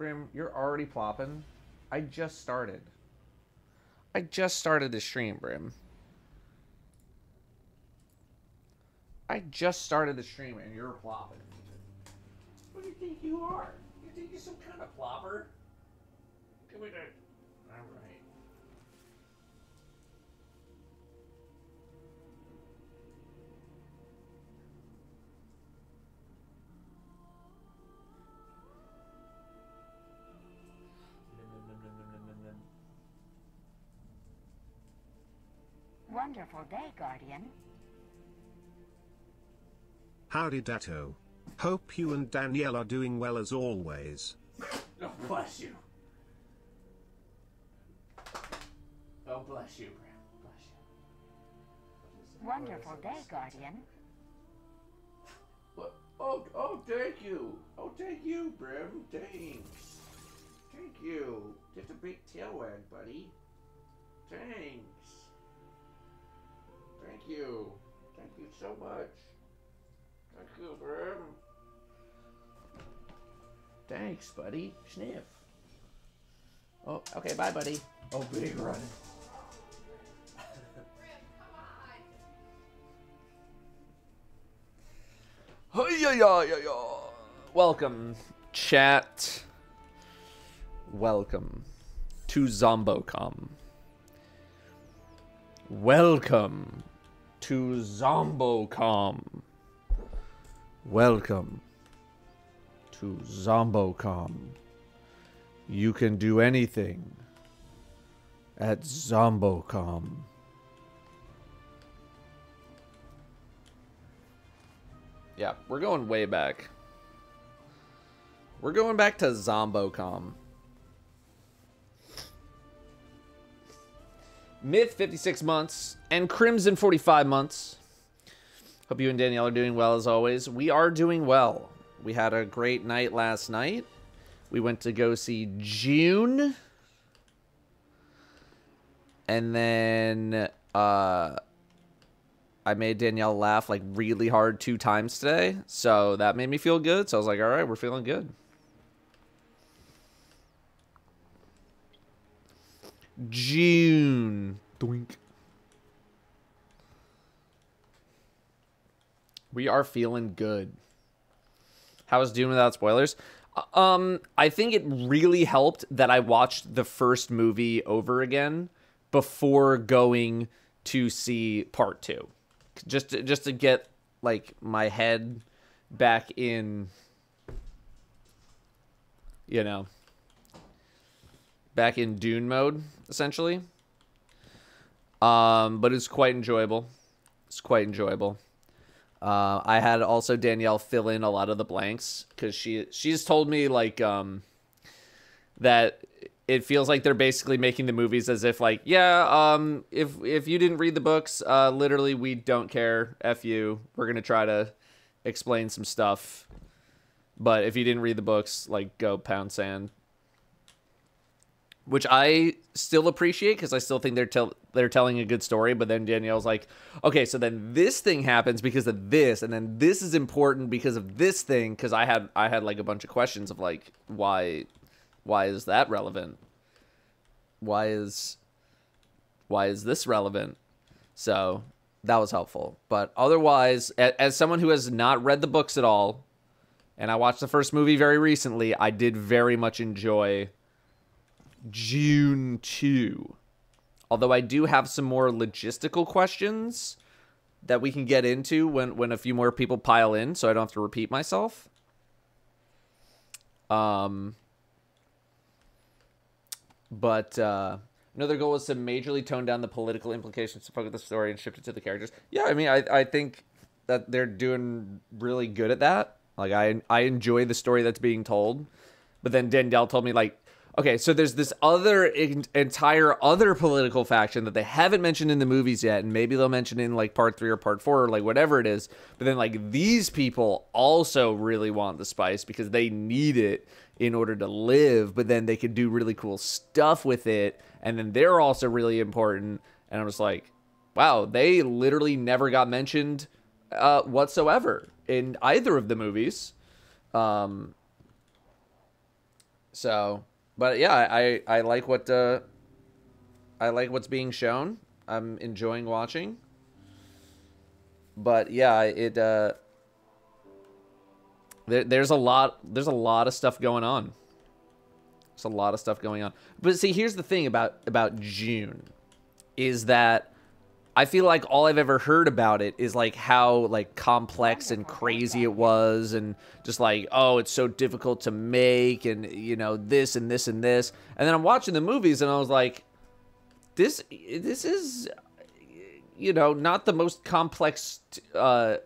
Brim, you're already plopping. I just started. I just started the stream, Brim. I just started the stream and you're plopping. What do you think you are? You think you're some kind of plopper? Come here. Alright. Wonderful day, Guardian. Howdy, Datto. Hope you and Danielle are doing well as always. Oh, bless you. Oh, bless you, Bram. Bless you. Wonderful day, Guardian. What? Oh, thank you. Oh, thank you, Brim. Thanks. Thank you. Just a big tail wag, buddy. Thanks. Thank you. Thank you so much. Thank you, Brim. Thanks, buddy. Sniff. Oh, okay, bye, buddy. Oh, big run. Welcome, chat. Welcome to Zombocom. Welcome to Zombocom. Welcome to Zombocom. You can do anything at Zombocom. Yeah, we're going way back. We're going back to Zombocom. Myth, 56 months, and Crimson, 45 months. Hope you and Danielle are doing well as always. We are doing well. We had a great night last night. We went to go see June. And then I made Danielle laugh like really hard 2 times today. So that made me feel good. So I was like, all right, we're feeling good. June. Doink. We are feeling good. How was Dune without spoilers? I think it really helped that I watched the first movie over again before going to see part 2. Just to get like my head back in, you know, back in Dune mode, essentially. But it's quite enjoyable. It's quite enjoyable. I had also Danielle fill in a lot of the blanks because she's told me like that it feels like they're basically making the movies as if like, yeah, if you didn't read the books, literally we don't care. F you. We're gonna try to explain some stuff, but if you didn't read the books, like go pound sand. Which I still appreciate because I still think they're telling a good story. But then Danielle's like, okay, so then this thing happens because of this, and then this is important because of this thing. Because I had like a bunch of questions of like why is that relevant? Why is this relevant? So that was helpful. But otherwise, as someone who has not read the books at all, and I watched the first movie very recently, I did very much enjoy June 2. Although I do have some more logistical questions that we can get into when a few more people pile in, so I don't have to repeat myself. But another goal was to majorly tone down the political implications to focus the story and shift it to the characters. Yeah, I mean, I think that they're doing really good at that. Like, I enjoy the story that's being told. But then Danielle told me, like, okay, so there's this entire other political faction that they haven't mentioned in the movies yet, and maybe they'll mention in, like, part 3 or part 4 or, like, whatever it is. But then, like, these people also really want the spice because they need it in order to live, but then they could do really cool stuff with it, and then they're also really important. And I'm just like, wow, they literally never got mentioned whatsoever in either of the movies. So, but yeah, I like what I like what's being shown. I'm enjoying watching. But yeah, there's a lot of stuff going on. There's a lot of stuff going on. But see, here's the thing about June is that I feel like all I've ever heard about it is like how like complex and crazy it was, and just like, oh, it's so difficult to make, and you know, this and this and this. And then I'm watching the movies and I was like, this is, you know, not the most complex plot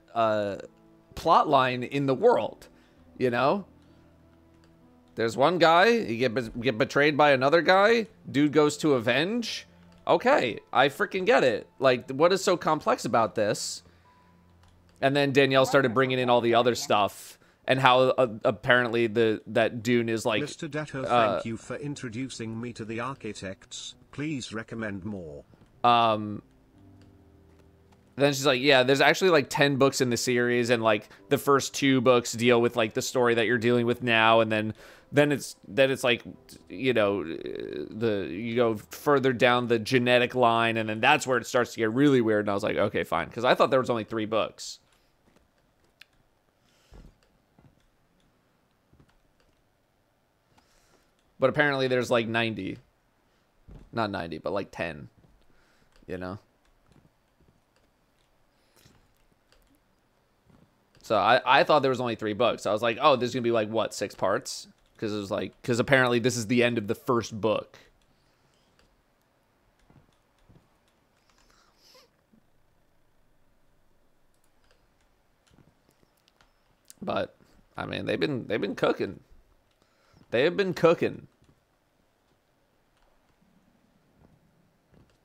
line in the world, you know? There's one guy, you get betrayed by another guy, dude goes to avenge. Okay, I freaking get it. Like, what is so complex about this? And then Danielle started bringing in all the other stuff, and how apparently that Dune is like... Mr. Datto, thank you for introducing me to the architects. Please recommend more. Then she's like, yeah, there's actually like 10 books in the series, and like the first 2 books deal with like the story that you're dealing with now, and then it's like, you know, you go further down the genetic line, and then that's where it starts to get really weird. And I was like, okay, fine, because I thought there was only 3 books. But apparently there's like 90. Not 90, but like 10, you know? So I thought there was only 3 books. I was like, oh, there's going to be like, what, 6 parts? Because it was like, because apparently this is the end of the first book. But I mean, they've been cooking. They have been cooking.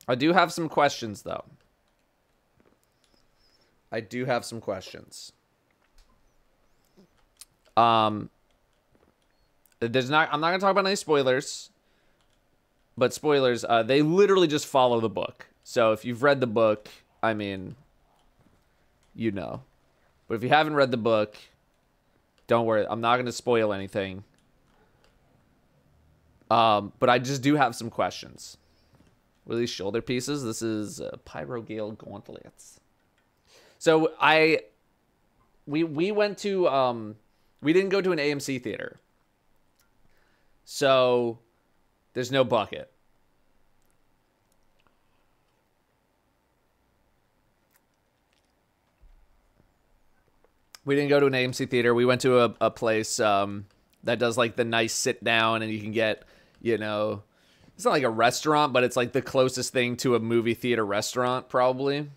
I do have some questions though. I do have some questions. I'm not gonna talk about any spoilers, but spoilers, they literally just follow the book. So if you've read the book, I mean, you know. But if you haven't read the book, don't worry, I'm not gonna spoil anything. But I just do have some questions. What are these shoulder pieces? This is Pyrogale gauntlets. So we went to we didn't go to an AMC theater. So there's no bucket. We didn't go to an AMC theater. We went to a place that does like the nice sit down, and you can get, you know, it's not like a restaurant, but it's like the closest thing to a movie theater restaurant probably.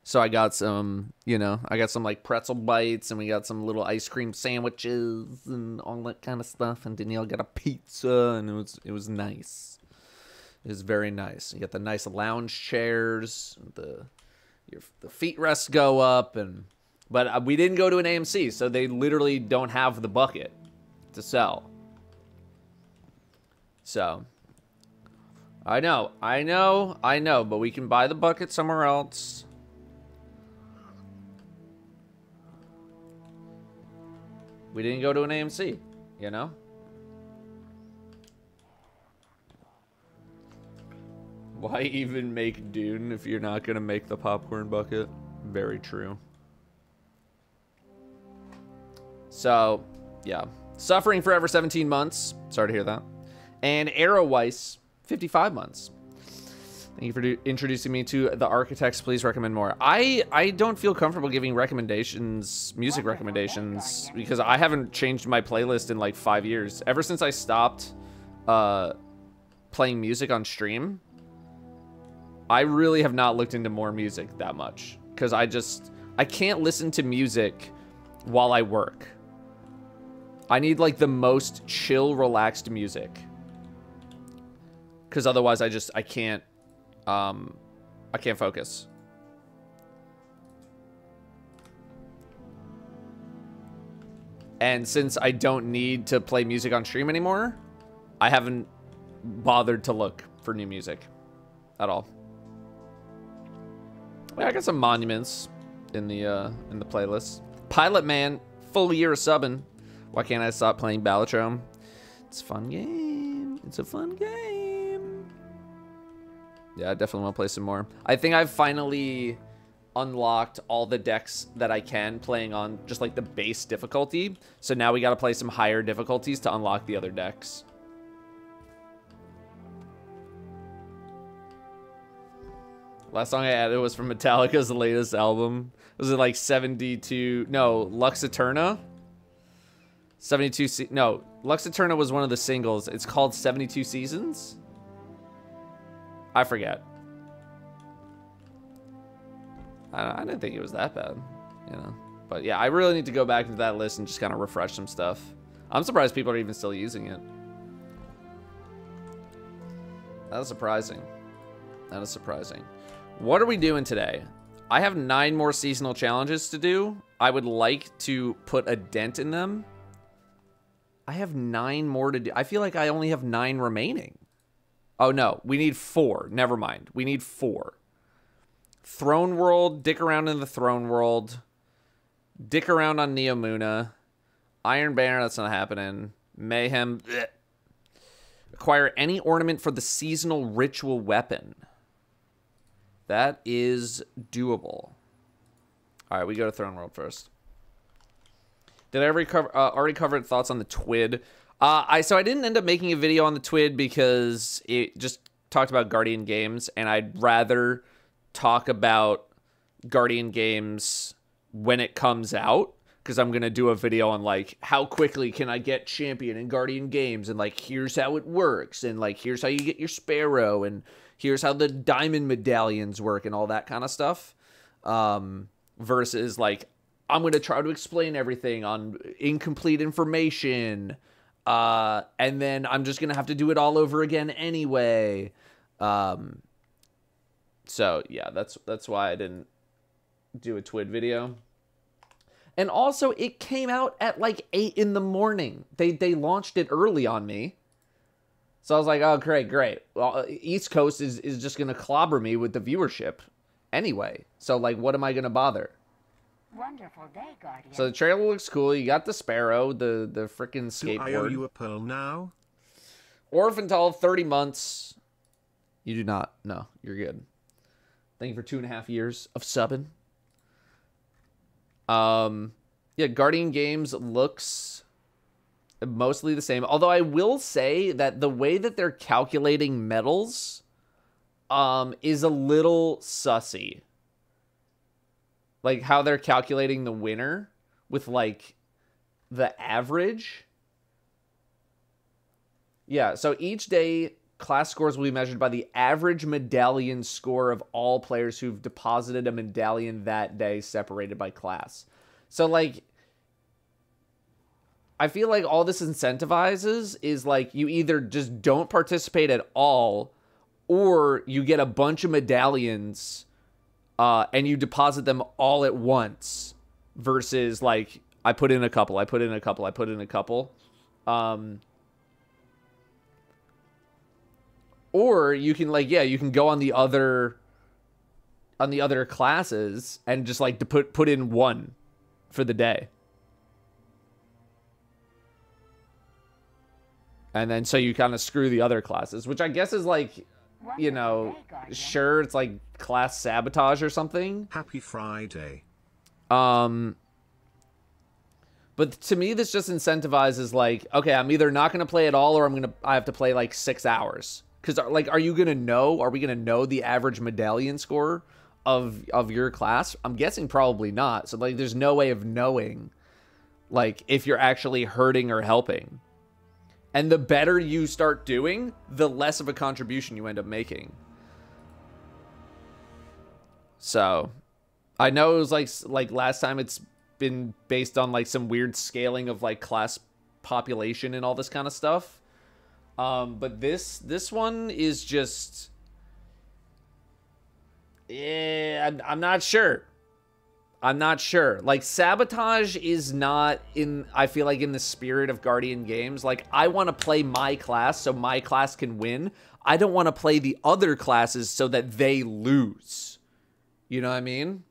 So I got some, you know, I got some like pretzel bites, and we got some little ice cream sandwiches and all that kind of stuff. And Danielle got a pizza, and it was nice. It was very nice. You got the nice lounge chairs, the feet rests go up, but we didn't go to an AMC, so they literally don't have the bucket to sell. So I know, but we can buy the bucket somewhere else. We didn't go to an AMC, you know? Why even make Dune if you're not going to make the popcorn bucket? Very true. So, yeah. Suffering Forever, 17 months. Sorry to hear that. And Arrow Weiss, 55 months. Thank you for introducing me to the architects. Please recommend more. I don't feel comfortable giving recommendations, music recommendations, because I haven't changed my playlist in like 5 years. Ever since I stopped playing music on stream, I really have not looked into more music that much. Because I can't listen to music while I work. I need like the most chill, relaxed music. Because otherwise I can't focus. And since I don't need to play music on stream anymore, I haven't bothered to look for new music at all. Yeah, I got some monuments in the playlist. Pilot Man, full year of subbing. Why can't I stop playing Balatro? It's a fun game. It's a fun game. Yeah, I definitely want to play some more. I think I've finally unlocked all the decks that I can playing on just like the base difficulty. So now we got to play some higher difficulties to unlock the other decks. Last song I added was from Metallica's latest album. Was it like 72? No, Lux Eterna? 72... No, Lux Eterna was one of the singles. It's called 72 Seasons? I forget. I didn't think it was that bad, you know. But yeah, I really need to go back into that list and just kind of refresh some stuff. I'm surprised people are even still using it. That is surprising. That is surprising. What are we doing today? I have 9 more seasonal challenges to do. I would like to put a dent in them. I have 9 more to do. I feel like I only have 9 remaining. Oh, no. We need 4. Never mind. We need 4. Throne World. Dick around in the Throne World. Dick around on Neomuna. Iron Banner. That's not happening. Mayhem. Blech. Acquire any ornament for the seasonal ritual weapon. That is doable. All right, we go to Throne World first. Did I already cover thoughts on the TWID? So I didn't end up making a video on the TWID because it just talked about Guardian games, and I'd rather talk about Guardian games when it comes out, because I'm going to do a video on, like, how quickly can I get champion in Guardian games, and, like, here's how it works, and, like, here's how you get your Sparrow, and here's how the diamond medallions work, and all that kind of stuff. Versus, like, I'm going to try to explain everything on incomplete information, and then I'm just going to have to do it all over again anyway. So, yeah, that's why I didn't do a TWID video. And also, it came out at, like, 8 in the morning. They launched it early on me. So I was like, oh, great. Well, East Coast is just going to clobber me with the viewership anyway. So, like, what am I going to bother? Wonderful day, Guardian. So the trailer looks cool. You got the Sparrow, the freaking skateboard. Do I owe you a pearl now? Orphantal, 30 months. You do not. No, you're good. Thank you for 2.5 years of subbing. Yeah, Guardian Games looks mostly the same. Although I will say that the way that they're calculating medals is a little sussy. Like how they're calculating the winner with like the average. Yeah, so each day class scores will be measured by the average medallion score of all players who've deposited a medallion that day separated by class. So like I feel like all this incentivizes is like you either just don't participate at all or you get a bunch of medallions and you deposit them all at once versus like I put in a couple. Or you can like, yeah, you can go on the other classes and just like to put in one for the day. And then so you kind of screw the other classes, which I guess is like, you know, sure, it's like class sabotage or something. Happy Friday. But to me, this just incentivizes like, okay, I'm either not going to play at all or I have to play like 6 hours. Because like, are we going to know the average medallion score of your class? I'm guessing probably not. So like, there's no way of knowing like if you're actually hurting or helping. And the better you start doing, the less of a contribution you end up making. So, I know it was like last time it's been based on like some weird scaling of like class population and all this kind of stuff. But this one is just, yeah, I'm not sure. Like, sabotage is not I feel like in the spirit of Guardian games. Like, I want to play my class so my class can win. I don't want to play the other classes so that they lose. You know what I mean?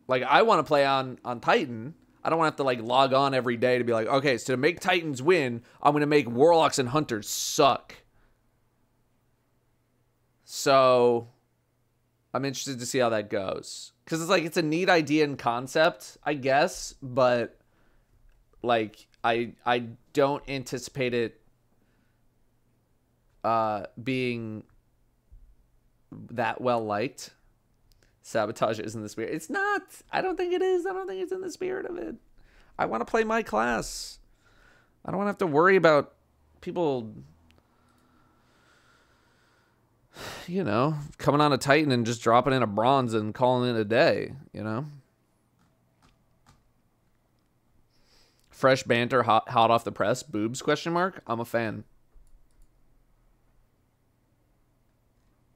Like, I want to play on Titan. I don't want to have to like log on every day to be like, okay, so to make Titans win, I'm going to make Warlocks and Hunters suck. So I'm interested to see how that goes. Because it's like, it's a neat idea and concept, I guess. But like, I don't anticipate it being that well liked. Sabotage isn't the spirit. It's not. I don't think it is. I don't think it's in the spirit of it. I want to play my class. I don't want to have to worry about people, you know, coming on a Titan and just dropping in a bronze and calling it a day, you know? Fresh banter, hot off the press, boobs, question mark? I'm a fan.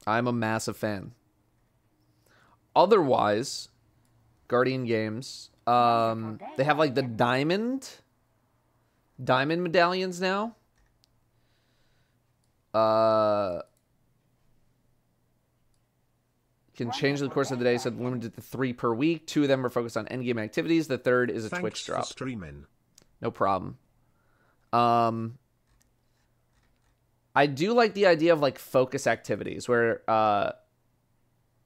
I'm a massive fan. Otherwise, Guardian Games, they have like the diamond medallions now. Can change the course of the day, so limited to 3 per week. 2 of them are focused on endgame activities. The third is a Twitch drop. For streaming. No problem. I do like the idea of like focus activities where,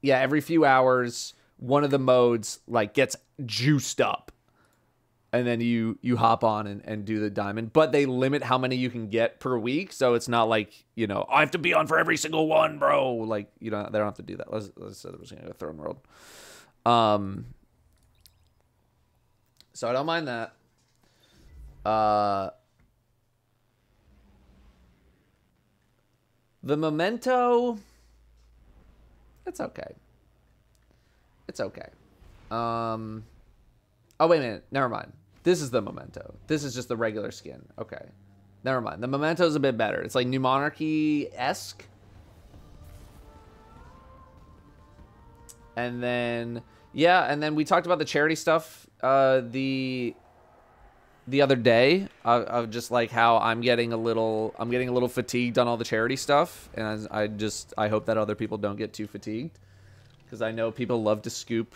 yeah, every few hours, one of the modes like gets juiced up. And then you hop on and do the diamond. But they limit how many you can get per week. So it's not like, you know, I have to be on for every single one, bro. Like, you know, they don't have to do that. Let's say it was going to go Throne World. So I don't mind that. The Memento, it's okay. It's okay. Oh, wait a minute. Never mind. This is the Memento. This is just the regular skin. Okay. Never mind. The Memento is a bit better. It's like New Monarchy-esque. And then, yeah, and then we talked about the charity stuff the other day of just like how I'm getting a little fatigued on all the charity stuff, and I hope that other people don't get too fatigued, because I know people love to scoop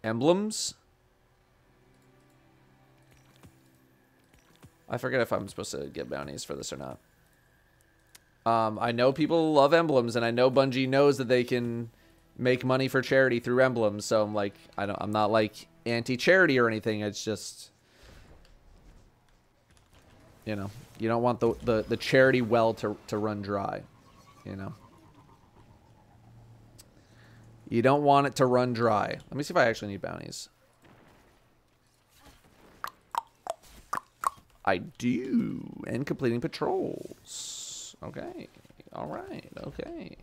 emblems. I forget if I'm supposed to get bounties for this or not. I know people love emblems, and I know Bungie knows that they can make money for charity through emblems. So I'm like, I'm not like anti-charity or anything. It's just, you know, you don't want the charity well to run dry, you know. You don't want it to run dry. Let me see if I actually need bounties. I do. And completing patrols. Okay. All right. Okay.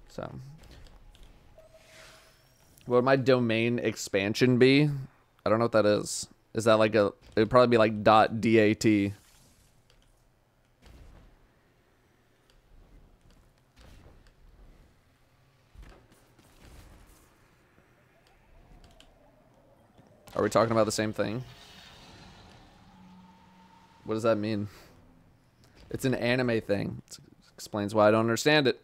So, what would my domain expansion be? I don't know what that is. Is that like a... It'd probably be like .dat. Are we talking about the same thing? What does that mean? It's an anime thing. It explains why I don't understand it.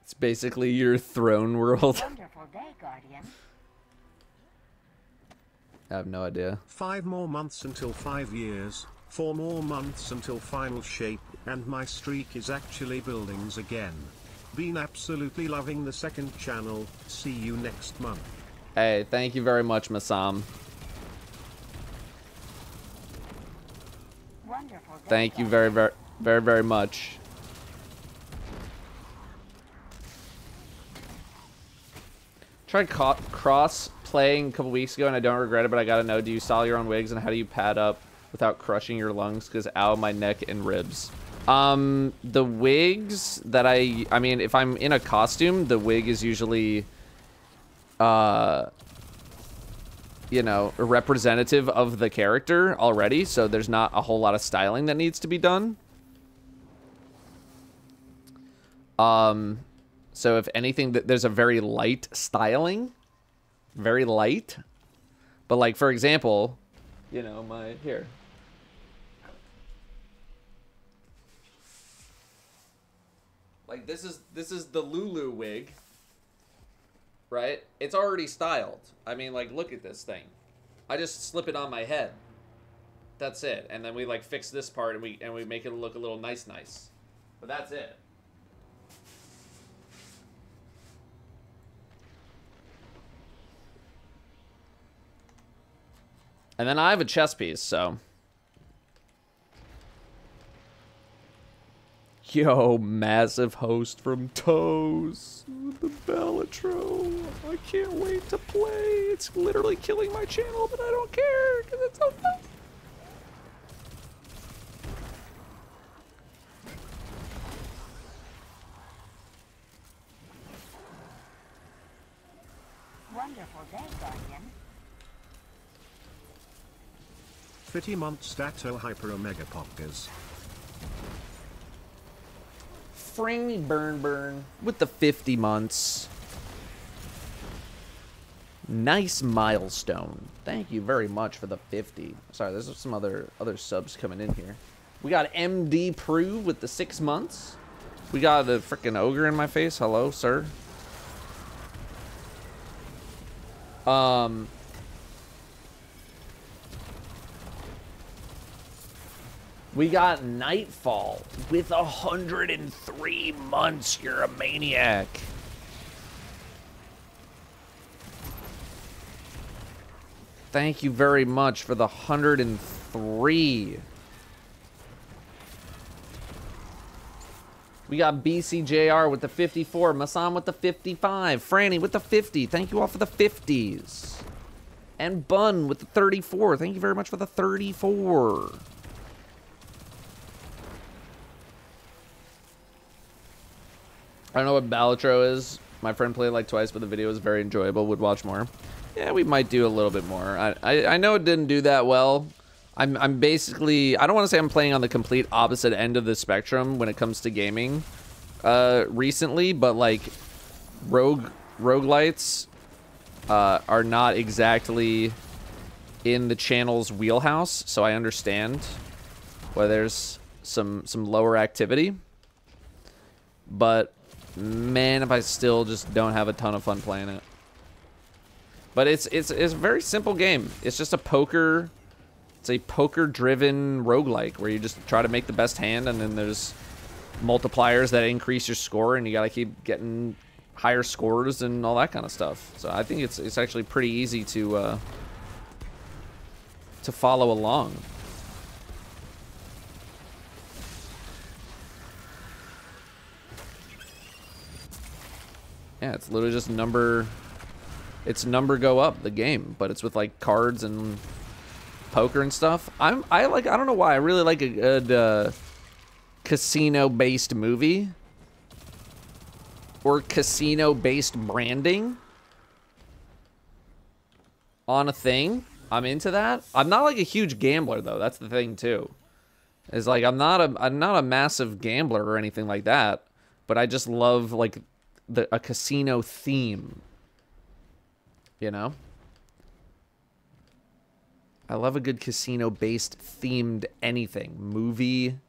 It's basically your throne world. Wonderful day, Guardian. I have no idea. 5 more months until 5 years, 4 more months until final shape, and my streak is actually buildings again. Been absolutely loving the second channel. See you next month. Hey, thank you very much, Masam. Wonderful day, Thank you Guardian. very much. Tried cross playing a couple weeks ago and I don't regret it, but I gotta know, do you style your own wigs and how do you pad up without crushing your lungs? Because ow, my neck and ribs. The wigs that I mean, if I'm in a costume, the wig is usually, you know, representative of the character already, so there's not a whole lot of styling that needs to be done. So if anything, there's a very light styling, very light, but like, for example, you know, Like this is the Lulu wig, right? It's already styled. I mean, like, look at this thing. I just slip it on my head. That's it. And then we like fix this part and we make it look a little nice. But that's it. And then I have a chess piece, so. Yo, massive host from Toes with the Balatro. I can't wait to play. It's literally killing my channel, but I don't care because it's so fun. Wonderful day, Guardian. 50 months Datto Hyper Omega Poppers. Fringy Burn with the 50 months. Nice milestone. Thank you very much for the 50. Sorry, there's some other subs coming in here. We got MD Prove with the 6 months. We got a freaking ogre in my face. Hello, sir. We got Nightfall with 103 months. You're a maniac. Thank you very much for the 103. We got BCJR with the 54. Masan with the 55. Franny with the 50. Thank you all for the 50s. And Bun with the 34. Thank you very much for the 34. I don't know what Balatro is. My friend played like twice, but the video was very enjoyable. Would watch more. Yeah, we might do a little bit more. I know it didn't do that well. I'm basically, I don't want to say I'm playing on the complete opposite end of the spectrum when it comes to gaming recently, but like roguelites are not exactly in the channel's wheelhouse, so I understand why there's some lower activity. But man, if I still just don't have a ton of fun playing it. But it's a very simple game. It's just a poker. It's a poker-driven roguelike where you just try to make the best hand, and then there's multipliers that increase your score, and you gotta keep getting higher scores and all that kind of stuff. So I think it's actually pretty easy to follow along. Yeah, it's literally just number. It's number go up the game, but it's with like cards and poker and stuff. I don't know why I really like a good casino based movie or casino based branding on a thing. I'm into that. I'm not like a huge gambler though. That's the thing too. Is like I'm not a massive gambler or anything like that, but I just love like a casino theme. You know? I love a good casino-based themed anything. Movie.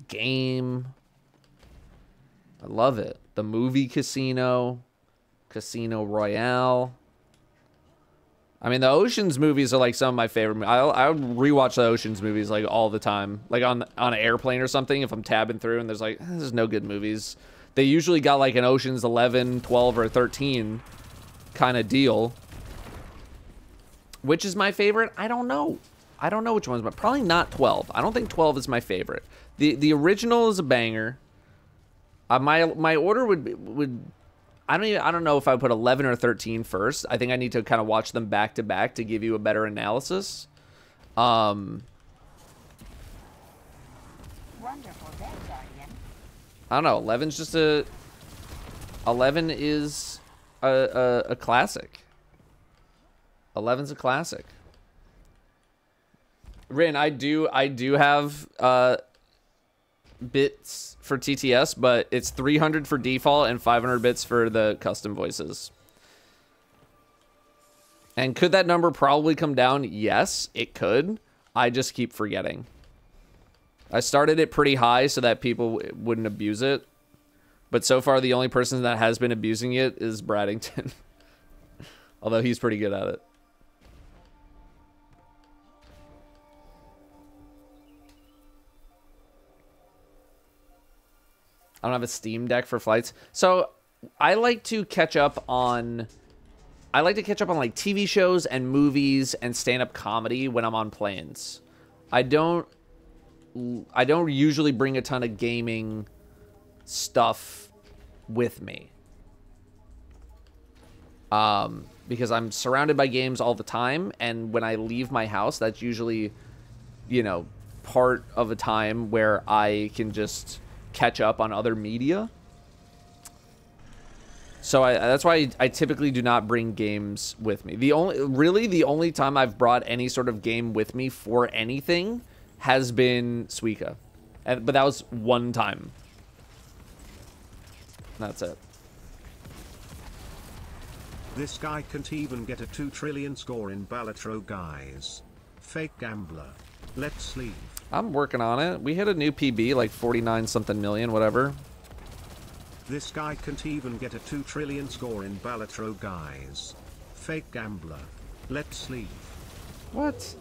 Game. I love it. The movie Casino. Casino Royale. I mean, the Ocean's movies are like some of my favorite. I would rewatch the Ocean's movies like all the time. Like on an airplane or something, if I'm tabbing through and there's like, there's no good movies. They usually got like an Ocean's 11, 12, or 13 kind of deal. Which is my favorite? I don't know. I don't know which one's, but probably not 12. I don't think 12 is my favorite. The original is a banger. My order would I don't know if I would put 11 or 13 first. I think I need to kind of watch them back to back to give you a better analysis. Wonderful day, Guardian. I don't know. 11's just a. 11 is a classic. 11's a classic. Rin, I do have bits for TTS, but it's 300 for default and 500 bits for the custom voices. And could that number probably come down? Yes, it could. I just keep forgetting. I started it pretty high so that people wouldn't abuse it. But so far, the only person that has been abusing it is Braddington. Although he's pretty good at it. I don't have a Steam Deck for flights. So I like to catch up on... like TV shows and movies and stand-up comedy when I'm on planes. I don't usually bring a ton of gaming stuff with me. Because I'm surrounded by games all the time, and when I leave my house, that's usually, you know, part of a time where I can just catch up on other media. So that's why I typically do not bring games with me. The only time I've brought any sort of game with me for anything has been Suika. But that was one time. That's it. This guy can't even get a 2 trillion score in Balatro, guys. Fake gambler. Let's leave. I'm working on it. We hit a new PB, like 49 something million, whatever. This guy can't even get a 2 trillion score in Balatro, guys. Fake gambler. Let's leave. What?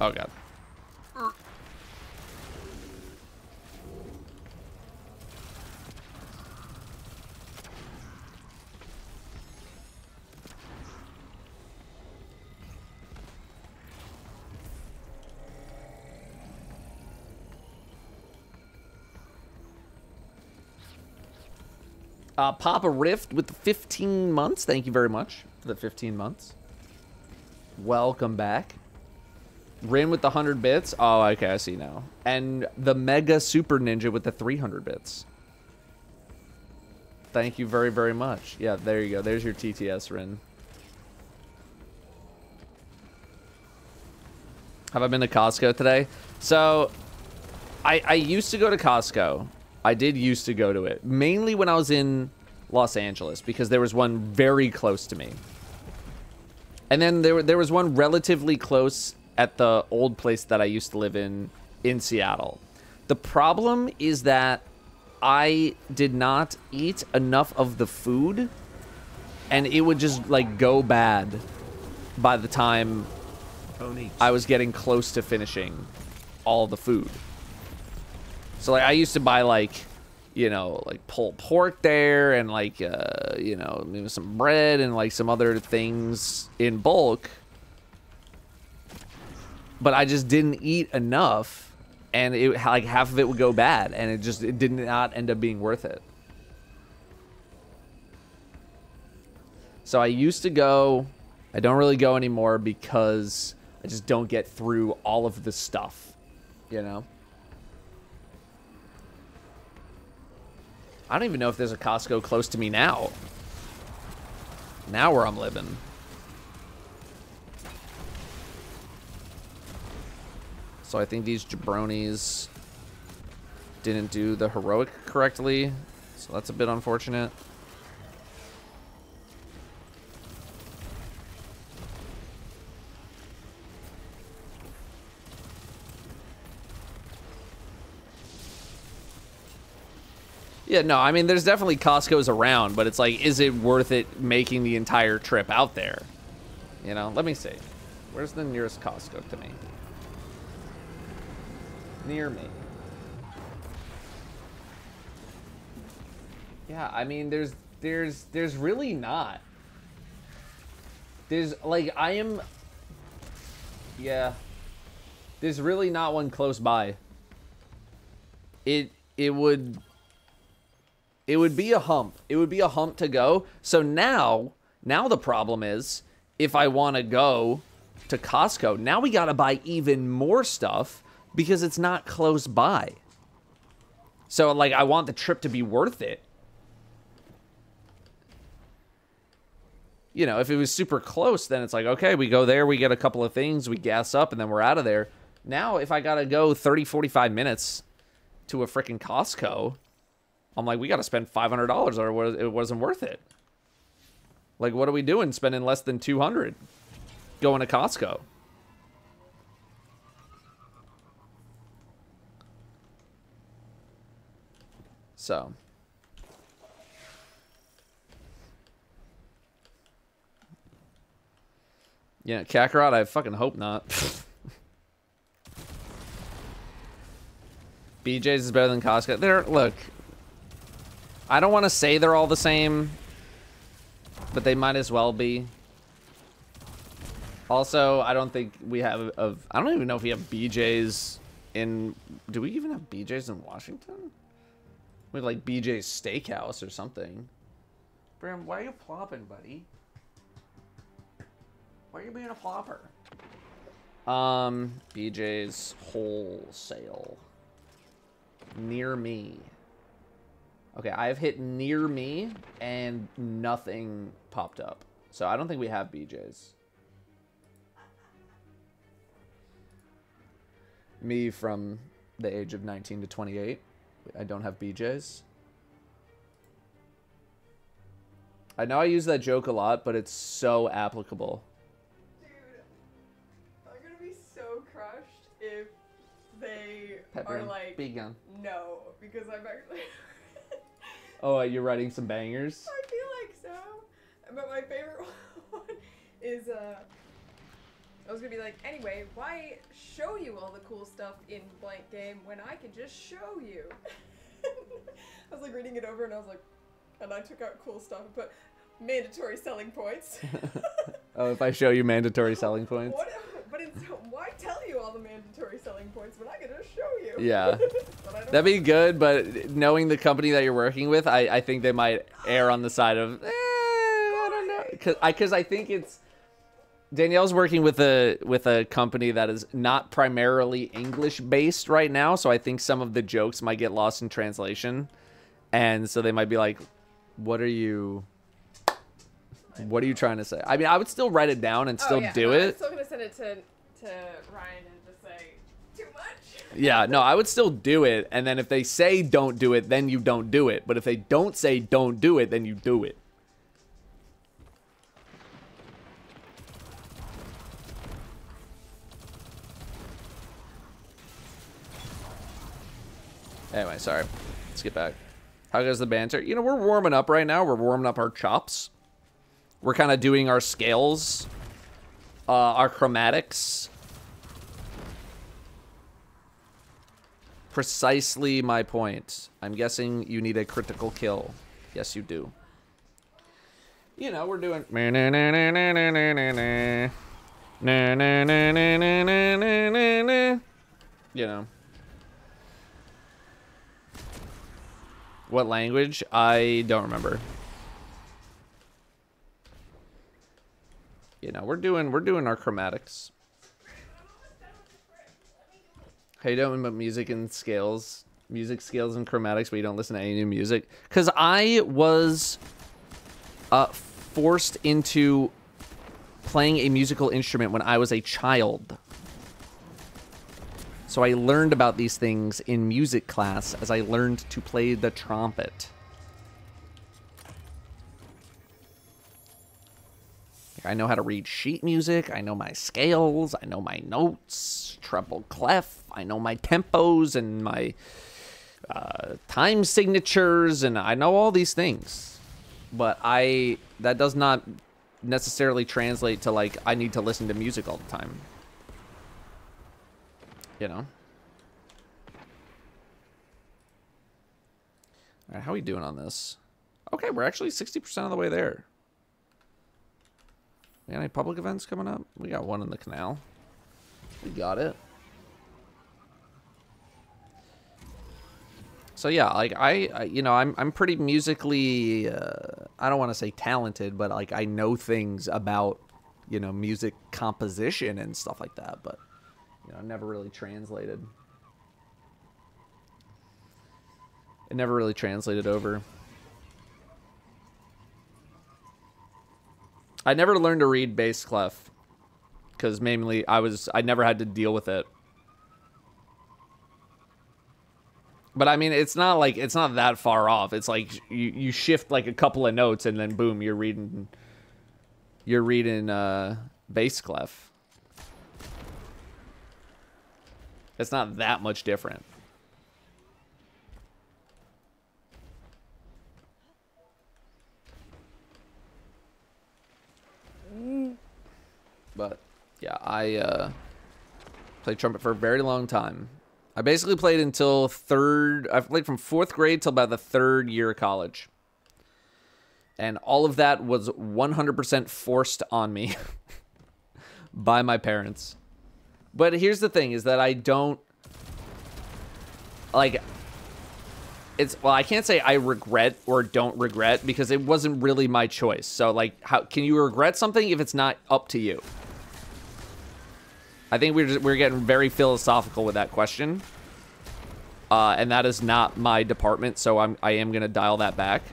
Oh, God. Papa Rift with the 15 months. Thank you very much for the 15 months. Welcome back. Rin with the 100 bits. Oh, okay, I see now. And the Mega Super Ninja with the 300 bits. Thank you very, very much. Yeah, there you go. There's your TTS, Rin. Have I been to Costco today? So, I used to go to Costco. I did used to go to it. Mainly when I was in Los Angeles, because there was one very close to me. And then there was one relatively close at the old place that I used to live in Seattle. The problem is that I did not eat enough of the food, and it would just, like, go bad by the time I was getting close to finishing all the food. So, like, I used to buy, like, you know, like pulled pork there and, like, you know, maybe some bread and, like, some other things in bulk. But I just didn't eat enough, and it, like, half of it would go bad, and it did not end up being worth it. So I used to go. I don't really go anymore because I just don't get through all of the stuff, you know? I don't even know if there's a Costco close to me now. Now where I'm living. So I think these jabronis didn't do the heroic correctly. So that's a bit unfortunate. Yeah, no, I mean, there's definitely Costco's around, but it's like, is it worth it making the entire trip out there? You know, let me see. Where's the nearest Costco to me? Near me. Yeah, I mean, there's really not. There's, like, yeah. There's really not one close by. It would be a hump. It would be a hump to go. So now the problem is, if I want to go to Costco, now we got to buy even more stuff because it's not close by. So, like, I want the trip to be worth it. You know, if it was super close, then it's like, okay, we go there, we get a couple of things, we gas up, and then we're out of there. Now, if I gotta go 30, 45 minutes to a freaking Costco, I'm like, we gotta spend $500 or it wasn't worth it. Like, what are we doing spending less than 200 going to Costco? So. Yeah, Kakarot, I fucking hope not. BJ's is better than Costco. Look, I don't want to say they're all the same, but they might as well be. Also, I don't think we have I don't even know if we have BJ's in. Do we even have BJ's in Washington? We have like BJ's Steakhouse or something. Bram, why are you plopping, buddy? Why are you being a flopper? BJ's wholesale. Near me. Okay, I've hit near me and nothing popped up. So I don't think we have BJ's. Me from the age of 19 to 28. I don't have BJ's. I know I use that joke a lot, but it's so applicable. I'm gonna be so crushed if they Pepper are like, begun. no, because I'm actually. Oh, you're writing some bangers? I feel like so. But my favorite one is, I was gonna be like, anyway, why show you all the cool stuff in blank game when I can just show you? I was like reading it over and I was like, and I took out cool stuff and put mandatory selling points. Oh, if I show you mandatory selling points? Why tell you all the mandatory selling points when I can just show you? Yeah. That'd be good, but knowing the company that you're working with, I think they might err on the side of, I don't know. Because I think it's, Danielle's working with a company that is not primarily English based right now, so I think some of the jokes might get lost in translation, and so they might be like, "What are you trying to say?" I mean, I would still write it down and still do it. I'm still gonna send it to Ryan and just say too much. Yeah, no, I would still do it, and then if they say don't do it, then you don't do it. But if they don't say don't do it, then you do it. Anyway, sorry. Let's get back. How goes the banter? You know, we're warming up right now. We're warming up our chops. We're kind of doing our scales. Our chromatics. Precisely my point. I'm guessing you need a critical kill. Yes, you do. You know, we're doing... You know. What language? I don't remember. You know, we're doing our chromatics. How you doing about music and scales? Music scales and chromatics, but you don't listen to any new music? Because I was forced into playing a musical instrument when I was a child. So I learned about these things in music class as I learned to play the trumpet. I know how to read sheet music. I know my scales. I know my notes, treble clef. I know my tempos and my time signatures, and I know all these things. But that does not necessarily translate to, like, I need to listen to music all the time. You know? Alright, how are we doing on this? Okay, we're actually 60% of the way there. We got any public events coming up? We got one in the canal. We got it. So yeah, like you know, I'm pretty musically I don't want to say talented, but like I know things about, you know, music composition and stuff like that, but you know, never really translated. It never really translated over. I never learned to read bass clef because mainly I never had to deal with it But I mean, it's not that far off. It's like you shift like a couple of notes and then boom, you're reading bass clef. It's not that much different. But yeah, I played trumpet for a very long time. I basically played until I played from 4th grade till about the 3rd year of college. And all of that was 100% forced on me by my parents. But here's the thing, is that I don't, like, well, I can't say I regret or don't regret because it wasn't really my choice. So, like, how can you regret something if it's not up to you? I think we're getting very philosophical with that question. And that is not my department, so I am going to dial that back.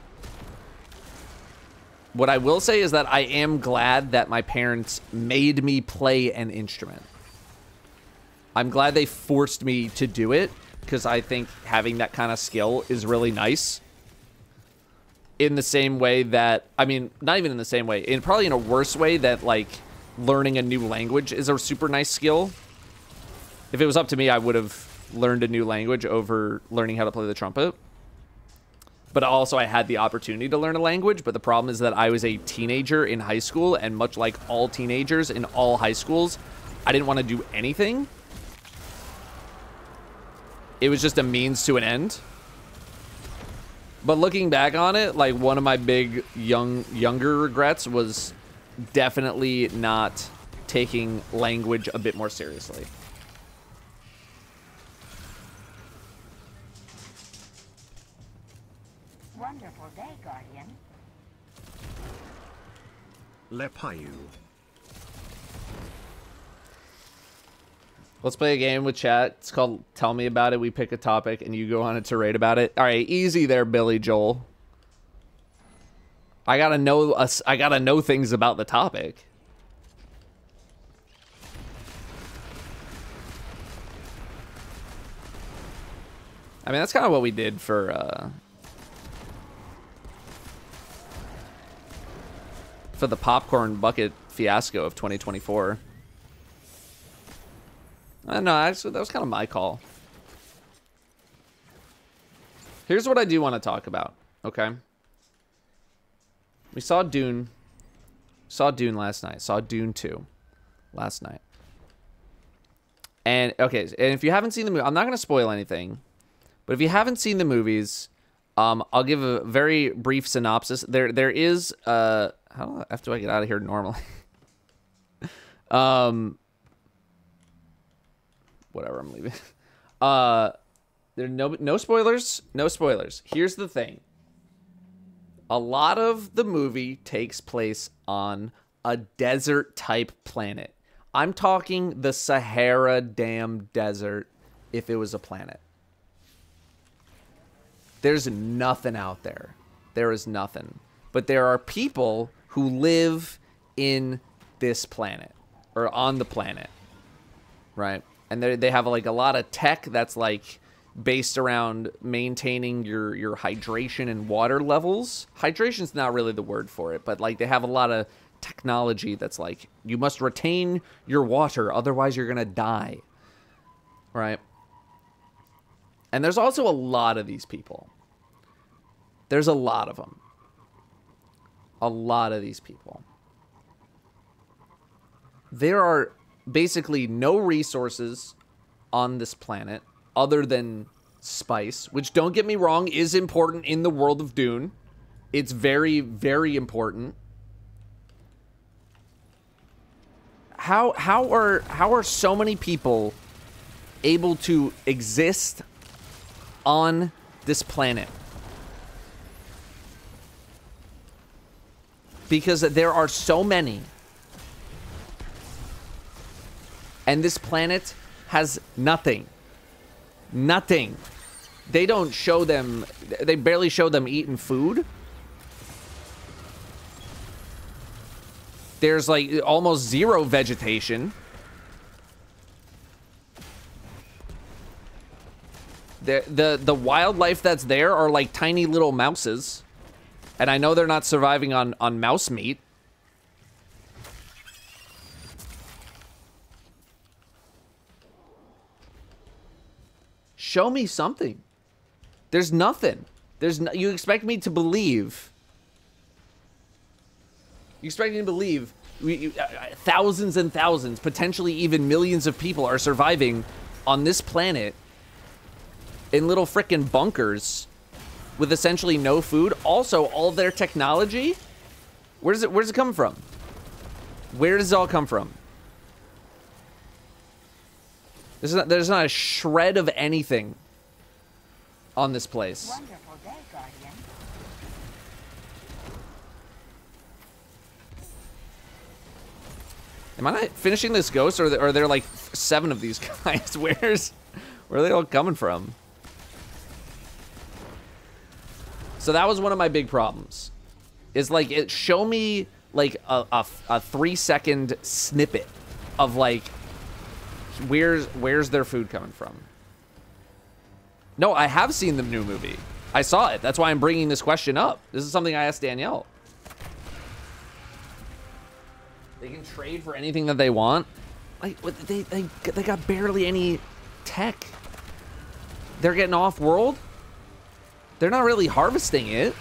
What I will say is that I am glad that my parents made me play an instrument. I'm glad they forced me to do it, because I think having that kind of skill is really nice. In the same way that, I mean, not even in the same way, probably in a worse way that, like, learning a new language is a super nice skill. If it was up to me, I would have learned a new language over learning how to play the trumpet. But also, I had the opportunity to learn a language, but the problem is that I was a teenager in high school, and much like all teenagers in all high schools, I didn't want to do anything. It was just a means to an end. But looking back on it, like, one of my big younger regrets was definitely not taking language a bit more seriously. Wonderful day, Guardian. Le Payu. Let's play a game with chat. It's called Tell Me About It. We pick a topic and you go on a tirade about it. All right, easy there, Billy Joel. I gotta know things about the topic. I mean, that's kind of what we did for the popcorn bucket fiasco of 2024. No, actually, that was kind of my call. Here's what I do want to talk about, okay? We saw Dune. Saw Dune last night. Saw Dune 2 last night. And, okay, and if you haven't seen the movie, I'm not going to spoil anything. But if you haven't seen the movies, I'll give a very brief synopsis. There is, how the F do I get out of here normally? Whatever, I'm leaving. There are no spoilers. No spoilers. Here's the thing. A lot of the movie takes place on a desert-type planet. I'm talking the Sahara damn desert if it was a planet. There's nothing out there. There is nothing. But there are people who live in this planet, or on the planet, right? And they have like a lot of tech that's like based around maintaining your hydration and water levels. Hydration's not really the word for it, but like they have a lot of technology that's like, you must retain your water, otherwise you're gonna die, right? And there's also a lot of these people. There's a lot of them. A lot of these people. There are basically no resources on this planet other than spice, which, don't get me wrong, is important in the world of Dune. It's very, very important. How are so many people able to exist on this planet? Because there are so many. And this planet has nothing. Nothing. They don't show them... They barely show them eating food. There's like almost zero vegetation. The wildlife that's there are like tiny little mouses. And I know they're not surviving on mouse meat. Show me something. There's nothing. You expect me to believe. You expect me to believe thousands and thousands, potentially even millions of people are surviving on this planet in little frickin' bunkers with essentially no food. Also, all their technology, where's it come from? Where does it all come from? There's not a shred of anything on this place. Wonderful day, Guardian. Am I not finishing this ghost, or are there like 7 of these guys? Where are they all coming from? So that was one of my big problems. Is like, show me like a 3-second snippet of like, where's their food coming from? No, I have seen the new movie. I saw it. That's why I'm bringing this question up. This is something I asked Danielle. They can trade for anything that they want. Like, they got barely any tech. They're getting off-world. They're not really harvesting it.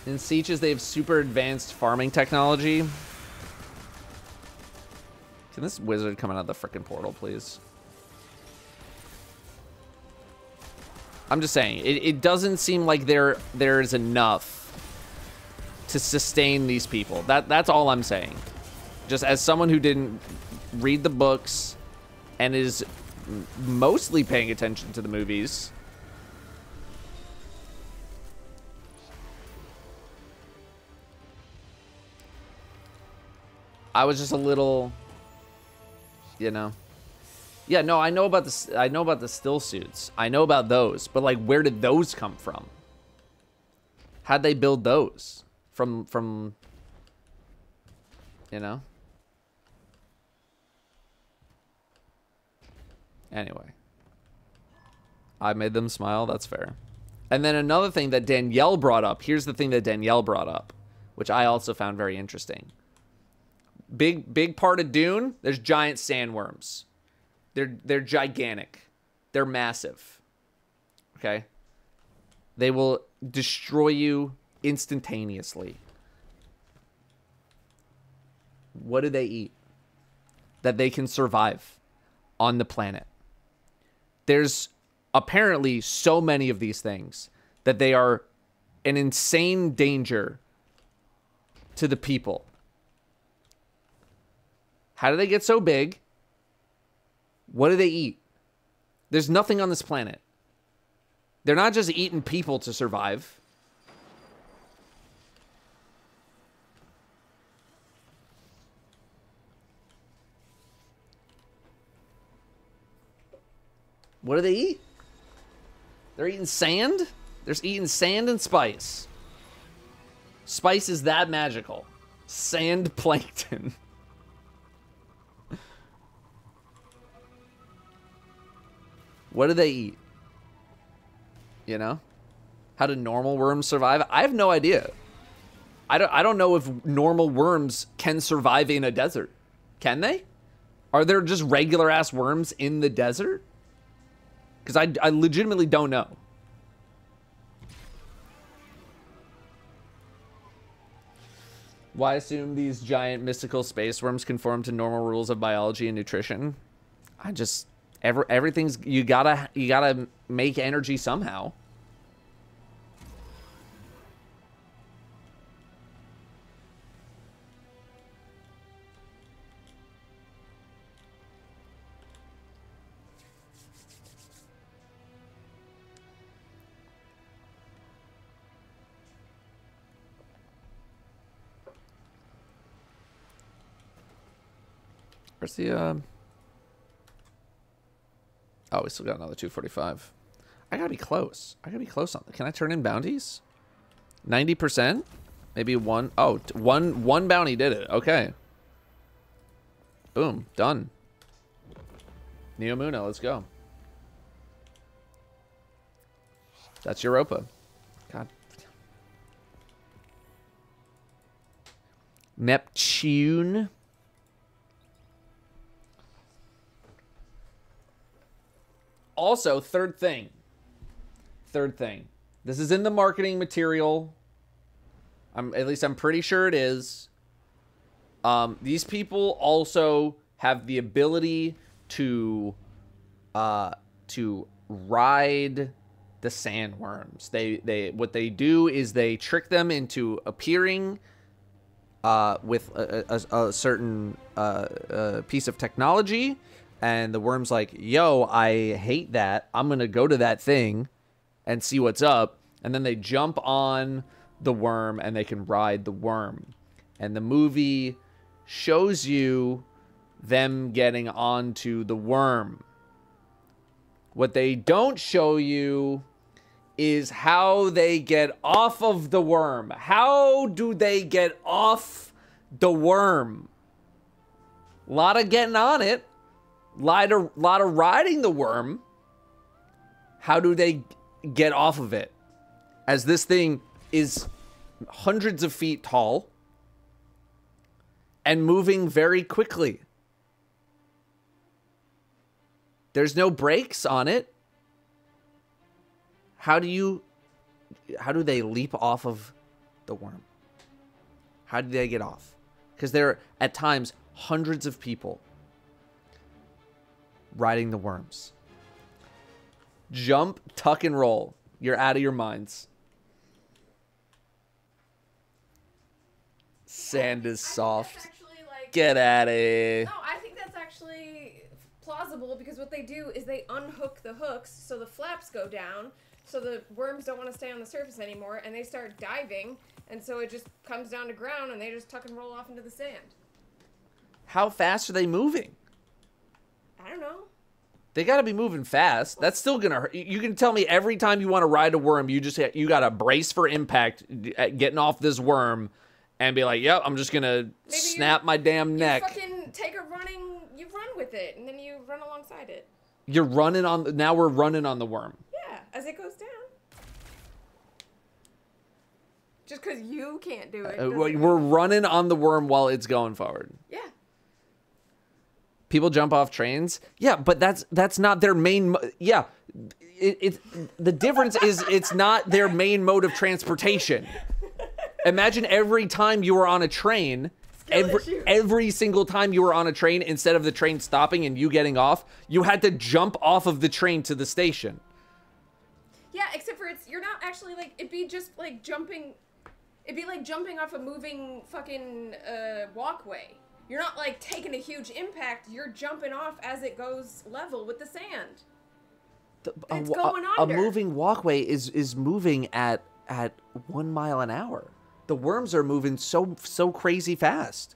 In Sieges, they have super advanced farming technology. Can this wizard come out of the frickin' portal, please? I'm just saying, it doesn't seem like there's enough to sustain these people. That's all I'm saying. Just as someone who didn't read the books and is mostly paying attention to the movies. I was just a little, you know. Yeah, no, I know about the still suits. I know about those, but like, where did those come from? How'd they build those? From you know? Anyway. I made them smile, that's fair. And then another thing that Danielle brought up. Here's the thing that Danielle brought up, which I also found very interesting. Big part of Dune, there's giant sandworms. They're gigantic. They're massive. Okay? They will destroy you instantaneously. What do they eat that they can survive on the planet? There's apparently so many of these things that they are an insane danger to the people. How do they get so big? What do they eat? There's nothing on this planet. They're not just eating people to survive. What do they eat? They're eating sand? They're eating sand and spice. Spice is that magical. Sand plankton. What do they eat? You know? How do normal worms survive? I have no idea. I don't know if normal worms can survive in a desert. Can they? Are there just regular ass worms in the desert? Because I legitimately don't know. Why assume these giant mystical space worms conform to normal rules of biology and nutrition? I just everything's you gotta make energy somehow. Where's the, oh, we still got another 245. I gotta be close. I gotta be close on. Can I turn in bounties? 90%? Maybe one. Oh, one bounty did it. Okay. Boom. Done. Neo Muno, let's go. That's Europa. God. Neptune. Also, third thing. This is in the marketing material. At least I'm pretty sure it is. These people also have the ability to ride the sandworms. What they do is they trick them into appearing with a certain piece of technology, and the worm's like, yo, I hate that. I'm gonna go to that thing and see what's up, and then they jump on the worm and they can ride the worm. And the movie shows you them getting onto the worm. What they don't show you is how they get off of the worm. How do they get off the worm? A lot of getting on it. Lot of riding the worm. How do they get off of it? As this thing is hundreds of feet tall and moving very quickly. There's no brakes on it. How do they leap off of the worm? How do they get off? Because there are, at times, hundreds of people riding the worms. Jump, tuck, and roll. You're out of your minds. Sand is soft. Actually, like, get at it. No, I think that's actually plausible because what they do is they unhook the hooks so the flaps go down, so the worms don't want to stay on the surface anymore, and they start diving, and so it just comes down to ground, and they just tuck and roll off into the sand. How fast are they moving? I don't know. They got to be moving fast. That's still gonna hurt. You can tell me every time you want to ride a worm, you got to brace for impact, getting off this worm, and be like, "Yep, I'm just gonna snap my damn neck." You fucking take a running. You run with it, and then you run alongside it. You're running on. Now we're running on the worm. Yeah, as it goes down. Just because you can't do it. We're running on the worm while it's going forward. Yeah. People jump off trains. Yeah, but that's not their main. Yeah, the difference is it's not their main mode of transportation. Imagine every time you were on a train, every single time you were on a train, instead of the train stopping and you getting off, you had to jump off of the train to the station. Yeah, except for you're not actually like, it'd be just like jumping. It'd be like jumping off a moving fucking walkway. You're not like taking a huge impact. You're jumping off as it goes level with the sand. It's going under. A moving walkway is moving at 1 mile an hour. The worms are moving so crazy fast.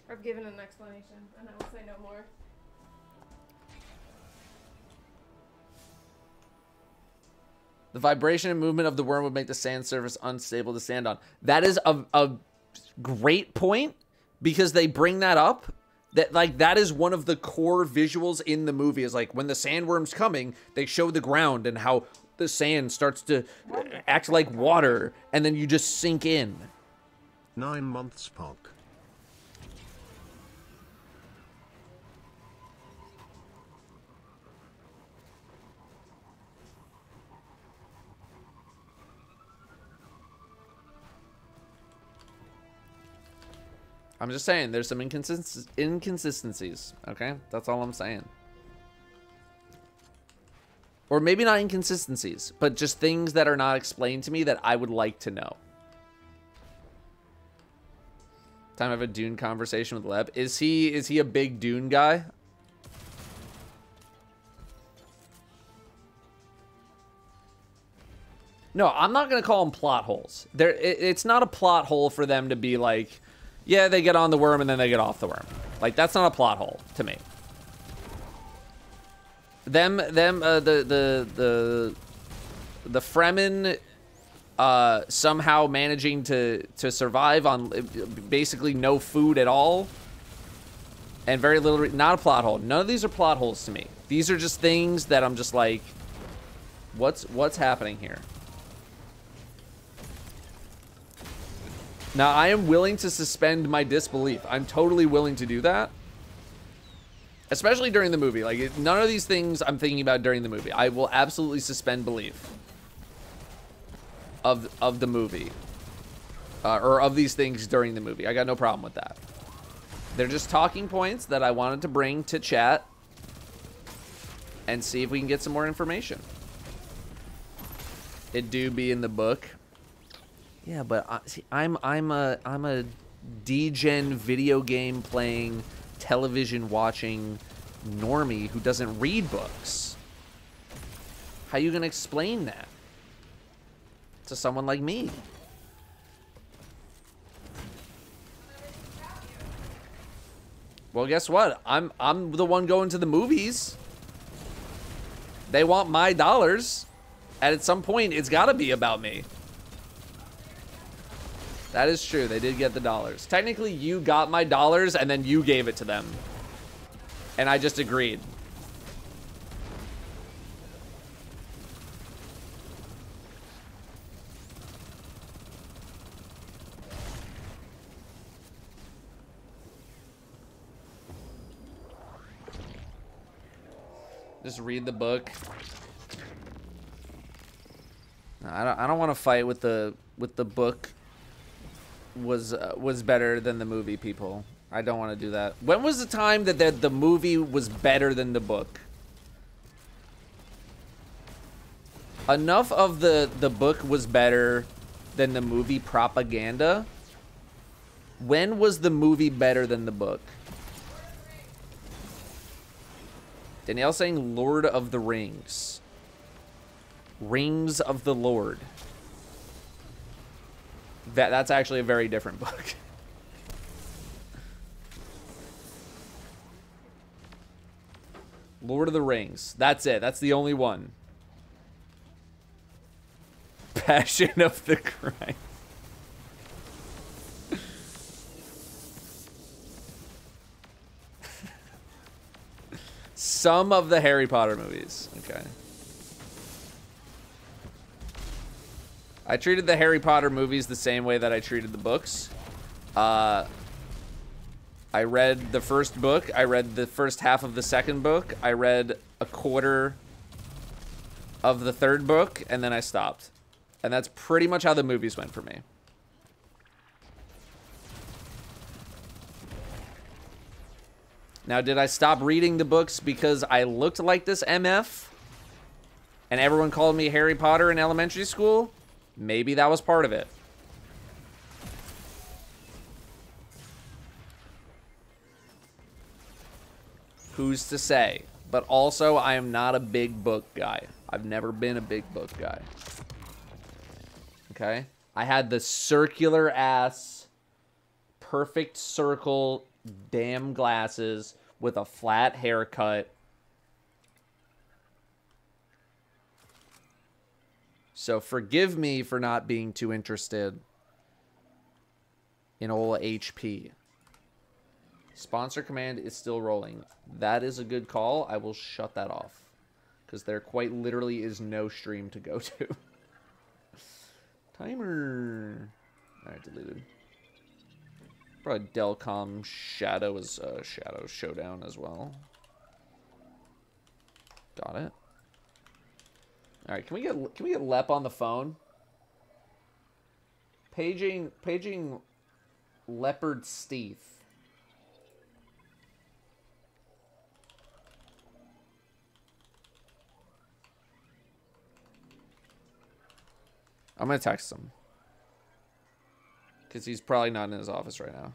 I've given an explanation, and I will say no more. The vibration and movement of the worm would make the sand surface unstable to stand on. That is a great point, because they bring that up. That is one of the core visuals in the movie, is like when the sandworm's coming, they show the ground and how the sand starts to act like water, and then you just sink in. 9 months, Pog. I'm just saying, there's some inconsistencies, okay? That's all I'm saying. Or maybe not inconsistencies, but just things that are not explained to me that I would like to know. Time to have a Dune conversation with Leb. Is he a big Dune guy? No, I'm not going to call them plot holes. It's not a plot hole for them to be like, yeah, they get on the worm and then they get off the worm. Like, that's not a plot hole to me. The Fremen somehow managing to survive on basically no food at all. And very little, not a plot hole. None of these are plot holes to me. These are just things that I'm just like, what's happening here? Now, I am willing to suspend my disbelief. I'm totally willing to do that. Especially during the movie. Like, none of these things I'm thinking about during the movie. I will absolutely suspend belief of the movie. Or of these things during the movie. I got no problem with that. They're just talking points that I wanted to bring to chat and see if we can get some more information. It do be in the book. Yeah, but see, I'm a degen video game playing, television watching normie who doesn't read books. How you gonna explain that to someone like me? Well, guess what? I'm the one going to the movies. They want my dollars. And at some point, it's got to be about me. That is true. They did get the dollars. Technically, you got my dollars, and then you gave it to them. And I just agreed. Just read the book. I don't want to fight with the book was better than the movie, people. I don't want to do that. When was the time that the movie was better than the book? Enough of the book was better than the movie propaganda. When was the movie better than the book? Danielle saying Lord of the Rings. Rings of the Lord. That's actually a very different book. Lord of the Rings. That's it. That's the only one. Passion of the Christ. Some of the Harry Potter movies. Okay. I treated the Harry Potter movies the same way that I treated the books. I read the first book. I read the first half of the second book. I read a quarter of the third book, and then I stopped. And that's pretty much how the movies went for me. Now, did I stop reading the books because I looked like this MF? And everyone called me Harry Potter in elementary school? Maybe that was part of it. Who's to say? But also, I am not a big book guy. I've never been a big book guy. Okay? I had the circular ass, perfect circle, damn glasses with a flat haircut. So forgive me for not being too interested in old HP. Sponsor command is still rolling. That is a good call. I will shut that off. Because there quite literally is no stream to go to. Timer. Alright, deleted. Probably Delcom Shadow is Shadow Showdown as well. Got it. All right, can we get Lep on the phone? Paging Leopard Steve. I'm gonna text him. Because he's probably not in his office right now.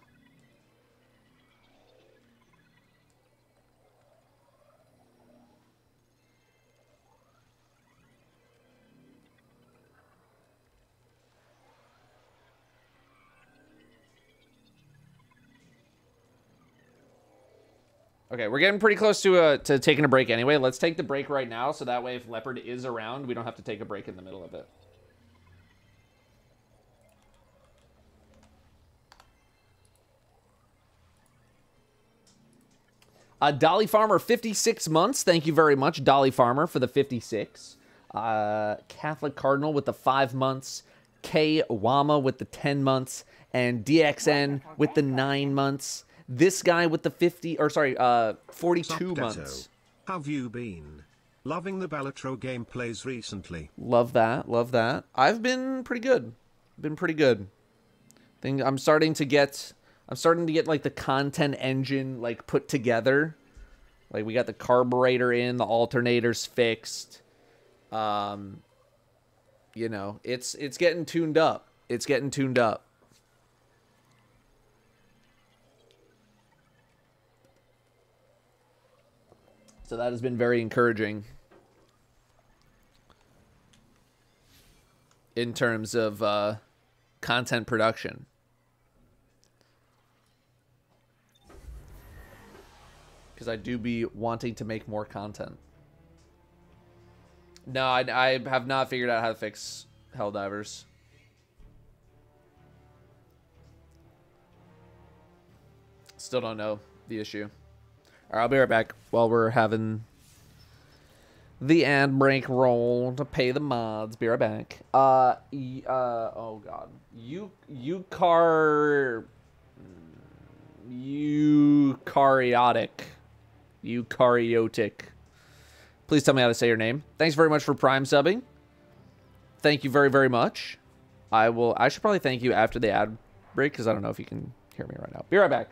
Okay, we're getting pretty close to taking a break anyway. Let's take the break right now, so that way if Leopard is around, we don't have to take a break in the middle of it. Dolly Farmer, 56 months. Thank you very much, Dolly Farmer, for the 56. Catholic Cardinal with the 5 months. K Wama with the 10 months. And DXN with the 9 months. This guy with the 42 months. How have you been? Loving the Balatro gameplays recently. Love that. Love that. I've been pretty good. Been pretty good. I'm starting to get like the content engine like put together. Like we got the carburetor in, the alternators fixed. You know, it's getting tuned up. It's getting tuned up. So that has been very encouraging in terms of content production. Because I do be wanting to make more content. No, I have not figured out how to fix Helldivers. Still don't know the issue. All right, I'll be right back while we're having the ad break roll to pay the mods. Be right back. Oh god. Eukaryotic. Please tell me how to say your name. Thanks very much for Prime subbing. Thank you very, very much. I should probably thank you after the ad break because I don't know if you can hear me right now. Be right back.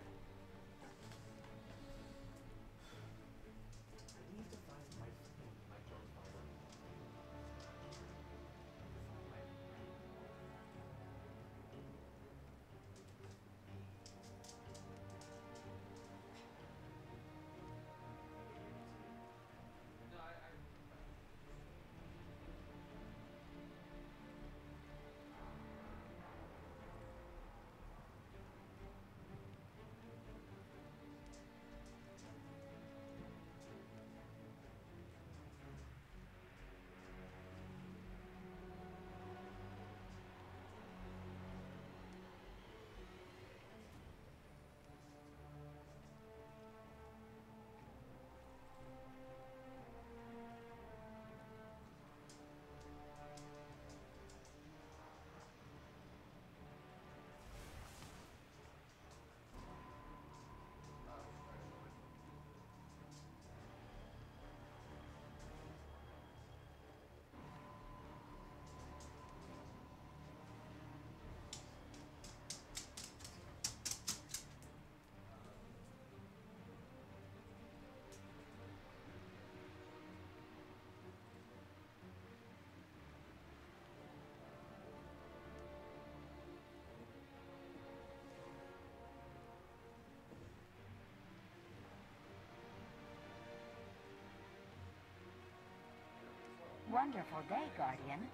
Wonderful day, Guardian.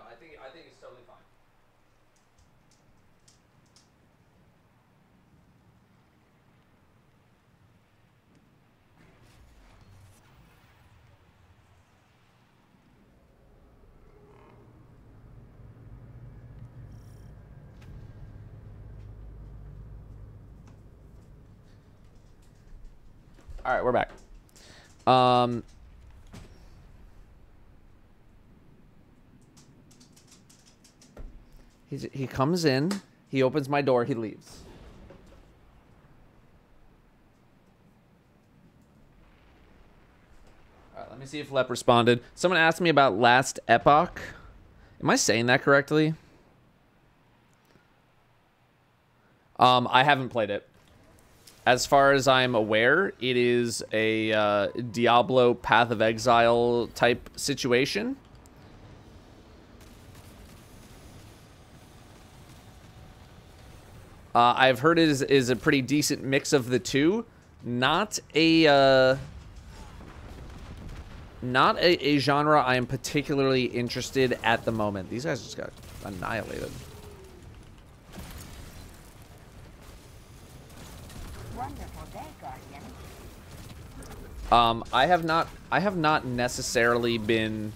I think it's totally fine. All right, we're back. He comes in, he opens my door, he leaves. All right, let me see if Lep responded. Someone asked me about Last Epoch. Am I saying that correctly? I haven't played it. As far as I'm aware, it is a Diablo Path of Exile type situation. I've heard it is a pretty decent mix of the two. Not a genre I am particularly interested at the moment. These guys just got annihilated. Wonderful day, Guardian. I have not necessarily been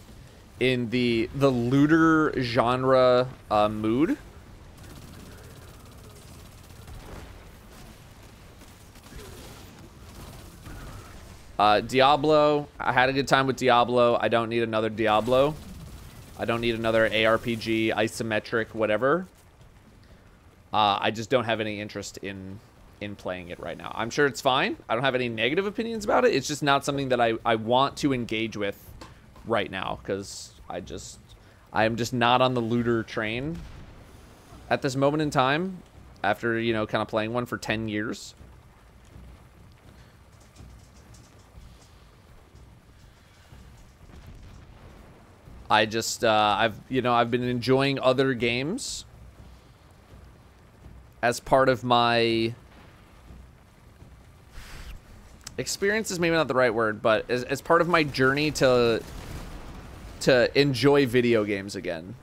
in the looter genre mood. Diablo, I had a good time with Diablo. I don't need another Diablo. I don't need another ARPG, isometric, whatever. I just don't have any interest in playing it right now. I'm sure it's fine. I don't have any negative opinions about it. It's just not something that I want to engage with right now, because I am just not on the looter train at this moment in time, after, you know, kind of playing one for 10 years. I just, I've been enjoying other games as part of my experience is maybe not the right word, but as part of my journey to enjoy video games again.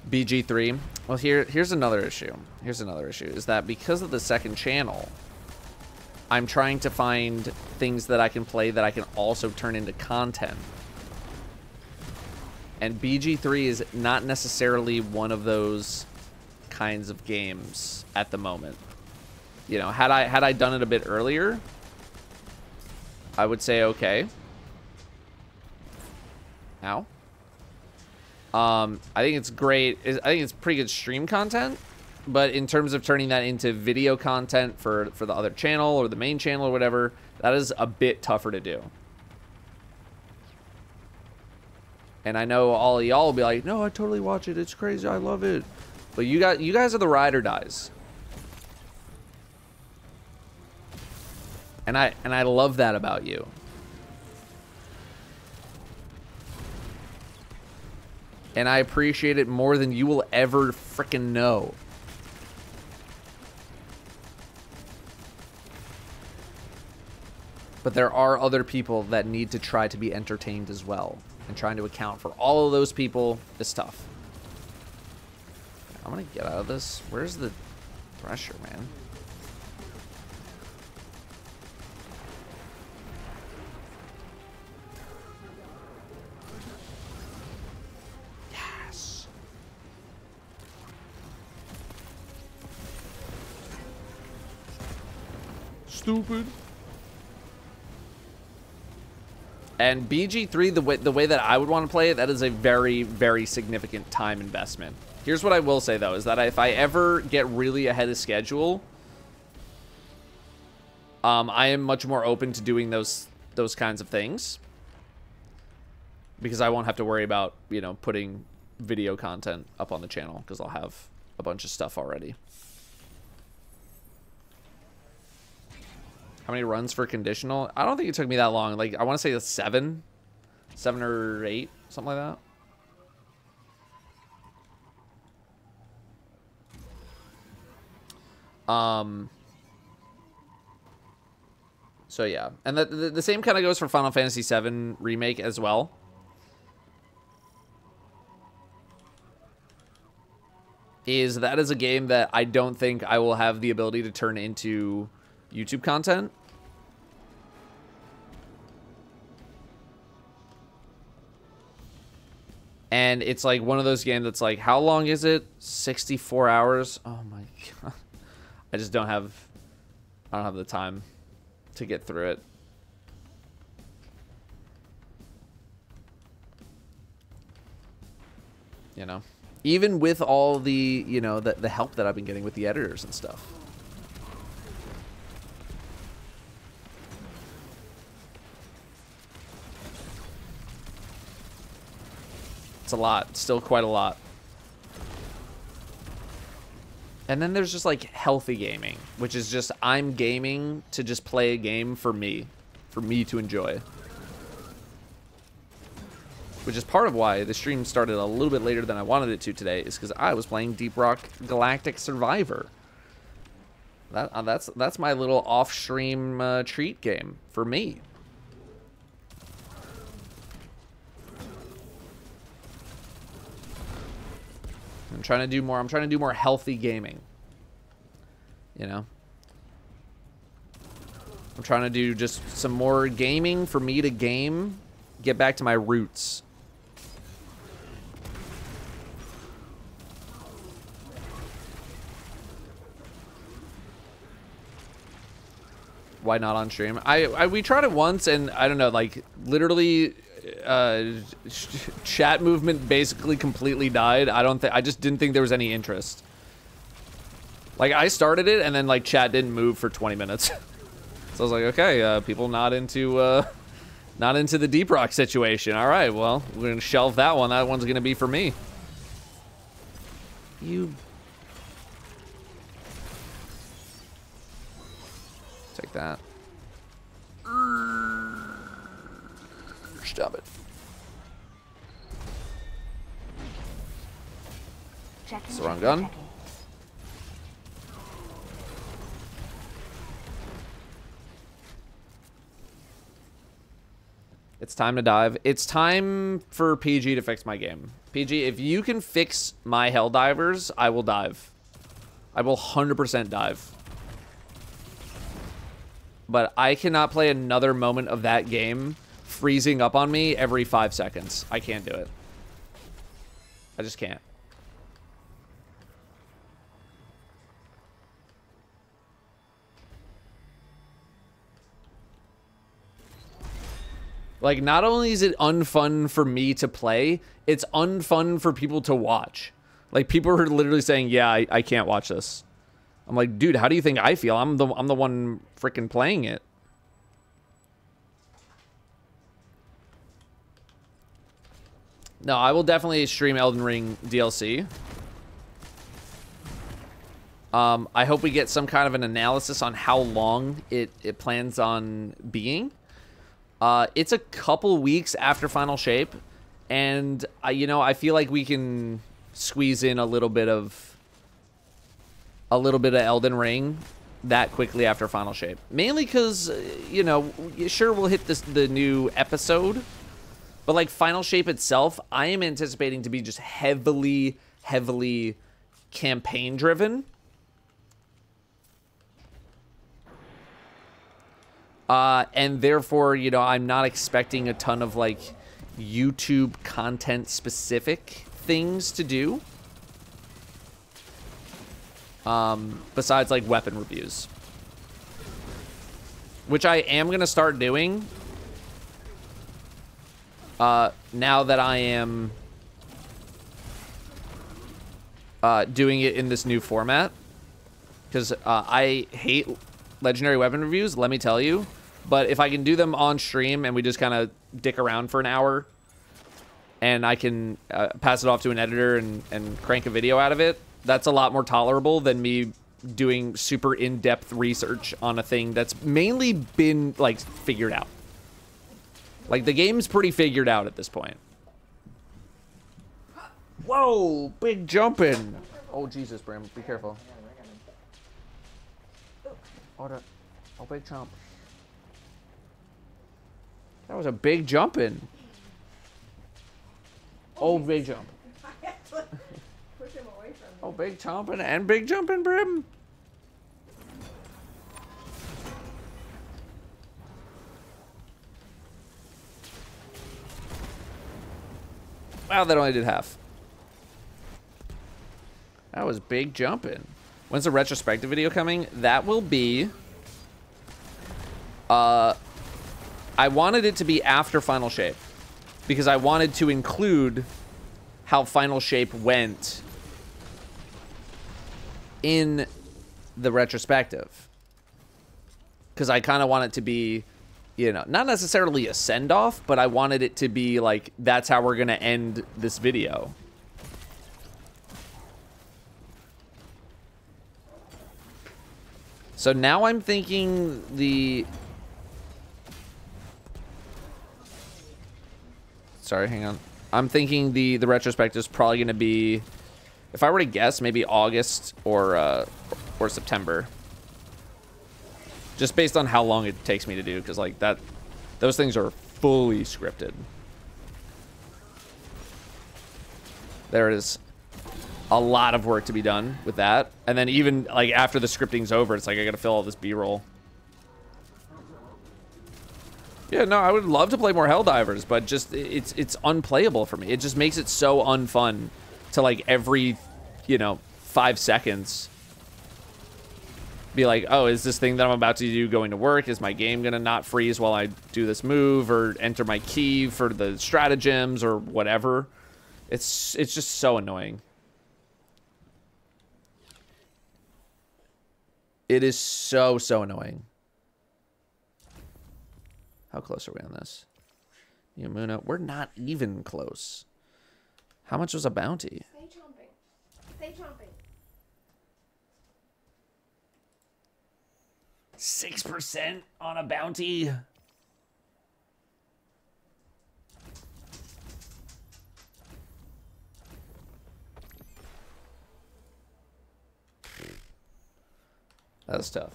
BG3. Well, here's another issue. Here's another issue, is that because of the second channel, I'm trying to find things that I can play that I can also turn into content. And BG3 is not necessarily one of those kinds of games at the moment. You know, had I done it a bit earlier, I would say okay. Ow. I think it's great. I think it's pretty good stream content, but in terms of turning that into video content for the other channel or the main channel or whatever, that is a bit tougher to do. And I know all of y'all will be like, no, I totally watch it. It's crazy. I love it. But you guys are the ride or dies. And I love that about you. And I appreciate it more than you will ever frickin' know. But there are other people that need to try to be entertained as well. And trying to account for all of those people is tough. I'm gonna get out of this. Where's the pressure, man? Yes. Stupid. And BG3, the way that I would want to play it, that is a very, very significant time investment. Here's what I will say, though, is that if I ever get really ahead of schedule, I am much more open to doing those kinds of things. Because I won't have to worry about, you know, putting video content up on the channel, because I'll have a bunch of stuff already. How many runs for conditional? I don't think it took me that long. Like, I want to say it's 7 or 8, something like that. So yeah, and the same kind of goes for Final Fantasy VII Remake as well. That is a game that I don't think I will have the ability to turn into YouTube content. And it's like one of those games that's like, how long is it? 64 hours? Oh my god. I just don't have the time to get through it. You know? Even with all the, you know, the help that I've been getting with the editors and stuff. It's a lot. Still quite a lot. And then there's just like healthy gaming, which is just I'm gaming to just play a game for me. for me to enjoy. Which is part of why the stream started a little bit later than I wanted it to today, is because I was playing Deep Rock Galactic Survivor. That's my little off-stream treat game for me. I'm trying to do more. I'm trying to do more healthy gaming. You know? I'm trying to do just some more gaming for me to game, get back to my roots. Why not on stream? We tried it once, and I don't know, like literally chat movement basically completely died. I just didn't think there was any interest. Like I started it, and then like chat didn't move for 20 minutes. So I was like, okay, people not into the Deep Rock situation. All right, well, we're gonna shelve that one. That one's gonna be for me. You take that. Stop it. It's the wrong gun. It's time to dive. It's time for PG to fix my game. PG, if you can fix my Helldivers, I will dive. I will 100% dive. But I cannot play another moment of that game freezing up on me every 5 seconds. I can't do it. I just can't. Like, not only is it unfun for me to play, it's unfun for people to watch. Like, people are literally saying, yeah, I can't watch this. I'm like, dude, how do you think I feel? I'm the one freaking playing it. No, I will definitely stream Elden Ring DLC. I hope we get some kind of an analysis on how long it plans on being. It's a couple weeks after Final Shape, and you know, I feel like we can squeeze in a little bit of Elden Ring that quickly after Final Shape. Mainly because, you know, sure, we'll hit the new episode, but like Final Shape itself, I am anticipating to be just heavily campaign driven. And therefore, you know, I'm not expecting a ton of like YouTube content specific things to do. Besides like weapon reviews, which I am going to start doing, now that I am, doing it in this new format, because, I hate legendary weapon reviews, let me tell you, but if I can do them on stream and we just kind of dick around for an hour and I can, pass it off to an editor and crank a video out of it, that's a lot more tolerable than me doing super in-depth research on a thing that's mainly been, like, figured out. Like, the game's pretty figured out at this point. Whoa, big jumping. Oh, Jesus, Bram, be careful. Oh, big jump. That was a big jumping. Oh, big jump. Push him away from me. Oh, big chomping and big jumping, Brim. Wow, that only did half. That was big jumping. When's the retrospective video coming? That will be... I wanted it to be after Final Shape, because I wanted to include how Final Shape went in the retrospective, because I kind of want it to be, you know, not necessarily a send-off, but I wanted it to be like, that's how we're gonna end this video. So now I'm thinking Sorry, hang on. I'm thinking the retrospective is probably going to be, if I were to guess, maybe August or September. Just based on how long it takes me to do, because like those things are fully scripted. There is a lot of work to be done with that, and then even like after the scripting's over, it's like I gotta fill all this B-roll. Yeah, no, I would love to play more Helldivers, but just it's unplayable for me. It just makes it so unfun to like every, 5 seconds be like, oh, is this thing that I'm about to do going to work? Is my game gonna not freeze while I do this move or enter my key for the stratagems or whatever? It's just so annoying. It is so annoying. How close are we on this? Yamuna, we're not even close. How much was a bounty? Stay chomping. Stay chomping. 6% on a bounty. That's tough.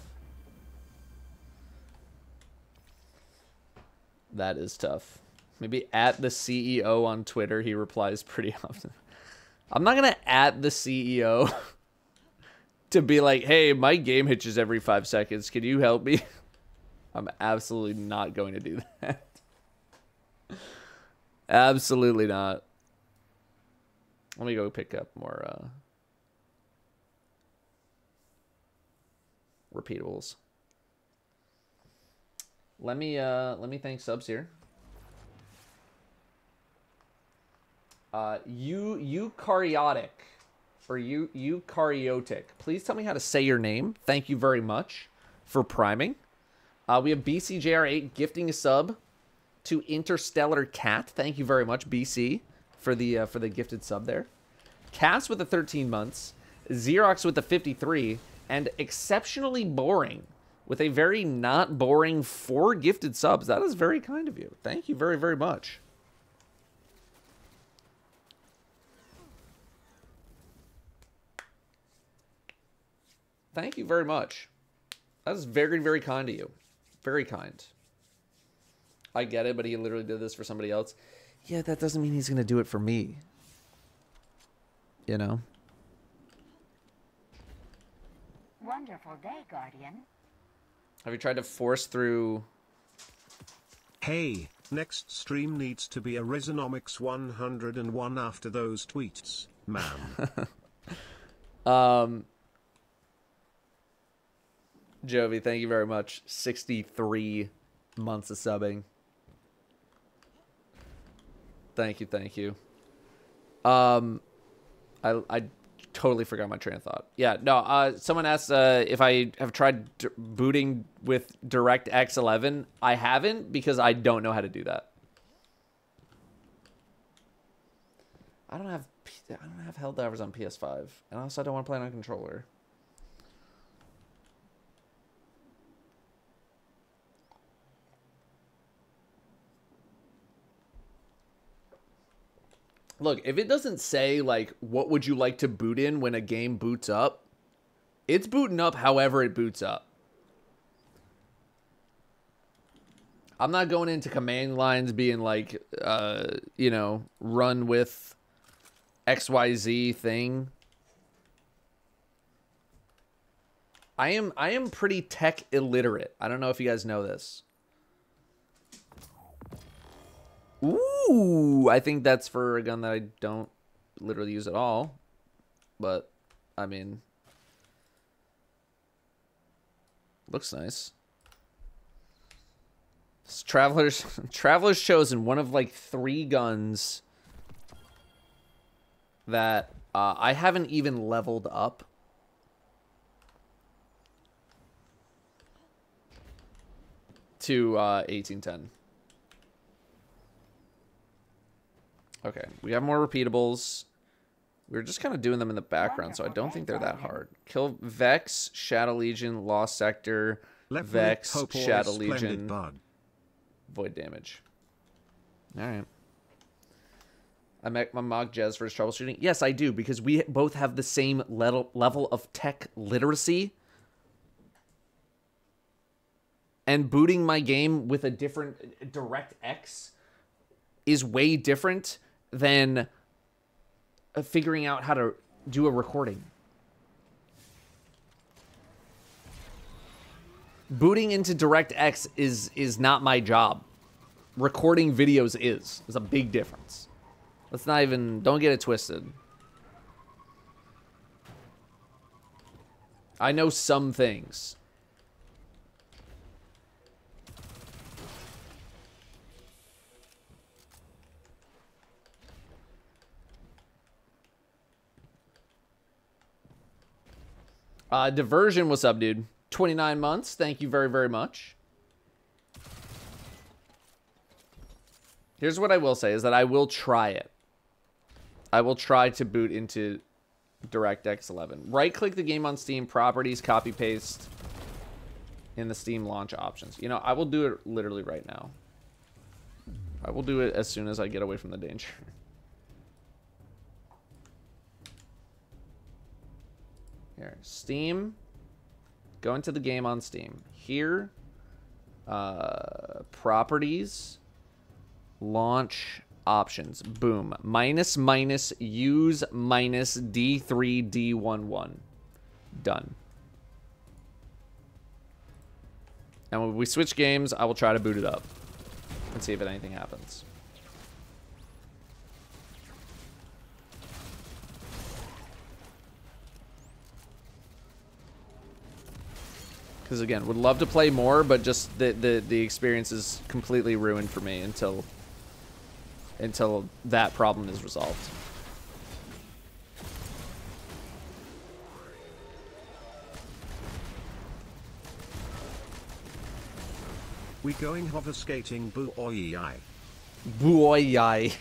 That is tough. Maybe at the CEO on Twitter, he replies pretty often. I'm not gonna at the CEO to be like, hey, my game hitches every 5 seconds. Can you help me? I'm absolutely not going to do that. Absolutely not. Let me go pick up more repeatables. Let me thank subs here. Eukaryotic or eukaryotic. Please tell me how to say your name. Thank you very much for priming. We have BCJR8 gifting a sub to Interstellar Cat. Thank you very much, BC, for the gifted sub there. Cass with the 13 months, Xerox with the 53, and Exceptionally Boring with a very not boring 4 gifted subs. That is very kind of you. Thank you very, very much. Thank you very much. That is very, very kind of you. Very kind. I get it, but he literally did this for somebody else. Yeah, that doesn't mean he's going to do it for me. You know? Wonderful day, Guardian. Have you tried to force through... Hey, next stream needs to be a Resonomics 101 after those tweets, man. Jovi, thank you very much. 63 months of subbing. Thank you, thank you. I totally forgot my train of thought. Yeah, no, someone asked if I have tried booting with DirectX 11. I haven't because I don't know how to do that. I don't have Helldivers on PS5, and also I don't want to play it on controller. Look, if it doesn't say, like, what would you like to boot in when a game boots up, it's booting up however it boots up. I'm not going into command lines being like, you know, run with XYZ thing. I am pretty tech illiterate. I don't know if you guys know this. Ooh, I think that's for a gun that I don't literally use at all. But, I mean, looks nice. It's Traveler's Chosen, one of like 3 guns that I haven't even leveled up. To 1810. Okay, we have more repeatables. We were just kind of doing them in the background, so I don't think they're that hard. Kill Vex, Shadow Legion, Lost Sector, Vex, Shadow Legion, Void damage. All right. I mock Jez for his troubleshooting. Yes, I do, because we both have the same level of tech literacy. And booting my game with a different DirectX is way different than figuring out how to do a recording. Booting into DirectX is not my job. Recording videos is. There's a big difference. Let's not even... Don't get it twisted. I know some things. Diversion, what's up, dude? 29 months. Thank you very, very much. Here's what I will say, is that I will try it. I will try to boot into DirectX 11. Right-click the game on Steam, properties, copy-paste in the Steam launch options. You know, I will do it literally right now. I will do it as soon as I get away from the danger. Here, Steam. Go into the game on Steam. Here, properties, launch options. Boom. Minus use minus D3D11. Done. And when we switch games, I will try to boot it up and see if anything happens. Because again, would love to play more, but just the experience is completely ruined for me until that problem is resolved. We going hover skating boy. Boy.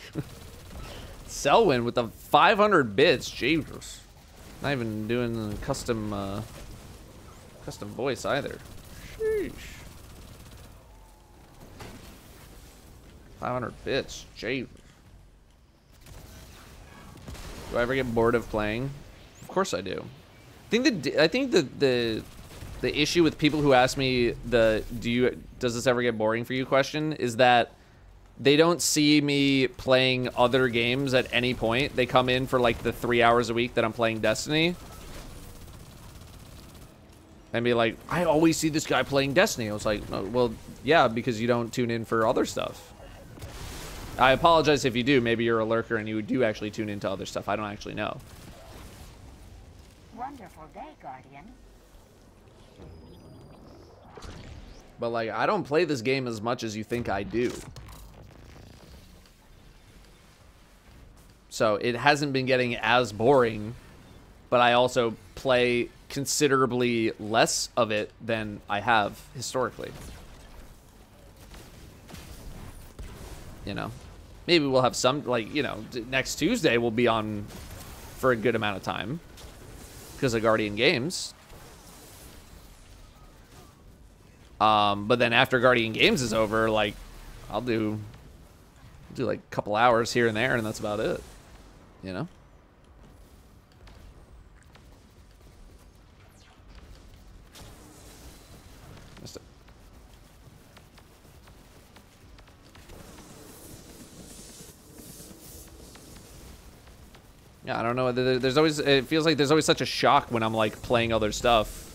Selwyn with the 500 bits. Jesus. Not even doing the custom voice either. Sheesh. 500 bits. Jesus. Do I ever get bored of playing? Of course I do. I think the issue with people who ask me does this ever get boring for you question is that they don't see me playing other games at any point. They come in for like the 3 hours a week that I'm playing Destiny and be like, I always see this guy playing Destiny. I was like, oh, well, yeah, because you don't tune in for other stuff. I apologize if you do. Maybe you're a lurker and you do actually tune into other stuff. I don't actually know. Wonderful day, Guardian. But like, I don't play this game as much as you think I do. So it hasn't been getting as boring, but I also play considerably less of it than I have historically. You know, maybe we'll have some, like, you know, next Tuesday we'll be on for a good amount of time because of Guardian Games. But then after Guardian Games is over, like, I'll do like a couple hours here and there, and that's about it. You know? Yeah, I don't know. There's always, it feels like there's always such a shock when I'm like playing other stuff.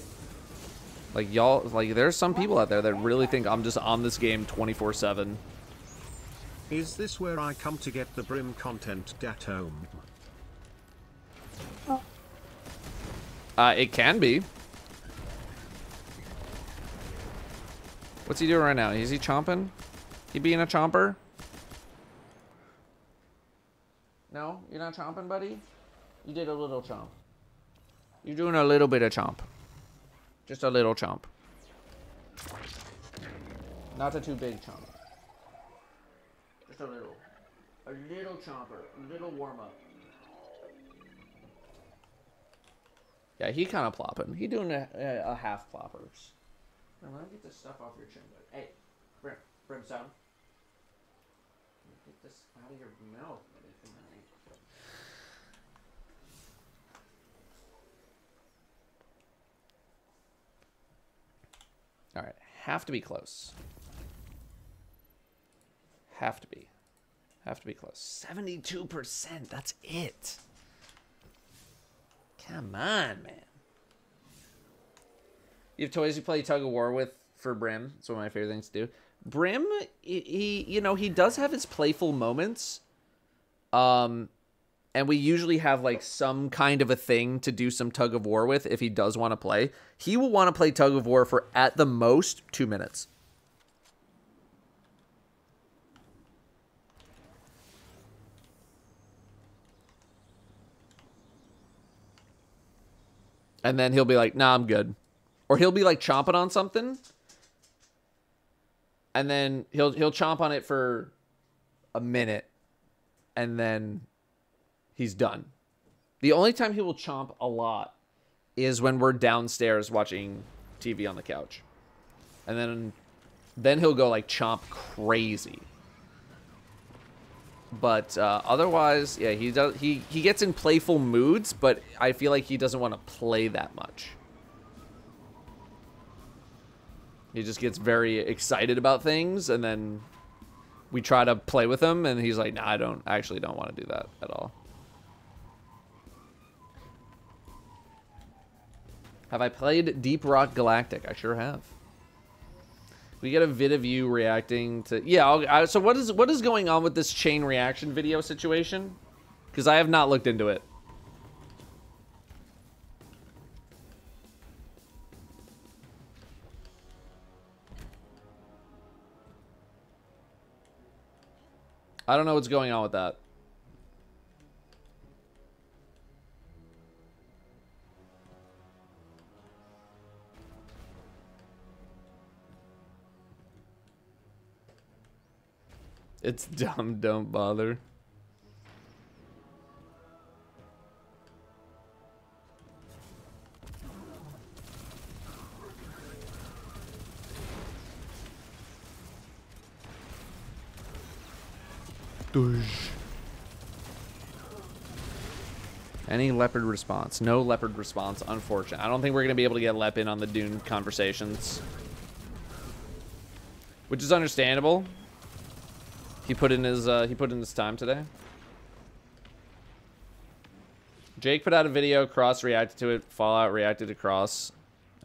Like y'all, like there's some people out there that really think I'm just on this game 24/7. Is this where I come to get the Brim content, Datto? It can be. What's he doing right now? Is he chomping? He being a chomper? No, you're not chomping, buddy? You did a little chomp. You're doing a little bit of chomp. Just a little chomp. Not a too big chomp. Just a little. A little chomper. A little warm up. Yeah, he kind of plopping. He doing a half ploppers. Now, let me get this stuff off your chin, bud. Hey, Brimstone. Get this out of your mouth, buddy. All right, have to be close. Have to be close. 72%. That's it. Come on, man. You have toys you play tug of war with for Brim. It's one of my favorite things to do. Brim, he you know, he does have his playful moments. And we usually have like some kind of a thing to do some tug of war with if he does want to play. He will want to play tug of war for at the most 2 minutes. And then he'll be like, nah, I'm good. Or he'll be like chomping on something. And then he'll chomp on it for a minute. And then he's done. The only time he will chomp a lot is when we're downstairs watching TV on the couch. And then he'll go like chomp crazy. But otherwise, yeah, he gets in playful moods, but I feel like he doesn't want to play that much. He just gets very excited about things, and then we try to play with him, and he's like, nah, I actually don't want to do that at all. Have I played Deep Rock Galactic? I sure have. We get a vid of you reacting to... Yeah, so what is going on with this chain reaction video situation? Because I have not looked into it. I don't know what's going on with that. It's dumb, don't bother. Any leopard response? No leopard response, unfortunate. I don't think we're going to be able to get Lep in on the Dune conversations. Which is understandable. He put in his time today. Jake put out a video, Cross reacted to it, Fallout reacted to Cross.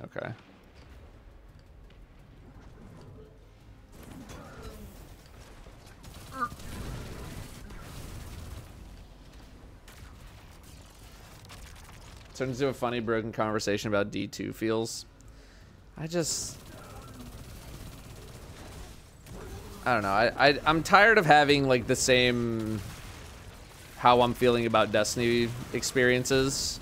Okay. Turns into a funny broken conversation about D2 feels. I don't know. I'm tired of having like the same how I'm feeling about Destiny experiences.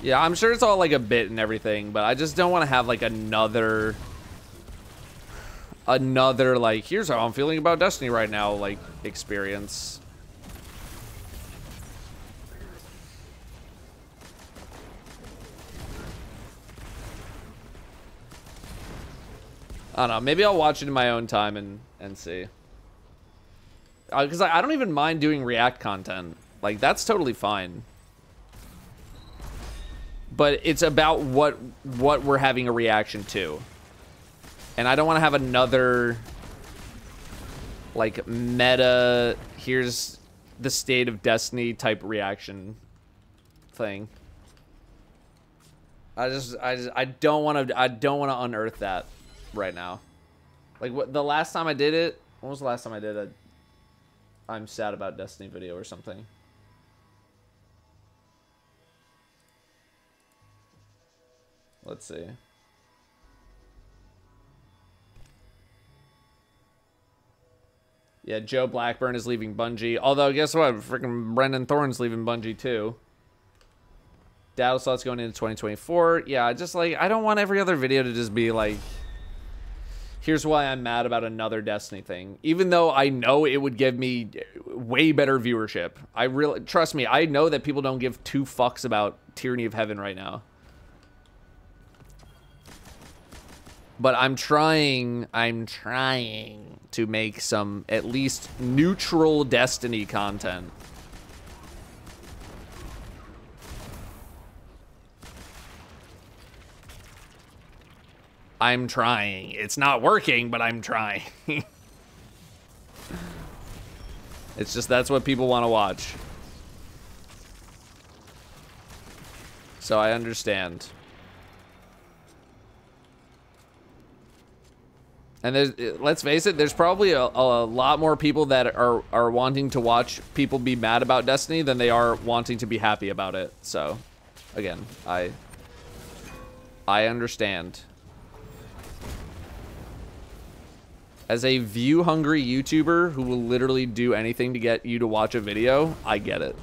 Yeah, I'm sure it's all like a bit and everything, but I just don't want to have like another like here's how I'm feeling about Destiny right now like experience. I don't know. Maybe I'll watch it in my own time and see. Because I don't even mind doing React content. Like, that's totally fine. But it's about what we're having a reaction to. And I don't want to have another, like, meta, here's the state of Destiny type reaction thing. I don't want to unearth that right now. Like, what the last time I did it, when was the last time I did a I'm sad about Destiny video or something? Let's see. Yeah, Joe Blackburn is leaving Bungie. Although, guess what? Freaking Brendan Thorne's leaving Bungie too. Datto slots going into 2024. Yeah, just like, I don't want every other video to just be like, here's why I'm mad about another Destiny thing. Even though I know it would give me way better viewership. I really, trust me, I know that people don't give two fucks about Tyranny of Heaven right now. But I'm trying to make some at least neutral Destiny content. I'm trying. It's not working, but I'm trying. It's just that's what people want to watch. So I understand. And let's face it, there's probably a lot more people that are wanting to watch people be mad about Destiny than they are wanting to be happy about it. So, again, I understand. As a view-hungry YouTuber who will literally do anything to get you to watch a video, I get it.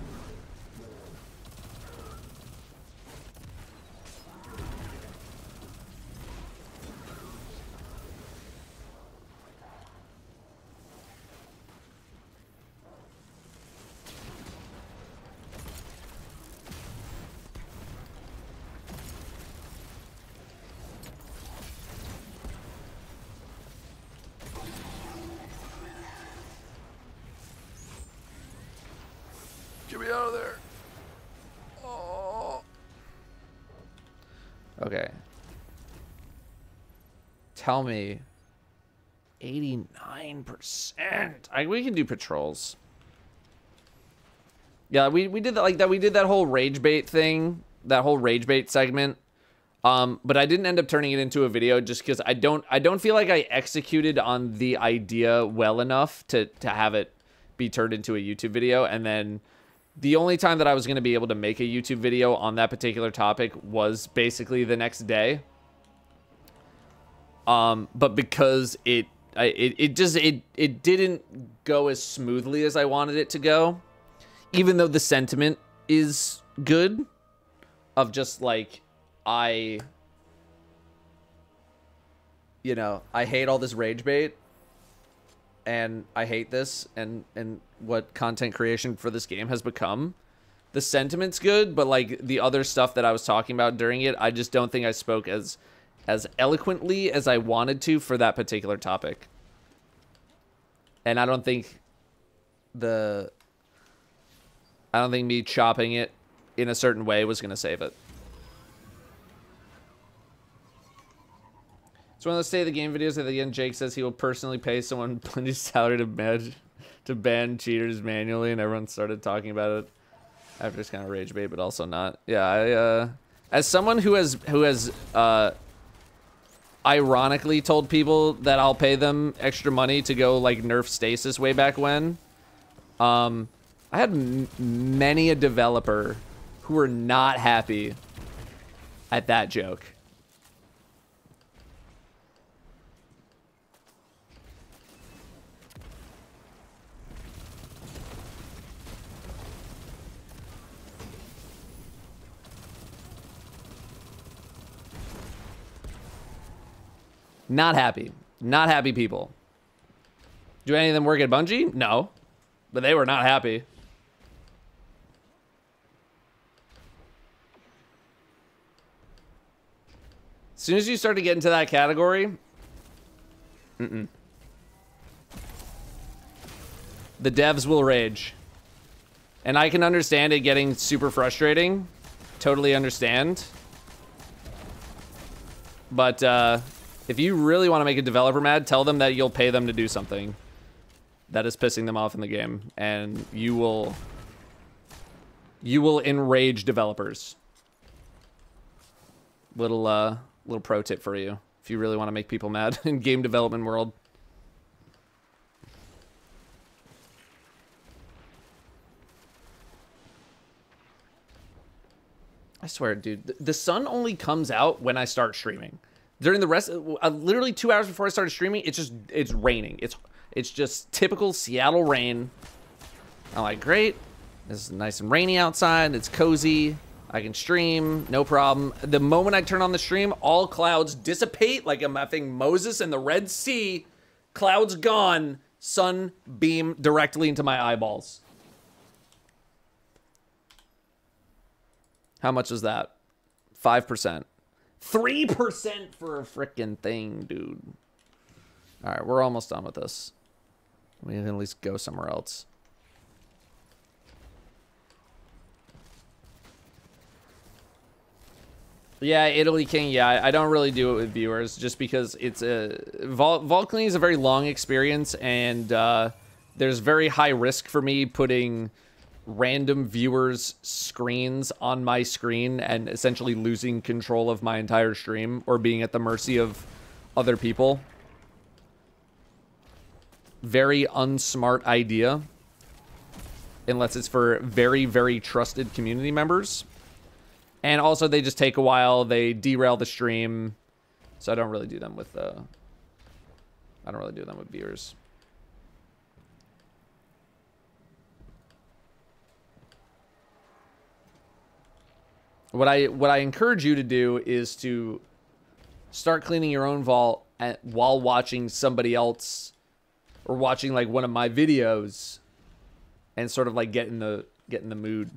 Get me out of there. Oh. Okay. Tell me. 89%. We can do patrols. Yeah, we did that like that. We did that whole rage bait thing, that whole rage bait segment. But I didn't end up turning it into a video just because I don't feel like I executed on the idea well enough to have it be turned into a YouTube video. And then the only time that I was going to be able to make a YouTube video on that particular topic was basically the next day. But because it didn't go as smoothly as I wanted it to go, even though the sentiment is good of just like, I hate all this rage bait and I hate this and what content creation for this game has become. The sentiment's good, but like the other stuff that I was talking about during it, I just don't think I spoke as eloquently as I wanted to for that particular topic. And I don't think me chopping it in a certain way was going to save it. It's one of those State of the Game videos at the end. Jake says he will personally pay someone plenty of salary to ban cheaters manually, and everyone started talking about it after it's kind of rage bait, but also not. Yeah, as someone who has ironically told people that I'll pay them extra money to go like nerf stasis way back when, I had many a developer who were not happy at that joke. Not happy. Not happy people. Do any of them work at Bungie? No. But they were not happy. As soon as you start to get into that category, the devs will rage. And I can understand it getting super frustrating. Totally understand. But, if you really want to make a developer mad, tell them that you'll pay them to do something that is pissing them off in the game, and you will enrage developers. Little pro tip for you if you really want to make people mad in game development world. I swear, dude, the sun only comes out when I start streaming. During the rest, literally 2 hours before I started streaming, it's raining. It's just typical Seattle rain. I'm like, great. This is nice and rainy outside. It's cozy. I can stream, no problem. The moment I turn on the stream, all clouds dissipate like I'm effing Moses in the Red Sea. Clouds gone. Sun beam directly into my eyeballs. How much is that? 5%. 3% for a frickin' thing, dude. All right, we're almost done with this. We can at least go somewhere else. Yeah, Italy King. Yeah, I don't really do it with viewers just because it's a vault cleaning is a very long experience, and there's very high risk for me putting random viewers' screens on my screen and essentially losing control of my entire stream or being at the mercy of other people. Very unsmart idea, unless it's for very, very trusted community members. And also, they just take a while. They derail the stream, so I don't really do them with viewers. What I encourage you to do is to start cleaning your own vault while watching somebody else, or watching like one of my videos, and sort of like get in the mood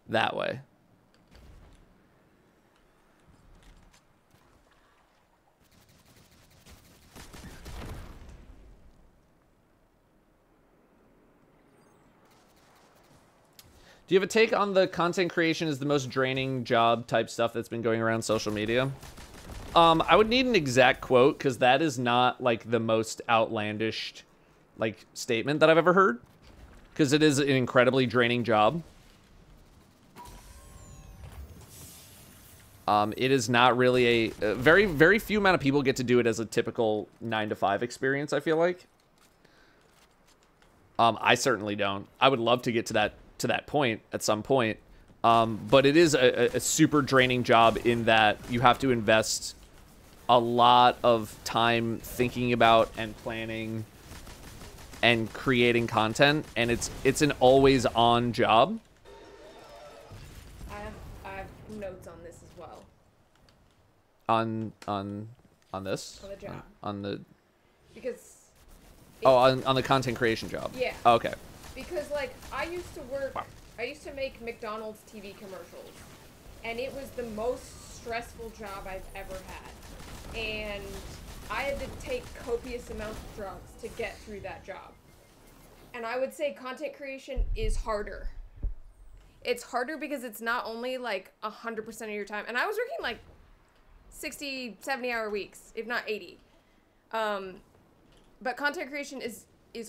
that way. Do you have a take on the content creation is the most draining job type stuff that's been going around social media? I would need an exact quote, because that is not like the most outlandish like statement that I've ever heard, because it is an incredibly draining job. It is not really a very, very few amount of people get to do it as a typical 9-to-5 experience, I feel like. I certainly don't. I would love to get to that point at some point. But it is a super draining job in that you have to invest a lot of time thinking about and planning and creating content, and it's an always on job. I have notes on this as well. On this? On the job. On the Because on the content creation job. Yeah. Oh, okay. Because like I used to make McDonald's TV commercials, and it was the most stressful job I've ever had. And I had to take copious amounts of drugs to get through that job. And I would say content creation is harder. It's harder because it's not only like 100% of your time. And I was working like 60, 70-hour weeks, if not 80. But content creation is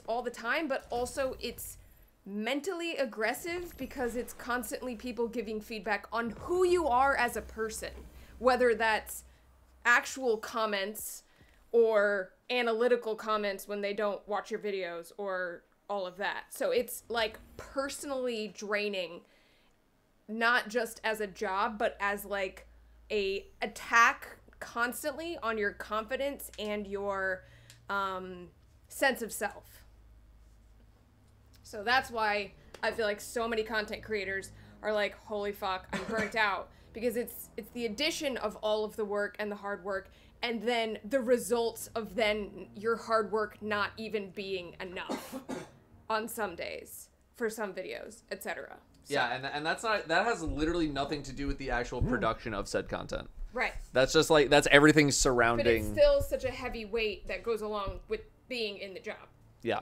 all the time, but also it's mentally aggressive because it's constantly people giving feedback on who you are as a person, whether that's actual comments or analytical comments when they don't watch your videos or all of that. So it's like personally draining, not just as a job, but as like a attack constantly on your confidence and your sense of self. So that's why I feel like so many content creators are like, holy fuck, I'm burnt out. Because it's the addition of all of the work and the hard work, and then the results of then your hard work not even being enough on some days for some videos, etc. So, Yeah, and that has literally nothing to do with the actual production of said content. right. That's just like, that's everything surrounding. But it's still such a heavy weight that goes along with being in the job. Yeah.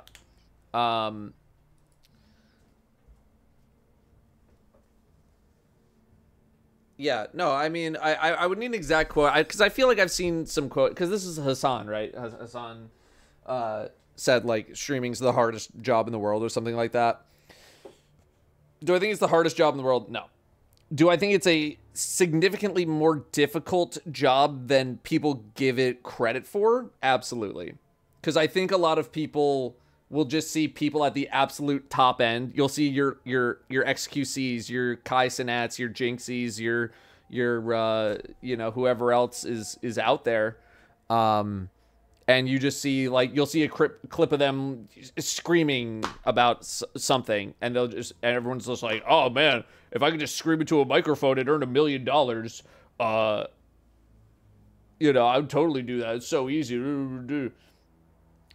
Yeah, no, I mean, I would need an exact quote, because I feel like I've seen some quote, because this is Hassan, right? Hassan said, like, streaming's the hardest job in the world or something like that. Do I think it's the hardest job in the world? No. Do I think it's a significantly more difficult job than people give it credit for? Absolutely. Because I think a lot of people will just see people at the absolute top end. You'll see your XQCs, your Kai Sinats, your Jinxies, your you know, whoever else is out there. And you just see, like, you'll see a clip of them screaming about something, and and everyone's just like, oh man, if I could just scream into a microphone and earn $1 million, you know, I would totally do that. It's so easy.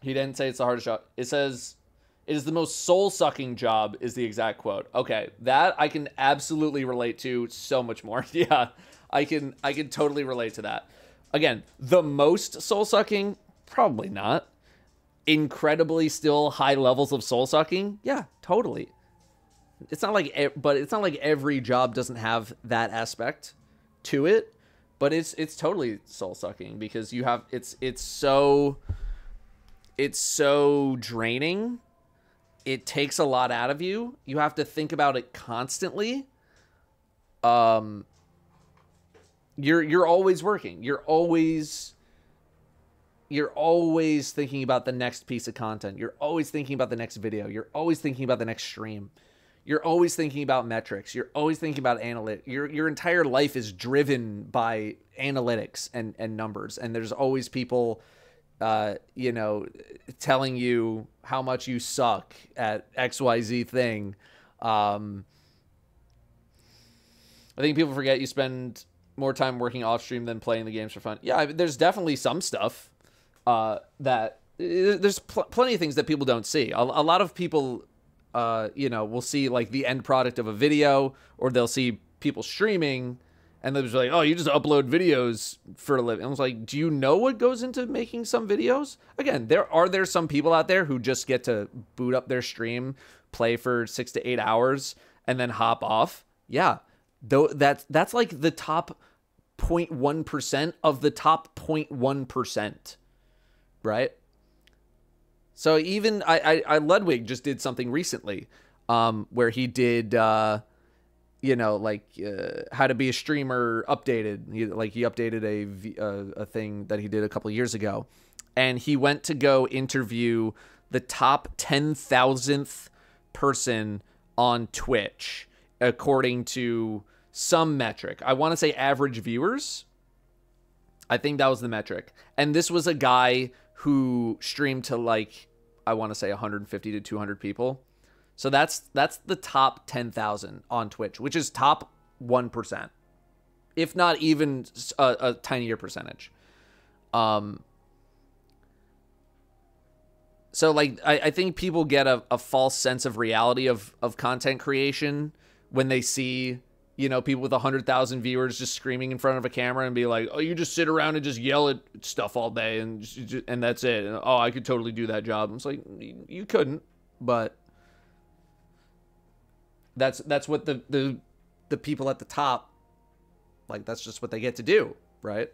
He didn't say it's the hardest job. It says, it is the most soul-sucking job, is the exact quote. Okay, that I can absolutely relate to so much more. Yeah, I can totally relate to that. Again, the most soul-sucking, probably not. Incredibly still high levels of soul-sucking, yeah, totally. It's not like, but it's not like every job doesn't have that aspect to it. But it's totally soul sucking because you have it's so draining. It takes a lot out of you. You have to think about it constantly. You're always working. You're always thinking about the next piece of content. You're always thinking about the next video. You're always thinking about the next stream. You're always thinking about metrics. You're always thinking about analytics. Your entire life is driven by analytics and numbers. And there's always people, telling you how much you suck at XYZ thing. I think people forget you spend more time working off stream than playing the games for fun. Yeah, there's definitely some stuff that there's plenty of things that people don't see. A lot of people, will see like the end product of a video, or they'll see people streaming and they're just like, oh, you just upload videos for a living. I was like, do you know what goes into making some videos? Again, there are some people out there who just get to boot up their stream, play for 6 to 8 hours, and then hop off. Yeah. Though that's like the top 0.1% of the top 0.1%, right? So even I Ludwig just did something recently, where he did, how to be a streamer updated. He updated a thing that he did a couple of years ago, and he went to go interview the top 10,000th person on Twitch according to some metric. I want to say average viewers. I think that was the metric. And this was a guy who streamed to like, I want to say 150 to 200 people. So that's the top 10,000 on Twitch, which is top 1%, if not even a tinier percentage. So like, I think people get a false sense of reality of content creation when they see, people with 100,000 viewers just screaming in front of a camera and be like, oh, you just sit around and just yell at stuff all day and that's it. And, oh, I could totally do that job. It's like, you couldn't, but that's what the people at the top, like, that's just what they get to do, right?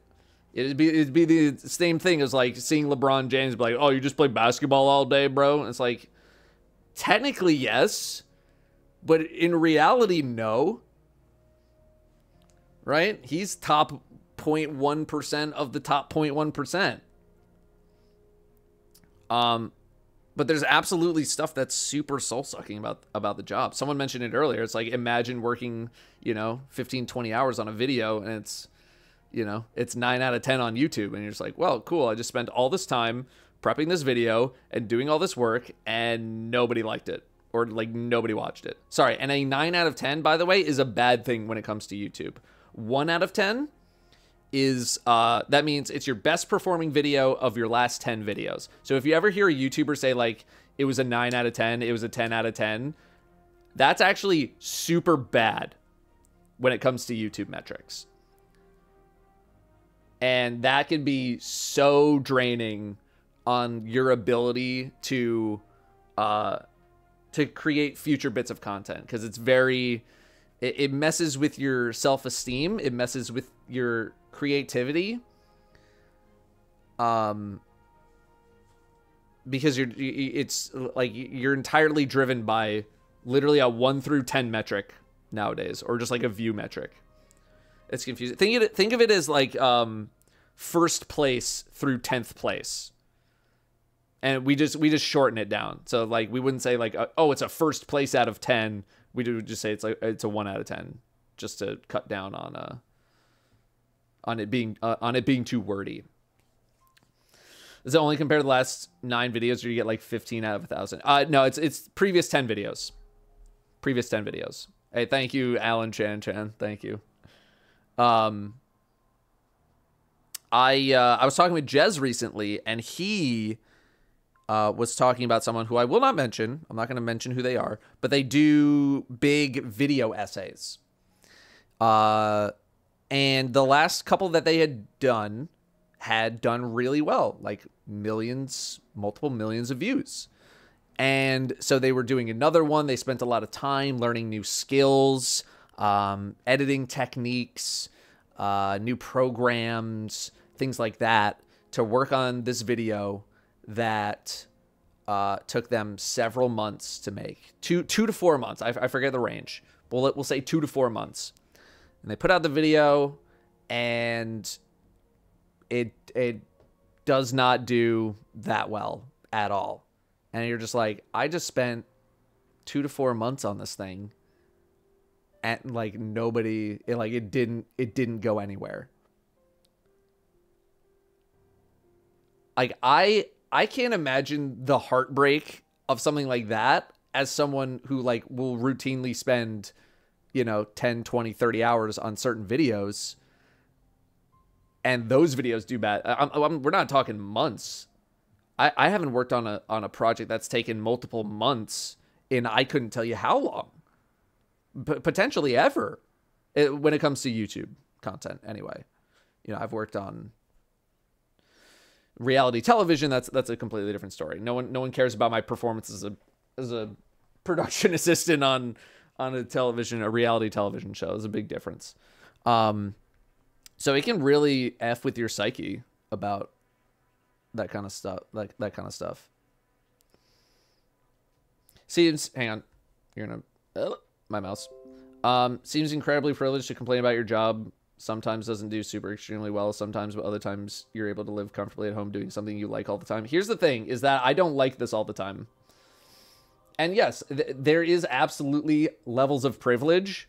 It'd be the same thing as like seeing LeBron James be like, oh, you just play basketball all day, bro. And it's like, technically, yes, but in reality, no. Right? He's top 0.1% of the top 0.1%. But there's absolutely stuff that's super soul-sucking about the job. Someone mentioned it earlier. It's like, imagine working, 15, 20 hours on a video, and it's, it's 9 out of 10 on YouTube. And you're just like, well, cool. I just spent all this time prepping this video and doing all this work, and nobody liked it. Or, like, nobody watched it. Sorry, and a 9 out of 10, by the way, is a bad thing when it comes to YouTube. 1 out of 10 is, that means it's your best performing video of your last 10 videos. So if you ever hear a YouTuber say, like, it was a 9 out of 10, it was a 10 out of 10, that's actually super bad when it comes to YouTube metrics. And that can be so draining on your ability to create future bits of content, because it's very... It messes with your self-esteem. It messes with your creativity. Because it's like you're entirely driven by literally a 1 through 10 metric nowadays, or just like a view metric. It's confusing. Think of it as like first place through 10th place. And we just shorten it down. So like, we wouldn't say like, oh, it's a first place out of 10. We would just say it's a 1 out of 10, just to cut down on it being too wordy. Is it only compared to the last 9 videos, or you get like 15 out of 1,000? No, it's previous 10 videos. Previous 10 videos. Hey, thank you, Alan Chan. Thank you. I was talking with Jez recently, and he was talking about someone who I will not mention. I'm not going to mention who they are, but they do big video essays. And the last couple that they had done really well, like multiple millions of views. And so they were doing another one. They spent a lot of time learning new skills, editing techniques, new programs, things like that, to work on this video that took them several months to make. Two to 4 months. I forget the range. We'll say 2 to 4 months. And they put out the video, and it does not do that well at all. And you're just like, I just spent 2 to 4 months on this thing, and like it didn't go anywhere. Like I can't imagine the heartbreak of something like that as someone who like will routinely spend, 10, 20, 30 hours on certain videos, and those videos do bad. We're not talking months. I haven't worked on a project that's taken multiple months in I couldn't tell you how long. Potentially ever, when it comes to YouTube content anyway. I've worked on reality television. That's a completely different story. No one cares about my performance as a production assistant on a reality television show. There's a big difference. So it can really F with your psyche about that kind of stuff. Seems, hang on, you're gonna, my mouse. Seems incredibly privileged to complain about your job. Sometimes doesn't do super extremely well. Sometimes, but other times you're able to live comfortably at home doing something you like all the time. Here's the thing, is that I don't like this all the time. And yes, there is absolutely levels of privilege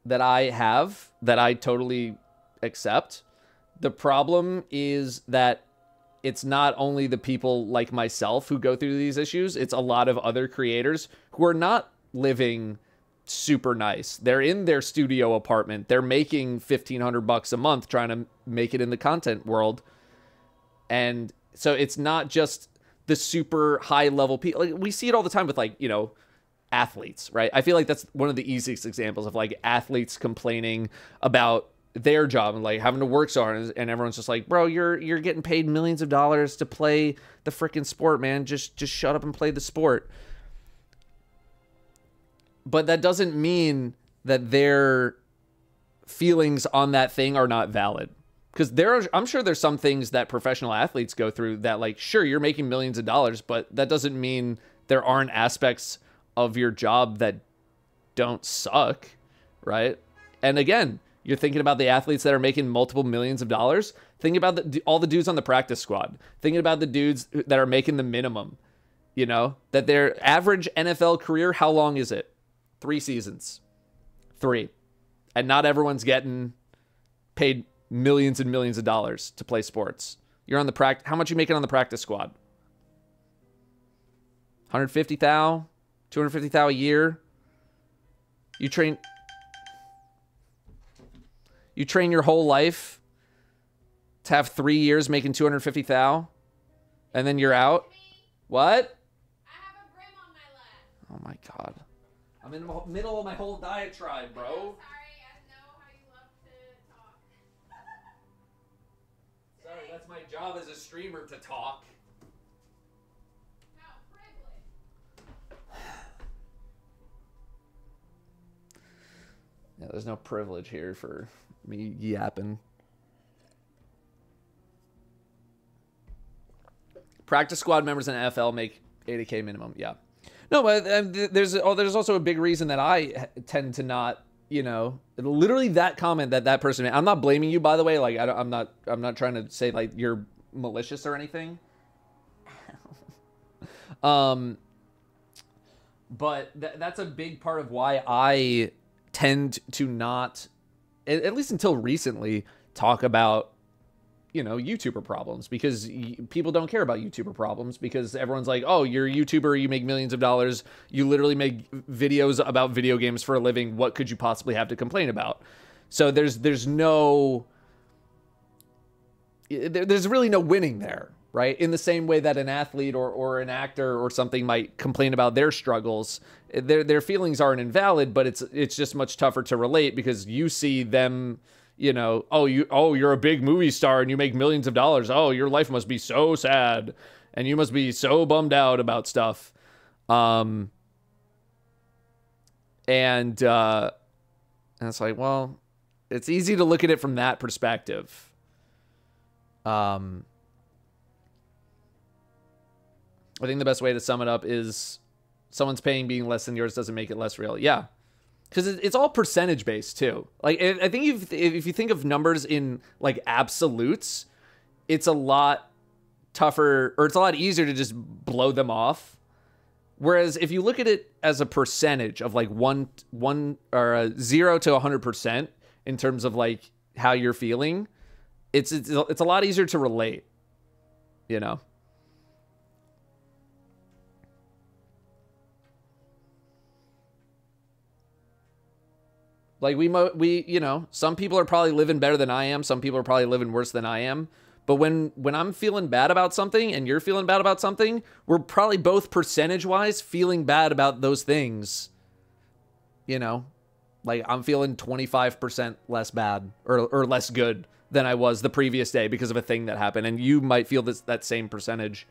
that I have that I totally accept. The problem is that it's not only the people like myself who go through these issues. It's a lot of other creators who are not living super nice. They're in their studio apartment. They're making $1,500 a month trying to make it in the content world. And so it's not just the super high level people. Like, we see it all the time with athletes, right? I feel like that's one of the easiest examples of like athletes complaining about their job and like having to work so hard, and everyone's just like, bro, you're getting paid millions of dollars to play the freaking sport, man. Just shut up and play the sport. But that doesn't mean that their feelings on that thing are not valid. Because I'm sure there's some things that professional athletes go through that, like, sure, you're making millions of dollars, but that doesn't mean there aren't aspects of your job that don't suck, right? And again, you're thinking about the athletes that are making multiple millions of dollars. Think about all the dudes on the practice squad. Thinking about the dudes that are making the minimum, that their average NFL career, how long is it? 3 seasons. 3. And not everyone's getting paid millions and millions of dollars to play sports. You're on the how much you making on the practice squad? 150 thou, 250 thou a year. You train your whole life to have 3 years making 250 thou, and then you're out. What? I have a brim on my lap. Oh my god. I'm in the middle of my whole diatribe, bro. I'm sorry, I know how you love to talk. Sorry, that's my job as a streamer to talk. How privileged. Yeah, there's no privilege here for me yapping. Practice squad members in NFL make 80K minimum. Yeah. No, but there's also a big reason that I tend to not, literally that comment that person made. I'm not blaming you, by the way. Like, I'm not trying to say like you're malicious or anything. But that's a big part of why I tend to not, at least until recently, talk about YouTuber problems, because people don't care about YouTuber problems, because everyone's like, oh, you're a YouTuber, you make millions of dollars, you literally make videos about video games for a living, what could you possibly have to complain about? So there's really no winning there, right? In the same way that an athlete or an actor or something might complain about their struggles, their feelings aren't invalid, but it's just much tougher to relate, because you see them, you're a big movie star and you make millions of dollars. Oh, your life must be so sad and you must be so bummed out about stuff. And it's like, well, It's easy to look at it from that perspective. I think the best way to sum it up is someone's pain being less than yours doesn't make it less real. Yeah. Because it's all percentage based too. Like, I think if you think of numbers in like absolutes, it's a lot tougher, or it's a lot easier to just blow them off. Whereas if you look at it as a percentage of like 0 to 100% in terms of like how you're feeling, it's a lot easier to relate, you know? Like we, you know, some people are probably living better than I am. Some people are probably living worse than I am. But when I'm feeling bad about something and you're feeling bad about something, we're probably both percentage-wise feeling bad about those things. You know, like I'm feeling 25% less bad or less good than I was the previous day because of a thing that happened, and you might feel that same percentage.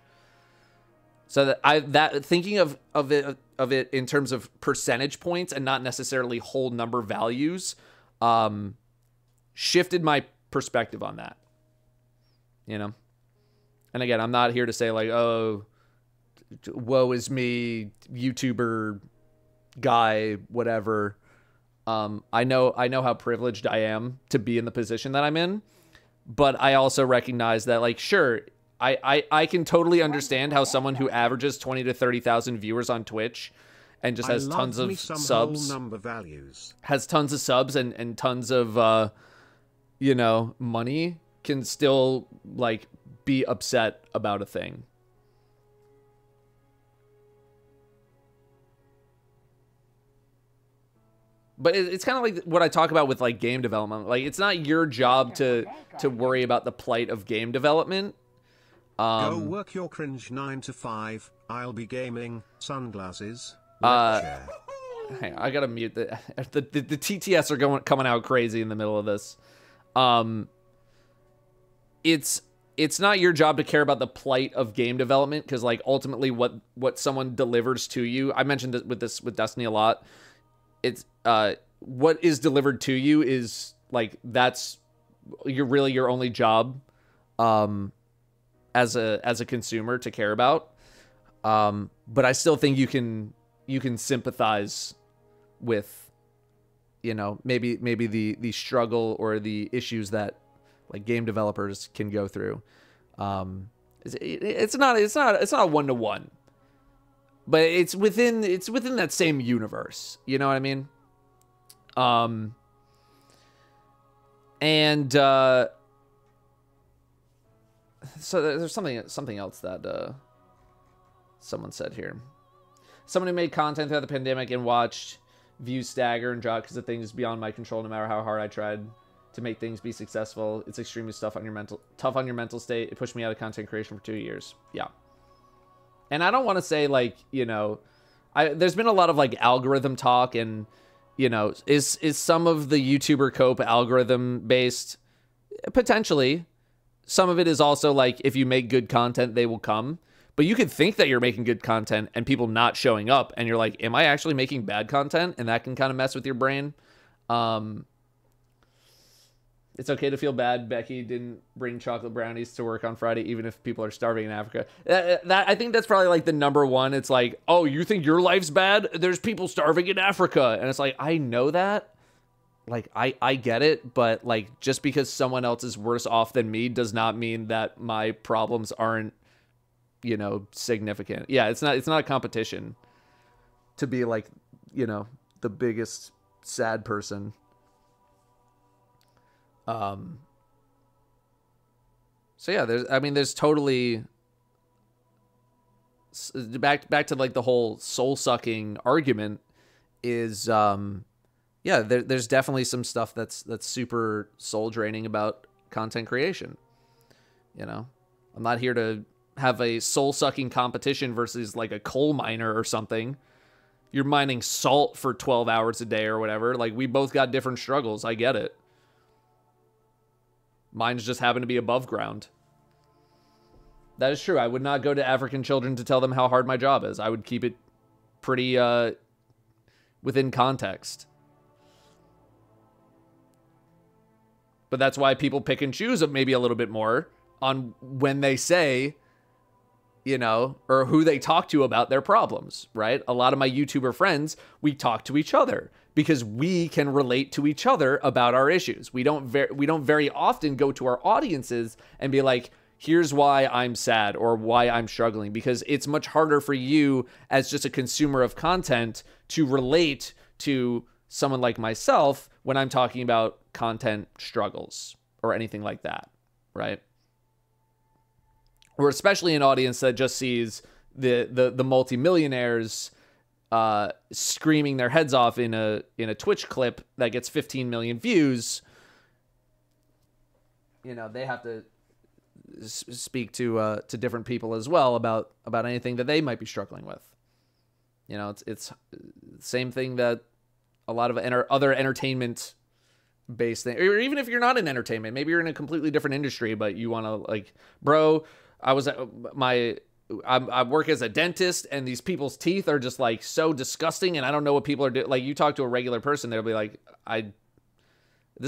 So that thinking of it in terms of percentage points and not necessarily whole number values, shifted my perspective on that. You know, and again, I'm not here to say like, oh, woe is me, YouTuber guy, whatever. I know how privileged I am to be in the position that I'm in, but I also recognize that, like, sure, I can totally understand how someone who averages 20 to 30,000 viewers on Twitch and just has tons of subs, has tons of subs and tons of, you know, money, can still like be upset about a thing. But it's kind of like what I talk about with like game development. Like, it's not your job to worry about the plight of game development. Go work your cringe 9 to 5. I'll be gaming. Sunglasses. Hang on, I gotta mute the TTS are coming out crazy in the middle of this. It's not your job to care about the plight of game development, because like ultimately what someone delivers to you, I mentioned this with Destiny a lot. It's what is delivered to you is like that's your only job as a consumer to care about. But I still think you can sympathize with, you know, maybe the struggle or the issues that like game developers can go through. It's not a one-to-one, but it's within that same universe. You know what I mean? And so there's something else that someone said here. Someone who made content throughout the pandemic and watched views stagger and drop because of things beyond my control, no matter how hard I tried to make things be successful. It's extremely tough on your mental state. It pushed me out of content creation for 2 years. Yeah. And I don't want to say like, you know, there's been a lot of like algorithm talk, and, you know, is some of the YouTuber cope algorithm based? Potentially. Some of it is also like, if you make good content, they will come. But you could think that you're making good content and people not showing up, and you're like, am I actually making bad content? And that can kind of mess with your brain. It's okay to feel bad Becky didn't bring chocolate brownies to work on Friday, even if people are starving in Africa. That I think that's probably like the number one. It's like, oh, you think your life's bad? There's people starving in Africa. And it's like, I know that. Like, I get it. But like, just because someone else is worse off than me does not mean that my problems aren't, you know, significant. Yeah, it's not a competition to be like, you know, the biggest sad person. So yeah, there's totally back to like the whole soul sucking argument is, yeah, there's definitely some stuff that's super soul draining about content creation. You know, I'm not here to have a soul sucking competition versus like a coal miner or something. You're mining salt for 12 hours a day or whatever. Like, we both got different struggles. I get it. Mine's just happen to be above ground. That is true. I would not go to African children to tell them how hard my job is. I would keep it pretty within context. But that's why people pick and choose maybe a little bit more on when they say, you know, or who they talk to about their problems, right? A lot of my YouTuber friends, we talk to each other because we can relate to each other about our issues. We don't very often go to our audiences and be like, here's why I'm sad or why I'm struggling, because it's much harder for you as just a consumer of content to relate to someone like myself when I'm talking about content struggles or anything like that, right? Or especially an audience that just sees the multimillionaires screaming their heads off in a Twitch clip that gets 15 million views. You know, they have to speak to different people as well about anything that they might be struggling with. You know, it's the same thing that a lot of other entertainment based thing, or even if you're not in entertainment, maybe you're in a completely different industry, but you want to, like, bro, I work as a dentist and these people's teeth are just like so disgusting and I don't know what people are doing. Like, you talk to a regular person, they'll be like, this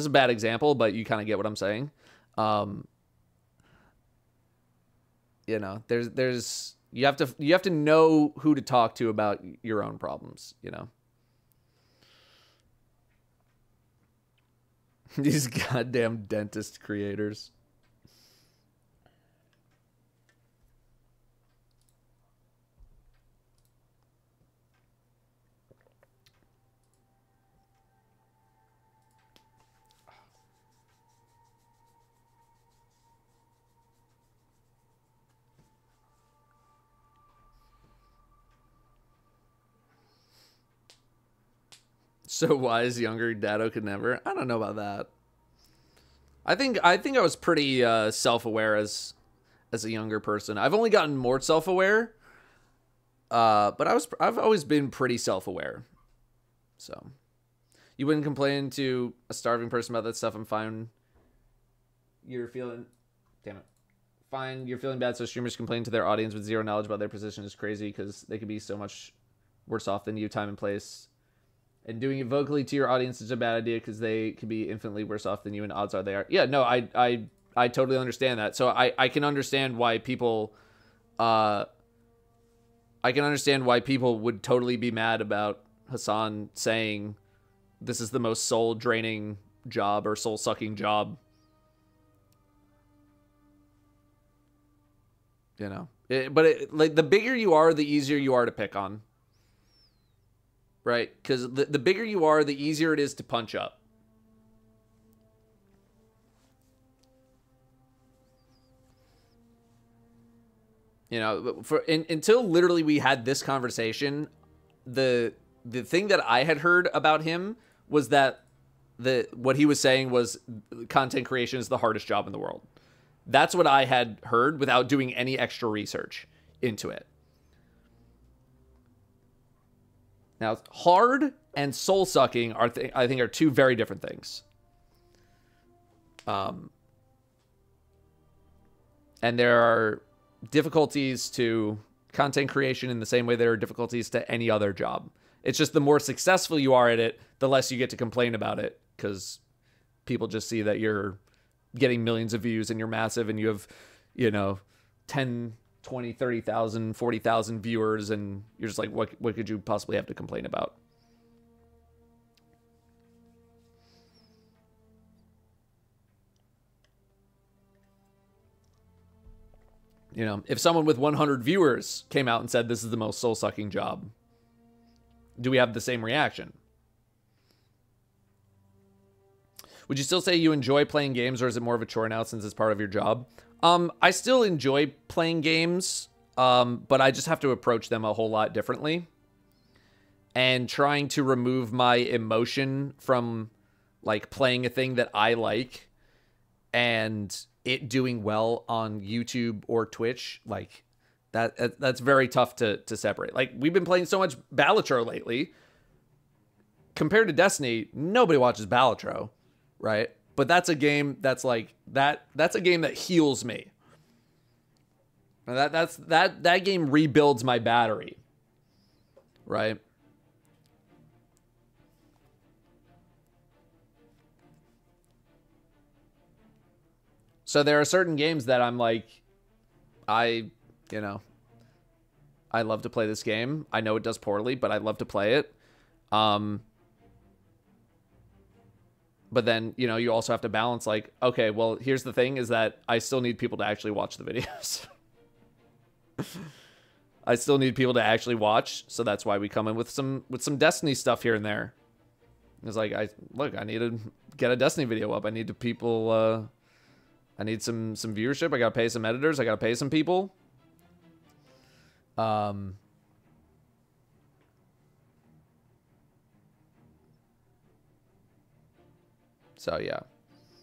is a bad example, but you kind of get what I'm saying. You know, there's you have to know who to talk to about your own problems, you know. These goddamn dentist creators. So wise, younger Datto could never. I don't know about that. I think I was pretty self-aware as a younger person. I've only gotten more self-aware, but I've always been pretty self-aware. So you wouldn't complain to a starving person about that stuff. I'm fine. You're feeling bad. So streamers complain to their audience with zero knowledge about their position is crazy because they could be so much worse off than you, time and place. And doing it vocally to your audience is a bad idea because they could be infinitely worse off than you, and odds are they are. Yeah, no, I totally understand that. So I can understand why people, I can understand why people would totally be mad about Hassan saying this is the most soul-draining job or soul-sucking job. You know, like the bigger you are, the easier you are to pick on. Right? Because the bigger you are, the easier it is to punch up. You know, until literally we had this conversation, the thing that I had heard about him was that what he was saying was content creation is the hardest job in the world. That's what I had heard without doing any extra research into it. Now, hard and soul-sucking I think are two very different things. And there are difficulties to content creation in the same way there are difficulties to any other job. It's just the more successful you are at it, the less you get to complain about it because people just see that you're getting millions of views and you're massive and you have, you know, 10, 20, 30,000, 40,000 viewers, and you're just like, what could you possibly have to complain about? You know, if someone with 100 viewers came out and said this is the most soul-sucking job, do we have the same reaction? Would you still say you enjoy playing games, or is it more of a chore now since it's part of your job? I still enjoy playing games, but I just have to approach them a whole lot differently. And trying to remove my emotion from, like, playing a thing that I like and it doing well on YouTube or Twitch, like, that's very tough to separate. Like, we've been playing so much Balatro lately. Compared to Destiny, nobody watches Balatro, right? But that's a game that's like that's a game that heals me. That game rebuilds my battery. Right? So there are certain games that I'm like, I love to play this game. I know it does poorly, but I love to play it. But then, you also have to balance, like, okay, well, here's the thing is that I still need people to actually watch the videos. I still need people to actually watch, so that's why we come in with some Destiny stuff here and there. It's like, I need to get a Destiny video up. I need I need some viewership. I gotta pay some editors. I gotta pay some people. So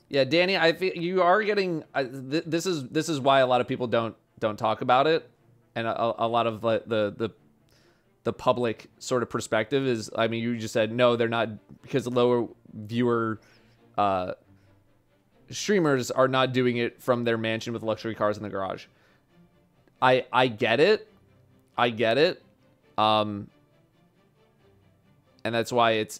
yeah, Danny, I think you are getting. This is why a lot of people don't talk about it, and a lot of the public sort of perspective is. I mean, you just said no, they're not, because lower viewer streamers are not doing it from their mansion with luxury cars in the garage. I get it, and that's why it's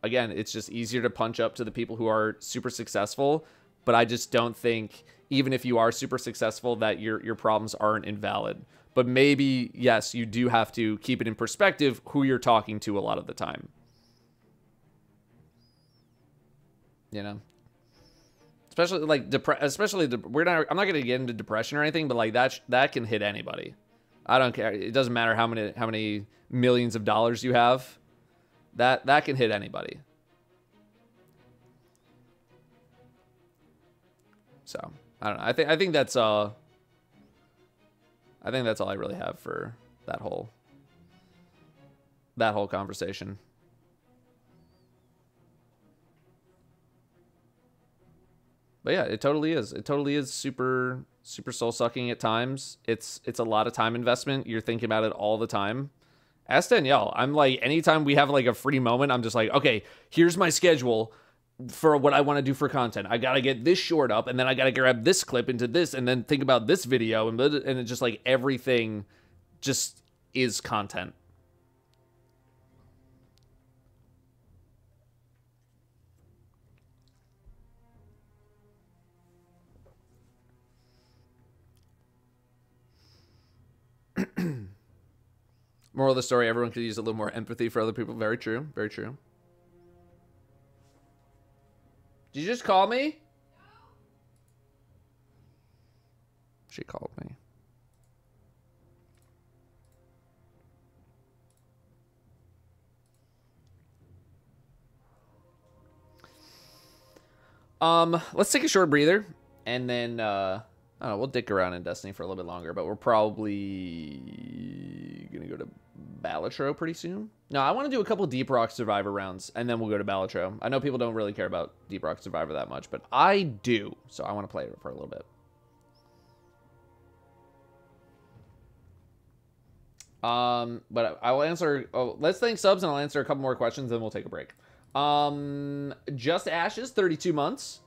again, it's just easier to punch up to the people who are super successful. But I just don't think, even if you are super successful, that your problems aren't invalid. But maybe, yes, you do have to keep it in perspective who you're talking to a lot of the time. Especially like I'm not going to get into depression or anything, but like that can hit anybody. I don't care. It doesn't matter how many millions of dollars you have. That can hit anybody. So I don't know. I think that's all I really have for that whole conversation. But yeah, it totally is. It totally is super soul sucking at times. It's a lot of time investment. You're thinking about it all the time. Ask Danielle. I'm like, anytime we have like a free moment, I'm just like, okay, here's my schedule for what I want to do for content. I got to get this short up, and then I got to grab this clip into this, and then think about this video, and it's just like everything just is content. Moral of the story, everyone could use a little more empathy for other people. Very true. Very true. Did you just call me? She called me. Let's take a short breather, and then I don't know, we'll dick around in Destiny for a little bit longer, but we're probably gonna go to Balatro pretty soon. No, I want to do a couple Deep Rock Survivor rounds, and then we'll go to Balatro. I know people don't really care about Deep Rock Survivor that much, but I do, so I want to play it for a little bit. But I will answer. Oh, let's thank subs, and I'll answer a couple more questions, then we'll take a break. Just Ashes, 32 months.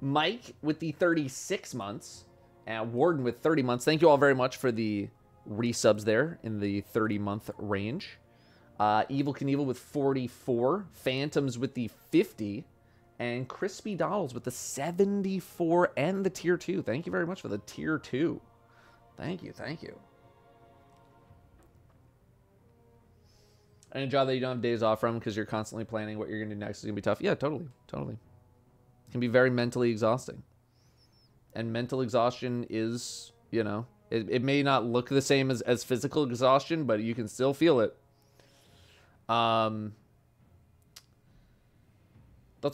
Mike with the 36 months. And Warden with 30 months. Thank you all very much for the resubs there in the 30-month range. Evil Knievel with 44. Phantoms with the 50. And Crispy Doddles with the 74 and the tier 2. Thank you very much for the tier 2. Thank you, thank you. And a job that you don't have days off from because you're constantly planning what you're going to do next is going to be tough. Yeah, totally, totally. It can be very mentally exhausting. And mental exhaustion is, you know, it may not look the same as physical exhaustion, but you can still feel it. Thoughts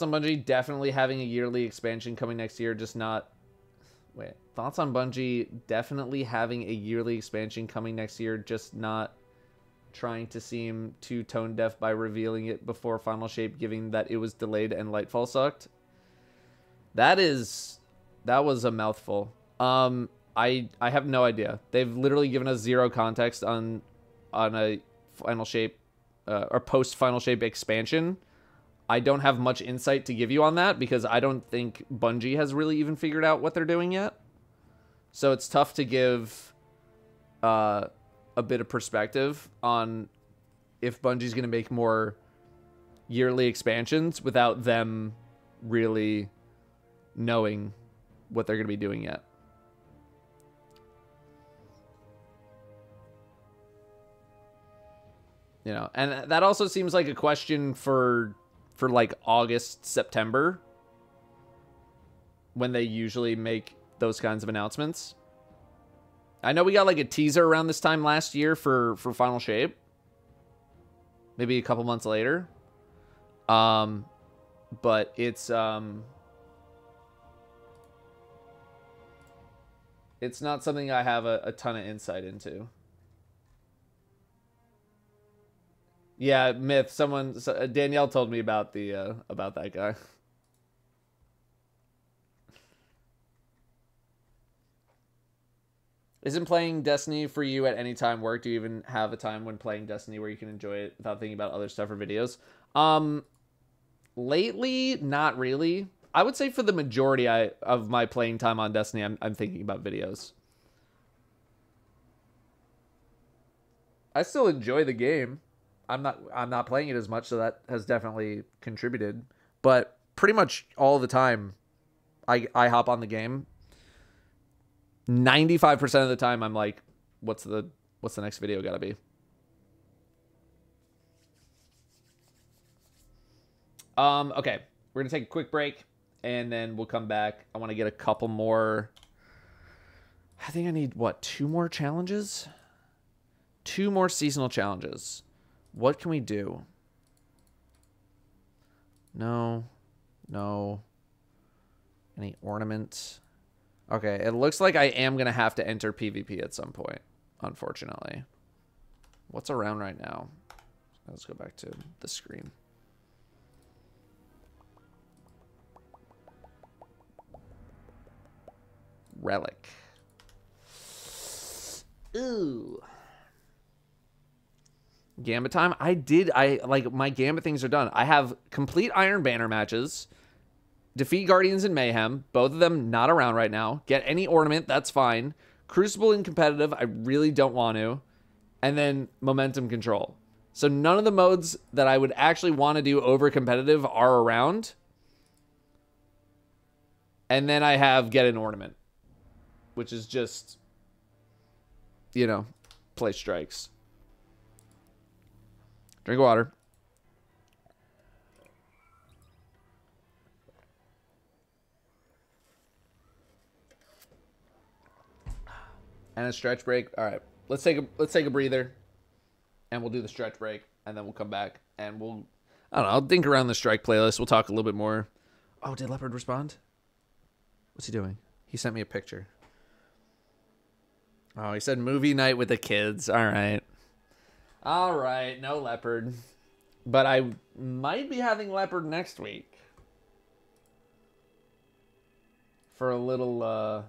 on Bungie definitely having a yearly expansion coming next year, just not... Wait. Thoughts on Bungie definitely having a yearly expansion coming next year, just not trying to seem too tone deaf by revealing it before Final Shape, given that it was delayed and Lightfall sucked. That was a mouthful. I have no idea. They've literally given us zero context on a Final Shape or post Final Shape expansion. I don't have much insight to give you on that because I don't think Bungie has really even figured out what they're doing yet. So it's tough to give a bit of perspective on if Bungie's going to make more yearly expansions without them really knowing what they're going to be doing yet. You know, and that also seems like a question for like August, September, when they usually make those kinds of announcements. I know we got like a teaser around this time last year for Final Shape. Maybe a couple months later. But it's not something I have a ton of insight into. Yeah, Myth. Danielle told me about that guy. Isn't playing Destiny for you at any time work? Do you even have a time when playing Destiny where you can enjoy it without thinking about other stuff or videos? Lately, not really. I would say for the majority of my playing time on Destiny, I'm thinking about videos. I still enjoy the game. I'm not playing it as much, so that has definitely contributed. But pretty much all the time, I hop on the game. 95% of the time, I'm like, what's the next video gotta be? Okay, we're gonna take a quick break, and then we'll come back. I want to get a couple more. I think I need, what, 2 more challenges? 2 more seasonal challenges. What can we do? No. Any ornaments? Okay, it looks like I am going to have to enter PvP at some point, unfortunately. What's around right now? Let's go back to the screen. Relic. Ooh. Gambit time? Like, my Gambit things are done. I have complete Iron Banner matches. Defeat Guardians in Mayhem. Both of them not around right now. Get any ornament, that's fine. Crucible in competitive, I really don't want to. And then Momentum Control. So none of the modes that I would actually want to do over competitive are around. And then I have Get an Ornament, which is just, you know, play strikes. Drink water. And a stretch break. All right, let's take a breather, and we'll do the stretch break, and then we'll come back and I don't know. I'll dink around the strike playlist. We'll talk a little bit more. Oh, did Leopard respond? What's he doing? He sent me a picture. Oh, he said movie night with the kids. All right. No Leopard, but I might be having Leopard next week for a little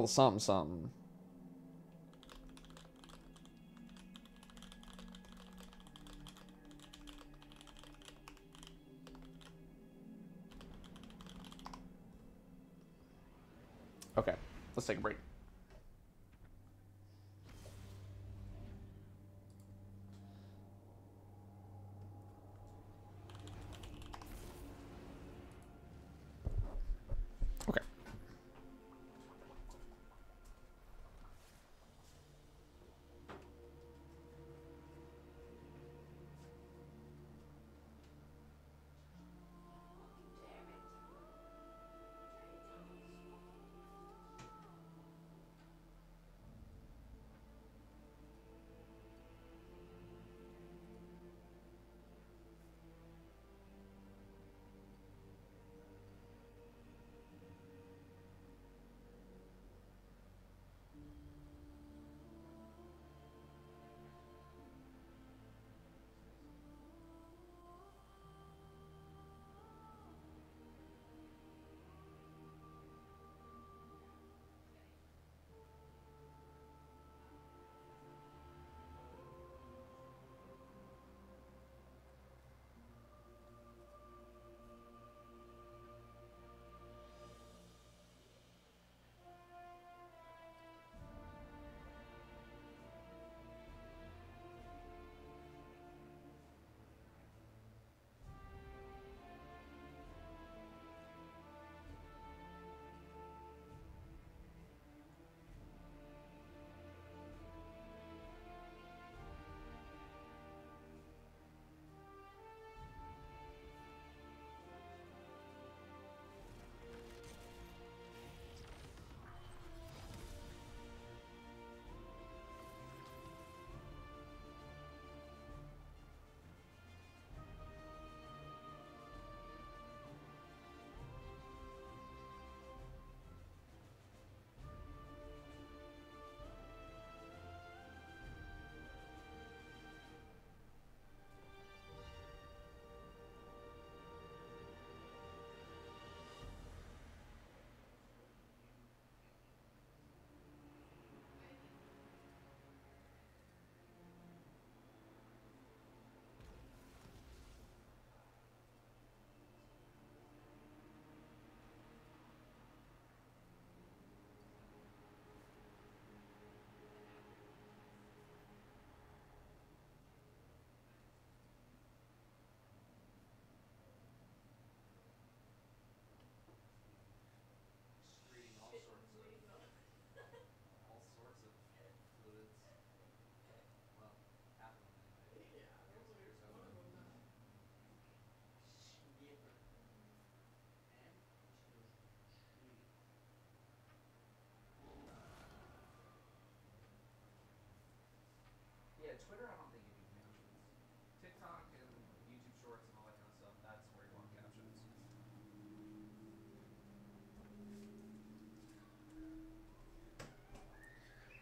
something. Okay, let's take a break. Okay.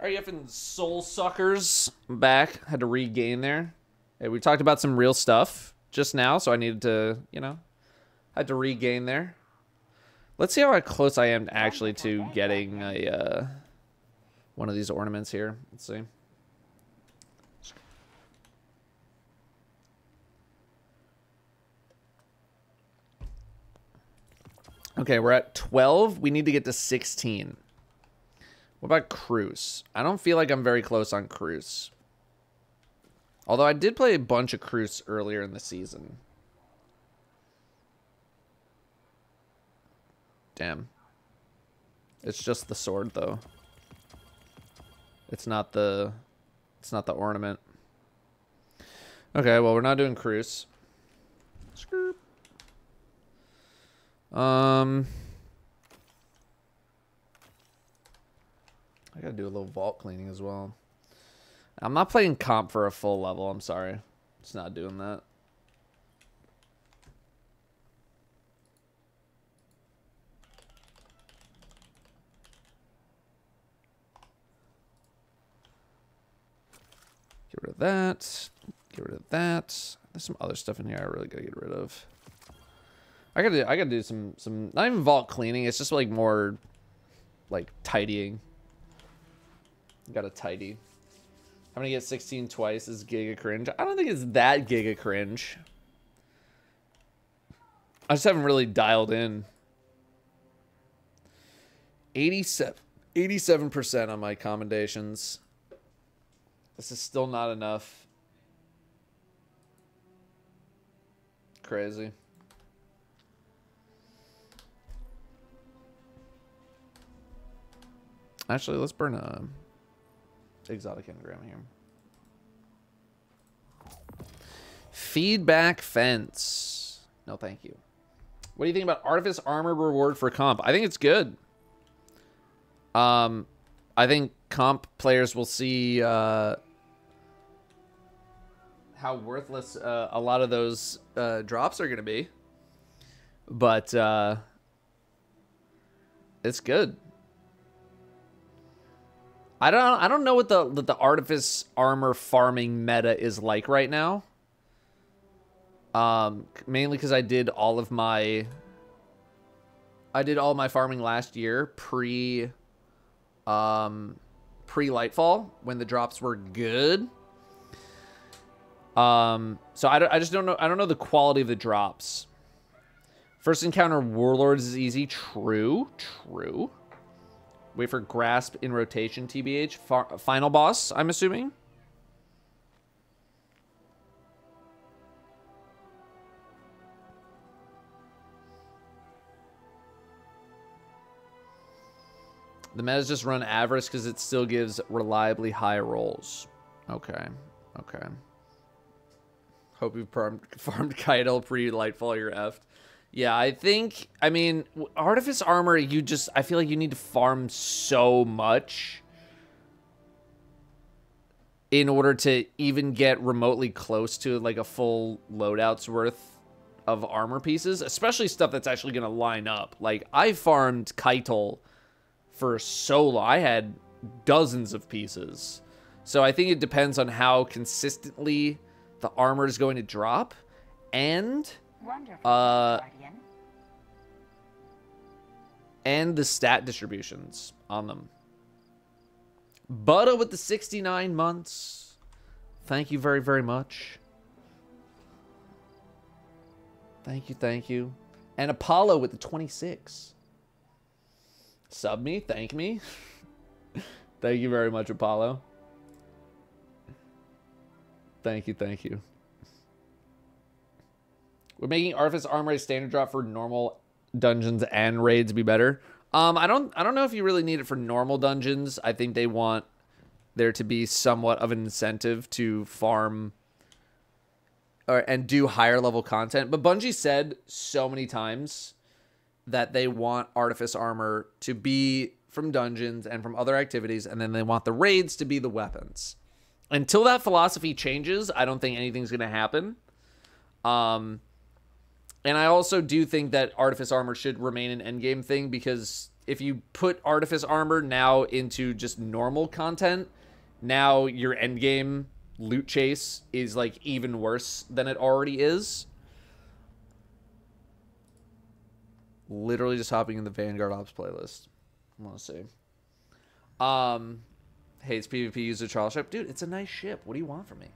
Alright, you effing soul suckers. I'm back. Had to regain there. Hey, we talked about some real stuff just now, so I needed to, you know, had to regain there. Let's see how close I am actually to getting a one of these ornaments here. Let's see. Okay, we're at 12. We need to get to 16. What about Cruise? I don't feel like I'm very close on Cruise. Although I did play a bunch of Cruise earlier in the season. Damn. It's just the sword, though. It's not the ornament. Okay, well, we're not doing Cruise. Skirt. I gotta do a little vault cleaning as well. I'm not playing comp for a full level. I'm sorry. Just not doing that. Get rid of that. Get rid of that. There's some other stuff in here I really gotta get rid of. I gotta do some not even vault cleaning. It's just like more like tidying. Gotta tidy. I'm gonna get 16 twice is giga cringe. I don't think it's that giga cringe. I just haven't really dialed in. 87% on my commendations. This is still not enough. Crazy. Actually, let's burn a exotic engram here. Feedback fence. No, thank you. What do you think about Artifice Armor reward for comp? I think it's good. I think comp players will see how worthless a lot of those drops are going to be. But it's good. I don't know what the Artifice Armor farming meta is like right now. Mainly because I did all my farming last year pre Lightfall when the drops were good. So I just don't know. I don't know the quality of the drops. First encounter Warlords is easy. True. Wait for Grasp in rotation, TBH. Final boss, I'm assuming. The meta's just run Avarice because it still gives reliably high rolls. Okay. Hope you've farmed Kaitel pre-Lightfall, you're effed. Yeah, I mean, Artifice Armor, I feel like you need to farm so much in order to even get remotely close to, like, a full loadout's worth of armor pieces, especially stuff that's actually going to line up. Like, I farmed Kaitel for so long. I had dozens of pieces. So I think it depends on how consistently the armor is going to drop, and and the stat distributions on them. Butta with the 69 months. Thank you very, very much. Thank you. And Apollo with the 26. Sub me, thank me. Thank you very much, Apollo. Thank you. We're making Artifice Armor a standard drop for normal dungeons and raids be better. I don't know if you really need it for normal dungeons. I think they want there to be somewhat of an incentive to farm and do higher level content. But Bungie said so many times that they want Artifice Armor to be from dungeons and from other activities, and then they want the raids to be the weapons. Until that philosophy changes, I don't think anything's going to happen. And I also do think that Artifice Armor should remain an endgame thing because if you put Artifice Armor now into just normal content, now your endgame loot chase is like even worse than it already is. Literally just hopping in the Vanguard Ops playlist. I want to see. Hates PvP user trial ship. Dude, it's a nice ship. What do you want from me?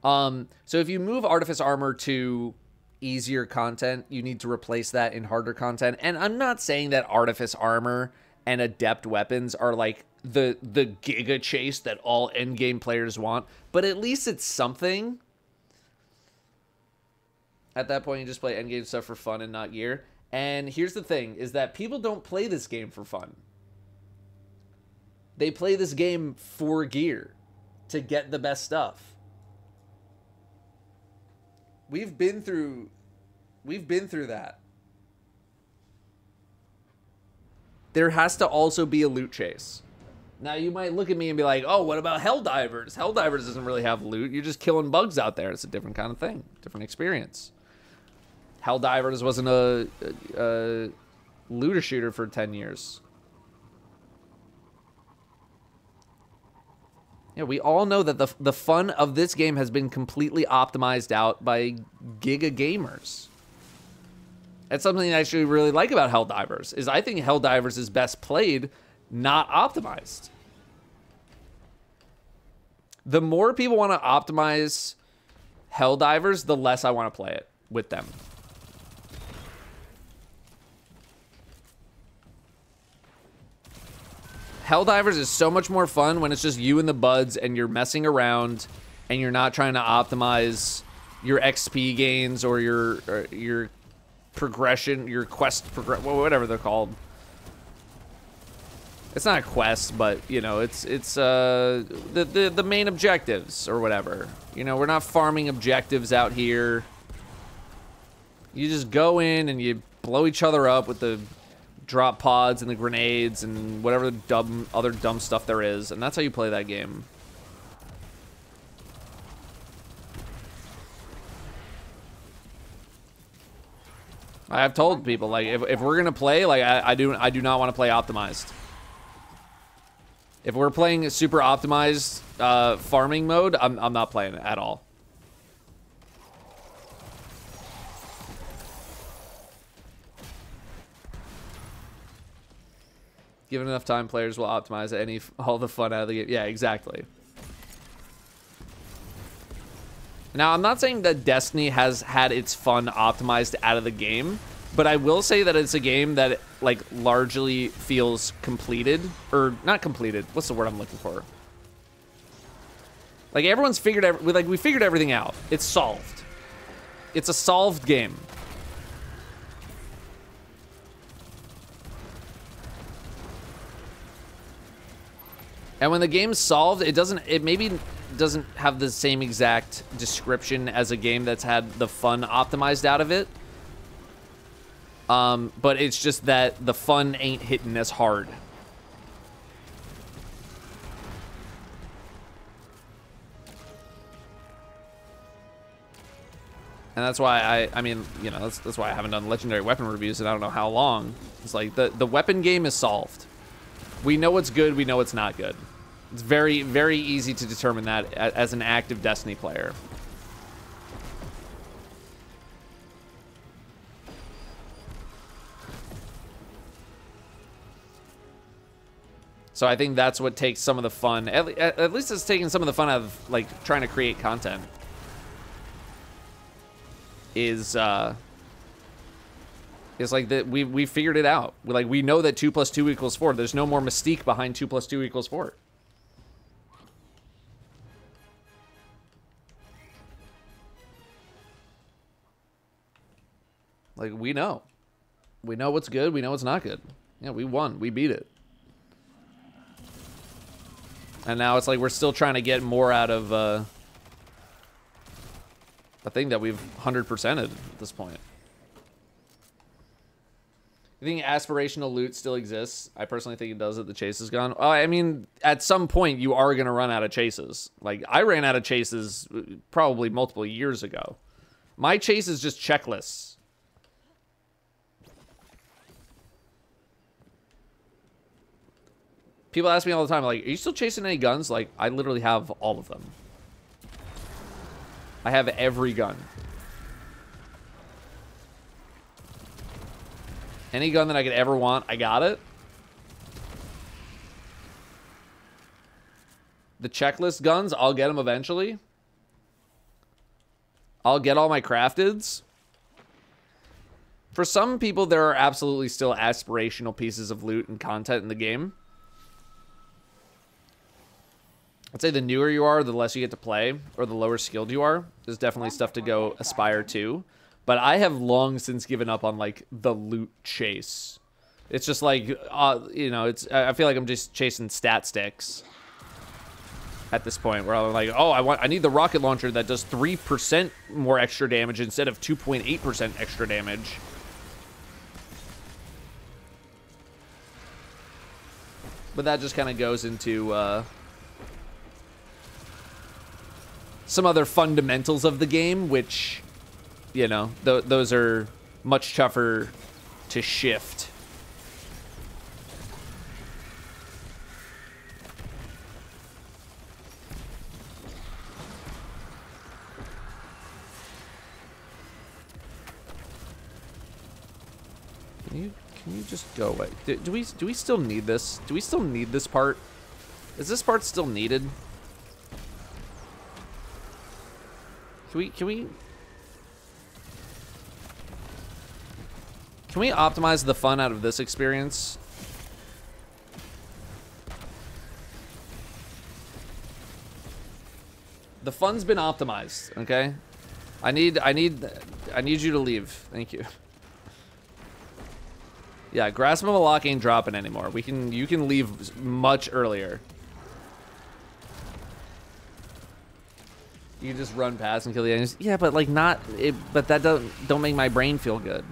So if you move Artifice Armor to easier content, you need to replace that in harder content. And I'm not saying that Artifice Armor and Adept weapons are like the giga chase that all endgame players want, but at least it's something. At that point, you just play endgame stuff for fun and not gear. And here's the thing, is that people don't play this game for fun. They play this game for gear, to get the best stuff. We've been through that. There has to also be a loot chase. Now, you might look at me and be like, oh, what about Helldivers? Helldivers doesn't really have loot. You're just killing bugs out there. It's a different kind of thing, different experience. Helldivers wasn't a looter shooter for 10 years. Yeah, we all know that the fun of this game has been completely optimized out by giga gamers. That's something I actually really like about Helldivers, is I think Helldivers is best played not optimized. The more people want to optimize Helldivers, the less I want to play it with them. Helldivers is so much more fun when it's just you and the buds and you're messing around and you're not trying to optimize your XP gains or your progression, your quest whatever they're called. It's not a quest, but you know, it's the main objectives or whatever. You know, we're not farming objectives out here. You just go in and you blow each other up with the drop pods and the grenades and whatever other dumb stuff there is, and that's how you play that game. I have told people, like, if we're gonna play, like, I do not want to play optimized. If we're playing a super optimized farming mode, I'm not playing it at all. Given enough time, players will optimize all the fun out of the game. Yeah, exactly. Now, I'm not saying that Destiny has had its fun optimized out of the game, but I will say that it's a game that, like, largely feels completed. Or, not completed. What's the word I'm looking for? Like, everyone's figured... we figured everything out. It's solved. It's a solved game. And when the game's solved, it maybe doesn't have the same exact description as a game that's had the fun optimized out of it. But it's just that the fun ain't hitting as hard. And that's why I mean, you know, that's why I haven't done legendary weapon reviews in I don't know how long. It's like the weapon game is solved. We know what's good, we know what's not good. It's very, very easy to determine that as an active Destiny player. So I think that's what takes some of the fun. At least it's taking some of the fun out of, like, trying to create content. Is like that we figured it out. We know that 2 + 2 = 4. There's no more mystique behind 2 + 2 = 4. Like, we know what's good. We know what's not good. Yeah, we won. We beat it. And now it's like we're still trying to get more out of a thing that we've 100%ed at this point. You think aspirational loot still exists? I personally think it does. That the chase is gone. I mean, at some point you are going to run out of chases. Like, I ran out of chases probably multiple years ago. My chase is just checklists. People ask me all the time, like, are you still chasing any guns? Like, I literally have all of them. I have every gun. Any gun that I could ever want, I got it. The checklist guns, I'll get them eventually. I'll get all my crafteds. For some people, there are absolutely still aspirational pieces of loot and content in the game. I'd say the newer you are, the less you get to play, or the lower skilled you are. There's definitely stuff to go aspire to. But I have long since given up on, like, the loot chase. It's just like, you know, I feel like I'm just chasing stat sticks at this point, where I'm like, oh, I need the rocket launcher that does 3% more extra damage instead of 2.8% extra damage. But that just kind of goes into some other fundamentals of the game, which, you know, those are much tougher to shift. Can you just go away? Do we still need this? Do we still need this part? Is this part still needed? Can we optimize the fun out of this experience? The fun's been optimized, okay? I need you to leave. Thank you. Yeah, Grasp of a Lock ain't dropping anymore. You can leave much earlier. You can just run past and kill the enemies. Yeah, but like but that don't make my brain feel good.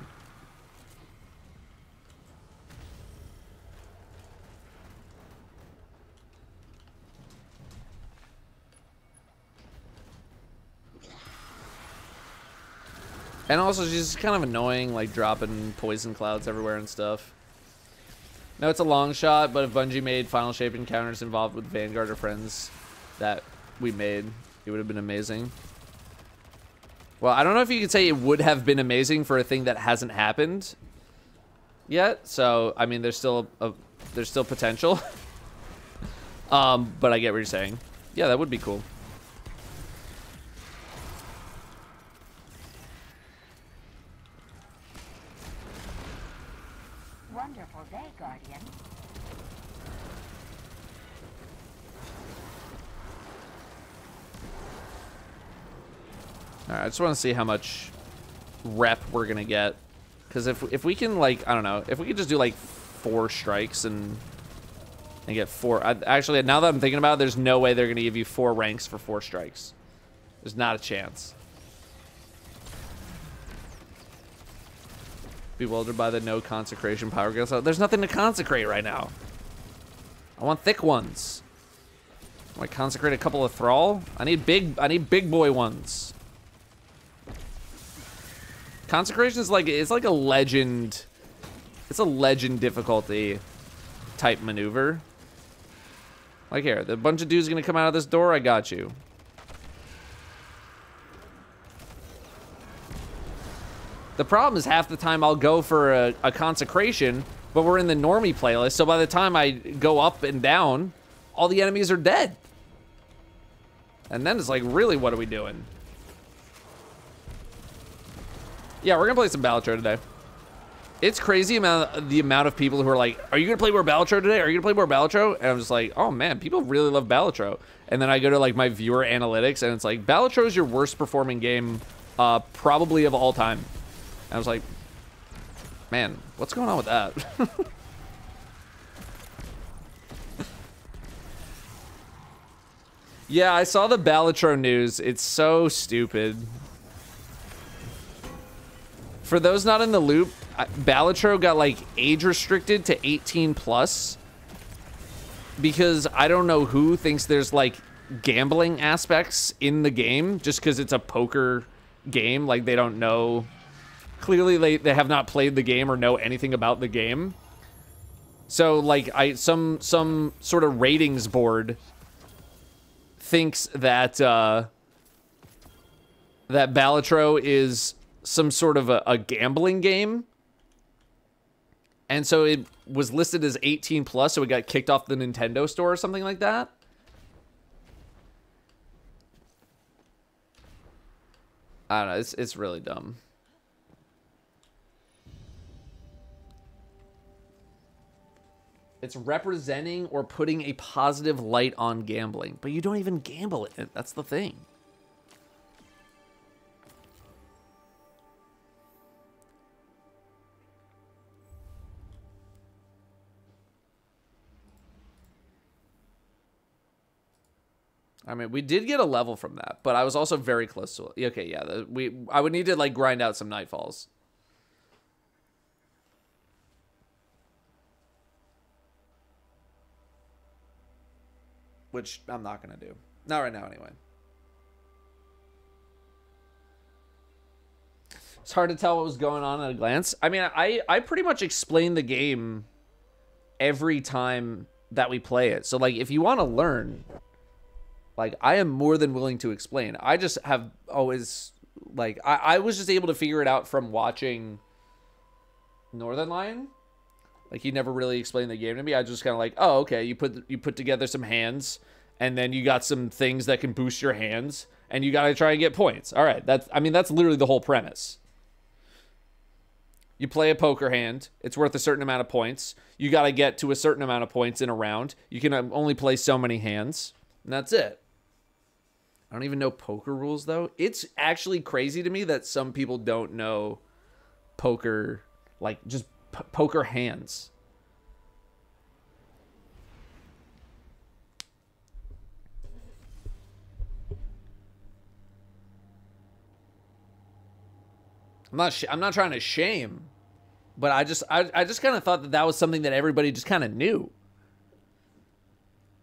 And also, she's kind of annoying, like dropping poison clouds everywhere and stuff. No, it's a long shot, but if Bungie made Final Shape encounters involved with Vanguard or friends that we made, it would have been amazing. Well, I don't know if you could say it would have been amazing for a thing that hasn't happened yet. So, I mean, there's still potential. But I get what you're saying. Yeah, that would be cool. Wonderful day, Guardian. All right, I just want to see how much rep we're gonna get, because if we can, like, I don't know, if we could just do like 4 strikes and get 4. Actually, now that I'm thinking about it, there's no way they're gonna give you 4 ranks for 4 strikes. There's not a chance. Bewildered by the no consecration power ghost. There's nothing to consecrate right now. I want thick ones. I consecrate a couple of thrall. I need big boy ones. Consecration is like, it's like a legend. It's a legend difficulty type maneuver. Like here, the bunch of dudes gonna come out of this door. I got you. The problem is half the time I'll go for a consecration, but we're in the normie playlist, so by the time I go up and down, all the enemies are dead. And then it's like, really, what are we doing? Yeah, we're gonna play some Balatro today. It's crazy the amount of people who are like, are you gonna play more Balatro today? Are you gonna play more Balatro? And I'm just like, oh man, people really love Balatro. And then I go to like my viewer analytics and it's like, Balatro is your worst performing game probably of all time. I was like, man, what's going on with that? Yeah, I saw the Balatro news. It's so stupid. For those not in the loop, Balatro got like age restricted to 18 plus because I don't know who thinks there's like gambling aspects in the game just because it's a poker game. Like they don't know. Clearly, they have not played the game or know anything about the game. So like some sort of ratings board thinks that that Balatro is some sort of a gambling game. And so it was listed as 18 plus, so it got kicked off the Nintendo store or something like that. I don't know, it's really dumb. It's representing or putting a positive light on gambling, but you don't even gamble it. That's the thing. I mean, we did get a level from that, but I was also very close to it. Okay, yeah, I would need to like grind out some nightfalls. Which I'm not going to do. Not right now, anyway. It's hard to tell what was going on at a glance. I mean, I pretty much explain the game every time that we play it. So, like, if you want to learn, like, I am more than willing to explain. I just have always, like, I was just able to figure it out from watching Northern Lion. Like, he never really explained the game to me. I just kind of like, oh, okay, you put together some hands, and then you got some things that can boost your hands, and you got to try and get points. All right, that's literally the whole premise. You play a poker hand. It's worth a certain amount of points. You got to get to a certain amount of points in a round. You can only play so many hands, and that's it. I don't even know poker rules, though. It's actually crazy to me that some people don't know poker, like, just poker hands. I'm not trying to shame, but I just kind of thought that was something that everybody just kind of knew.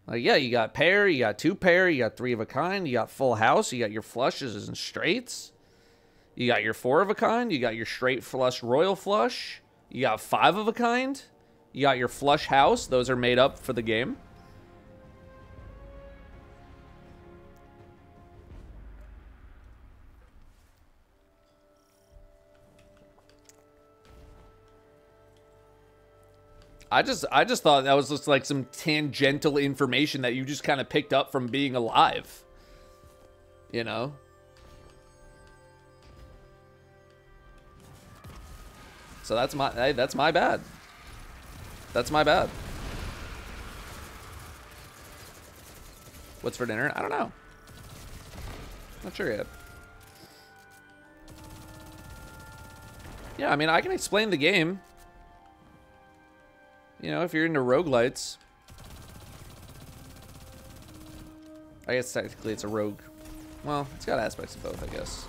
Like, yeah, you got pair, you got two pair, you got three of a kind, you got full house, you got your flushes and straights, you got your four of a kind, you got your straight flush royal flush. You got five of a kind. You got your flush house. Those are made up for the game. I just thought that was just like some tangential information that you just kind of picked up from being alive. You know? So that's my bad. That's my bad. What's for dinner? I don't know. Not sure yet. Yeah, I mean, I can explain the game. You know, if you're into roguelites. I guess technically it's a rogue. Well, it's got aspects of both, I guess.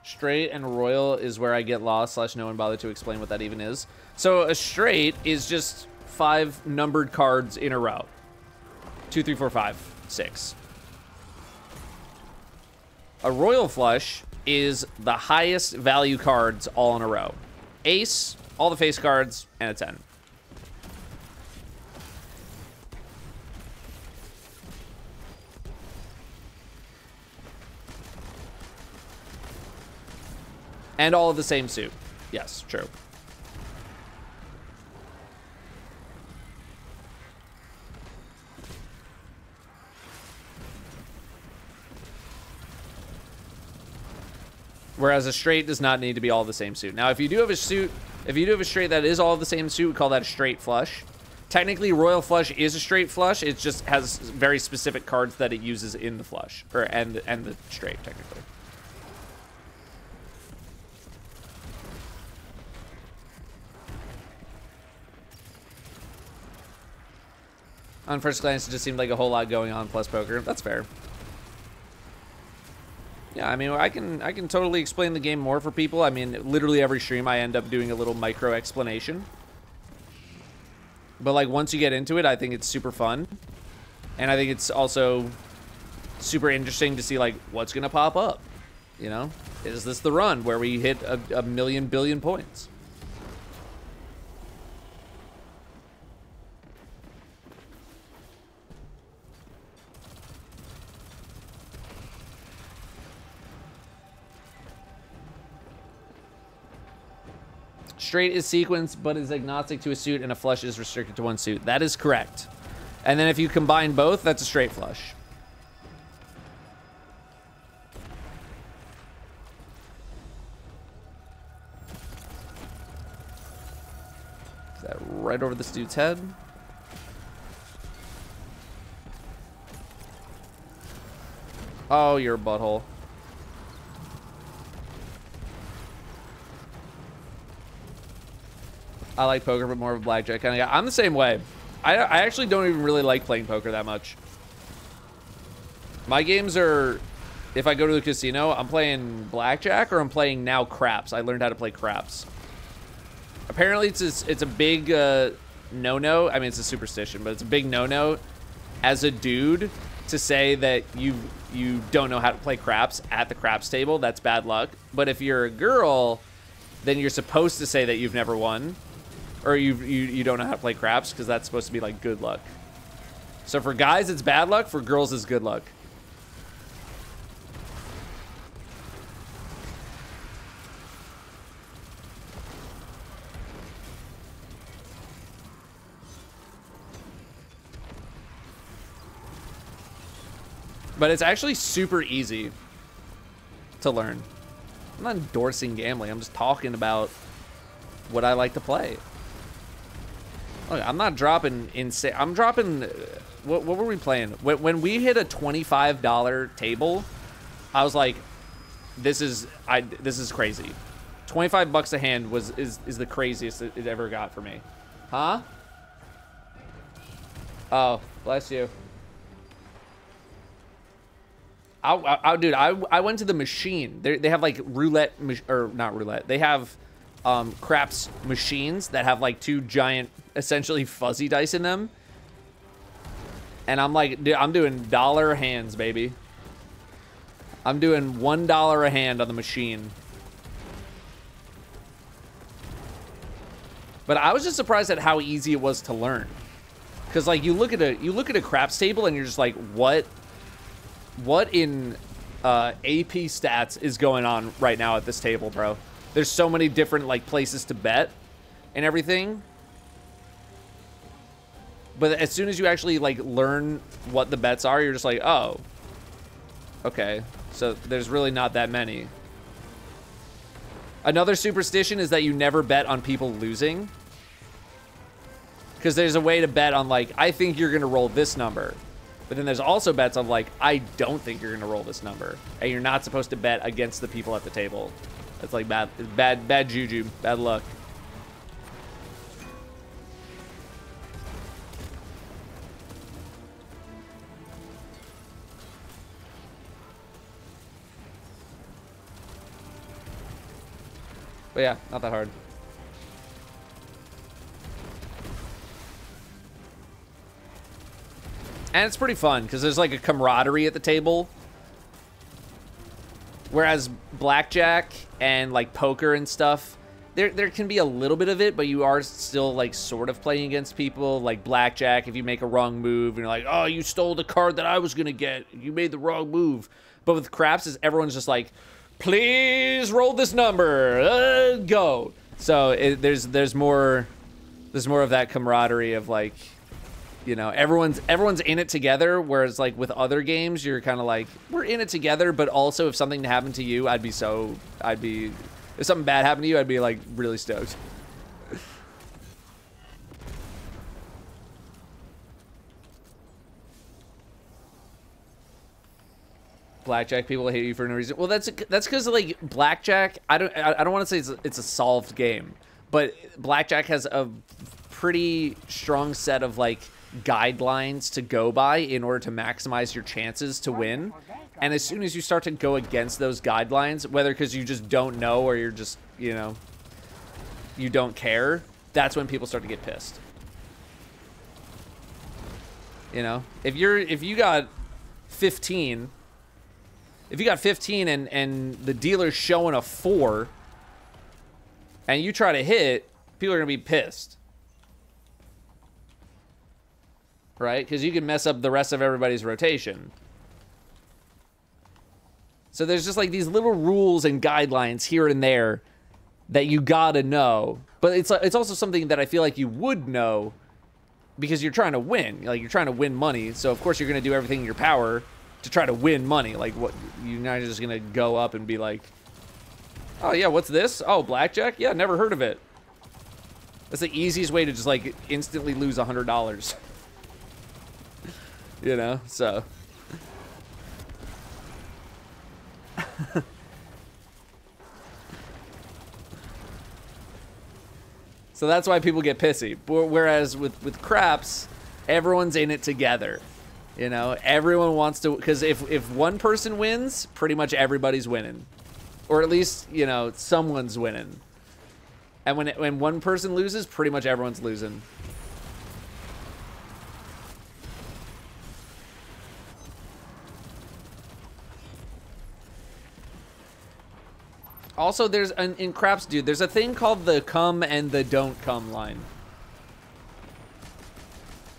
Straight and royal is where I get lost / no one bothered to explain what that even is. So a straight is just 5 numbered cards in a row. 2, 3, 4, 5, 6. A royal flush is the highest value cards all in a row. Ace, all the face cards, and a 10. And all of the same suit. Yes, true. Whereas a straight does not need to be all the same suit. Now, if you do have a suit, if you do have a straight that is all the same suit, we call that a straight flush. Technically, royal flush is a straight flush. It just has very specific cards that it uses in the flush, or and the straight, technically. On first glance, it just seemed like a whole lot going on plus poker. That's fair. Yeah, I mean, I can totally explain the game more for people. I mean, literally every stream I end up doing a little micro explanation. But like once you get into it, I think it's super fun. And I think it's also super interesting to see like what's gonna pop up. You know? Is this the run where we hit a million billion points? Straight is sequence, but is agnostic to a suit, and a flush is restricted to one suit. That is correct. And then if you combine both, that's a straight flush. Is that right over this dude's head? Oh, you're a butthole. I like poker, but more of a blackjack kind of guy. I'm the same way. I actually don't even really like playing poker that much. My games are, if I go to the casino, I'm playing blackjack or I'm playing now craps. I learned how to play craps. Apparently, it's a big no-no. I mean, it's a superstition, but it's a big no-no as a dude to say that you don't know how to play craps at the craps table. That's bad luck. But if you're a girl, then you're supposed to say that you've never won. Or you don't know how to play craps, because that's supposed to be like good luck. So for guys, it's bad luck. For girls, it's good luck. But it's actually super easy to learn. I'm not endorsing gambling. I'm just talking about what I like to play. Look, I'm not dropping insane. I'm dropping. What were we playing? When we hit a $25 table, I was like, "This is crazy." $25 a hand is the craziest it ever got for me. Huh? Oh, bless you. Dude, I went to the machine. They have like roulette, or not roulette. They have craps machines that have like two giant, essentially fuzzy dice in them. And I'm like, dude, I'm doing dollar hands, baby. I'm doing $1 a hand on the machine. But I was just surprised at how easy it was to learn. Cause like you look at a craps table and you're just like, what in AP stats is going on right now at this table, bro? There's so many different like places to bet and everything. But as soon as you actually like learn what the bets are, you're just like, oh, okay. So there's really not that many. Another superstition is that you never bet on people losing. Because there's a way to bet on like, I think you're gonna roll this number. But then there's also bets on like, I don't think you're gonna roll this number. And you're not supposed to bet against the people at the table. That's like bad juju, bad luck. But yeah, not that hard. And it's pretty fun because there's like a camaraderie at the table. Whereas blackjack and like poker and stuff, there can be a little bit of it, but you are still like sort of playing against people. Like blackjack, if you make a wrong move and you're like, oh, you stole the card that I was gonna get, you made the wrong move. But with craps, is everyone's just like, please roll this number, go. So there's more of that camaraderie of like, you know, everyone's in it together, whereas like with other games, you're kind of like, we're in it together, but also if something happened to you, if something bad happened to you, I'd be like really stoked. Blackjack people hate you for no reason. Well, that's because like blackjack, I don't want to say it's a solved game, but blackjack has a pretty strong set of like guidelines to go by in order to maximize your chances to win. And as soon as you start to go against those guidelines, whether because you just don't know or you're just, you know, you don't care, that's when people start to get pissed. You know, if you got 15 and the dealer's showing a 4 and you try to hit, people are gonna be pissed. Right? Because you can mess up the rest of everybody's rotation. So there's just like these little rules and guidelines here and there that you gotta know. But it's also something that I feel like you would know because you're trying to win. Like, you're trying to win money, so of course you're gonna do everything in your power to try to win money. Like, what, you're not just gonna go up and be like, oh yeah, what's this? Oh, blackjack? Yeah, never heard of it. That's the easiest way to just, like, instantly lose $100. You know, so. So that's why people get pissy. Whereas with craps, everyone's in it together. You know, everyone wants to, because if one person wins, pretty much everybody's winning. Or at least, you know, someone's winning. And when one person loses, pretty much everyone's losing. Also, there's in craps, dude, there's a thing called the come and the don't come line.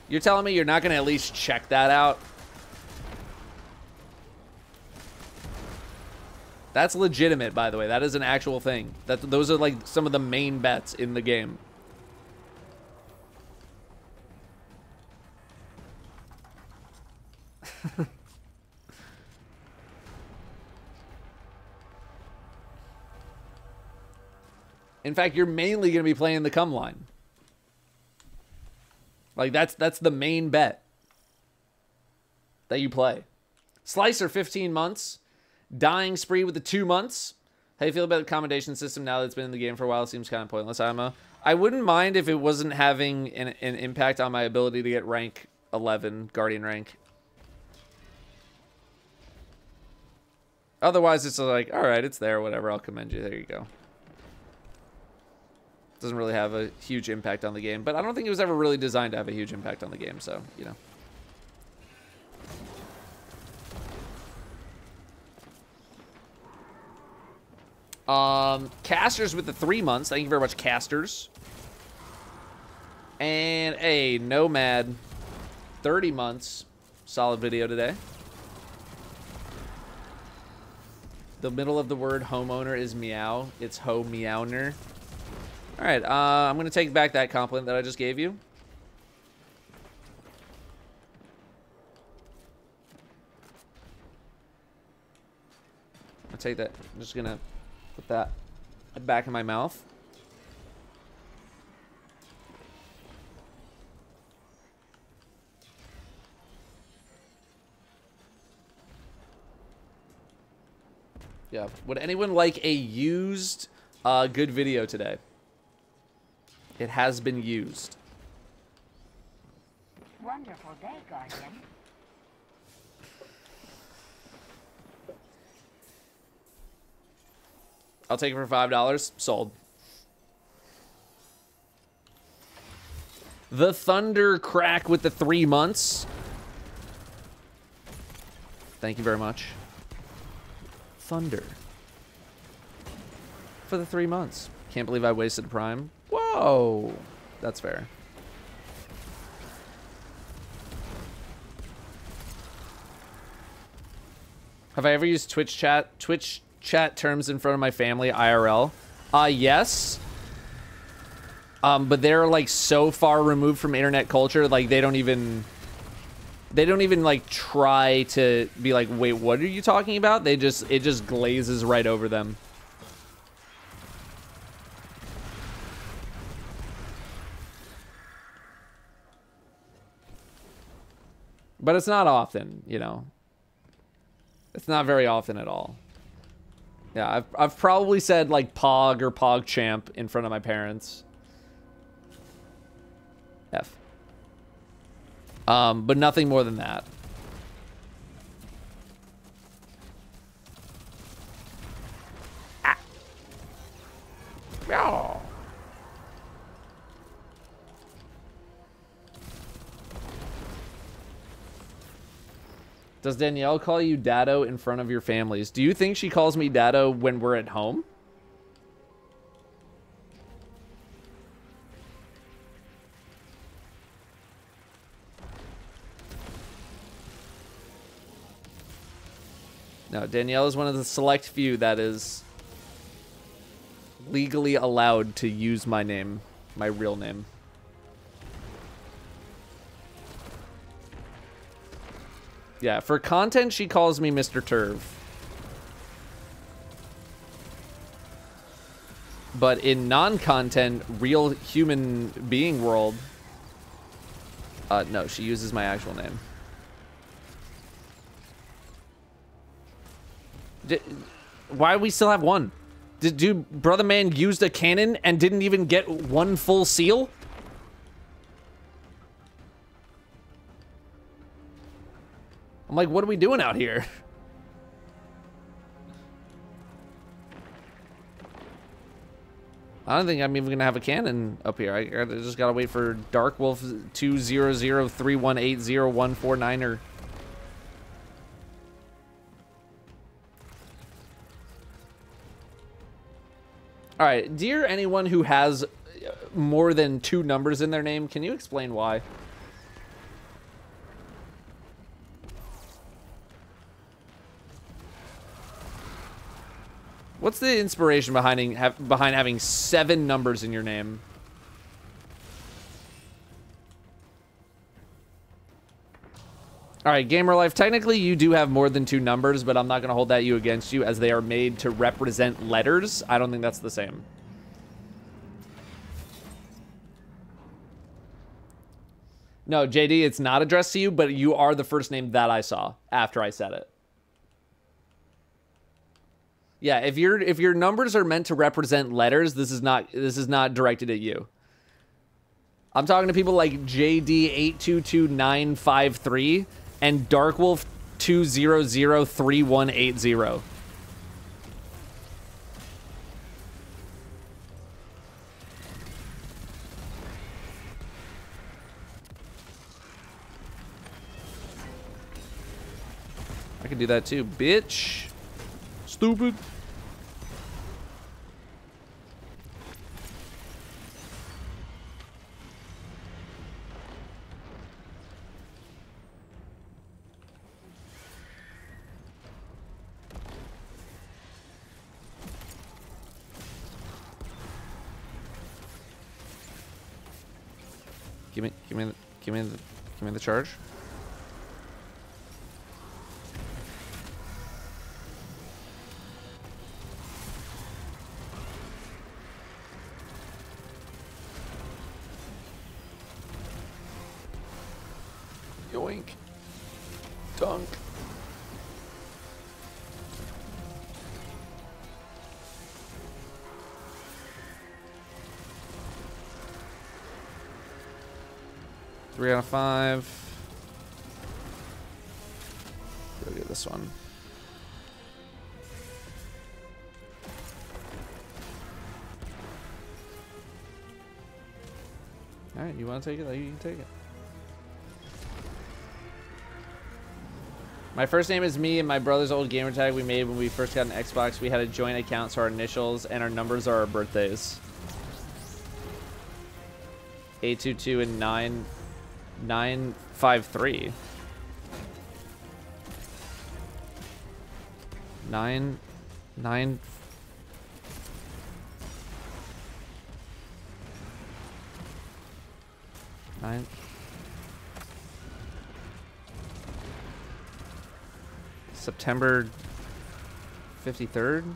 You're telling me you're not going to at least check that out? That's legitimate, by the way. That is an actual thing. Those are like some of the main bets in the game. In fact, you're mainly going to be playing the come line. Like, that's the main bet that you play. Slicer, 15 months. Dying Spree with the 2 months. How do you feel about the accommodation system now that it's been in the game for a while? It seems kind of pointless, IMO. I wouldn't mind if it wasn't having an impact on my ability to get rank 11, Guardian rank. Otherwise, it's like, all right, it's there, whatever, I'll commend you. There you go. Doesn't really have a huge impact on the game, but I don't think it was ever really designed to have a huge impact on the game, so, you know. Casters with the 3 months. Thank you very much, Casters. And a Nomad, 30 months. Solid video today. The middle of the word homeowner is meow. It's ho meowner. All right, I'm going to take back that compliment that I just gave you. I'll take that. I'm just going to put that back in my mouth. Yeah. Would anyone like a used good video today? It has been used. Wonderful day, Guardian. I'll take it for $5. Sold. The Thunder Crack with the 3 months. Thank you very much. Thunder. For the 3 months. Can't believe I wasted Prime. Whoa. That's fair. Have I ever used Twitch chat terms in front of my family IRL? Yes. But they're like so far removed from internet culture, like they don't even like try to be like, wait, what are you talking about? It just glazes right over them. But it's not often, you know. It's not very often at all. Yeah, I've probably said like Pog or PogChamp in front of my parents. F. But nothing more than that. Ah. Oh. Does Danielle call you Datto in front of your families? Do you think she calls me Datto when we're at home? No, Danielle is one of the select few that is legally allowed to use my name, my real name. Yeah, for content, she calls me Mr. Turv. But in non-content, real human being world, no, she uses my actual name. Why do we still have one? Dude, Brother Man used a cannon and didn't even get one full seal? I'm like, what are we doing out here? I don't think I'm even gonna have a cannon up here. I just gotta wait for Dark Wolf 20031801449er. All right, dear anyone who has more than 2 numbers in their name, can you explain why? What's the inspiration behind having 7 numbers in your name? All right, Gamer Life, technically you do have more than 2 numbers, but I'm not going to hold that against you as they are made to represent letters. I don't think that's the same. No, JD, it's not addressed to you, but you are the first name that I saw after I said it. Yeah, if your numbers are meant to represent letters, this is not directed at you. I'm talking to people like JD822953 and Darkwolf 2003180. I can do that too, bitch. Stupid. Give me the charge. Yoink. Dunk. Three out of 5. Go get this one. All right, you want to take it? You can take it. My first name is me and my brother's old gamer tag we made when we first got an Xbox. We had a joint account, so our initials and our numbers are our birthdays. 822 and 953. 9 September 53rd.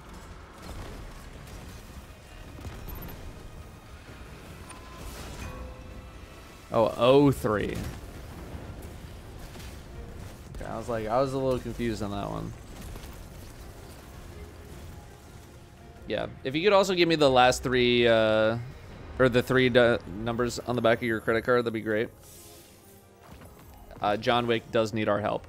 Oh, 03. Okay, I was a little confused on that one. Yeah, if you could also give me the last 3, or the 3 numbers on the back of your credit card, that'd be great. John Wick does need our help.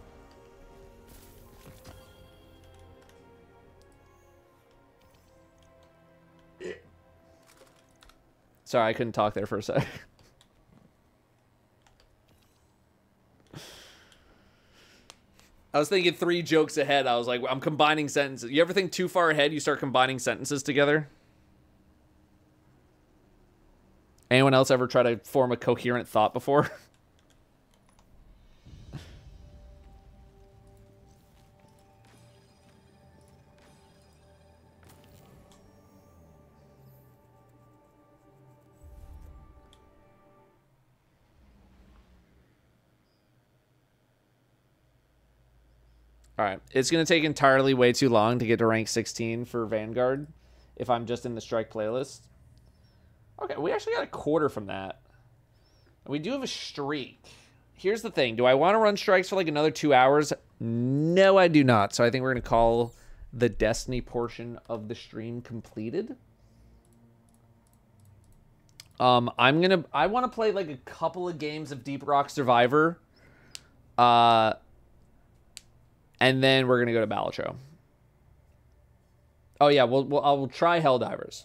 Sorry, I couldn't talk there for a sec. I was thinking 3 jokes ahead. I was like, I'm combining sentences. You ever think too far ahead, you start combining sentences together? Anyone else ever try to form a coherent thought before? All right. It's going to take entirely way too long to get to rank 16 for Vanguard if I'm just in the strike playlist. Okay, we actually got a quarter from that. We do have a streak. Here's the thing. Do I want to run strikes for like another 2 hours? No, I do not. So I think we're going to call the Destiny portion of the stream completed. I want to play like a couple of games of Deep Rock Survivor. And then we're going to go to Balatro. Oh yeah, I'll try Helldivers.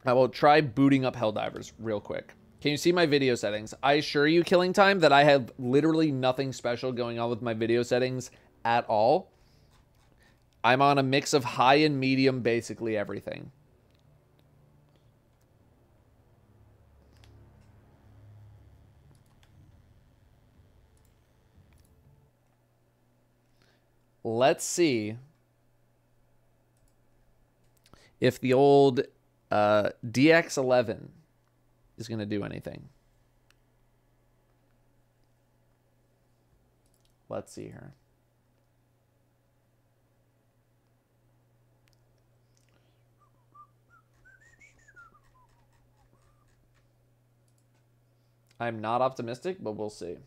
I will try booting up Helldivers real quick. Can you see my video settings? I assure you, Killing Time, that I have literally nothing special going on with my video settings at all. I'm on a mix of high and medium, basically everything. Let's see if the old DX11 is going to do anything. Let's see here. I'm not optimistic, but we'll see.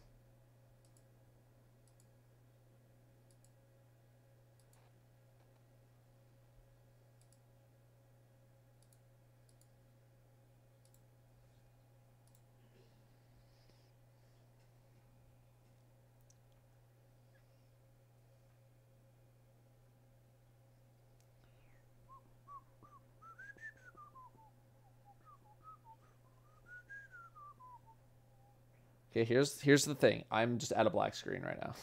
Okay, here's the thing. I'm just at a black screen right now.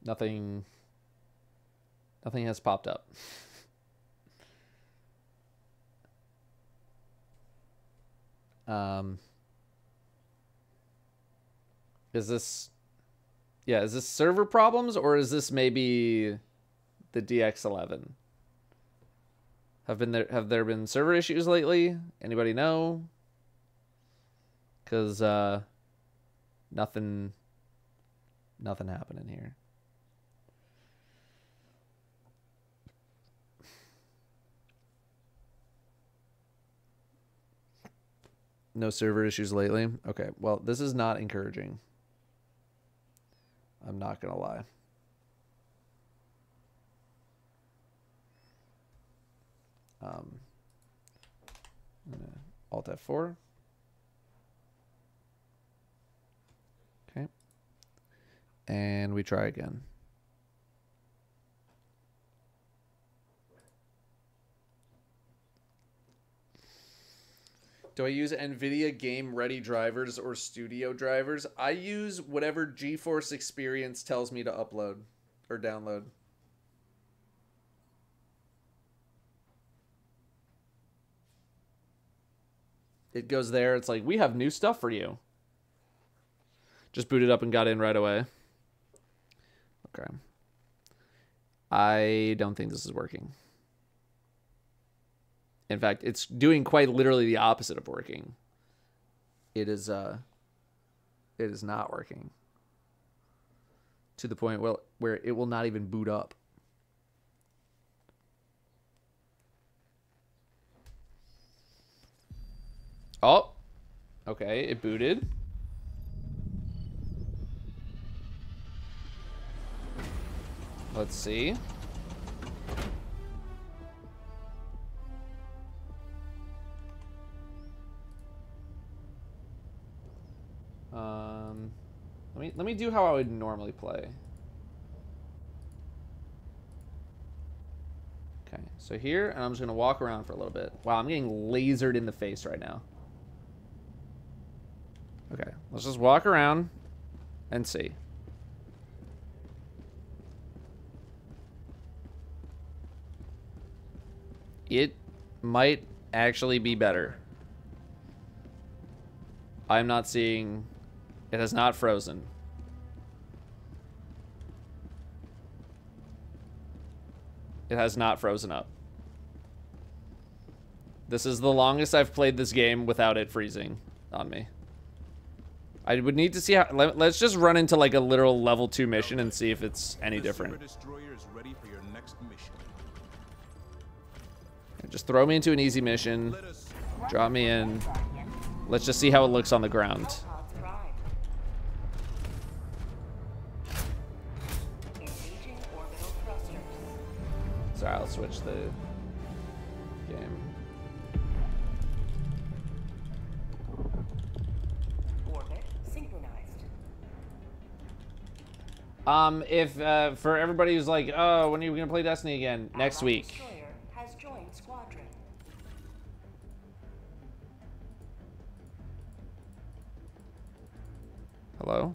Nothing has popped up. Is this server problems, or is this maybe the DX11? Have there been server issues lately? Anybody know? Cuz nothing happening here. No server issues lately. Okay, well, this is not encouraging. I'm not gonna lie. Alt F4. Okay. And we try again. Do I use NVIDIA Game Ready drivers or Studio drivers? I use whatever GeForce Experience tells me to upload or download. It goes there. It's like, we have new stuff for you. Just booted up and got in right away. Okay. I don't think this is working. In fact, it's doing quite literally the opposite of working. It is not working. To the point where it will not even boot up. Oh. Okay, it booted. Let's see. Let me do how I would normally play. Okay, so here, and I'm just gonna walk around for a little bit. Wow, I'm getting lasered in the face right now. Okay, let's just walk around and see. It might actually be better. I'm not seeing... It has not frozen. It has not frozen up. This is the longest I've played this game without it freezing on me. I would need to see how... Let's just run into like a literal level 2 mission and see if it's any different. Just throw me into an easy mission. Drop me in. Let's just see how it looks on the ground. Sorry, I'll switch the game. Orbit synchronized. If for everybody who's like, oh, when are you gonna play Destiny again? Next week. Destroyer has joined squadron. Hello?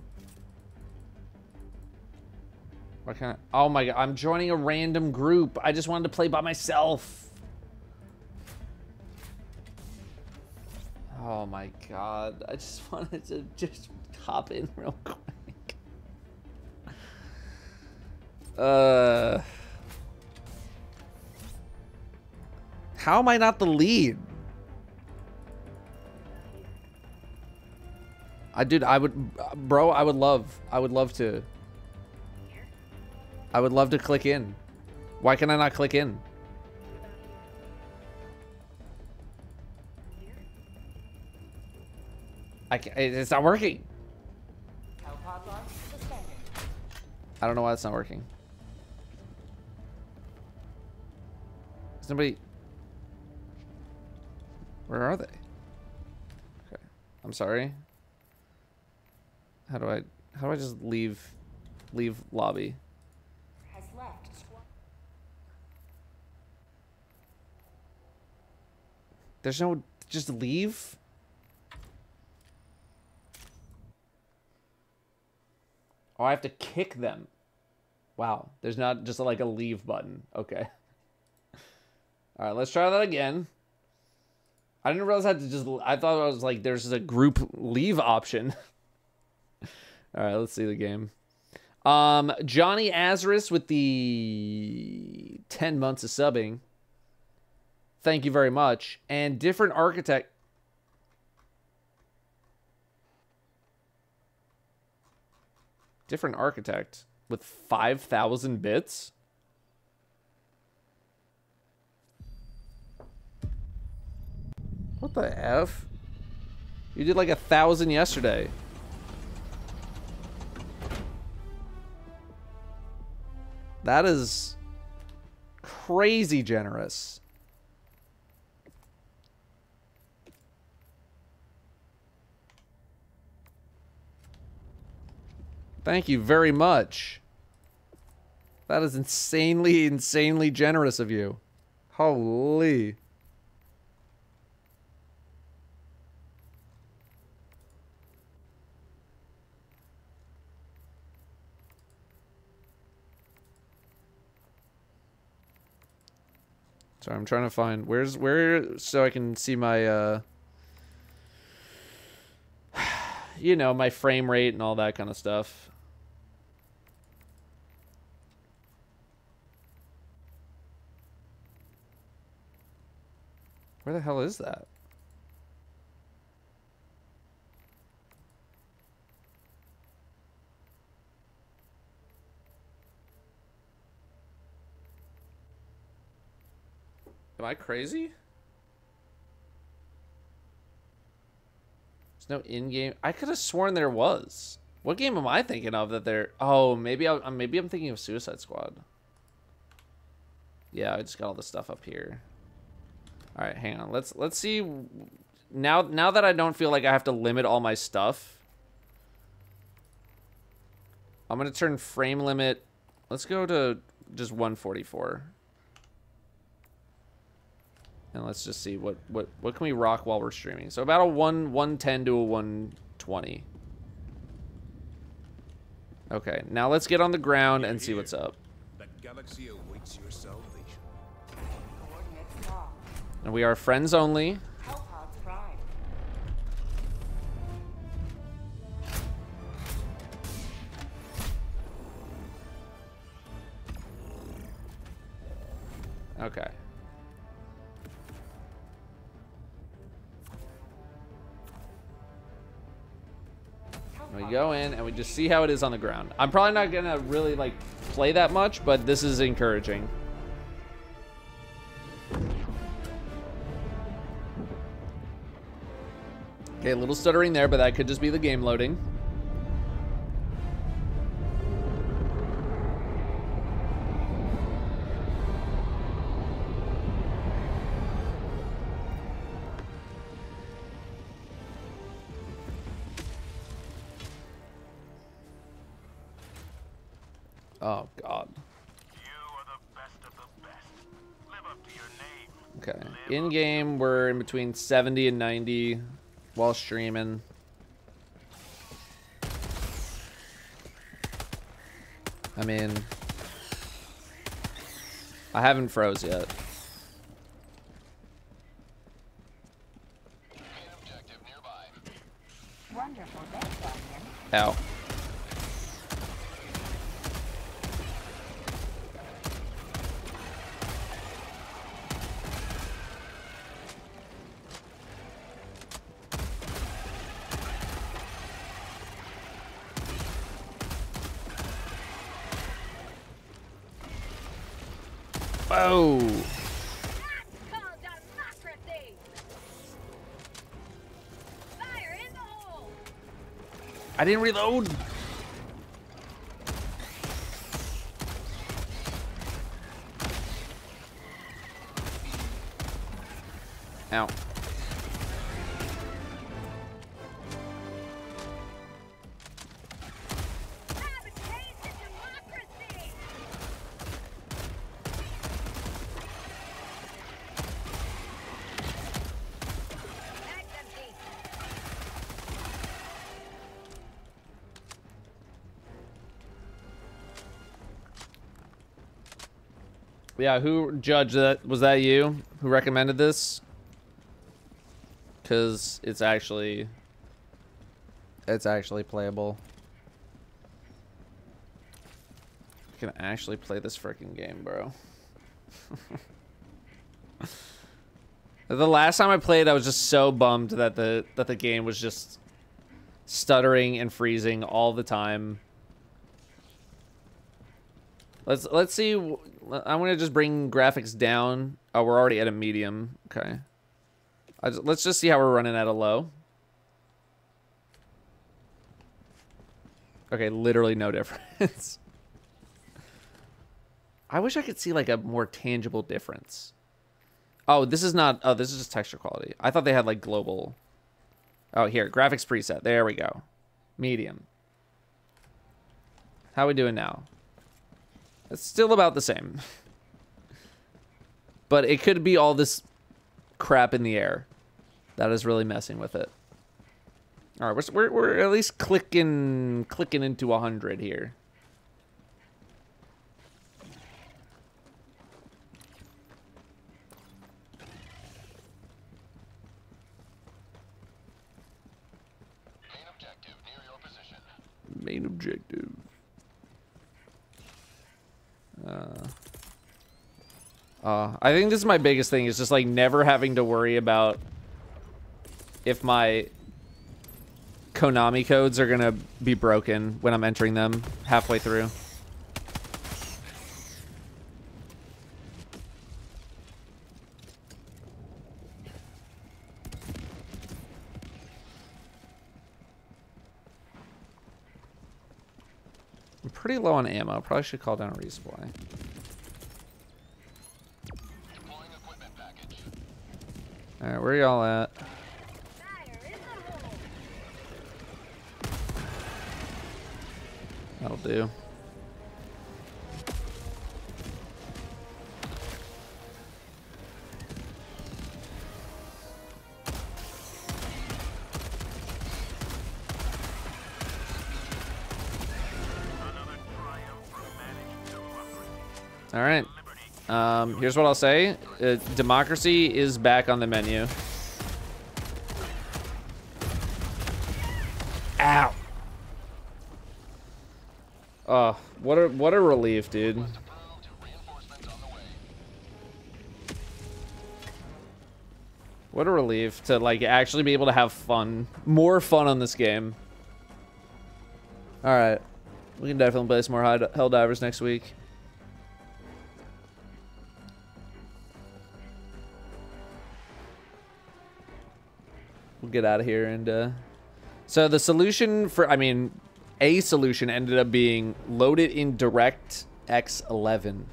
Why can't I? Oh my god, I'm joining a random group. I just wanted to play by myself. Oh my god, I just wanted to just hop in real quick. How am I not the lead? Dude, I would love to. I would love to click in. Why can I not click in? It's not working. I don't know why it's not working. Is nobody... Where are they? Okay. I'm sorry. How do I just leave lobby? Has left squad. There's no just leave? Oh, I have to kick them. Wow. There's not just like a leave button. Okay. All right, let's try that again. I didn't realize I had to just... I thought it was like there's a group leave option. All right, let's see the game. Johnny Azaris with the 10 months of subbing. Thank you very much. And Different Architect... Different Architect with 5,000 bits? What the F? You did like 1,000 yesterday. That is crazy generous. Thank you very much. That is insanely generous of you. Holy. Sorry, I'm trying to find where so I can see my you know, my frame rate and all that kind of stuff. Where the hell is that? Am I crazy? There's no in-game. I could have sworn there was. What game am I thinking of that there? Oh, maybe I'm thinking of Suicide Squad. Yeah, I just got all the stuff up here. All right, hang on. Let's see. Now that I don't feel like I have to limit all my stuff, I'm gonna turn frame limit. Let's go to just 144. And let's just see what can we rock while we're streaming. So about a 110 to a 120. Okay, now let's get on the ground and see what's up. That galaxy awaits your salvation. Coordinates locked. And we are friends only. Hellpods prime. Okay. We go in and we just see how it is on the ground. I'm probably not gonna really like play that much, but this is encouraging. Okay, a little stuttering there, but that could just be the game loading. Oh, God. You are the best of the best. Live up to your name. Okay. In-game, we're in between 70 and 90 while streaming. I mean, I haven't froze yet. Objective nearby. Wonderful day, Guardian. Ow. Whoa. Called democracy. Fire in the hole. I didn't reload. Ow. Have a taste of democracy. That's empty. Yeah, who judged that? Was that you who recommended this? Because it's actually playable. I can actually play this freaking game, bro. The last time I played, I was just so bummed that the game was just stuttering and freezing all the time. Let's see. I'm gonna just bring graphics down. Oh, we're already at a medium. Okay. Let's just see how we're running at a low. Okay, literally no difference. I wish I could see like a more tangible difference. Oh, this is not. Oh, this is just texture quality. I thought they had like global. Oh, here, graphics preset. There we go. Medium. How we doing now? It's still about the same. But it could be all this crap in the air that is really messing with it. All right, we're at least clicking into 100 here. Main objective near your position. Main objective. I think this is my biggest thing, is just like never having to worry about if my Konami codes are gonna be broken when I'm entering them halfway through. I'm pretty low on ammo. Probably should call down a resupply. Deploying equipment package. All right, where y'all at? Fire in the hole. That'll do. All right. Here's what I'll say. Democracy is back on the menu. Ow. Oh, what a relief, dude. Approved. Reinforcements on the way. What a relief to like actually be able to have fun, more fun on this game. All right, we can definitely play some more Helldivers next week. We'll get out of here and so the solution for, I mean, a solution ended up being load it in DirectX 11.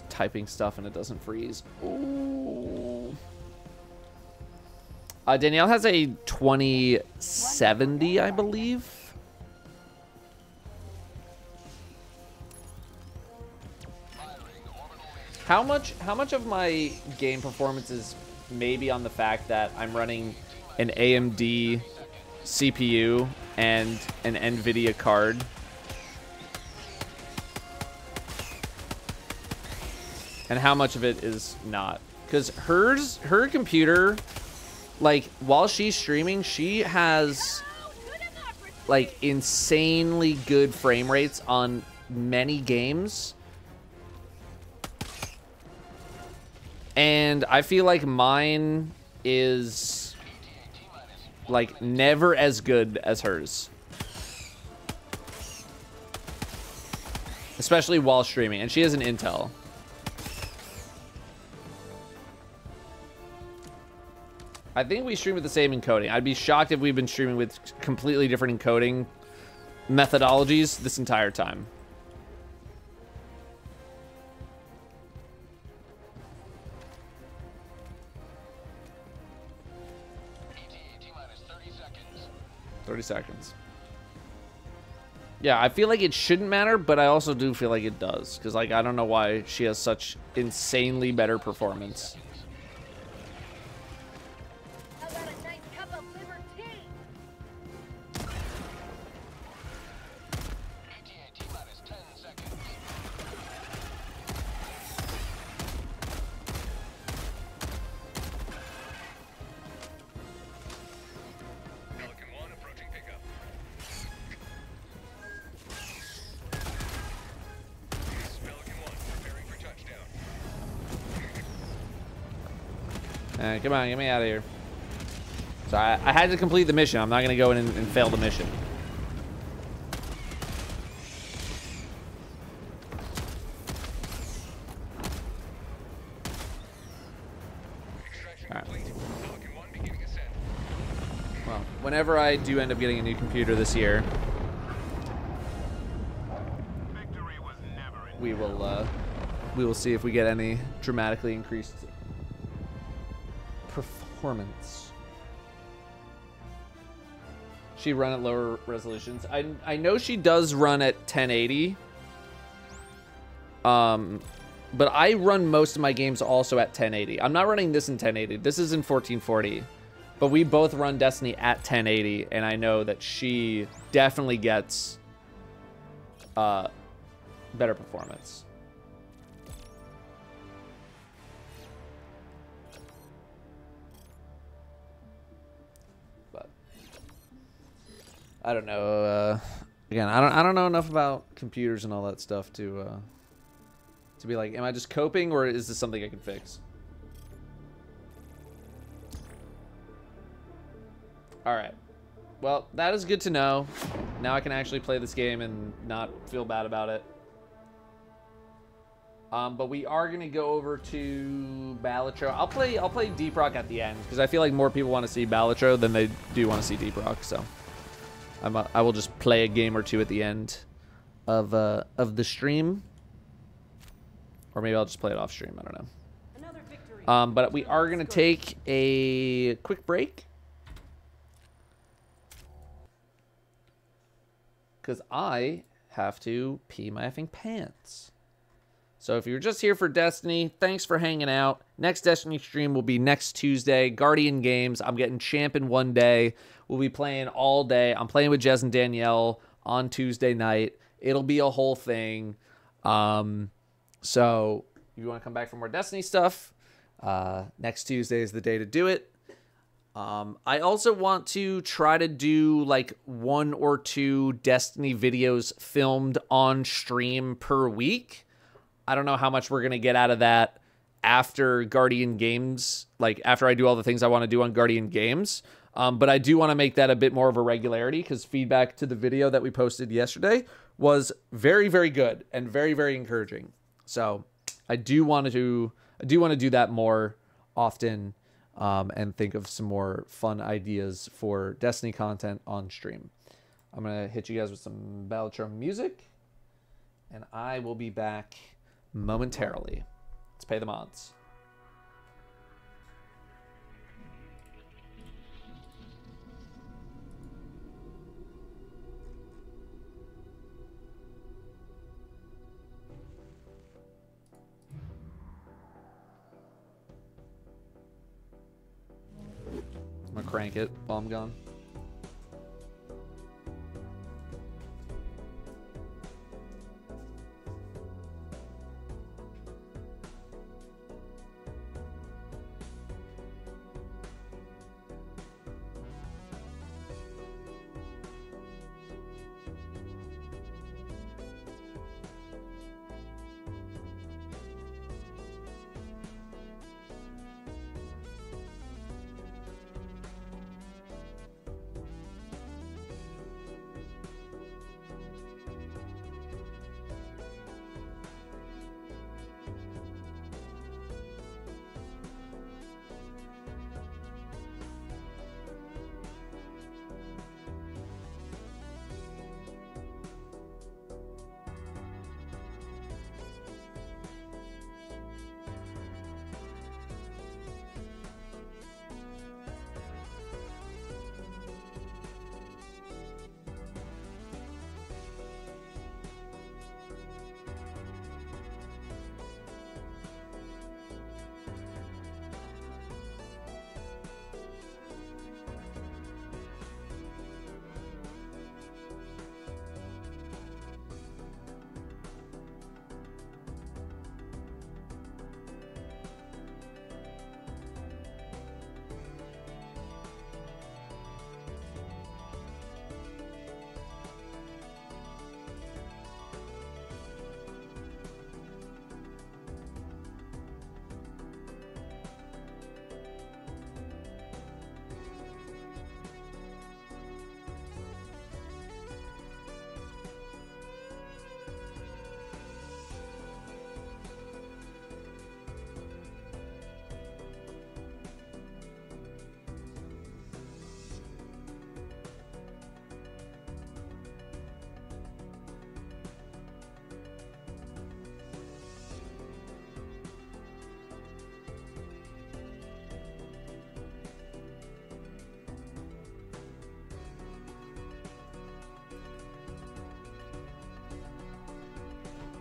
Typing stuff and it doesn't freeze. Ooh. Danielle has a 2070, I believe. How much of my game performance is maybe on the fact that I'm running an AMD CPU and an NVIDIA card? And how much of it is not? Because her computer, like, while she's streaming, she has, like, insanely good frame rates on many games. And I feel like mine is, like, never as good as hers. Especially while streaming. And she has an Intel. I think we stream with the same encoding. I'd be shocked if we've been streaming with completely different encoding methodologies this entire time. T-minus 30 seconds. 30 seconds. Yeah, I feel like it shouldn't matter, but I also do feel like it does. Because, like, I don't know why she has such insanely better performance. How about a nice cup of liver tea? T-minus 10 seconds. Pelican 1 approaching pickup. Pelican 1 preparing for touchdown. Come on, get me out of here. So I had to complete the mission. I'm not going to go in and fail the mission. All right. Pelican 1 beginning ascent. Well, whenever I do end up getting a new computer this year, Victory was never in we will see if we get any dramatically increased performance. She run at lower resolutions. I know she does run at 1080. But I run most of my games also at 1080. I'm not running this in 1080. This is in 1440. But we both run Destiny at 1080, and I know that she definitely gets better performance. But I don't know. Again, I don't know enough about computers and all that stuff to be like, am I just coping, or is this something I can fix? All right. Well, that is good to know. Now I can actually play this game and not feel bad about it. But we are gonna go over to Balatro. I'll play Deep Rock at the end because I feel like more people want to see Balatro than they do want to see Deep Rock. So I will just play a game or two at the end of the stream, or maybe I'll just play it off stream. I don't know. Another victory. But we are gonna take a quick break. Because I have to pee my effing pants. So if you're just here for Destiny, thanks for hanging out. Next Destiny stream will be next Tuesday. Guardian Games. I'm getting champ in one day. We'll be playing all day. I'm playing with Jez and Danielle on Tuesday night. It'll be a whole thing. So if you want to come back for more Destiny stuff, next Tuesday is the day to do it. I also want to try to do like 1 or 2 Destiny videos filmed on stream per week. I don't know how much we're going to get out of that after Guardian Games, like after I do all the things I want to do on Guardian Games. But I do want to make that a bit more of a regularity because feedback to the video that we posted yesterday was very, very good and very, very encouraging. So I do want to do that more often and think of some more fun ideas for Destiny content on stream. I'm going to hit you guys with some Balatro music, and I will be back momentarily. Let's pay the mods. I'm gonna crank it while I'm gone.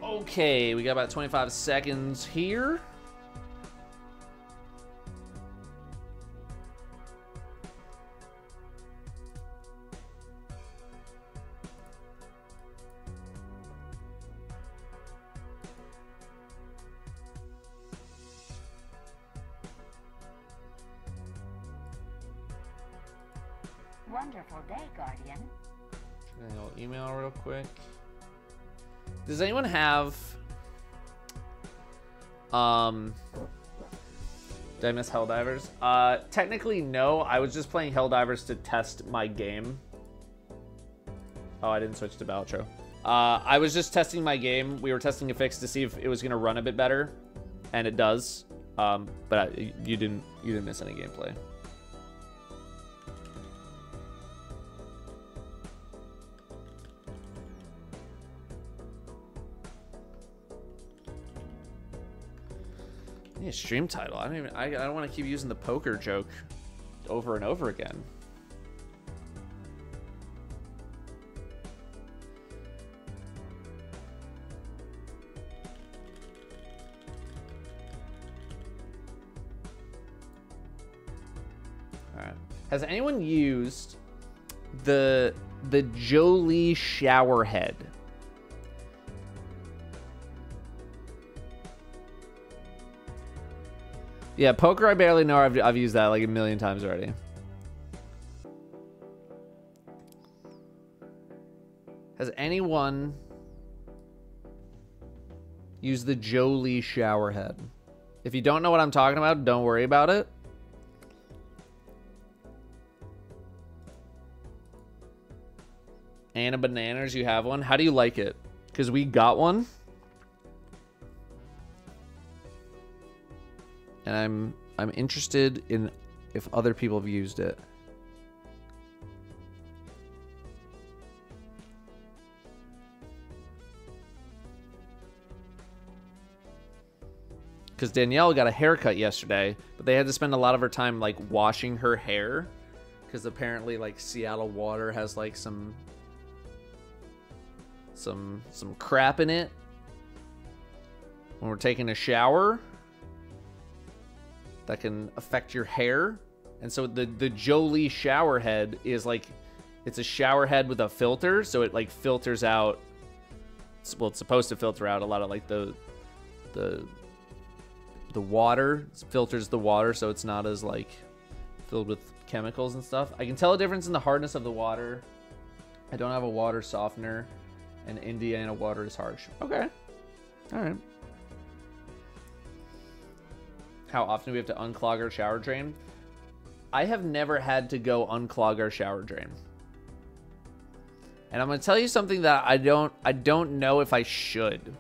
Okay, we got about 25 seconds here. Wonderful day, Guardian. I'll email real quick. Does anyone have did I miss Helldivers? Technically no. I was just playing Helldivers to test my game. Oh, I didn't switch to Balatro. I was just testing my game. We were testing a fix to see if it was gonna run a bit better, and it does. But you didn't miss any gameplay. Yeah, stream title. I don't want to keep using the poker joke over and over again. All right. Has anyone used the Jolie shower head? Yeah, poker I barely know. I've used that like a million times already. Has anyone used the Jolie shower head? If you don't know what I'm talking about, don't worry about it. Anna Bananas, you have one. How do you like it? Because we got one. And I'm interested in if other people have used it. Because Danielle got a haircut yesterday, but they had to spend a lot of her time like washing her hair, because apparently like Seattle water has like some crap in it when we're taking a shower that can affect your hair. And so the Jolie shower head is like, it's a shower head with a filter, so it like filters out, well, it's supposed to filter out a lot of like the water. It filters the water so it's not as like filled with chemicals and stuff. I can tell a difference in the hardness of the water. I don't have a water softener, and Indiana water is harsh. Okay. All right. How often do we have to unclog our shower drain? I have never had to go unclog our shower drain. And I'm going to tell you something that I don't know if I should,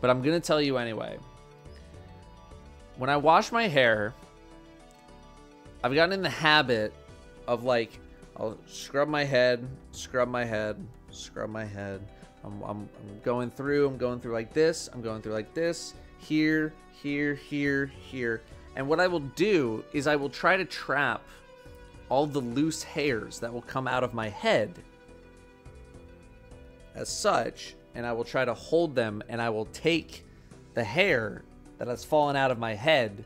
but I'm going to tell you anyway. When I wash my hair, I've gotten in the habit of like, I'll scrub my head, scrub my head, scrub my head. I'm going through like this. I'm going through like this, here, here, here, here. And what I will do is I will try to trap all the loose hairs that will come out of my head as such, and I will try to hold them, and I will take the hair that has fallen out of my head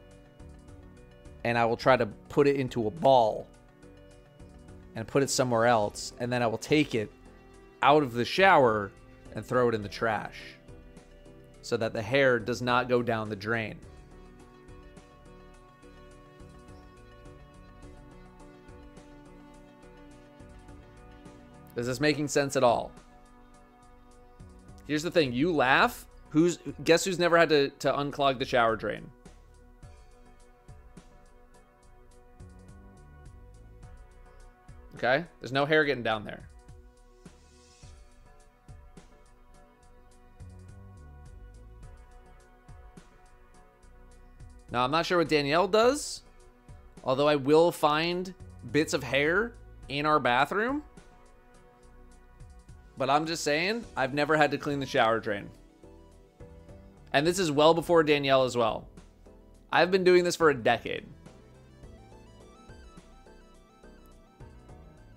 and I will try to put it into a ball and put it somewhere else, and then I will take it out of the shower and throw it in the trash so that the hair does not go down the drain. Is this making sense at all? Here's the thing. You laugh. Guess who's never had to unclog the shower drain? Okay? There's no hair getting down there. Now, I'm not sure what Danielle does, although I will find bits of hair in our bathroom. But I'm just saying, I've never had to clean the shower drain. And this is well before Danielle as well. I've been doing this for a decade.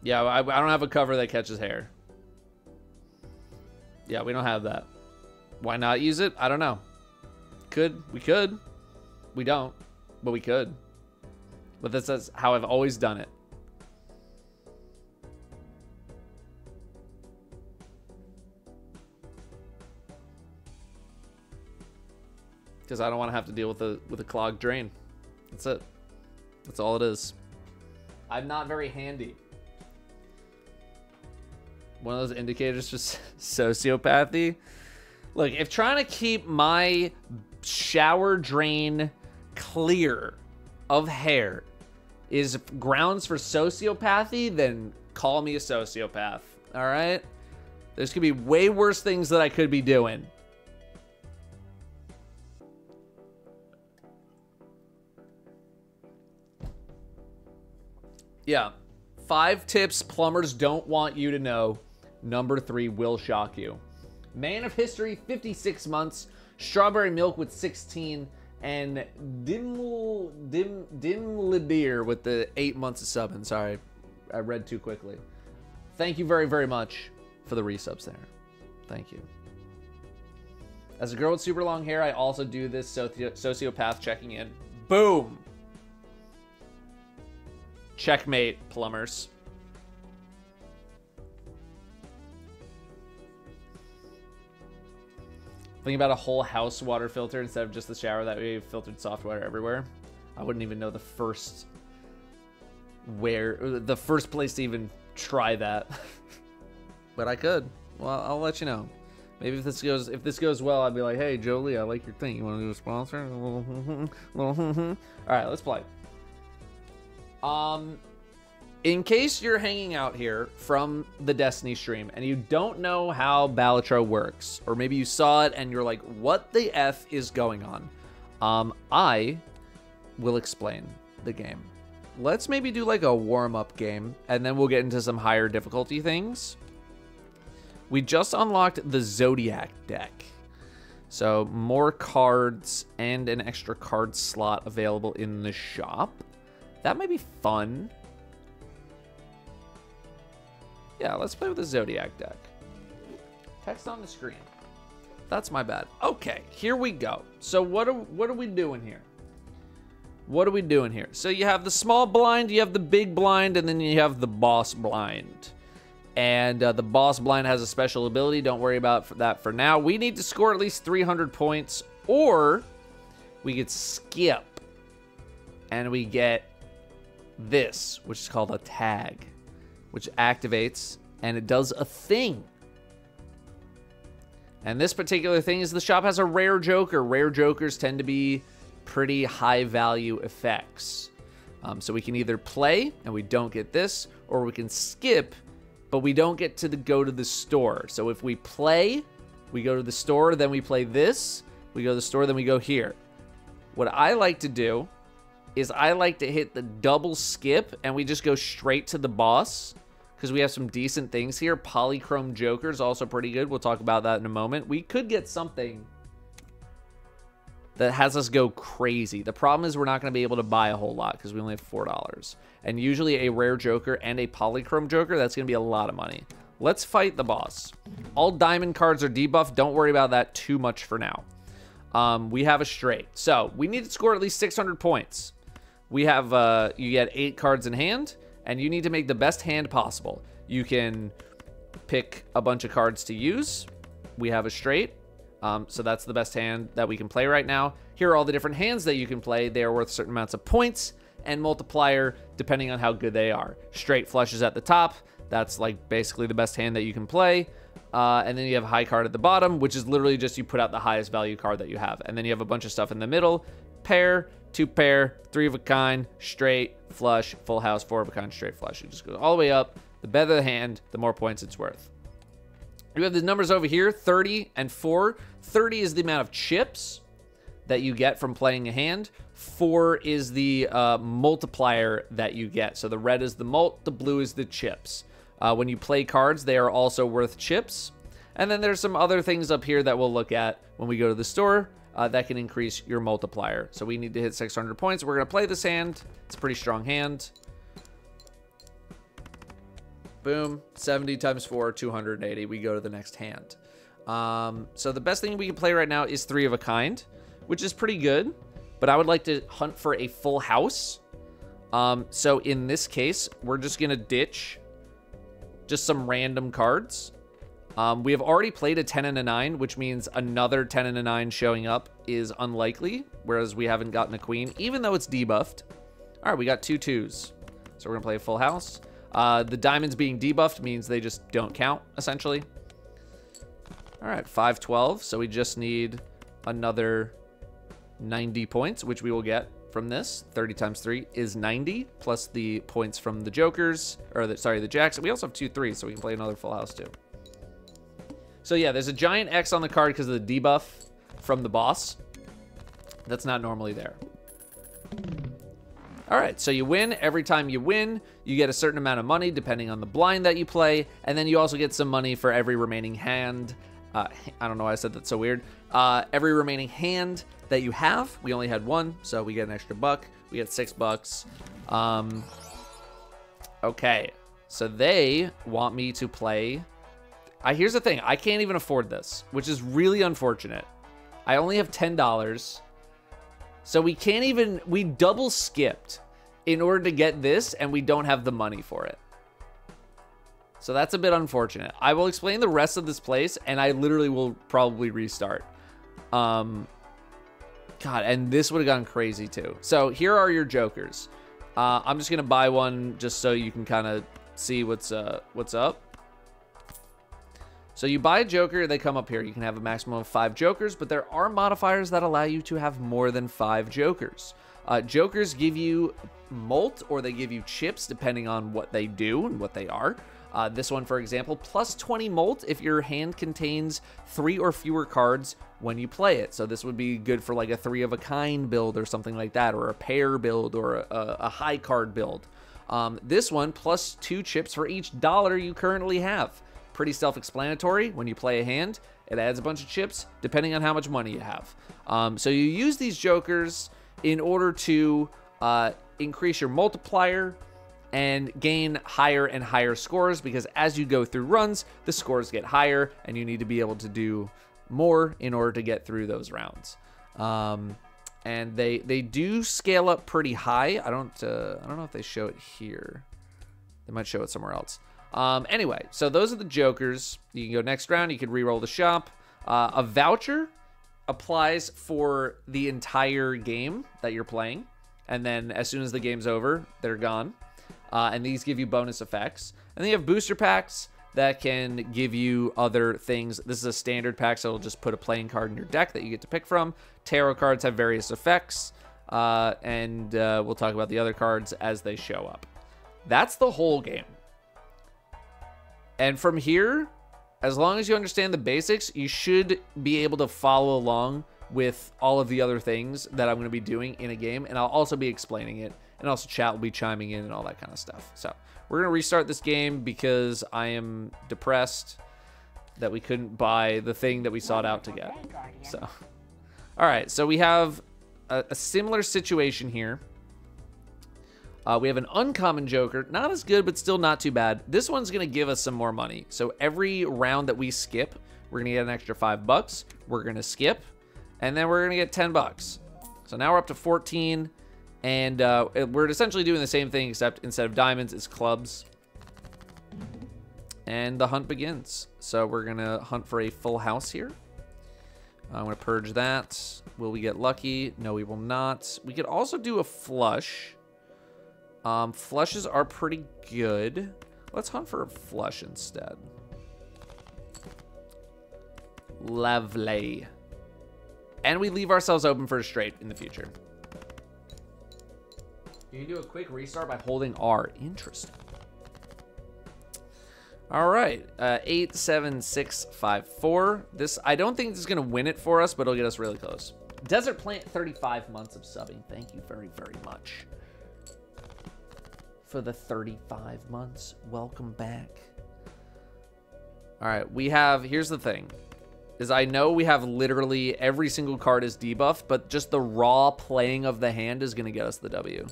Yeah, I don't have a cover that catches hair. Yeah, we don't have that. Why not use it? I don't know. We could. We don't, but we could. But that's how I've always done it. Because I don't want to have to deal with a clogged drain. That's it. That's all it is. I'm not very handy. One of those indicators for sociopathy. Look, if trying to keep my shower drain clear of hair is grounds for sociopathy, then call me a sociopath. All right? There's going to be way worse things that I could be doing. Yeah. 5 tips plumbers don't want you to know. Number 3 will shock you. Man of History, 56 months. Strawberry Milk with 16. And Dimlibir with the 8 months of subbing. Sorry, I read too quickly. Thank you very, very much for the resubs there. Thank you. As a girl with super long hair, I also do this sociopath checking in. Boom! Checkmate, plumbers. Think about a whole house water filter instead of just the shower. That way, filtered soft water everywhere. I wouldn't even know the first place to even try that. But I could. Well, I'll let you know. Maybe if this goes well, I'd be like, hey, Jolie, I like your thing. You want to do a sponsor? All right, let's play. In case you're hanging out here from the Destiny stream and you don't know how Balatro works, or maybe you saw it and you're like, what the F is going on? I will explain the game. Let's maybe do like a warm-up game, and then we'll get into some higher difficulty things. We just unlocked the Zodiac deck. So more cards and an extra card slot available in the shop. That might be fun. Yeah, let's play with the Zodiac deck. Text on the screen. That's my bad. Okay, here we go. So what are we doing here? What are we doing here? So you have the small blind, you have the big blind, and then you have the boss blind. And the boss blind has a special ability. Don't worry about that for now. We need to score at least 300 points, or we could skip. And we get this, which is called a tag, which activates, and it does a thing. And this particular thing is the shop has a rare joker. Rare jokers tend to be pretty high value effects. So we can either play and we don't get this, or we can skip, but we don't get to go to the store. So if we play, we go to the store, then we play this, we go to the store, then we go here. What I like to do is I like to hit the double skip and we just go straight to the boss, because we have some decent things here. Polychrome Joker's also pretty good. We'll talk about that in a moment. We could get something that has us go crazy. The problem is we're not going to be able to buy a whole lot because we only have $4. And usually a rare Joker and a Polychrome Joker, that's going to be a lot of money. Let's fight the boss. All diamond cards are debuffed. Don't worry about that too much for now. We have a straight. So we need to score at least 600 points. We have, you get 8 cards in hand, and you need to make the best hand possible. You can pick a bunch of cards to use. We have a straight. So that's the best hand that we can play right now. Here are all the different hands that you can play. They are worth certain amounts of points and multiplier depending on how good they are. Straight flush is at the top. That's like basically the best hand that you can play. And then you have a high card at the bottom, which is literally just you put out the highest value card that you have. And then you have a bunch of stuff in the middle. Pair, 2 pair, 3 of a kind, straight, flush, full house, 4 of a kind, straight flush. It just goes all the way up. The better the hand, the more points it's worth. You have the numbers over here, 30 and 4. 30 is the amount of chips that you get from playing a hand. 4 is the multiplier that you get. So the red is the mult, the blue is the chips. When you play cards, they are also worth chips. And then there's some other things up here that we'll look at when we go to the store that can increase your multiplier. So we need to hit 600 points. We're going to play this hand. It's a pretty strong hand. Boom, 70 times 4, 280. We go to the next hand. So the best thing we can play right now is 3 of a kind, which is pretty good, but I would like to hunt for a full house. So in this case, we're just gonna ditch just some random cards. We have already played a 10 and a 9, which means another 10 and a 9 showing up is unlikely, whereas we haven't gotten a queen, even though it's debuffed. All right, we got 2 2s. So we're gonna play a full house. The diamonds being debuffed means they just don't count, essentially. All right, 512. So we just need another 90 points, which we will get from this. 30 times 3 is 90, plus the points from the jokers, or the jacks. We also have 2 3s, so we can play another full house too. So yeah, there's a giant X on the card because of the debuff from the boss. That's not normally there. All right, so you win. Every time you win, you get a certain amount of money depending on the blind that you play, and then you also get some money for every remaining hand. I don't know why I said that so weird. Every remaining hand that you have. We only had 1, so we get an extra buck. We get $6. Okay, so they want me to play. Here's the thing. I can't even afford this, which is really unfortunate. I only have $10. So we can't even, we double skipped in order to get this, and we don't have the money for it. So that's a bit unfortunate. I will explain the rest of this place, and I literally will probably restart. God, and this would have gone crazy too. So here are your jokers. I'm just gonna buy one just so you can kind of see what's up. So you buy a joker, they come up here. You can have a maximum of 5 jokers, but there are modifiers that allow you to have more than 5 jokers. Jokers give you molt, or they give you chips, depending on what they do and what they are. This one, for example, plus 20 molt if your hand contains 3 or fewer cards when you play it. So this would be good for like a 3 of a kind build or something like that, or a pair build, or a high card build. This one, plus 2 chips for each dollar you currently have. Pretty self-explanatory. When you play a hand, it adds a bunch of chips depending on how much money you have. So you use these jokers in order to increase your multiplier and gain higher and higher scores, because as you go through runs, the scores get higher and you need to be able to do more in order to get through those rounds. And they do scale up pretty high. I don't know if they show it here. They might show it somewhere else. Anyway, so those are the jokers. You can go next round. You can re-roll the shop. A voucher applies for the entire game that you're playing, and then as soon as the game's over, they're gone. And these give you bonus effects. And then you have booster packs that can give you other things. This is a standard pack, so it'll just put a playing card in your deck that you get to pick from. Tarot cards have various effects, and we'll talk about the other cards as they show up. That's the whole game. And from here, as long as you understand the basics, you should be able to follow along with all of the other things that I'm going to be doing in a game. And I'll also be explaining it. And also chat will be chiming in and all that kind of stuff. So we're going to restart this game because I am depressed that we couldn't buy the thing that we sought out to get. So, all right. So we have a similar situation here. We have an uncommon joker. Not as good, but still not too bad. This one's going to give us some more money. So every round that we skip, we're going to get an extra $5. We're going to skip, and then we're going to get $10. So now we're up to 14, and we're essentially doing the same thing, except instead of diamonds, it's clubs. And the hunt begins. So we're going to hunt for a full house here. I'm going to purge that. Will we get lucky? No, we will not. We could also do a flush. Flushes are pretty good. Let's hunt for a flush instead. Lovely. And we leave ourselves open for a straight in the future. You can do a quick restart by holding R. Interesting. All right. 8, 7, 6, 5, 4. This, I don't think this is going to win it for us, but it'll get us really close. Desert Plant, 35 months of subbing. Thank you very, very much. For the 35 months. Welcome back. All right, we have, here's the thing, is I know we have literally every single card is debuffed, but just the raw playing of the hand is going to get us the W.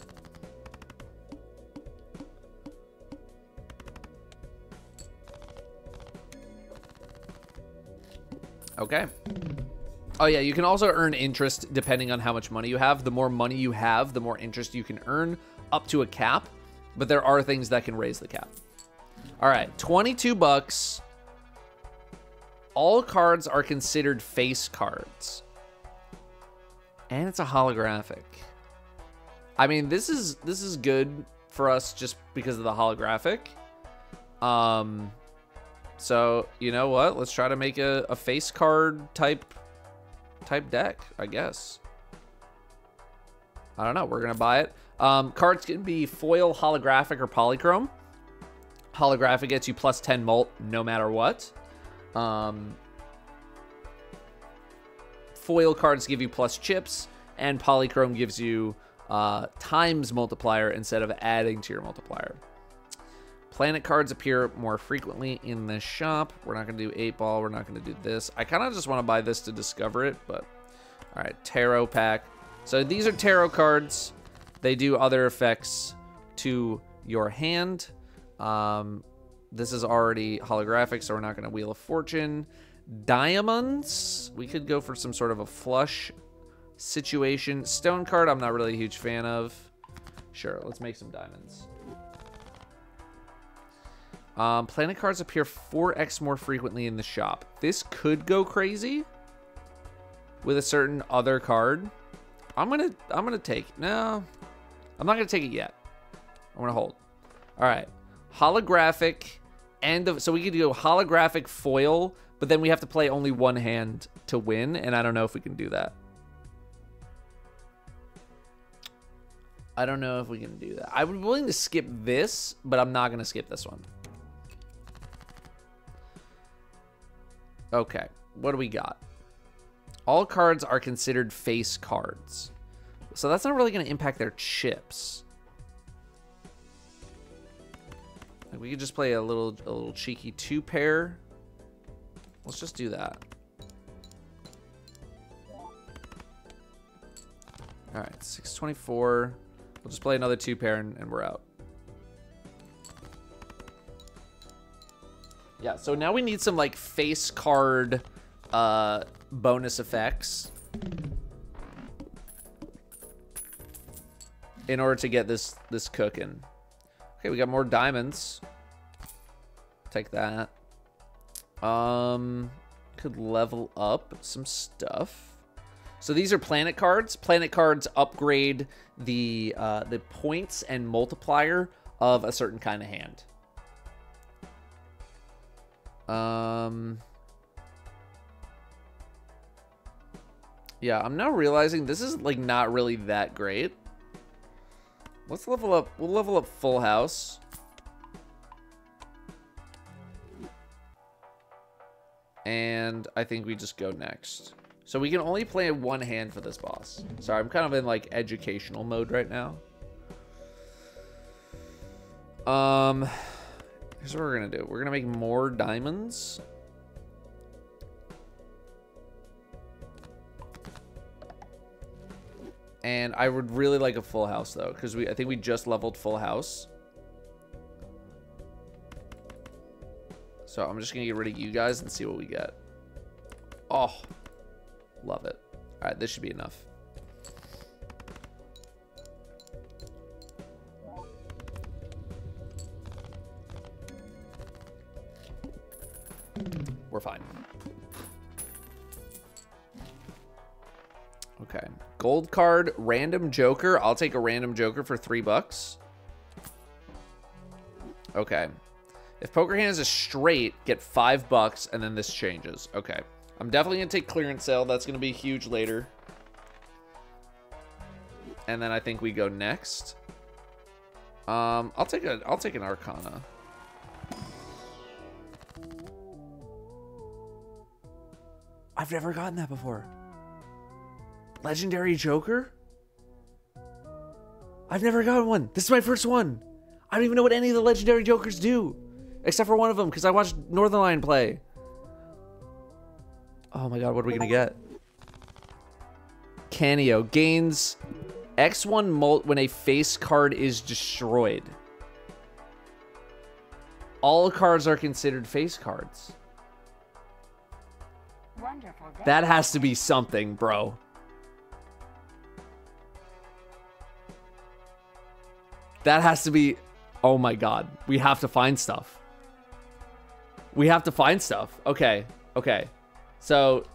Okay. Oh yeah, you can also earn interest depending on how much money you have. The more money you have, the more interest you can earn, up to a cap. But there are things that can raise the cap. All right, 22 bucks. All cards are considered face cards. And it's a holographic. I mean, this is good for us just because of the holographic. So, you know what? Let's try to make a face card type deck, I guess. I don't know. We're going to buy it. Cards can be foil, holographic, or polychrome. Holographic gets you plus 10 molt no matter what. Foil cards give you plus chips, and polychrome gives you times multiplier instead of adding to your multiplier. Planet cards appear more frequently in the shop. We're not going to do 8-ball. We're not going to do this. I kind of just want to buy this to discover it, but all right, tarot pack. So these are tarot cards. They do other effects to your hand. This is already holographic, so we're not going to Wheel of Fortune. Diamonds. We could go for some sort of a flush situation. Stone card, I'm not really a huge fan of. Sure, let's make some diamonds. Planet cards appear 4x more frequently in the shop. This could go crazy with a certain other card. I'm gonna take. No, I'm not gonna take it yet. I'm gonna hold. All right, holographic end of. So we could go holographic foil, but then we have to play only one hand to win, and I don't know if we can do that. I don't know if we can do that. I would be willing to skip this, but I'm not gonna skip this one. Okay, what do we got? All cards are considered face cards. So that's not really going to impact their chips. Like we could just play a little cheeky 2-pair. Let's just do that. All right, 624. We'll just play another 2-pair and we're out. Yeah, so now we need some like face card bonus effects in order to get this cooking. Okay, we got more diamonds. Take that. Could level up some stuff. So these are planet cards. Planet cards upgrade the points and multiplier of a certain kind of hand. Yeah, I'm now realizing this is like not really that great. Let's level up. We'll level up full house. And I think we just go next. So we can only play one hand for this boss. Sorry, I'm kind of in like educational mode right now. Here's what we're gonna do. We're gonna make more diamonds. And I would really like a full house though, because I think we just leveled full house. So I'm just gonna get rid of you guys and see what we get. Oh, love it. All right, this should be enough. We're fine. Okay. Gold card, random joker. I'll take a random joker for $3. Okay. If poker hand is a straight, get $5, and then this changes. Okay. I'm definitely gonna take clearance sale. That's gonna be huge later. And then I think we go next. I'll take an Arcana. I've never gotten that before. Legendary Joker? I've never gotten one. This is my first one. I don't even know what any of the Legendary Jokers do. Except for one of them, because I watched Northernlion play. Oh my god, what are we going to get? Canio. Gains X1 mult when a face card is destroyed. All cards are considered face cards. Wonderful day. That has to be something, bro. That has to be... Oh my god. We have to find stuff. We have to find stuff. Okay. Okay. So,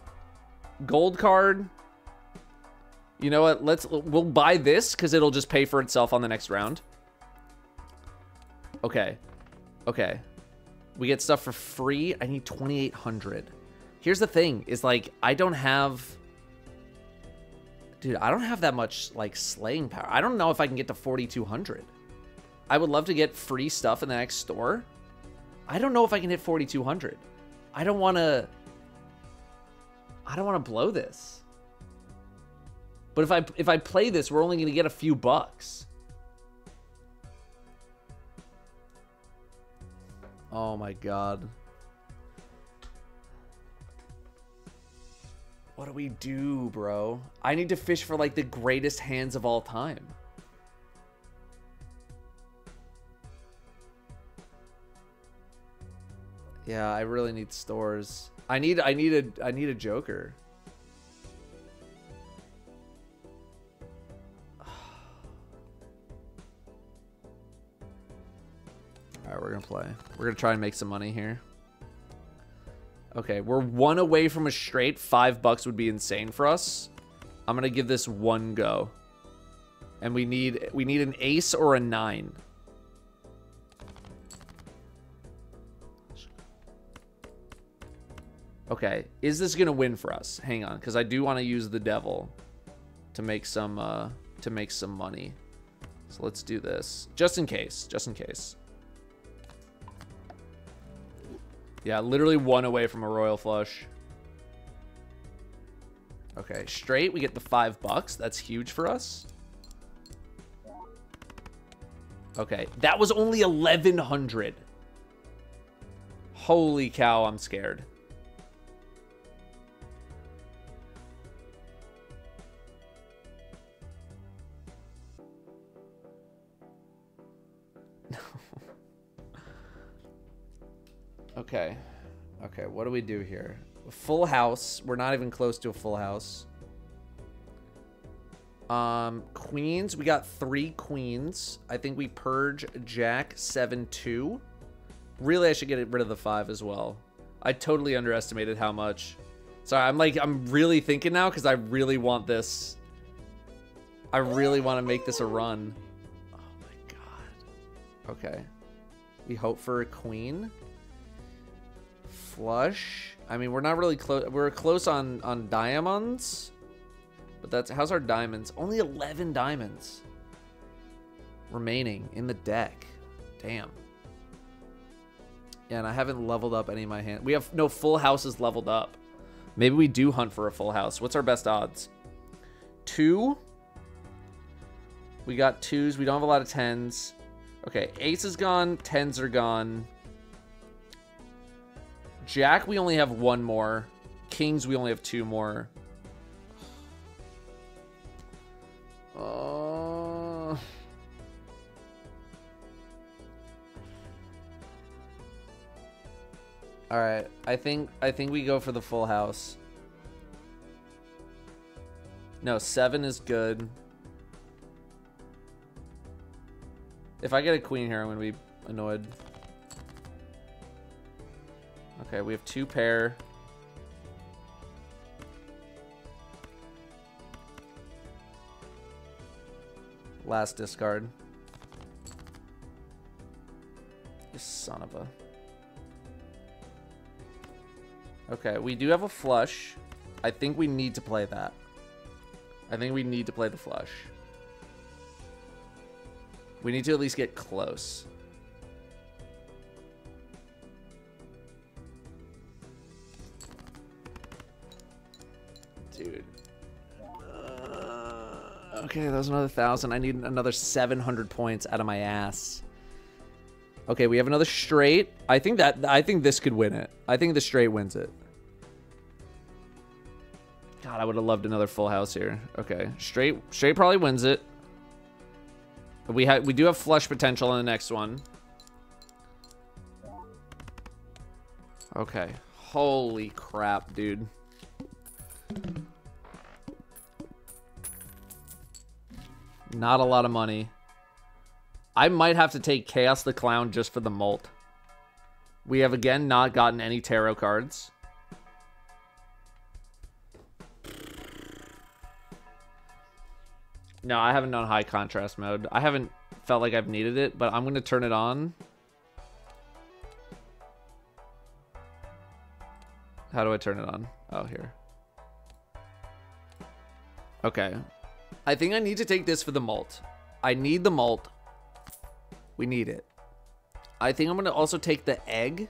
gold card. You know what? We'll buy this because it'll just pay for itself on the next round. Okay. Okay. We get stuff for free. I need 2,800. Here's the thing, is like, I don't have... Dude, I don't have that much, like, slaying power. I don't know if I can get to 4,200. I would love to get free stuff in the next store. I don't know if I can hit 4,200. I don't want to blow this. But if I play this, we're only going to get a few bucks. Oh my god. What do we do, bro? I need to fish for like the greatest hands of all time. Yeah, I really need stores. I need a joker. Alright, we're gonna play. We're gonna try and make some money here. Okay, we're one away from a straight. $5 would be insane for us. I'm gonna give this one go. And we need an ace or a 9. Okay, is this gonna win for us? Hang on, because I do want to use the devil to make some money. So let's do this, just in case. Just in case. Yeah, literally 1 away from a royal flush. Okay, straight. We get the $5. That's huge for us. Okay, that was only 1,100. Holy cow, I'm scared. Okay. Okay, what do we do here? Full house. We're not even close to a full house. Queens. We got 3 queens. I think we purge Jack 7-2. Really, I should get rid of the 5 as well. I totally underestimated how much. Sorry, I'm really thinking now because I really want this. I really want to make this a run. Oh my god. Okay. We hope for a queen. Flush. I mean, we're not really close. We're close on diamonds. But that's... How's our diamonds? Only 11 diamonds remaining in the deck. Damn. Yeah, and I haven't leveled up any of my hand. We have no full houses leveled up. Maybe we do hunt for a full house. What's our best odds? 2. We got 2s. We don't have a lot of 10s. Okay, ace is gone. 10s are gone. Jack, we only have 1 more. Kings, we only have 2 more. All right, I think we go for the full house. No, 7 is good. If I get a queen here, I'm gonna be annoyed. Okay, we have 2 pair. Last discard. You son of a... Okay, we do have a flush. I think we need to play that. I think we need to play the flush. We need to at least get close. Dude. Okay, that was another 1,000. I need another 700 points out of my ass. Okay, we have another straight. I think this could win it. I think the straight wins it. God, I would have loved another full house here. Okay, straight probably wins it. We do have flush potential in the next one. Okay. Holy crap, dude. Not a lot of money. I might have to take Chaos the Clown just for the mult. We have again not gotten any tarot cards. No, I haven't done high contrast mode. I haven't felt like I've needed it, but I'm going to turn it on. How do I turn it on? Oh, here. Okay. I think I need to take this for the mult. I need the mult. We need it. I think I'm going to also take the egg.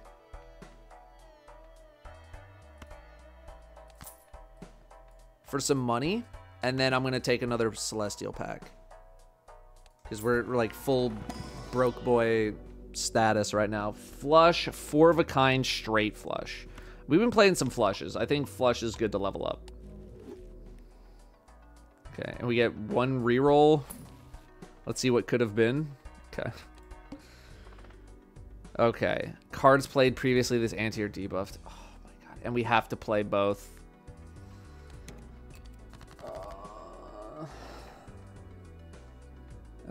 For some money. And then I'm going to take another Celestial pack. Because we're like full broke boy status right now. Flush, 4 of a kind, straight flush. We've been playing some flushes. I think flush is good to level up. Okay, and we get 1 reroll. Let's see what could have been. Okay. Okay. Cards played previously this anti or debuffed. Oh my god. And we have to play both.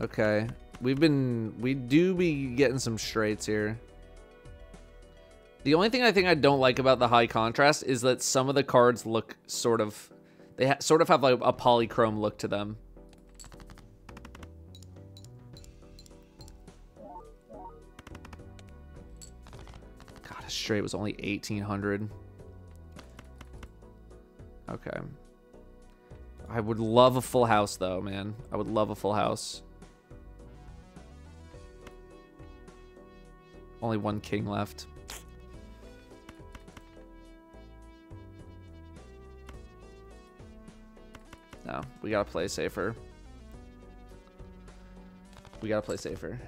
Okay. We do be getting some straights here. The only thing I think I don't like about the high contrast is that some of the cards look sort of... They sort of have like a polychrome look to them. God, a straight was only 1,800. Okay. I would love a full house, though, man. I would love a full house. Only one king left. No, we gotta play safer. We gotta play safer.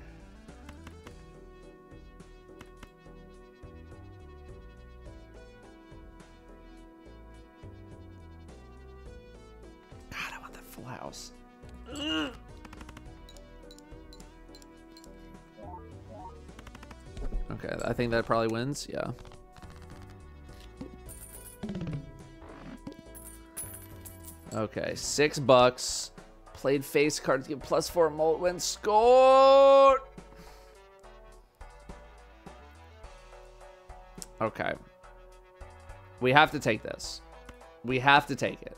God, I want that full house. Ugh. Okay, I think that probably wins. Yeah. Okay, $6. Played face cards, give +4 molt when scored. Okay. We have to take this. We have to take it.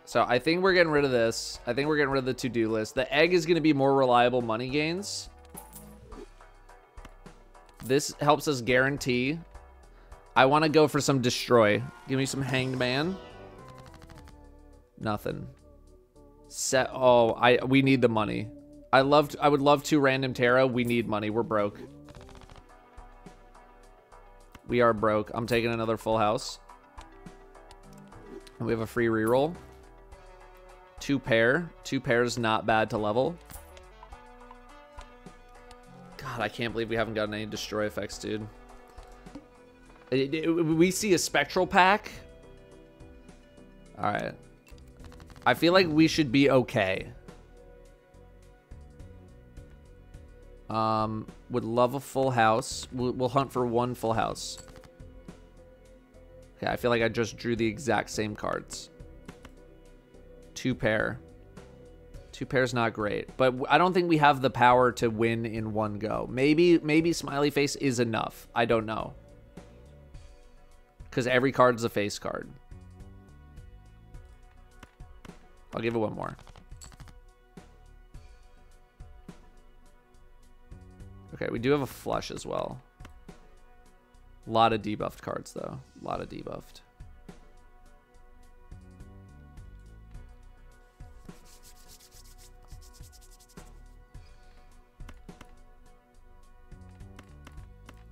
So I think we're getting rid of this. I think we're getting rid of the to-do list. The egg is going to be more reliable money gains. This helps us guarantee. I want to go for some destroy. Give me some hanged man. Nothing. Set. Oh, we need the money. I would love to random Terra. We need money. We're broke. We are broke. I'm taking another full house. And we have a free reroll. 2 pair. 2 pairs not bad to level. God, I can't believe we haven't gotten any destroy effects, dude. We see a spectral pack. All right. I feel like we should be okay. Would love a full house. We'll hunt for 1 full house. Okay, I feel like I just drew the exact same cards. 2 pair. 2 pairs not great, but I don't think we have the power to win in one go. Maybe smiley face is enough. I don't know. Because every card is a face card. I'll give it 1 more. Okay, we do have a flush as well. A lot of debuffed cards, though. A lot of debuffed.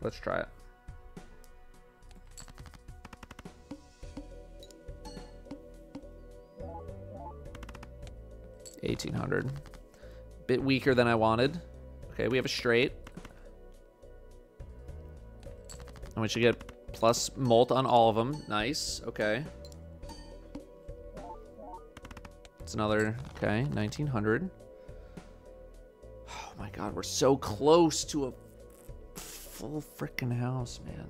Let's try it. $1,800. Bit weaker than I wanted. Okay, we have a straight. And we should get plus molt on all of them. Nice. Okay. It's another, okay, 1,900. Oh my God, we're so close to a full freaking house, man.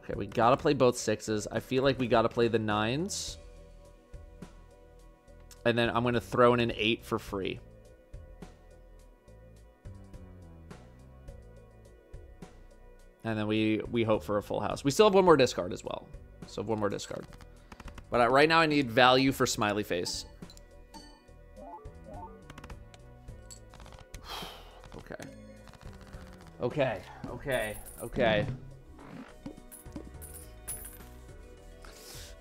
Okay, we gotta play both 6s. I feel like we gotta play the 9s. And then I'm gonna throw in an 8 for free. And then we hope for a full house. We still have 1 more discard as well. So 1 more discard. But right now I need value for smiley face. Okay. Okay. Okay. Okay.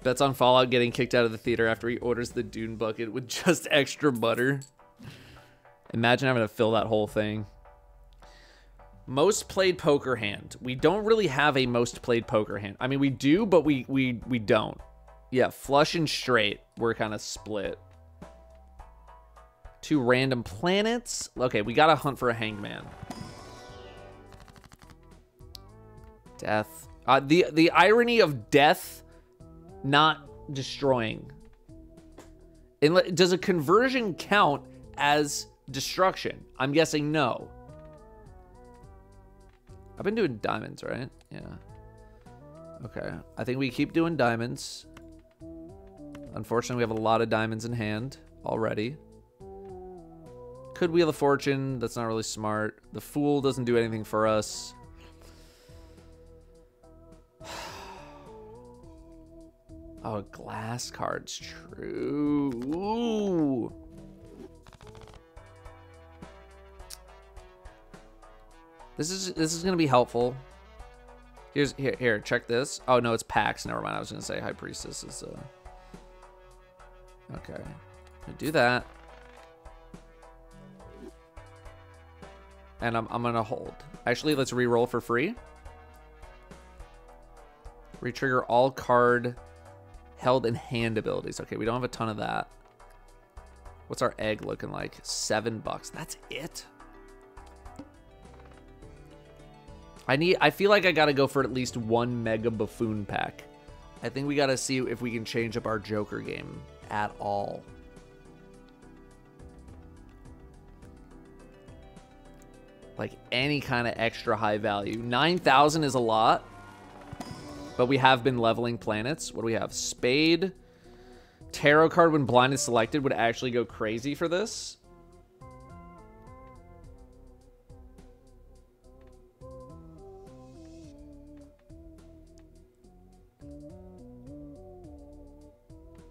Bets on Fallout getting kicked out of the theater after he orders the Dune bucket with just extra butter. Imagine having to fill that whole thing. Most played poker hand. We don't really have a most played poker hand. I mean, we do, but we don't. Yeah, flush and straight. We're kind of split. 2 random planets. Okay, we gotta hunt for a hanged man. Death. The irony of death not destroying. Does a conversion count as destruction? I'm guessing no. I've been doing diamonds, right? Yeah. Okay. I think we keep doing diamonds. Unfortunately, we have a lot of diamonds in hand already. Could Wheel of Fortune. That's not really smart. The Fool doesn't do anything for us. Oh, glass cards. True. Ooh. This is gonna be helpful. Here, check this. Oh no, it's packs. Never mind. I was gonna say High Priestess is okay. Do that. And I'm gonna hold. Actually, let's re-roll for free. Retrigger all card held in hand abilities. Okay, we don't have a ton of that. What's our egg looking like? $7. That's it. I feel like I gotta go for at least one Mega Buffoon pack. I think we gotta see if we can change up our Joker game at all. Like any kind of extra high value. 9,000 is a lot. But we have been leveling planets. What do we have? Spade. Tarot card when blind is selected would actually go crazy for this.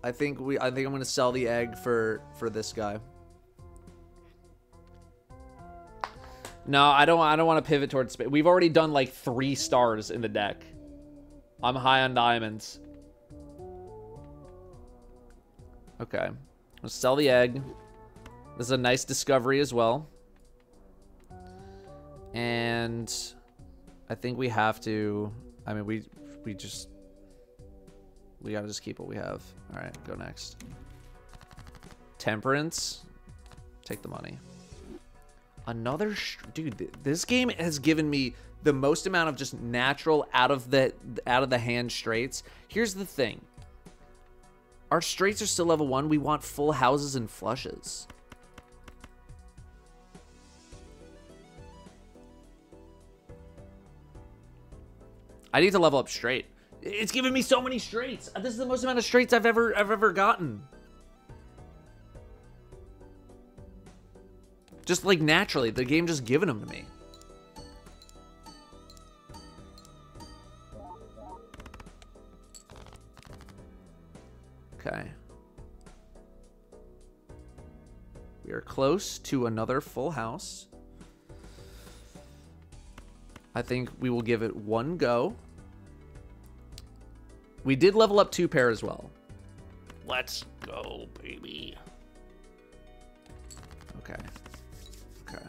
I think I'm gonna sell the egg for this guy. No, I don't want to pivot towards spade. We've already done like 3 stars in the deck. I'm high on diamonds. Okay. Let's sell the egg. This is a nice discovery as well. And I think we have to... I mean, we gotta just keep what we have. All right, go next. Temperance. Take the money. Another... Dude, this game has given me the most amount of just natural out of the hand straights. Here's the thing. Our straights are still level 1. We want full houses and flushes. I need to level up straight. It's giving me so many straights. This is the most amount of straights I've ever gotten. Just like naturally, the game just giving them to me. Okay. We are close to another full house. I think we will give it one go. We did level up 2 pair as well. Let's go, baby. Okay. Okay.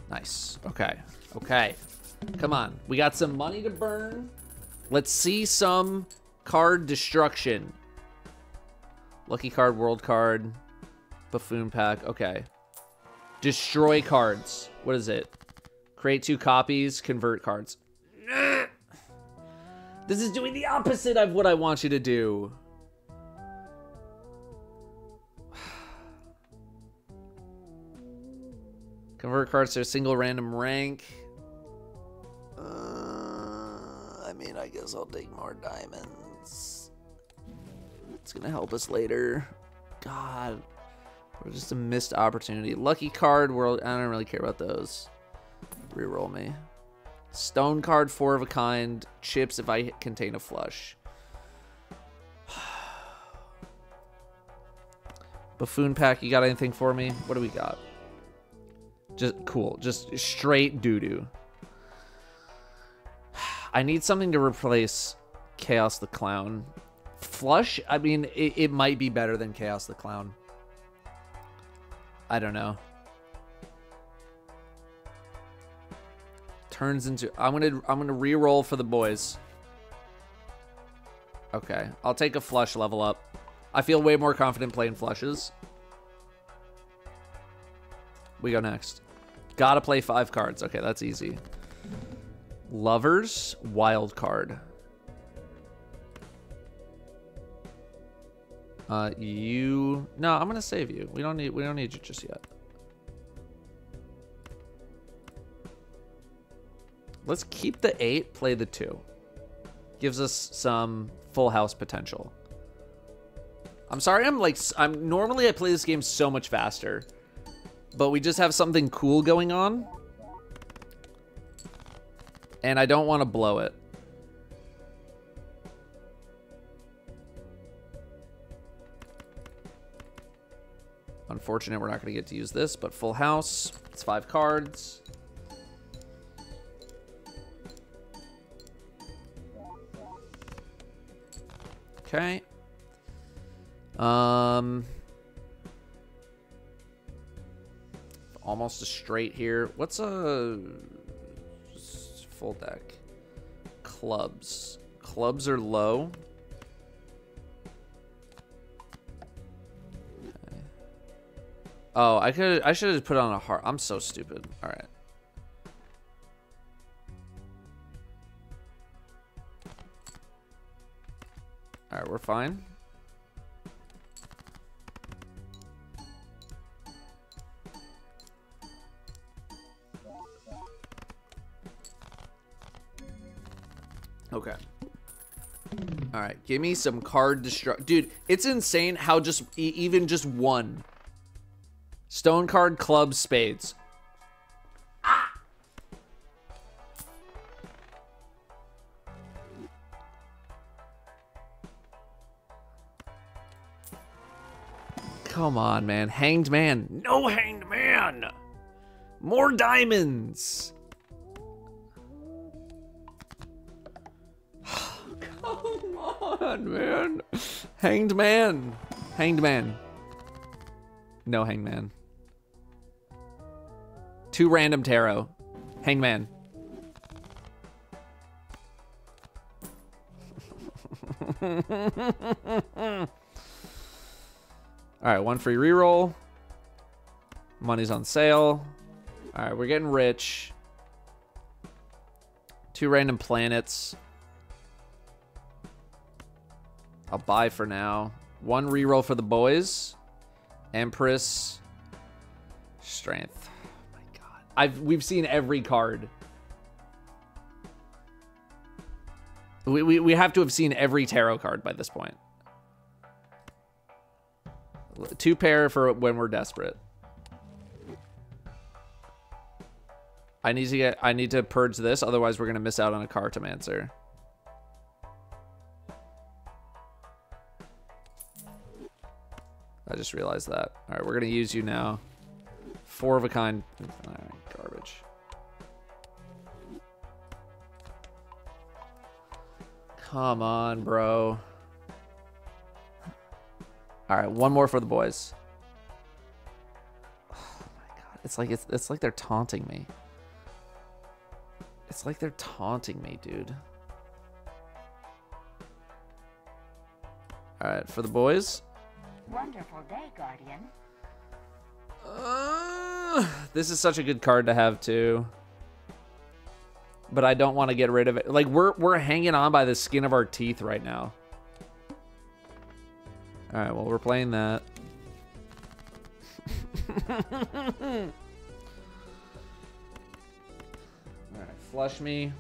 Nice. Okay. Okay. Come on. We got some money to burn. Let's see some card destruction. Lucky card, world card, buffoon pack. Okay. Destroy cards. What is it? Create 2 copies, convert cards. This is doing the opposite of what I want you to do. Convert cards to a single random rank. I mean, I guess I'll take more diamonds. It's gonna help us later. God. Or just a missed opportunity. Lucky card, world. I don't really care about those. Reroll me. Stone card, 4 of a kind. Chips if I contain a flush. Buffoon pack, you got anything for me? What do we got? Just cool. Just straight doo-doo. I need something to replace Chaos the Clown. Flush? I mean, it might be better than Chaos the Clown. I don't know. Turns into... I'm gonna re-roll for the boys. Okay. I'll take a flush level up. I feel way more confident playing flushes. We go next. Gotta play 5 cards. Okay, that's easy. Lovers, wild card. No, I'm gonna save you. We don't need you just yet. Let's keep the 8, play the 2. Gives us some full house potential. I'm sorry, normally I play this game so much faster, but we just have something cool going on. And I don't want to blow it. Unfortunate we're not going to get to use this, but full house. It's 5 cards. Okay. Almost a straight here. What's a full deck? Clubs. Clubs are low. Okay. Oh, I should have put on a heart. I'm so stupid. All right. All right, we're fine. Okay. All right, give me some card destruct. Dude, it's insane how just even just one. Stone card, clubs, spades. Come on, man. Hanged man. No hanged man. More diamonds. Come on, man. Hanged man. Hanged man. No hanged man. 2 random tarot. Hanged man. All right, 1 free reroll. Money's on sale. All right, we're getting rich. 2 random planets. I'll buy for now. 1 reroll for the boys. Empress. Strength. Oh my God. We've seen every card. We have to have seen every tarot card by this point. 2 pair for when we're desperate. I need to purge this, otherwise we're gonna miss out on a Cartomancer. I just realized that. All right, we're gonna use you now. 4 of a kind. All right, garbage. Come on, bro. All right, 1 more for the boys. Oh my God, it's like they're taunting me. It's like they're taunting me, dude. All right, for the boys. Wonderful day, Guardian. This is such a good card to have too. But I don't want to get rid of it. Like we're hanging on by the skin of our teeth right now. All right, well, we're playing that. All right, flush me.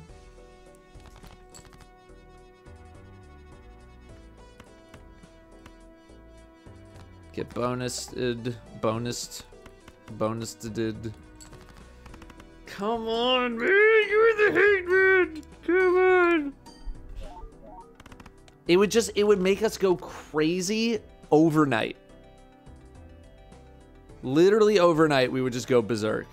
Get bonused. Come on, man. You're the hate man. Come on. It would make us go crazy overnight. Literally overnight, we would just go berserk.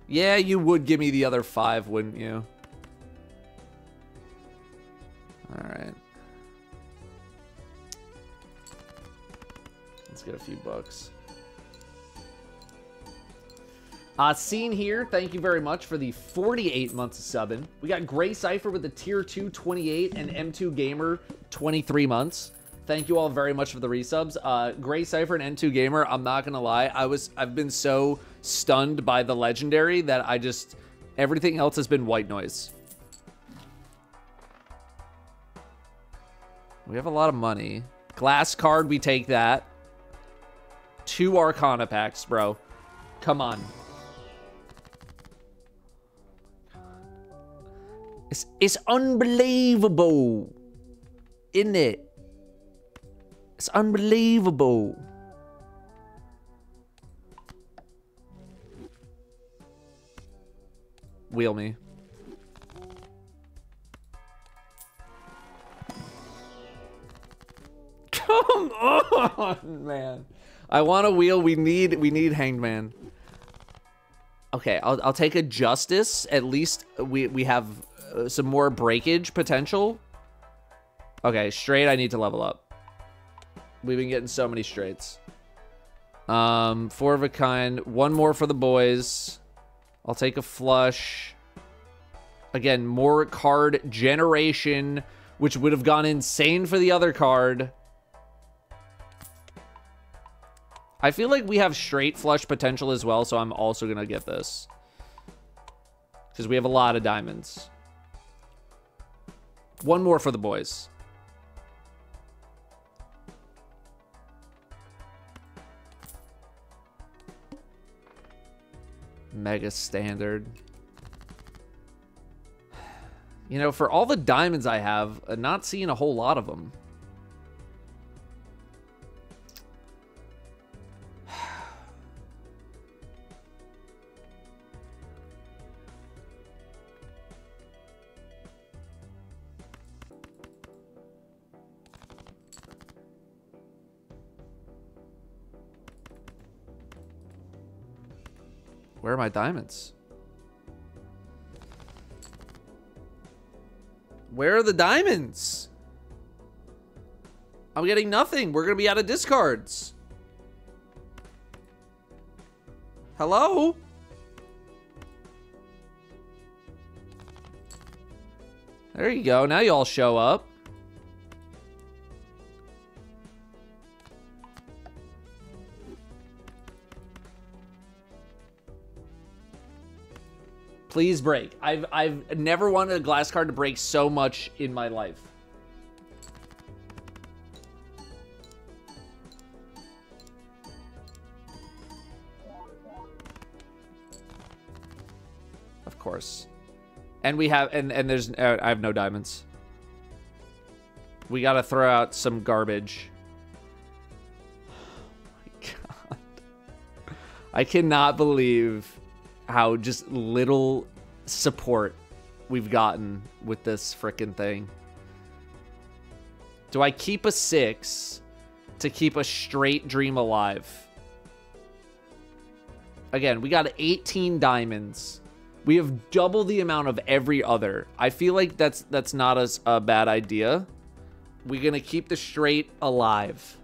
Yeah, you would give me the other 5, wouldn't you? All right. Let's get a few bucks. Scene here, thank you very much for the 48 months of subbing. We got Gray Cypher with the tier 2 28 and M2 Gamer 23 months. Thank you all very much for the resubs. Gray Cypher and M2 Gamer, I'm not gonna lie, I've been so stunned by the legendary that everything else has been white noise. We have a lot of money. Glass card, we take that. 2 Arcana packs, bro. Come on. It's unbelievable, isn't it? It's unbelievable. Wheel me. Come on, man. I want a wheel. We need Hanged Man. Okay, I'll take a Justice. At least we have some more breakage potential. Okay, straight. I need to level up. We've been getting so many straights. 4 of a kind. 1 more for the boys. I'll take a flush. Again, more card generation, which would have gone insane for the other card. I feel like we have straight flush potential as well, so I'm also going to get this. Because we have a lot of diamonds. 1 more for the boys. Mega standard. You know, for all the diamonds I have, not seeing a whole lot of them. Where are my diamonds? Where are the diamonds? I'm getting nothing. We're going to be out of discards. Hello? There you go. Now you all show up. Please break. I've never wanted a glass card to break so much in my life. Of course. And we have and there's I have no diamonds. We got to throw out some garbage. Oh my god. I cannot believe how just little support we've gotten with this frickin' thing. Do I keep a 6 to keep a straight dream alive? Again, we got 18 diamonds. We have double the amount of every other. I feel like that's not a bad idea. We're gonna keep the straight alive.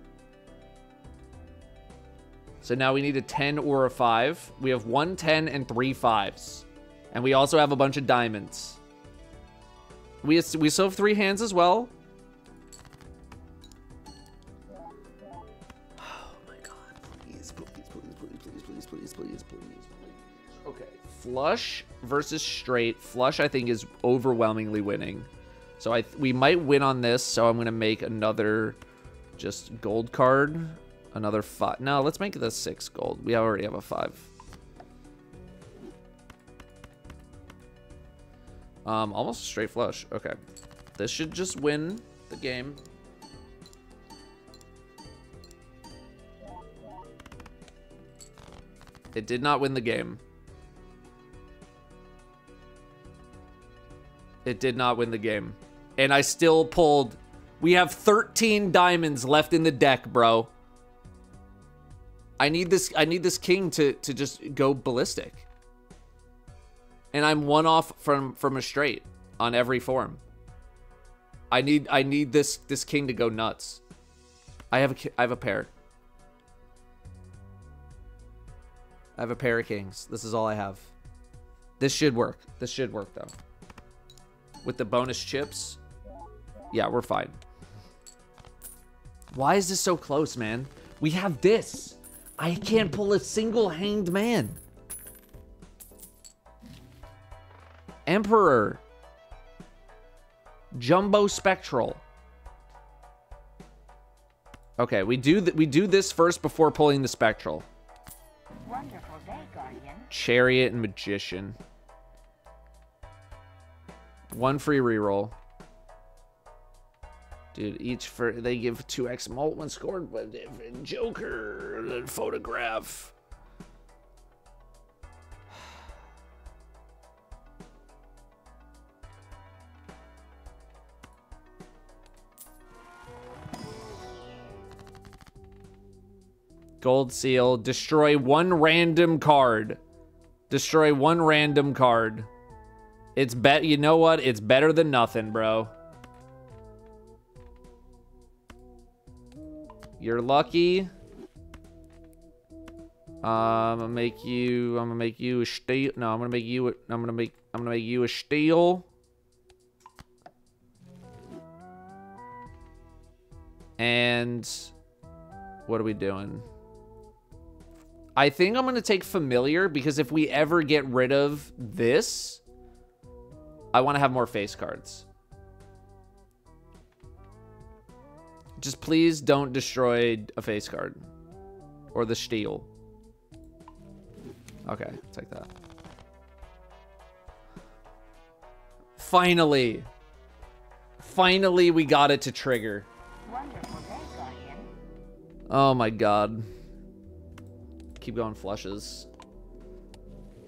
So now we need a 10 or a 5. We have 1 10 and 3 5s. And we also have a bunch of diamonds. We still have 3 hands as well. Oh my god. Please, please, please, please, please, please, please, please, please. Okay. Flush versus straight. Flush, I think, is overwhelmingly winning. So we might win on this. So I'm going to make another just gold card. Another 5. No, let's make this 6 gold. We already have a 5. Almost a straight flush. Okay. This should just win the game. It did not win the game. It did not win the game. And I still pulled... We have 13 diamonds left in the deck, bro. I need this king to just go ballistic. And I'm 1 off from a straight on every form. I need this king to go nuts. I have a pair. I have a pair of kings. This is all I have. This should work. This should work though. With the bonus chips. Yeah, we're fine. Why is this so close, man? We have this. I can't pull a single hanged man. Emperor. Jumbo Spectral. Okay, we do this first before pulling the Spectral. Wonderful day, Guardian. Chariot and Magician. 1 free reroll. Dude, they give 2x mult when scored, but Joker, the photograph. Gold seal. Destroy one random card. Destroy one random card. You know what? It's better than nothing, bro. You're lucky. I'm gonna make you a steel. No, I'm gonna make you a steel. And what are we doing? I think I'm going to take familiar because if we ever get rid of this, I want to have more face cards. Just please don't destroy a face card or the steel. Okay, take that. Finally. Finally, we got it to trigger. Wonderful day, Guardian. Oh my god. Keep going flushes.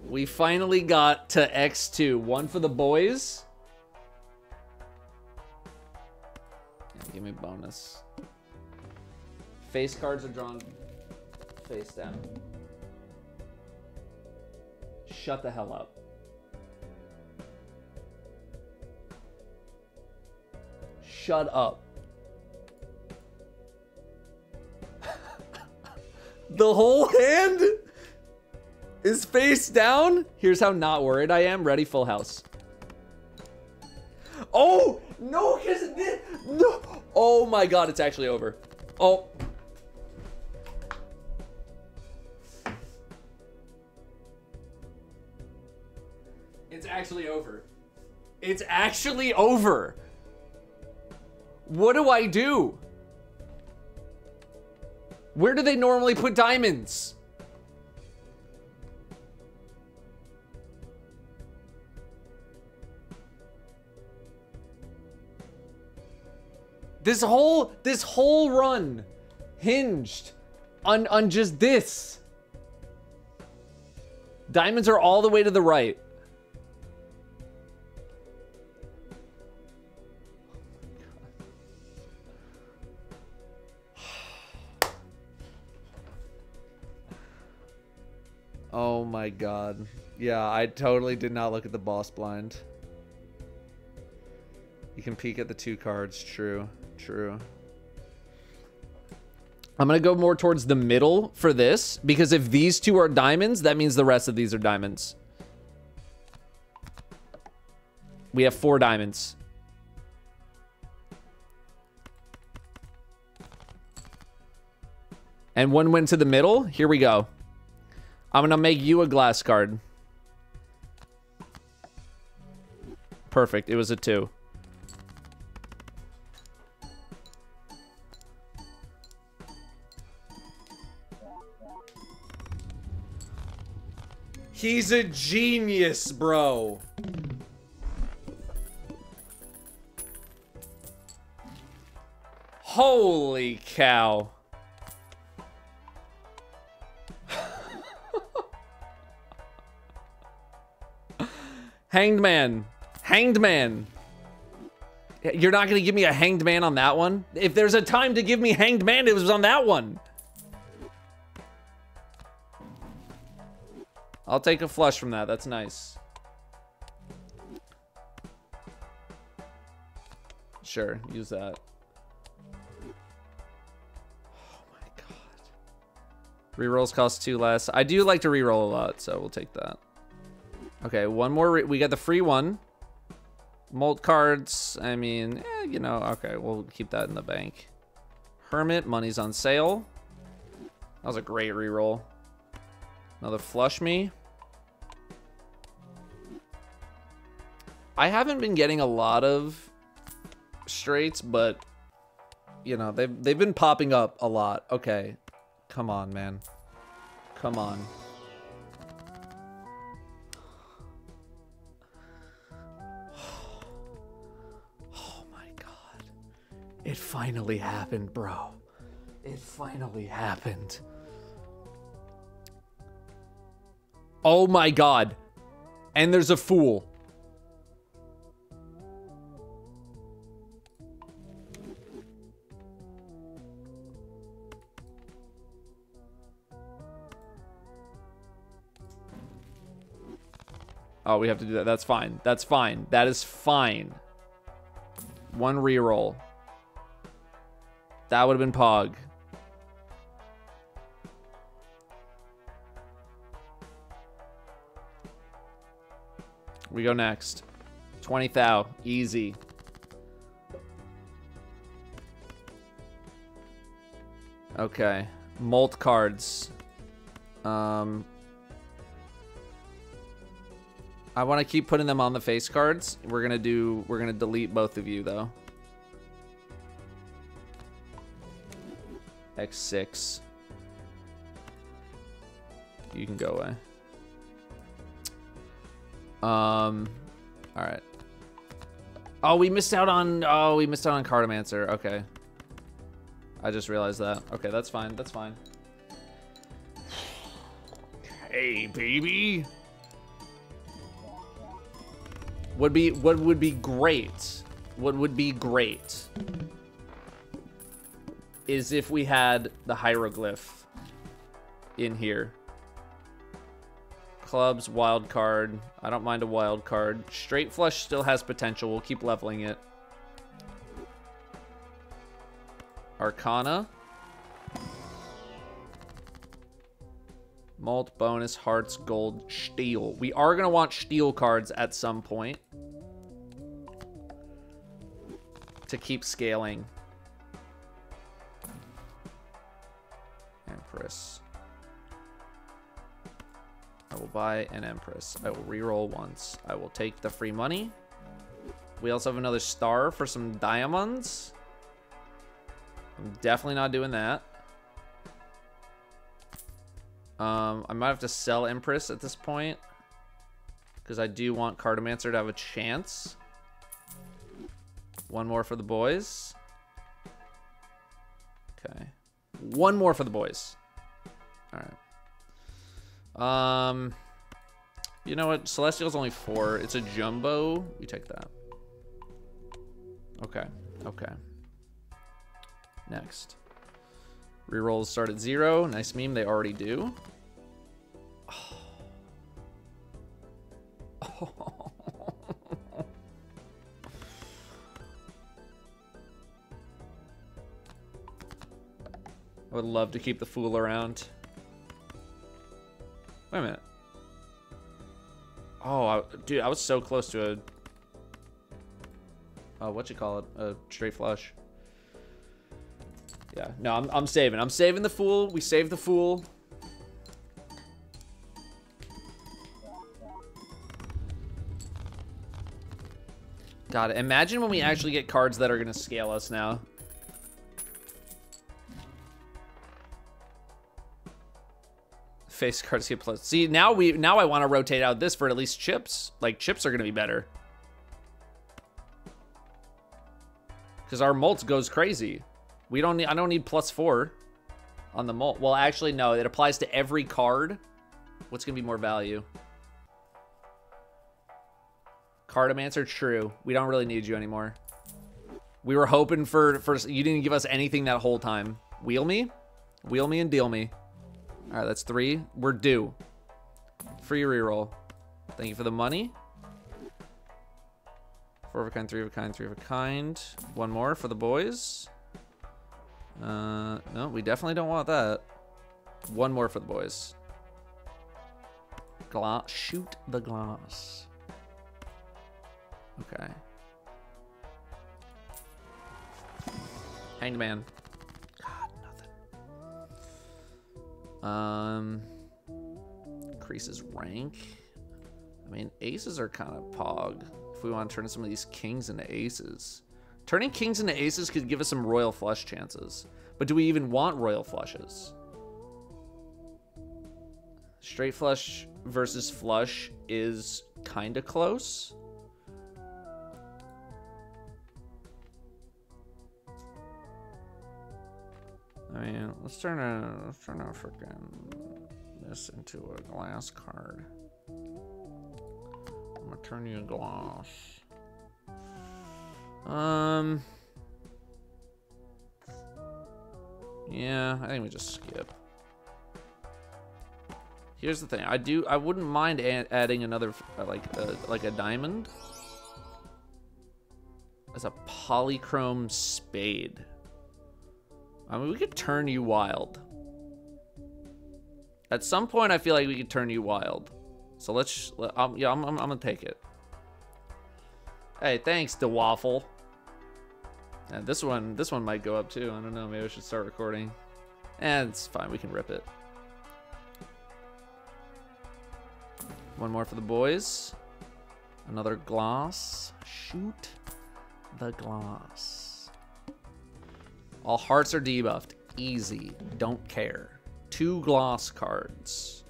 We finally got to X2. One for the boys. Yeah, give me bonus. Face cards are drawn face down. Shut the hell up. Shut up. The whole hand is face down? Here's how not worried I am. Ready, full house. Oh, no, because no. Oh my god, it's actually over. Oh. It's actually over. It's actually over. What do I do? Where do they normally put diamonds? This whole run hinged on just this. Diamonds are all the way to the right. Oh my god. Yeah, I totally did not look at the boss blind. You can peek at the two cards. True. True. I'm going to go more towards the middle for this, because if these two are diamonds, that means the rest of these are diamonds. We have 4 diamonds. And one went to the middle. Here we go. I'm going to make you a glass card. Perfect. It was a 2. He's a genius, bro. Holy cow. Hanged man. Hanged man. You're not going to give me a hanged man on that one? If there's a time to give me hanged man, it was on that one. I'll take a flush from that. That's nice. Sure, use that. Oh my god. Rerolls cost 2 less. I do like to reroll a lot, so we'll take that. Okay, one more. We got the free one. Molt cards. I mean, you know, okay, we'll keep that in the bank. Hermit, money's on sale. That was a great reroll. Another flush me. I haven't been getting a lot of straights, but you know, they've been popping up a lot. Okay. Come on, man. Come on. It finally happened, bro. It finally happened. Oh my god. And there's a fool. Oh, we have to do that. That's fine. That's fine. That is fine. One reroll. That would have been Pog. We go next. 20 thou. Easy. Okay. Molt cards. I want to keep putting them on the face cards. We're gonna delete both of you though. X6. You can go away. All right. Oh, we missed out on Cartomancer. Okay. I just realized that. Okay, that's fine. That's fine. Hey, baby. What would be great is if we had the hieroglyph in here. Clubs, wild card. I don't mind a wild card. Straight flush still has potential. We'll keep leveling it. Arcana. Malt, bonus, hearts, gold, steel. We are going to want steel cards at some point to keep scaling. Empress. I will buy an Empress. I will reroll once. I will take the free money. We also have another star for some diamonds. I'm definitely not doing that. I might have to sell Empress at this point because I do want Cartomancer to have a chance. One more for the boys. Okay. One more for the boys. All right. You know what? Celestial's only 4. It's a jumbo. You take that. Okay. Okay. Next. Rerolls start at 0. Nice meme. They already do. Oh. Oh. I would love to keep the fool around. Wait a minute. Oh, dude, I was so close to a... what you call it? A straight flush. Yeah, no, I'm saving. I'm saving the fool. We saved the fool. God, imagine when we actually get cards that are going to scale us now. Face cards get plus. See, now I want to rotate out this for at least chips. Like, chips are going to be better. Because our molt goes crazy. I don't need +4 on the molt. Well, actually, no. It applies to every card. What's going to be more value? Cartomancer, true. We don't really need you anymore. We were hoping for you didn't give us anything that whole time. Wheel me? Wheel me and deal me. All right, that's 3. We're due. Free reroll. Thank you for the money. 4 of a kind, 3 of a kind, 3 of a kind. One more for the boys. No, we definitely don't want that. One more for the boys. Glass. Shoot the glass. Okay. Hanged man. God, nothing. Increases rank. I mean, aces are kind of pog. If we want to turn some of these kings into aces. Turning kings into aces could give us some royal flush chances. But do we even want royal flushes? Straight flush versus flush is kind of close. I mean, let's turn a freaking this into a glass card. I'm gonna turn you a glass. Yeah, I think we just skip. Here's the thing. I wouldn't mind adding another like a diamond as a polychrome spade. I mean, we could turn you wild. At some point, I feel like we could turn you wild. So I'm gonna take it. Hey, thanks, DeWaffle. And this one might go up too. I don't know. Maybe I should start recording. And it's fine. We can rip it. One more for the boys. Another glass. Shoot the glass. All hearts are debuffed. Easy. Don't care. 2 gloss cards.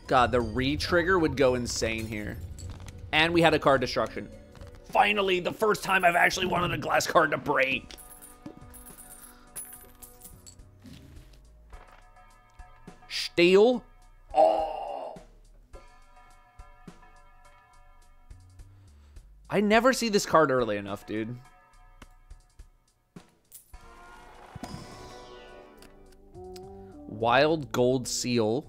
God, the re-trigger would go insane here. And we had a card destruction. Finally, the first time I've actually wanted a glass card to break. Steel. Oh. I never see this card early enough, dude. Wild Gold Seal.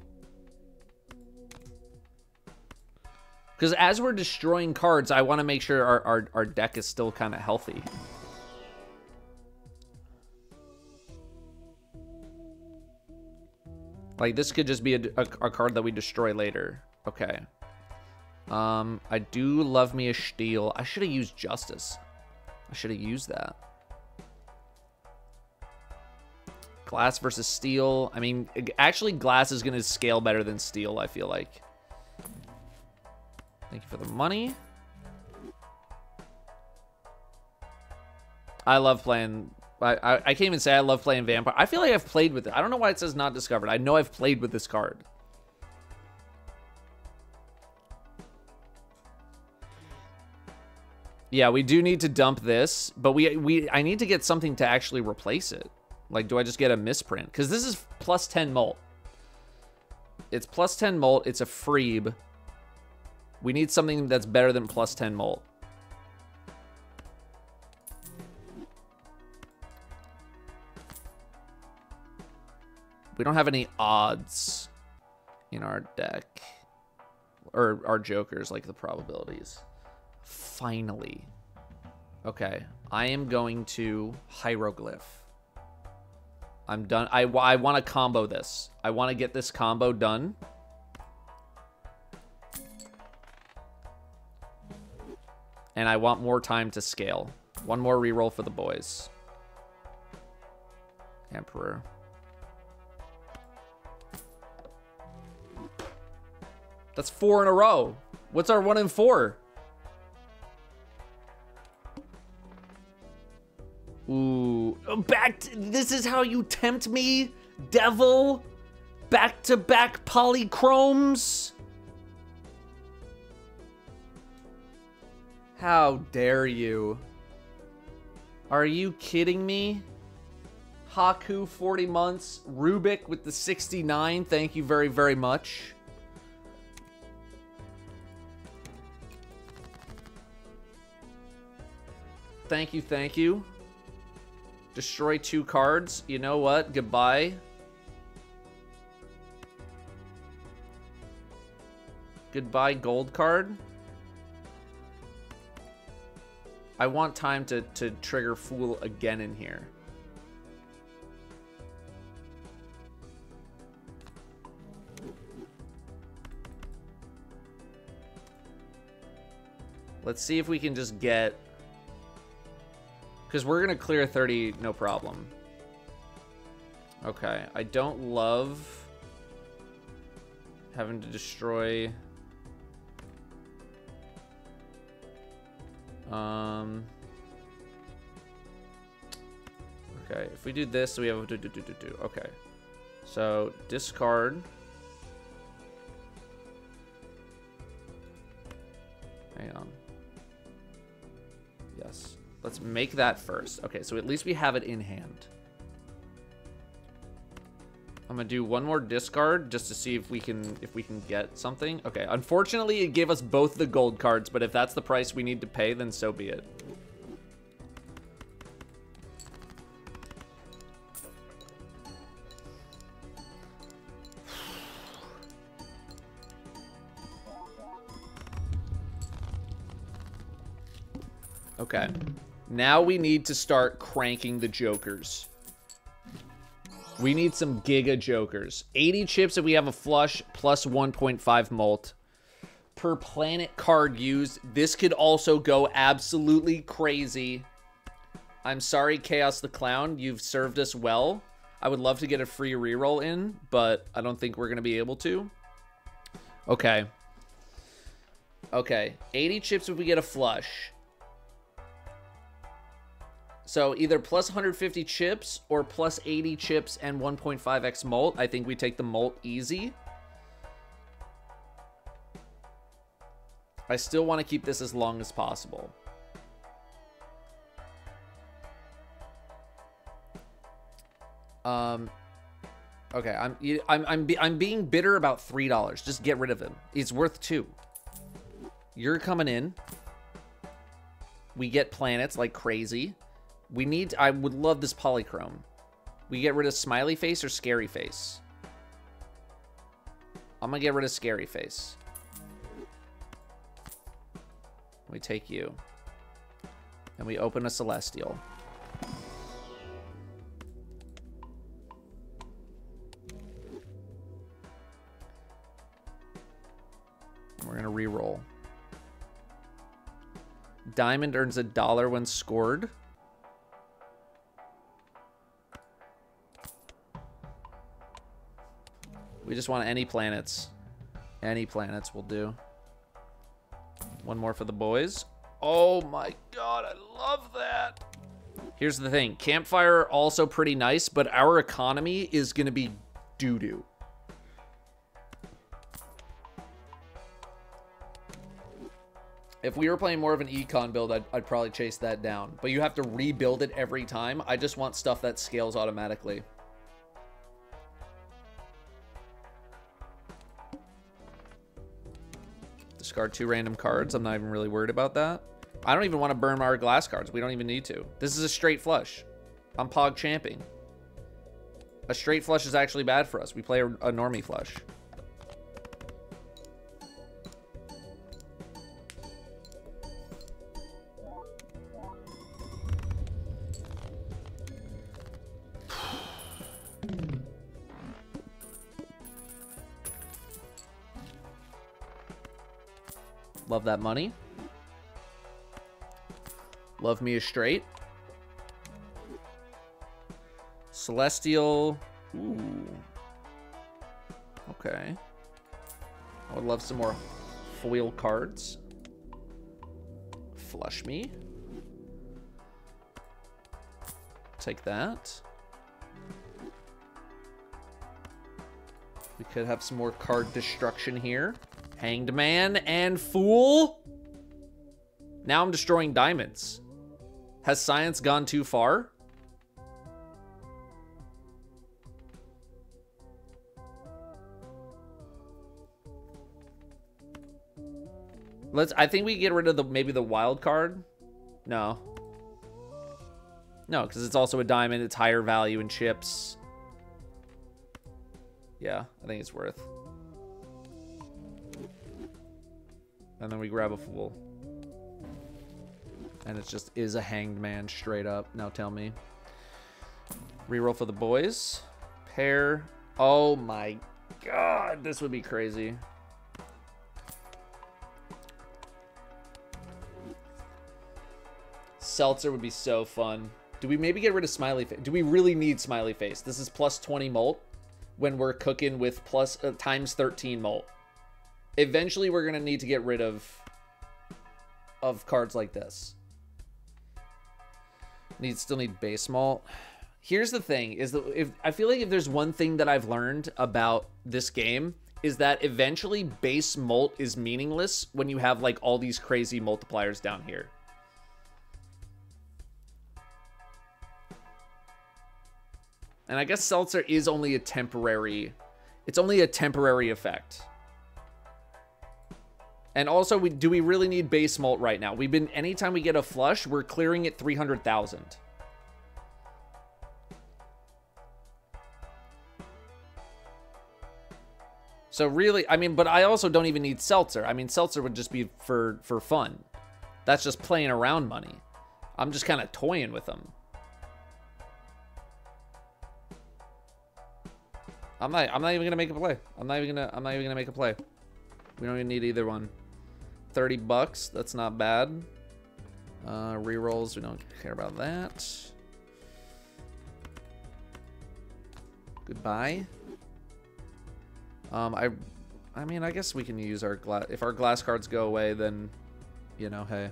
Because as we're destroying cards, I want to make sure our deck is still kind of healthy. Like, this could just be a card that we destroy later. Okay. I do love me a Steel. I should have used Justice. I should have used that. Glass versus Steel. I mean, actually, Glass is going to scale better than Steel, I feel like. Thank you for the money. I love playing... I can't even say I love playing Vampire. I feel like I've played with it. I don't know why it says not discovered. I know I've played with this card. Yeah, we do need to dump this, but I need to get something to actually replace it. Like, do I just get a misprint? Because this is plus 10 molt. It's plus 10 molt. It's a Freeb. We need something that's better than plus 10 molt. We don't have any odds in our deck. Or our jokers, like the probabilities. Finally. Okay. I am going to Hieroglyph. I'm done. I want to combo this. I want to get this combo done. And I want more time to scale. One more reroll for the boys. Emperor. That's 4 in a row. What's our 1 in 4? Ooh. This is how you tempt me, devil? Back-to-back polychromes? How dare you? Are you kidding me? Haku, 40 months. Rubik with the 69. Thank you very, very much. Thank you, thank you. Destroy 2 cards. You know what? Goodbye. Goodbye, gold card. I want time to trigger Fool again in here. Let's see if we can just get... Because we're going to clear 30, no problem. Okay, I don't love having to destroy... Okay, if we do this, we have... Okay. So, discard. Yes. Let's make that first. Okay, so at least we have it in hand. I'm gonna do one more discard just to see if we can get something. Okay, unfortunately it gave us both the gold cards, but if that's the price we need to pay, then so be it. Okay. Now we need to start cranking the jokers. We need some giga jokers. 80 chips if we have a flush, plus 1.5 mult. Per planet card used. This could also go absolutely crazy. I'm sorry, Chaos the Clown. You've served us well. I would love to get a free reroll in, but I don't think we're going to be able to. Okay. Okay. 80 chips if we get a flush. So either plus 150 chips or plus 80 chips and 1.5x mult. I think we take the mult easy. I still want to keep this as long as possible. Okay, I'm being bitter about $3. Just get rid of him. It's worth $2. You're coming in. We get planets like crazy. We need... I would love this polychrome. We get rid of smiley face or scary face? I'm gonna get rid of scary face. We take you. And we open a celestial. We're gonna re-roll. Diamond earns $1 when scored. We just want any planets. Any planets will do. One more for the boys. Oh my god, I love that. Here's the thing. Campfire also pretty nice, but our economy is going to be doo-doo. If we were playing more of an econ build, I'd probably chase that down. But you have to rebuild it every time. I just want stuff that scales automatically. Discard 2 random cards. I'm not even really worried about that. I don't even want to burn our glass cards. We don't even need to. This is a straight flush. I'm pog champing. A straight flush is actually bad for us. We play a normie flush. Love that money. Love me a straight. Celestial. Ooh. Okay. I would love some more foil cards. Flush me. Take that. We could have some more card destruction here. Hanged Man and Fool. Now I'm destroying diamonds. Has science gone too far? I think we get rid of maybe the wild card. No. No, because it's also a diamond. It's higher value in chips. Yeah, I think it's worth. And then we grab a Fool. And it just is a Hanged Man straight up. Now tell me. Reroll for the boys. Pair. Oh my god, this would be crazy. Seltzer would be so fun. Do we maybe get rid of Smiley Face? Do we really need Smiley Face? This is plus 20 mult when we're cooking with plus times 13 mult. Eventually, we're going to need to get rid of cards like this. Still need base malt. Here's the thing, is that I feel like if there's one thing that I've learned about this game, is that eventually base mult is meaningless when you have like all these crazy multipliers down here. And I guess Seltzer is only a temporary... It's only a temporary effect. And also, do we really need base malt right now? We've been... Anytime we get a flush, we're clearing at 300,000. So really, I mean, but I also don't even need Seltzer. I mean, Seltzer would just be for fun. That's just playing around money. I'm just kind of toying with them. I'm not even gonna make a play. I'm not even gonna make a play. We don't even need either one. $30, that's not bad. Rerolls, we don't care about that. Goodbye. I mean, I guess we can use our glass. If our glass cards go away, then, you know, hey.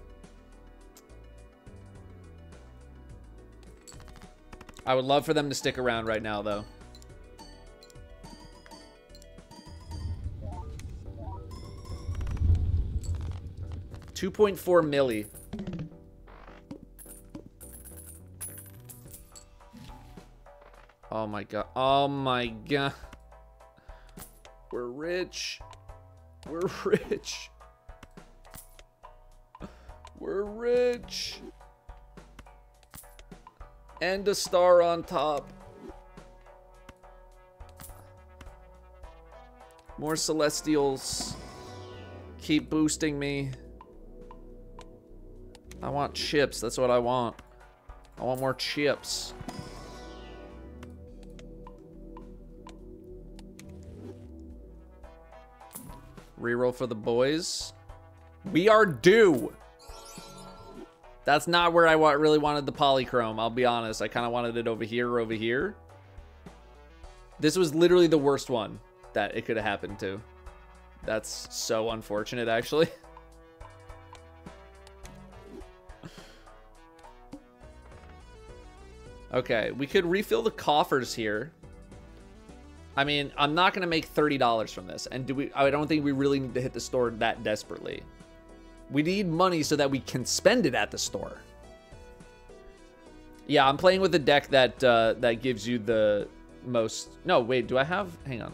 I would love for them to stick around right now, though. $2.4 milli. Oh my god. Oh my god. We're rich. We're rich. We're rich. And a star on top. More celestials. Keep boosting me. I want chips. That's what I want. I want more chips. Reroll for the boys. We are due. That's not where I really wanted the polychrome. I'll be honest. I kind of wanted it over here or over here. This was literally the worst one that it could have happened to. That's so unfortunate, actually. Okay, we could refill the coffers here. I mean, I'm not going to make $30 from this. And I don't think we really need to hit the store that desperately. We need money so that we can spend it at the store. Yeah, I'm playing with a deck that that gives you the most... No, wait, do I have... Hang on.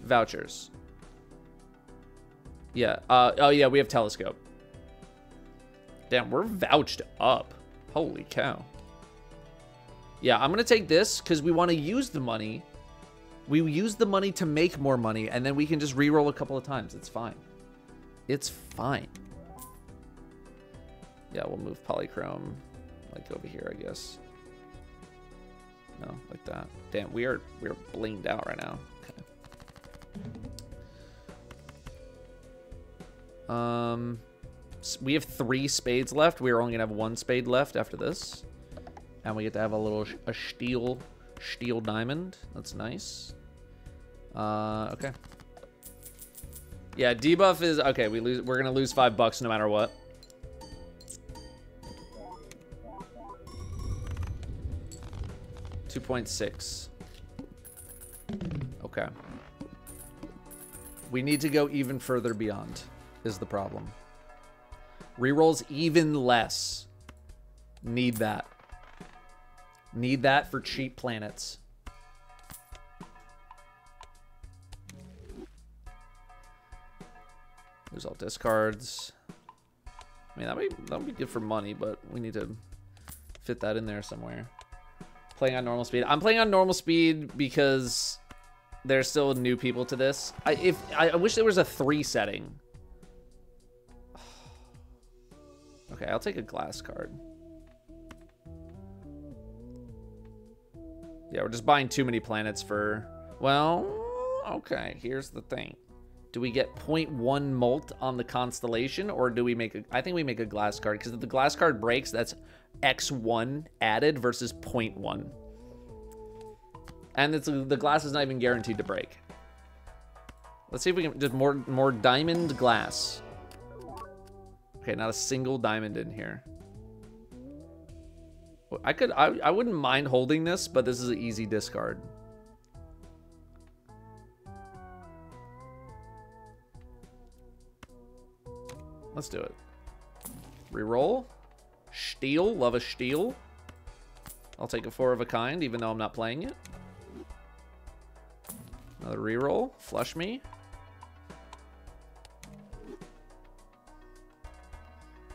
Vouchers. Yeah. Oh, yeah, we have Telescope. Damn, we're vouched up. Holy cow. Yeah, I'm going to take this because we want to use the money. We use the money to make more money, and then we can just reroll a couple of times. It's fine. It's fine. Yeah, we'll move polychrome like over here, I guess. No, like that. Damn, we're blinged out right now. Okay. We have 3 spades left. We're only gonna have 1 spade left after this, and we get to have a steel diamond. That's nice. Okay. Yeah, debuff is okay. We're gonna lose $5 no matter what. $2.6. Okay. We need to go even further beyond, is the problem. Rerolls even less. Need that. Need that for cheap planets. There's all discards. I mean, that would be good for money, but we need to fit that in there somewhere. Playing on normal speed. I'm playing on normal speed because there's still new people to this. I wish there was a 3 setting. Okay, I'll take a glass card. Yeah, we're just buying too many planets for... Well, okay, here's the thing. Do we get 0.1 molt on the constellation, or do we make a... I think we make a glass card, because if the glass card breaks, that's X1 added versus 0.1. And the glass is not even guaranteed to break. Let's see if we can... Just more diamond glass. Okay, not a single diamond in here. I wouldn't mind holding this, but this is an easy discard. Let's do it. Reroll. Steel. Love a steel. I'll take a 4 of a kind, even though I'm not playing it. Another reroll. Flush me.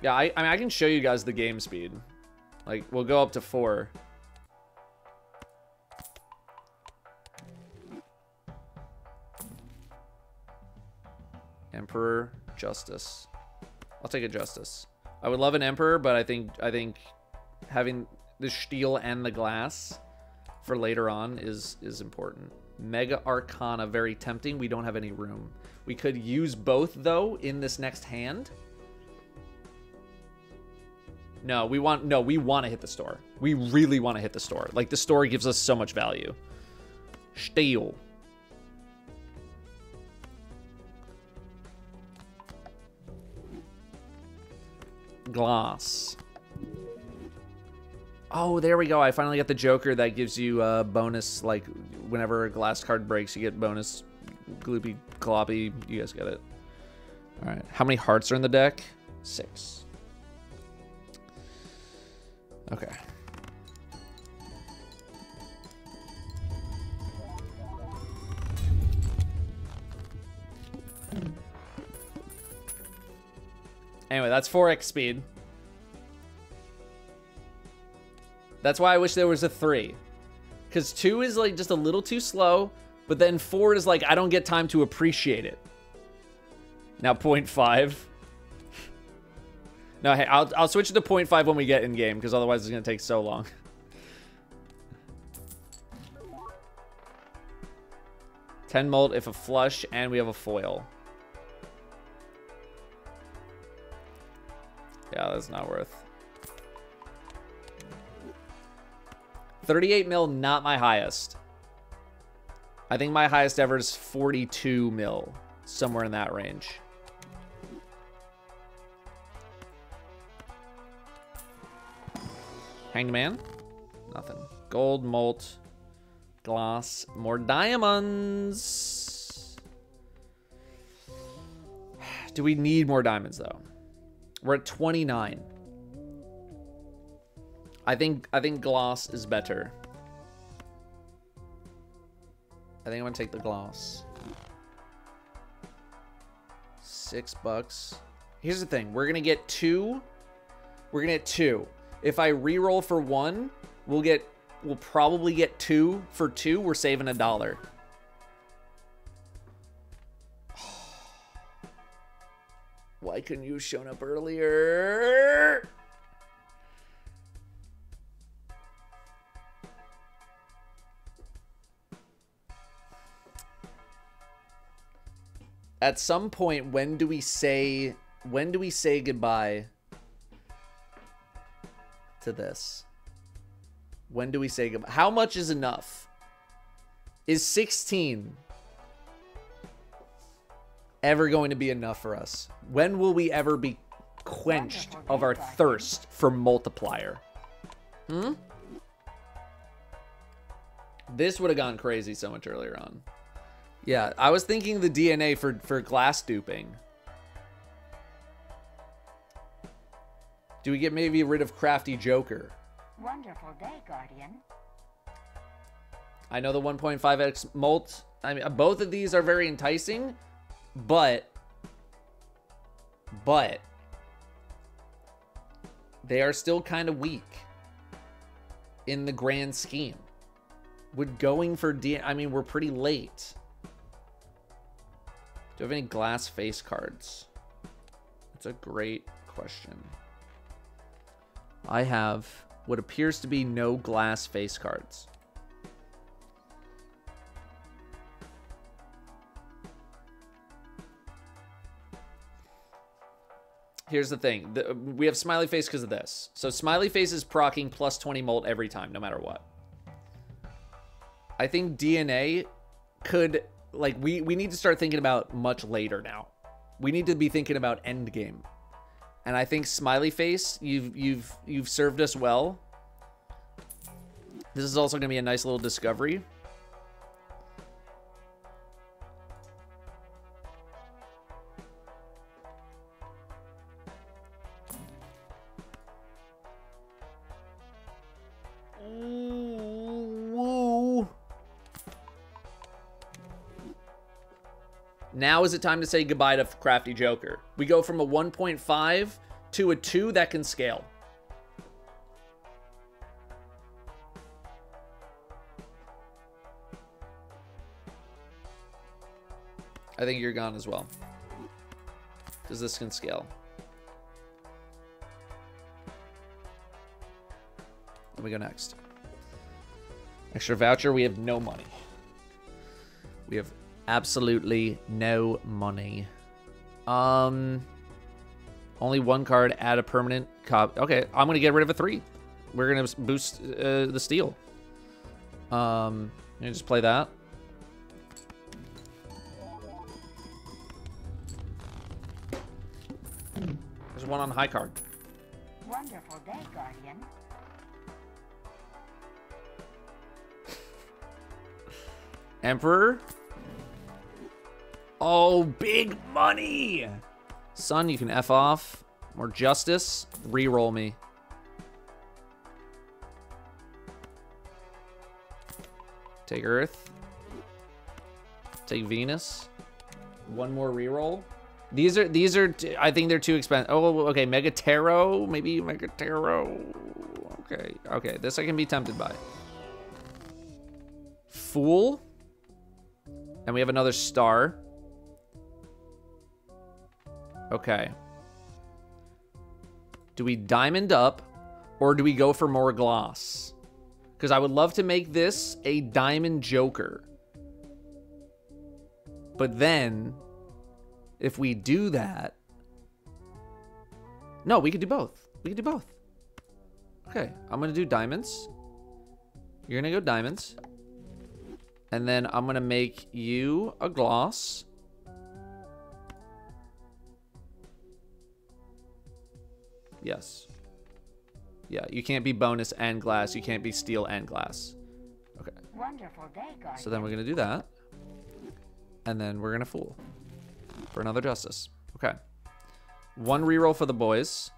Yeah, I mean, I can show you guys the game speed. Like, we'll go up to 4. Emperor, Justice. I'll take a Justice. I would love an Emperor, but I think having the steel and the glass for later on is important. Mega Arcana, very tempting. We don't have any room. We could use both, though, in this next hand. No, we want to hit the store. We really want to hit the store. Like, the store gives us so much value. Steel. Glass. Oh, there we go. I finally got the Joker that gives you a bonus, like, whenever a glass card breaks, you get bonus gloopy gloppy. You guys get it. All right. How many hearts are in the deck? 6. Okay. Anyway, that's 4x speed. That's why I wish there was a 3. Because 2 is like just a little too slow, but then 4 is like I don't get time to appreciate it. Now 0.5. No, hey, I'll switch to 0.5 when we get in game, because otherwise it's gonna take so long. $10 molt if a flush, and we have a foil. Yeah, that's not worth. 38 mil, not my highest. I think my highest ever is 42 mil, somewhere in that range. Hanged Man? Nothing. Gold, molt, glass, more diamonds. Do we need more diamonds, though? We're at 29. I think glass is better. I think I'm gonna take the glass. $6. Here's the thing. We're gonna get 2. We're gonna get 2. If I reroll for 1, we'll probably get 2 for 2. We're saving $1. Why couldn't you have shown up earlier? At some point, when do we say goodbye to this? When do we say goodbye? How much is enough? Is 16 ever going to be enough for us? When will we ever be quenched of our thirst for multiplier? This would have gone crazy so much earlier on. Yeah, I was thinking the DNA for glass duping. Do we get maybe rid of Crafty Joker? Wonderful day, Guardian. I know the 1.5x molt. I mean, both of these are very enticing, but they are still kind of weak in the grand scheme. Would going for I mean, we're pretty late. Do you have any glass face cards? That's a great question. I have what appears to be no glass face cards. Here's the thing. We have Smiley Face because of this. So Smiley Face is proccing plus 20 molt every time, no matter what. I think DNA could... Like, we need to start thinking about much later now. We need to be thinking about endgame. And I think Smiley Face, you've served us well. This is also going to be a nice little discovery. Now is it time to say goodbye to Crafty Joker. We go from a 1.5 to a 2 that can scale. I think you're gone as well. Because this can scale. Let me go next. Extra voucher, we have no money. We have absolutely no money. Only one card, add a permanent cop. Okay, I'm gonna get rid of a 3. We're gonna boost the steal. Let me just play that. There's one on high card. Wonderful day, Guardian. Emperor. Oh, big money. Son, you can F off. More justice. Reroll me. Take Earth. Take Venus. One more reroll. These are I think they're too expensive. Oh, okay. Mega Tarot. Maybe Mega Tarot. Okay. Okay. This I can be tempted by. Fool. And we have another star. Okay. Do we diamond up or do we go for more gloss? Because I would love to make this a diamond joker. But then, if we do that... No, we could do both. We could do both. Okay, I'm going to do diamonds. You're going to go diamonds. And then I'm going to make you a gloss. Yes. Yeah, you can't be bonus and glass. You can't be steel and glass. Okay. Wonderful day, Guardian. So then we're going to do that. And then we're going to fool. For another justice. Okay. One reroll for the boys.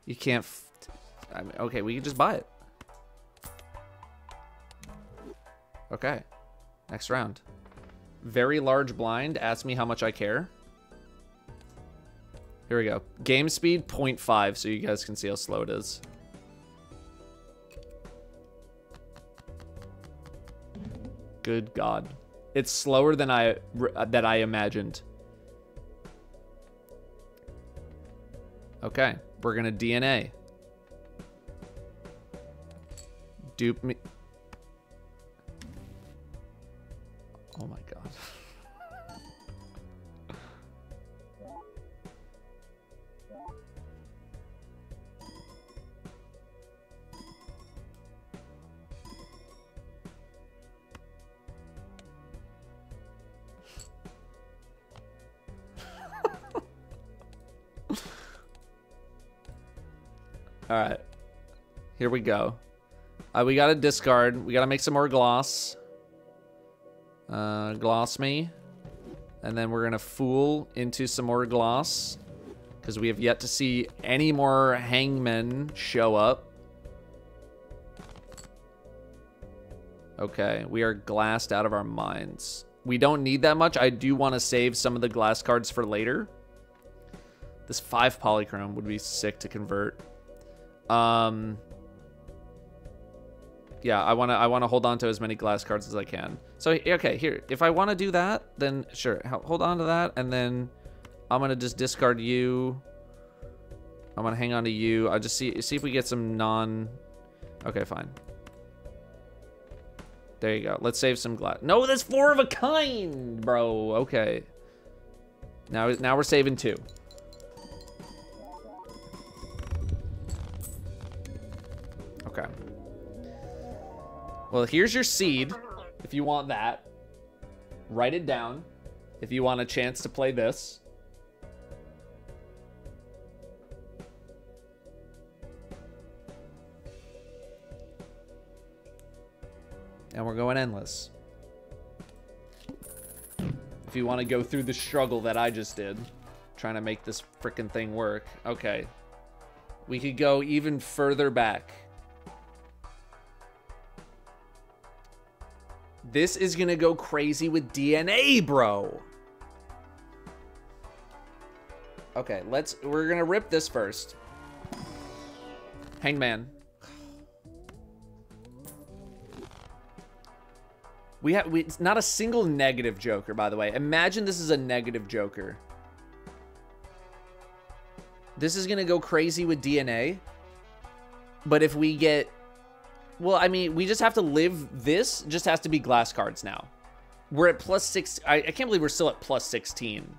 You can't... I mean, okay, we can just buy it. Okay. Next round. Very large blind. Ask me how much I care. Here we go. Game speed 0.5 so you guys can see how slow it is. Good God. It's slower than I imagined. Okay, we're gonna DNA. Dupe me. Oh my God. All right, here we go. We gotta discard. We gotta make some more gloss. Gloss me. And then we're gonna fool into some more gloss. Because we have yet to see any more hangmen show up. Okay, we are glassed out of our minds. We don't need that much. I do want to save some of the glass cards for later. This 5 polychrome would be sick to convert. Yeah, I wanna hold on to as many glass cards as I can. So okay, here, if I want to do that, then sure, hold on to that, and then I'm gonna just discard you. I'm gonna hang on to you. I'll just see if we get some non. Okay, fine. There you go. Let's save some glass. No, that's 4 of a kind, bro. Okay. Now we're saving 2. Okay. Well, here's your seed, if you want that. Write it down, if you want a chance to play this. And we're going endless. If you want to go through the struggle that I just did, trying to make this frickin' thing work. Okay. We could go even further back. This is gonna go crazy with DNA, bro. Okay, we're gonna rip this first. Hanged Man. It's not a single negative Joker, by the way. Imagine this is a negative Joker. This is gonna go crazy with DNA. But if we get... Well, I mean, we just have to live this. Just has to be glass cards now. We're at plus 6. I can't believe we're still at plus 16.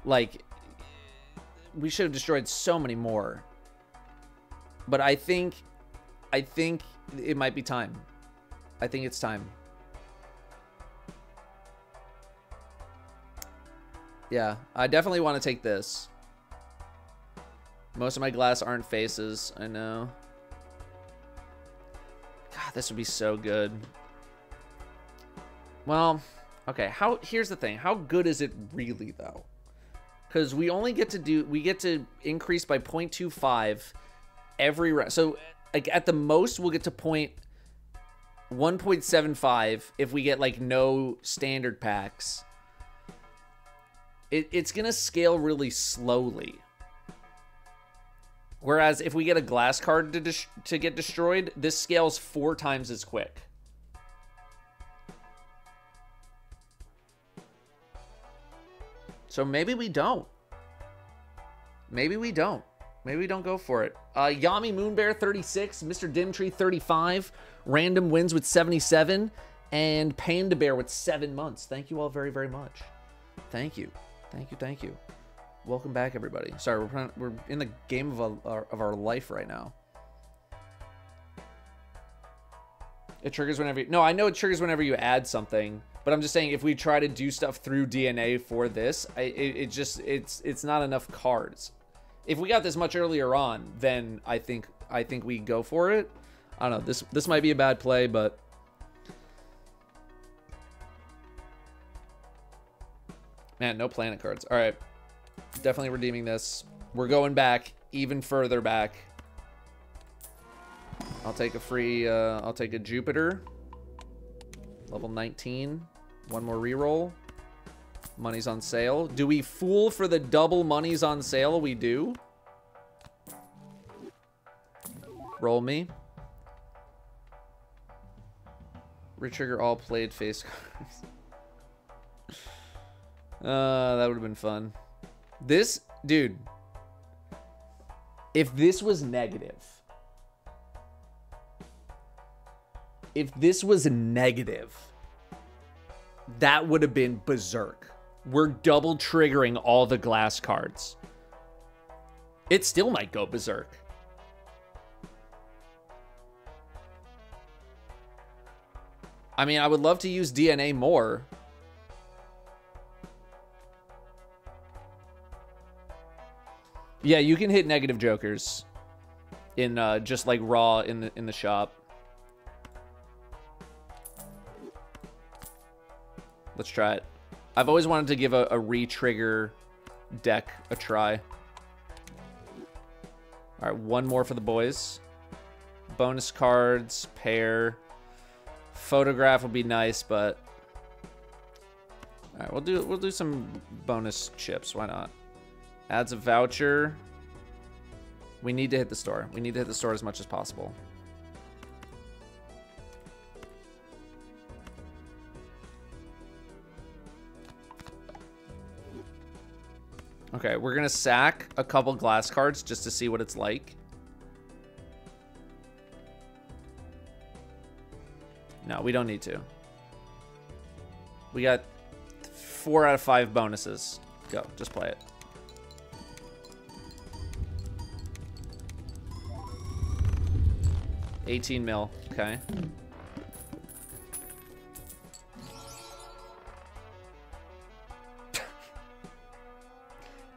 Like, we should have destroyed so many more. But I think it might be time. I think it's time. Yeah, I definitely want to take this. Most of my glass aren't faces. I know. God, this would be so good. Well, okay. Here's the thing. How good is it really, though? Because we only get to increase by 0.25 every round. So, like, at the most, we'll get to 1.75 if we get, like, no standard packs. It's going to scale really slowly. Whereas if we get a glass card to get destroyed, this scales 4 times as quick. So maybe we don't. Maybe we don't. Maybe we don't go for it. Yami Moonbear 36, Mr. Dimtree 35, Random Wins with 77, and Panda Bear with 7 months. Thank you all very, very much. Thank you. Thank you, thank you. Welcome back, everybody. Sorry, we're in the game of our life right now. It triggers whenever you... No, I know it triggers whenever you add something, but I'm just saying if we try to do stuff through DNA for this, it's not enough cards. If we got this much earlier on, then I think we go for it. I don't know. This might be a bad play, but... Man, no planet cards. All right. Definitely redeeming this. We're going back, even further back. I'll take a free, I'll take a Jupiter. Level 19. One more reroll. Money's on sale. Do we fool for the double money's on sale? We do. Roll me. Retrigger all played face cards. That would have been fun. This, dude, if this was negative, that would have been berserk. We're double triggering all the glass cards. It still might go berserk. I mean, I would love to use DNA more. Yeah, you can hit negative jokers in just like raw in the shop. Let's try it. I've always wanted to give a re-trigger deck a try. All right, one more for the boys. Bonus cards, pair, photograph would be nice, but all right, we'll do some bonus chips. Why not? Adds a voucher. We need to hit the store. We need to hit the store as much as possible. Okay, we're gonna sack a couple glass cards just to see what it's like. No, we don't need to. We got 4 out of 5 bonuses. Go, just play it. $18 mil, okay.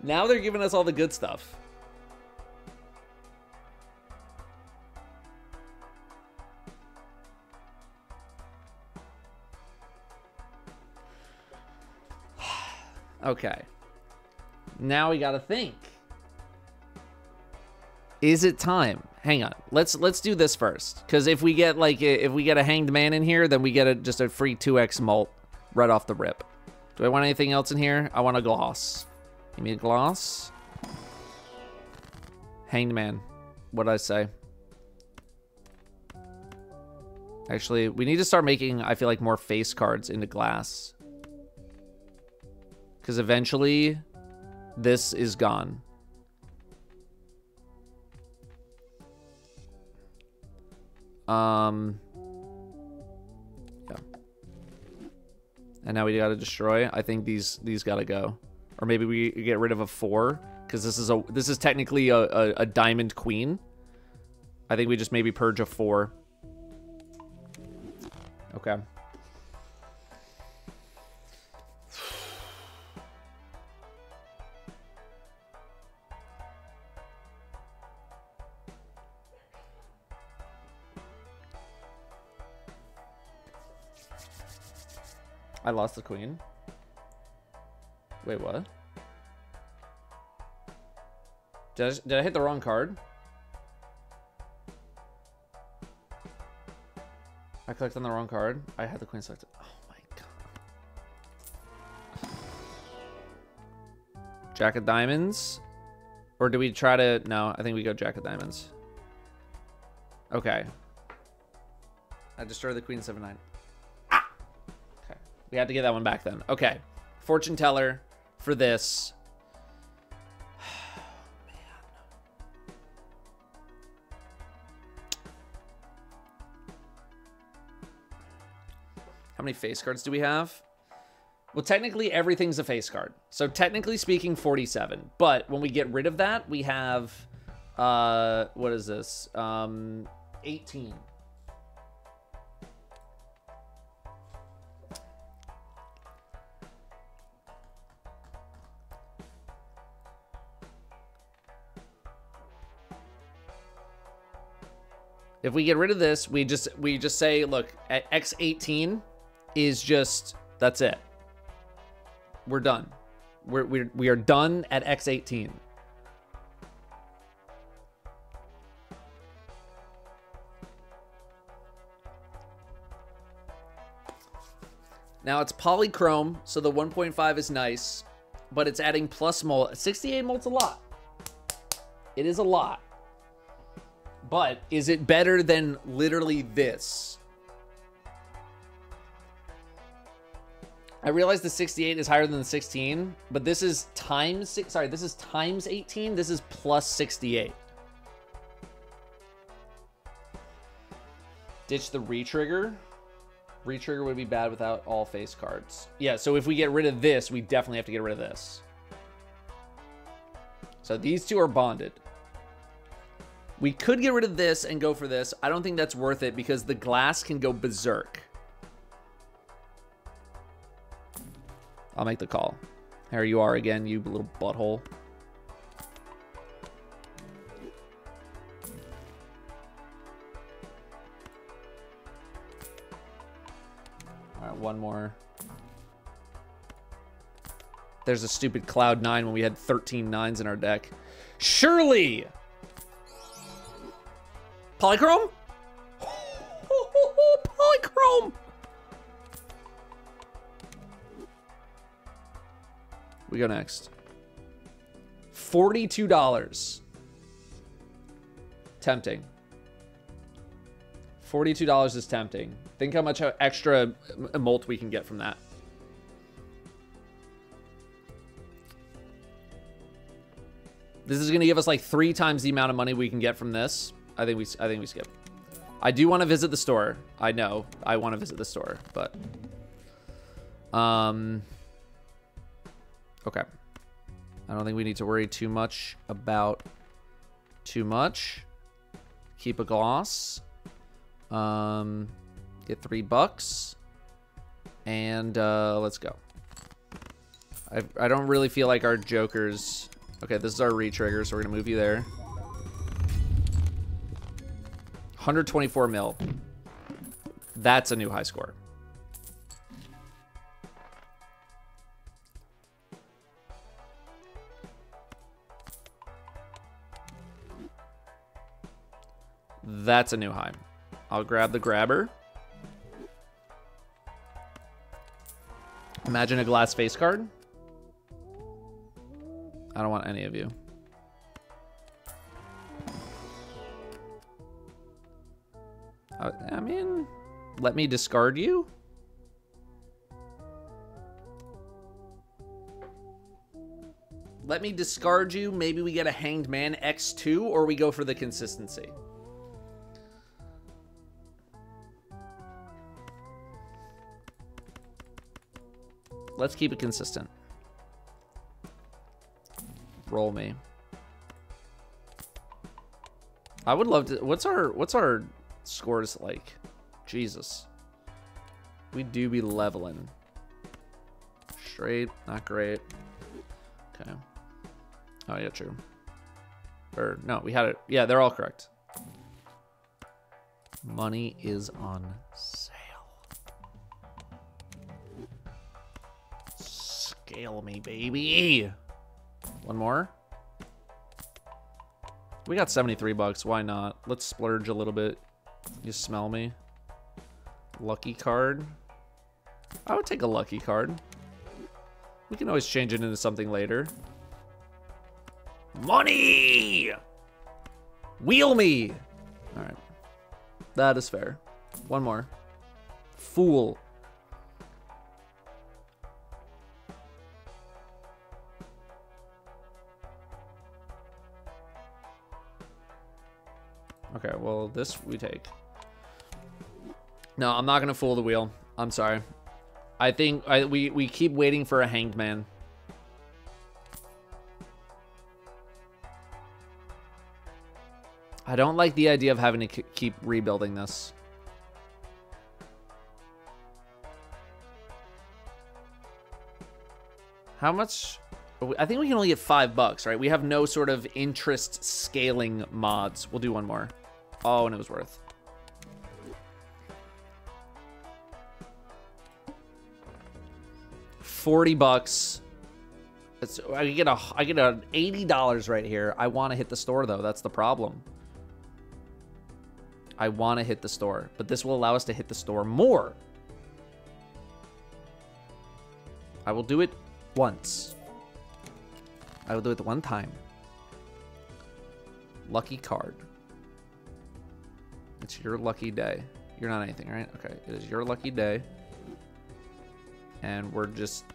Now they're giving us all the good stuff. Okay. Now we gotta think. Is it time? Hang on. Let's do this first. Because if we get a hanged man in here, then we get just a free 2x mult right off the rip. Do I want anything else in here? I want a gloss. Give me a gloss. Hanged Man. What did I say? Actually, we need to start making, I feel like, more face cards into glass. Because eventually, this is gone. Yeah. And now we gotta destroy. I think these gotta go. Or maybe we get rid of a 4. Because this is technically a diamond queen. I think we just maybe purge a 4. Okay. I lost the queen. Wait, what? Did I hit the wrong card? I clicked on the wrong card. I had the queen selected. Oh my god. Jack of diamonds? Or do we try to... No, I think we go Jack of diamonds. Okay. I destroyed the queen 7-9. Ah! Okay. We had to get that one back then. Okay. Fortune teller for this. How many face cards do we have? Well, technically everything's a face card. So technically speaking, 47. But when we get rid of that, we have, what is this? 18. If we get rid of this, we just say, look, at X18 is just, that's it. We're done. We are done at X18. Now it's polychrome, so the 1.5 is nice, but it's adding plus molt. 68 molt's a lot. It is a lot. But is it better than literally this? I realize the 68 is higher than the 16, but this is times six. Sorry, this is times 18. This is plus 68. Ditch the retrigger. Retrigger would be bad without all face cards. Yeah, so if we get rid of this, we definitely have to get rid of this. So these two are bonded. We could get rid of this and go for this. I don't think that's worth it because the glass can go berserk. I'll make the call. Here you are again, you little butthole. All right, one more. There's a stupid Cloud 9 when we had 13 9s in our deck. Surely! Polychrome? Polychrome! We go next. $42. Tempting. $42 is tempting. Think how much extra molt we can get from that. This is going to give us like 3 times the amount of money we can get from this. I think we skip. I do want to visit the store. I know. I want to visit the store, but okay. I don't think we need to worry too much about too much. Keep a gloss. Get $3 and let's go. I don't really feel like our jokers. Okay, this is our retrigger, so we're gonna move you there. 124 mil. That's a new high score. That's a new high. I'll grab the grabber. Imagine a glass face card. I don't want any of you. I mean, let me discard you? Let me discard you. Maybe we get a Hanged Man X2, or we go for the consistency. Let's keep it consistent. Roll me. I would love to. What's our scores like? Jesus. We do be leveling. Straight, not great. Okay. Oh yeah, true. Or no, we had it. Yeah, they're all correct. Money is on sale. Scale me, baby. One more. We got 73 bucks. Why not? Let's splurge a little bit. You smell me? Lucky card. I would take a lucky card. We can always change it into something later. Money! Wheel me! Alright. That is fair. One more. Fool. Okay, well, this we take. No, I'm not gonna fool the wheel. I'm sorry. I think we keep waiting for a Hanged Man. I don't like the idea of having to keep rebuilding this. How much? I think we can only get $5, right? We have no sort of interest scaling mods. We'll do one more. Oh, and it was worth. $40. I get a $80 right here. I want to hit the store though. That's the problem. I want to hit the store, but this will allow us to hit the store more. I will do it once. I will do it one time. Lucky card. It's your lucky day. You're not anything, right? Okay, it is your lucky day. And we're just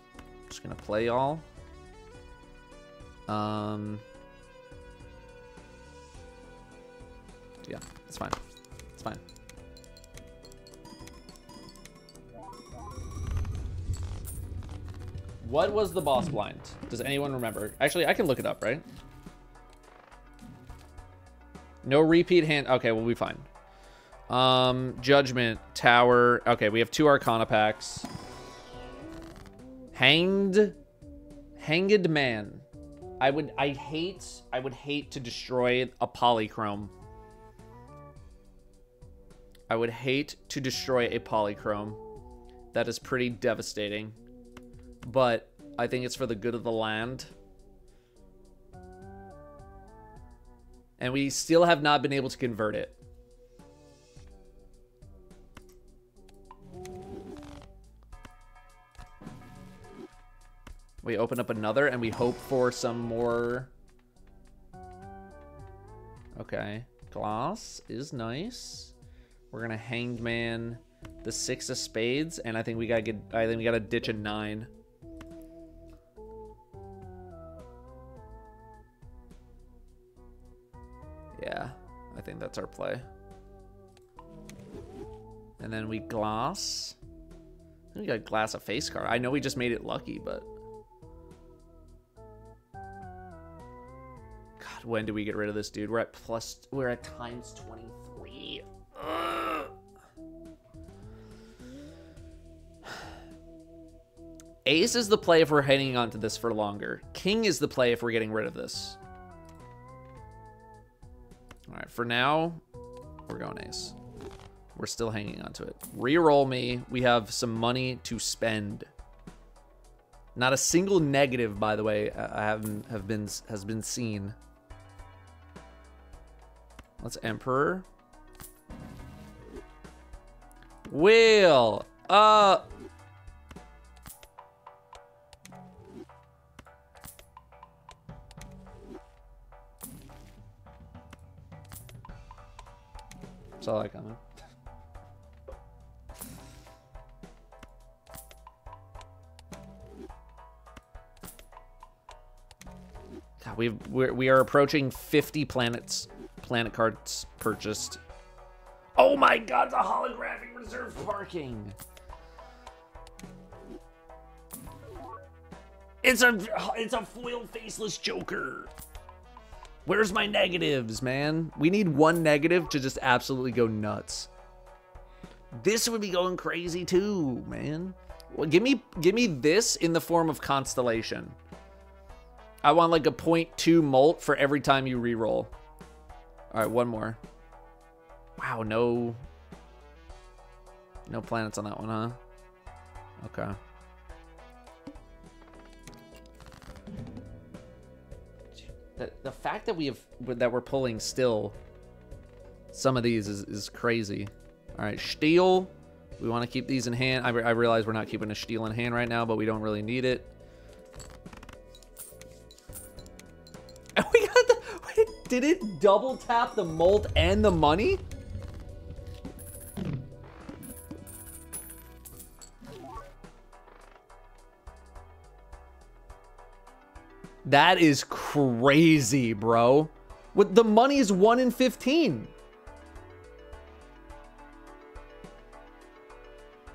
gonna play y'all. Yeah, it's fine. It's fine. What was the boss blind? Does anyone remember? Actually, I can look it up, right? No repeat hand. Okay, we'll be fine. Judgment, Tower. Okay, we have 2 Arcana packs. Hanged Man. I would hate to destroy a polychrome. I would hate to destroy a polychrome. That is pretty devastating. But I think it's for the good of the land. And we still have not been able to convert it. We open up another and we hope for some more. Okay. Glass is nice. We're gonna Hanged Man the 6 of spades, and I think we gotta ditch a 9. Yeah, I think that's our play. And then we glass. We got glass a face card. I know we just made it lucky, but God, when do we get rid of this dude? We're at times 23. Ugh. Ace is the play if we're hanging on to this for longer. King is the play if we're getting rid of this. All right, for now, we're going ace. We're still hanging on to it. Reroll me. We have some money to spend. Not a single negative, by the way, has been seen. Let's Emperor. Wheel. Saw that coming. we are approaching 50 planet cards purchased. Oh my god, the holographic reserve parking. It's a foil faceless Joker. Where's my negatives, man? We need one negative to just absolutely go nuts. This would be going crazy too, man. Well, give me this in the form of Constellation. I want like a 0.2 molt for every time you reroll. All right, one more. Wow, no planets on that one, huh? Okay. The fact that we're pulling still some of these is crazy. All right, steel. We want to keep these in hand. I realize we're not keeping a steel in hand right now, but we don't really need it. And we got the. Wait, did it double tap the molt and the money? That is crazy, bro. What, the money is 1 in 15.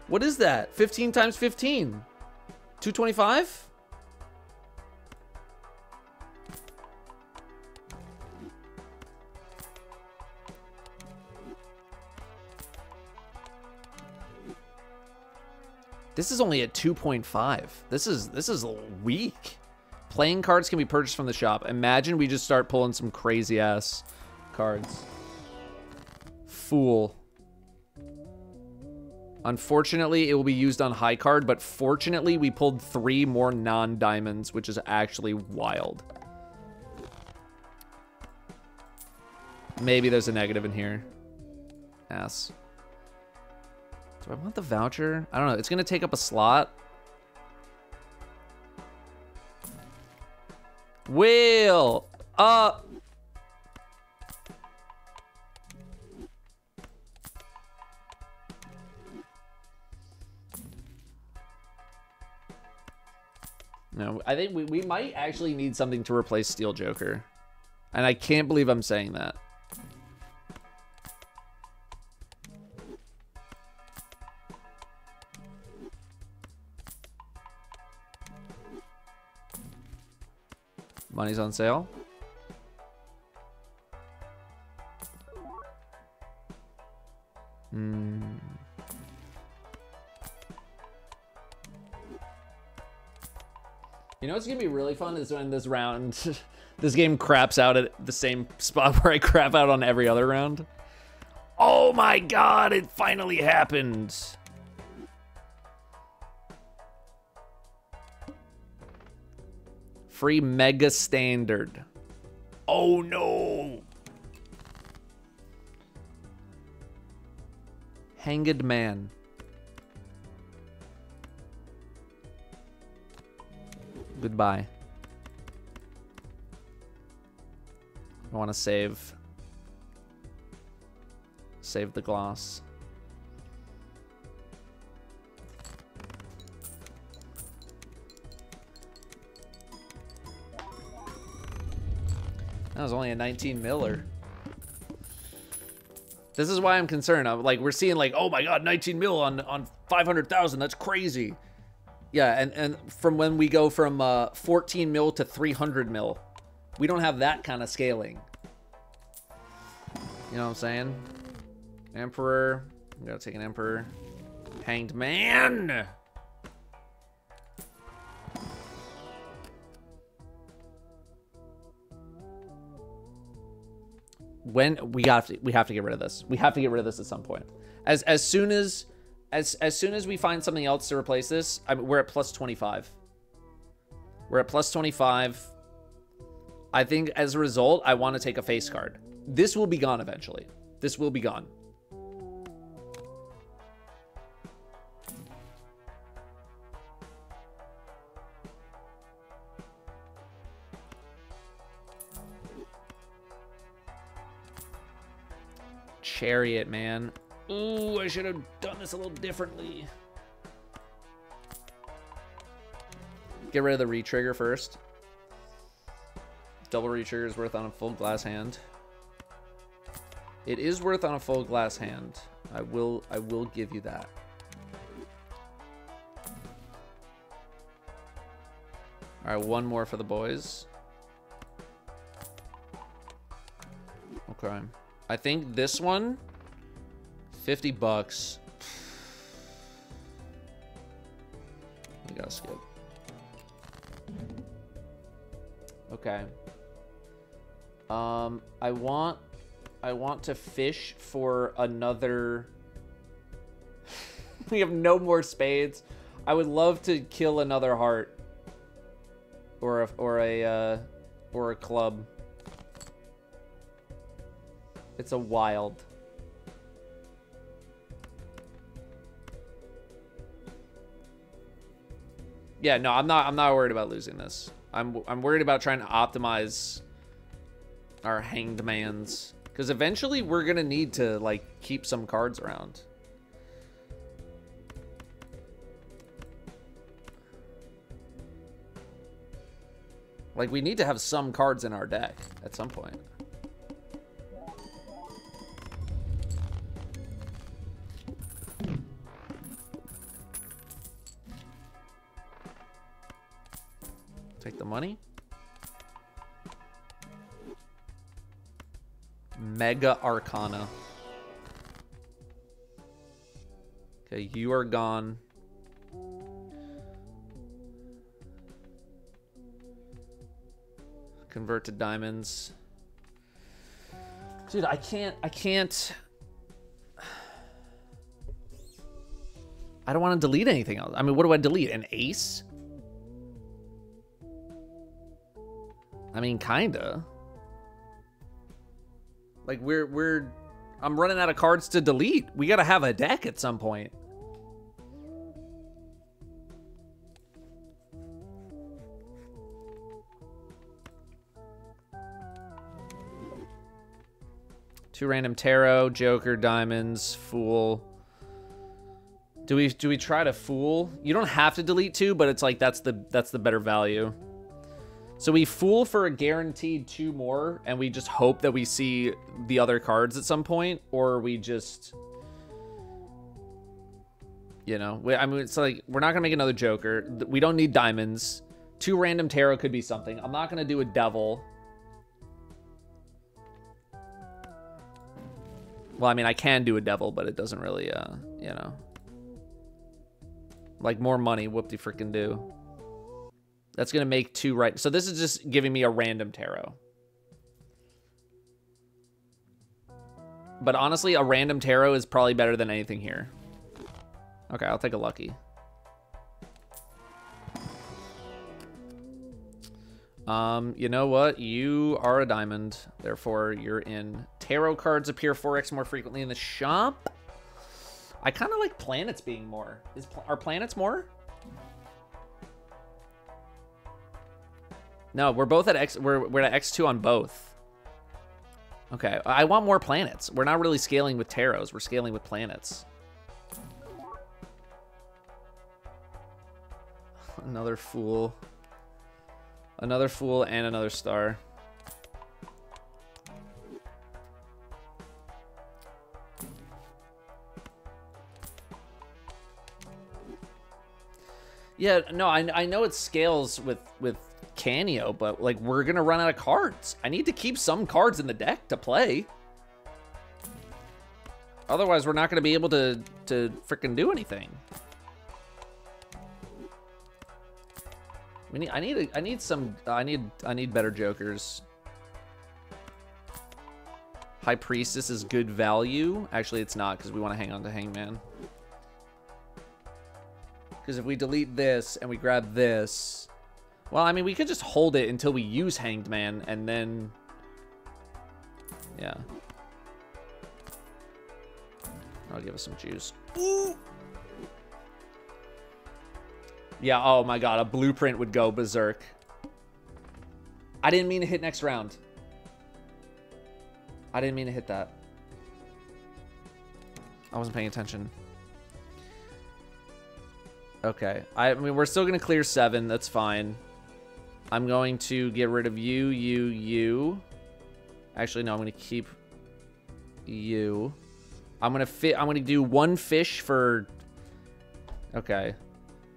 What is that? 15 times 15. 225? This is only at 2.5. This is weak. Playing cards can be purchased from the shop. Imagine we just start pulling some crazy ass cards. Fool. Unfortunately, it will be used on high card, but fortunately, we pulled 3 more non-diamonds, which is actually wild. Maybe there's a negative in here. Ass. Do I want the voucher? I don't know. It's going to take up a slot. Will. No, I think we might actually need something to replace Steel Joker. And I can't believe I'm saying that. Money's on sale. You know what's gonna be really fun is when this round, this game craps out at the same spot where I crap out on every other round. Oh my god, it finally happened. Free Mega Standard. Oh no. Hanged Man. Goodbye. I want to save the gloss. That was only a 19 miller. This is why I'm concerned. I'm like, we're seeing like, oh my god, 19 mil on 500,000. That's crazy. Yeah, and from when we go from 14 mil to 300 mil, we don't have that kind of scaling. You know what I'm saying? Emperor. I'm gonna take an Emperor. Hanged Man. When we have to get rid of this. We have to get rid of this at some point. As soon as we find something else to replace this, we're at plus 25. We're at plus 25. I think as a result, I want to take a face card. This will be gone eventually. This will be gone. Chariot, man. Ooh, I should have done this a little differently. Get rid of the retrigger first. Double retrigger is worth on a full glass hand. It is worth on a full glass hand. I will give you that. All right, one more for the boys. Okay. I think this one, $50. We gotta skip. Okay. I want to fish for another. We have no more spades. I would love to kill another heart. Or a club. It's a wild. Yeah, no, I'm not worried about losing this. I'm worried about trying to optimize our hanged mans, because eventually we're gonna need to like keep some cards around. Like, we need to have some cards in our deck at some point. Take the money. Mega Arcana. Okay, you are gone. Convert to diamonds. Dude, I can't. I don't want to delete anything else. I mean, what do I delete? An ace? I mean, kinda. Like, I'm running out of cards to delete. We gotta have a deck at some point. Two random tarot, joker, diamonds, fool. Do we try to fool? You don't have to delete two, but it's like that's the better value. So we fool for a guaranteed 2 more, and we just hope that we see the other cards at some point, or we just, you know, I mean, it's like we're not gonna make another joker. We don't need diamonds. 2 random tarot could be something. I'm not gonna do a devil. Well, I mean, I can do a devil, but it doesn't really, you know. Like, more money, whoop-de-frickin' do. That's going to make 2 right. So this is just giving me a random tarot. But honestly, a random tarot is probably better than anything here. Okay, I'll take a lucky. You know what? You are a diamond. Therefore, you're in. Tarot cards appear 4x more frequently in the shop. I kind of like planets being more. Are planets more? No, we're both at X. We're at X2 on both. Okay, I want more planets. We're not really scaling with tarots. We're scaling with planets. Another fool. Another fool and another star. Yeah, no, I know it scales with Canio, but like we're gonna run out of cards. I need to keep some cards in the deck to play. Otherwise, we're not gonna be able to frickin' do anything. I need better jokers. High Priestess is good value. Actually, it's not, because we want to hang on to Hangman. Because if we delete this and we grab this, well, I mean, we could just hold it until we use Hanged Man, and then, yeah. I'll give us some juice. Ooh. Yeah, oh my god, a blueprint would go berserk. I didn't mean to hit next round. I didn't mean to hit that. I wasn't paying attention. Okay, I mean, we're still gonna clear 7, that's fine. I'm going to get rid of you. Actually, no, I'm going to keep you. I'm going to do 1 fish for... Okay.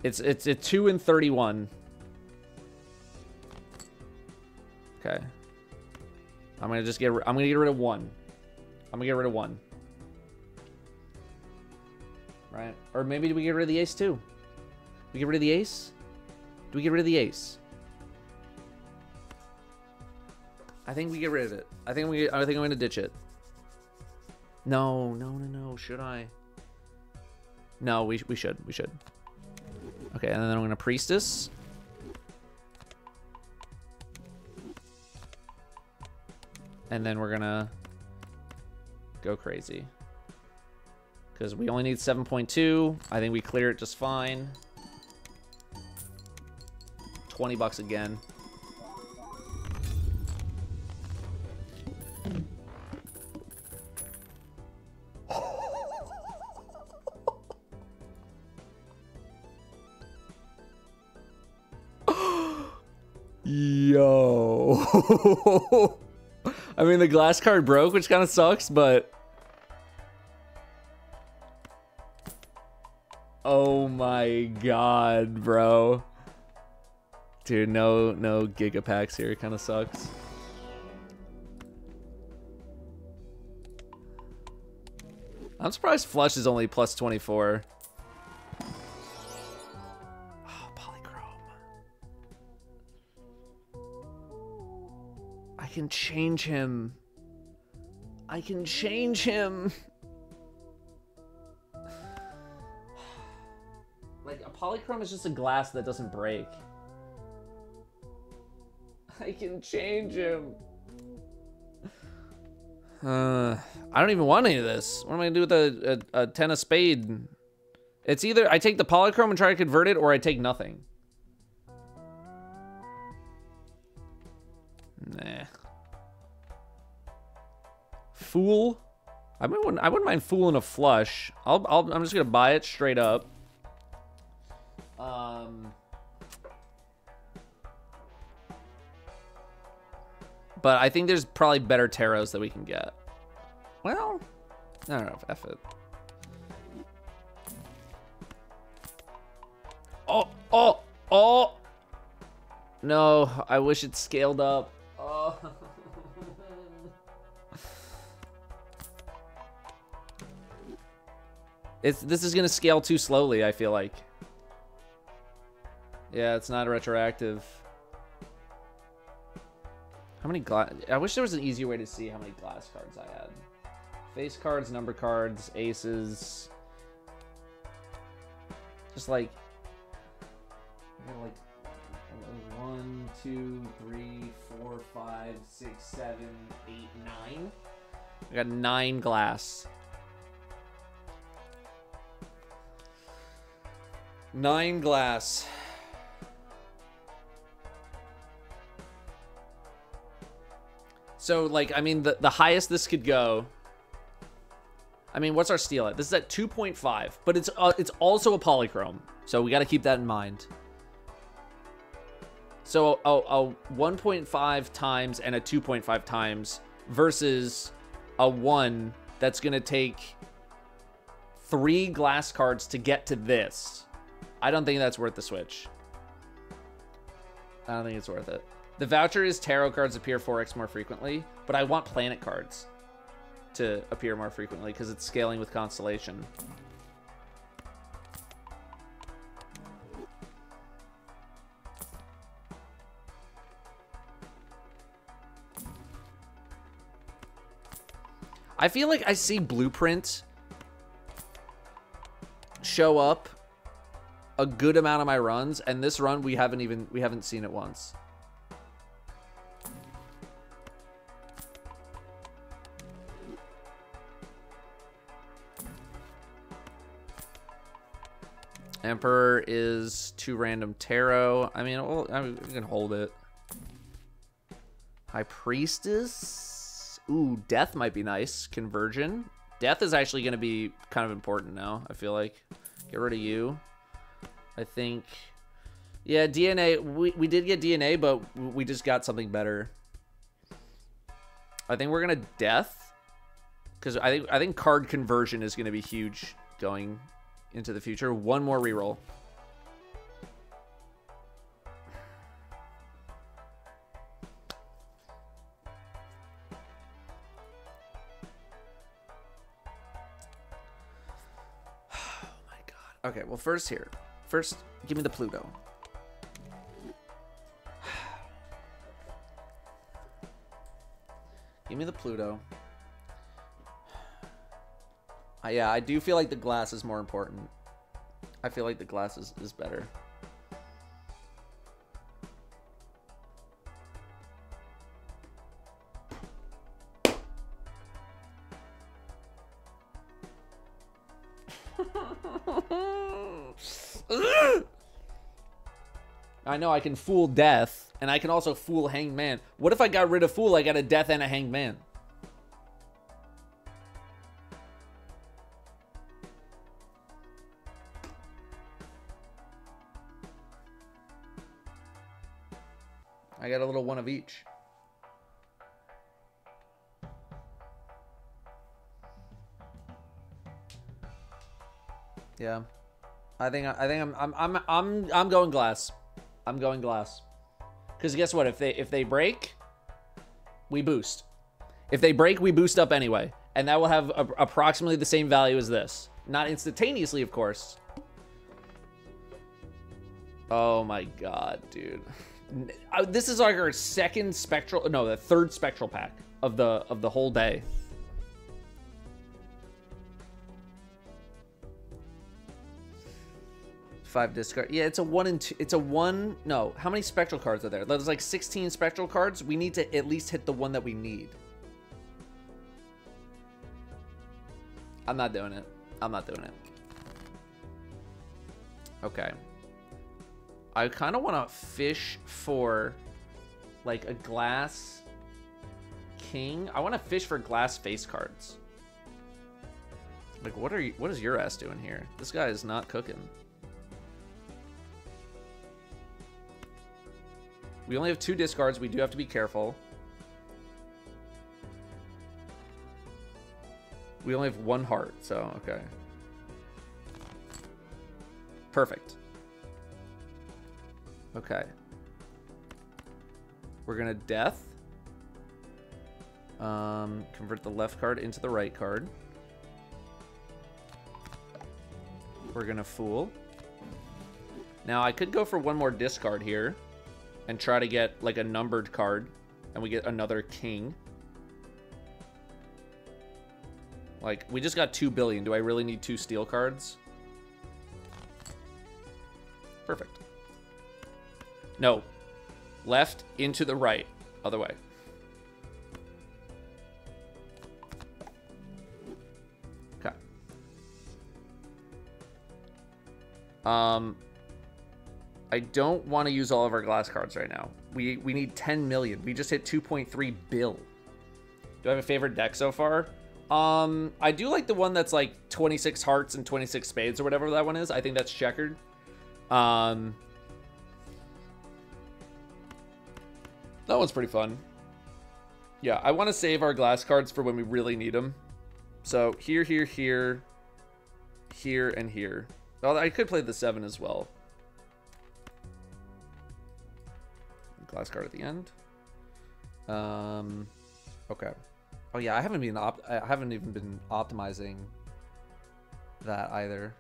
It's a 2 and 31. Okay. I'm going to get rid of 1. I'm going to get rid of 1. Right? Or maybe do we get rid of the ace too? Do we get rid of the ace? Do we get rid of the ace? I think we get rid of it. I think I'm going to ditch it. No. Should I? No, we should. Okay, and then I'm going to priestess. And then we're going to go crazy. Because we only need 7.2. I think we clear it just fine. $20 again. Yo. I mean, the glass card broke, which kind of sucks, but... Oh my god, bro. Dude, no gigapacks here. It kind of sucks. I'm surprised flush is only plus 24. Oh, polychrome. I can change him. I can change him. Like, a polychrome is just a glass that doesn't break. I can change him. I don't even want any of this. What am I gonna do with a 10 of spade? It's either I take the polychrome and try to convert it, or I take nothing. Nah. Fool. I wouldn't mind fooling a flush. I'm just gonna buy it straight up. But I think there's probably better tarots that we can get. Well, I don't know. F it. Oh! No, I wish it scaled up. Oh. This is gonna scale too slowly, I feel like. Yeah, it's not retroactive. How many glass? I wish there was an easier way to see how many glass cards I had. Face cards, number cards, aces. Just like 1, 2, 3, 4, 5, 6, 7, 8, 9. I got 9 glass. 9 glass. So, like, I mean, the highest this could go... I mean, what's our steal at? This is at 2.5, but it's also a polychrome, so we got to keep that in mind. So, a 1.5 times and a 2.5 times versus a 1 that's going to take 3 glass cards to get to this. I don't think that's worth the switch. I don't think it's worth it. The voucher is tarot cards appear 4x more frequently, but I want planet cards to appear more frequently because it's scaling with constellation. I feel like I see Blueprint show up a good amount of my runs, and this run we haven't seen it once. Emperor is 2 random tarot. I mean, well, we can hold it. High Priestess. Ooh, Death might be nice. Conversion. Death is actually going to be kind of important now, I feel like. Get rid of you. I think... Yeah, DNA. We did get DNA, but we just got something better. I think we're gonna death, because I think card conversion is gonna be huge going into the future. One more reroll. Oh my god. Okay, well first here. First, give me the Pluto. Give me the Pluto. Yeah, I do feel like the glass is more important. I feel like the glass is better. I know I can fool death, and I can also fool hanged man. What if I got rid of fool, I got a death and a hanged man? I got a little one of each. Yeah. I think I'm going glass. I'm going glass. Because guess what? If they break, we boost. If they break, we boost up anyway. And that will have approximately the same value as this. Not instantaneously, of course. Oh my god, dude. This is like our second spectral, no, the third spectral pack of the whole day. Five discard. Yeah, it's a 1 and 2. It's a 1. No, how many spectral cards are there? There's like 16 spectral cards. We need to at least hit the one that we need. I'm not doing it. I'm not doing it. Okay. I kind of want to fish for like a glass king. I want to fish for glass face cards. Like, what is your ass doing here? This guy is not cooking. We only have 2 discards. We do have to be careful. We only have 1 heart, so okay. Perfect. Okay. We're gonna death. Convert the left card into the right card. We're gonna fool. Now I could go for 1 more discard here and try to get like a numbered card, and we get another king. Like, we just got 2 billion. Do I really need 2 steel cards? Perfect. No. Left into the right. Other way. Okay. I don't want to use all of our glass cards right now. We need 10 million. We just hit 2.3 bill. Do I have a favorite deck so far? I do like the one that's like 26 hearts and 26 spades or whatever that one is. I think that's checkered. That one's pretty fun. Yeah, I want to save our glass cards for when we really need them. So here, here, here, here, and here. Well, I could play the 7 as well. Glass card at the end. Okay. Oh yeah, I haven't even been optimizing that either.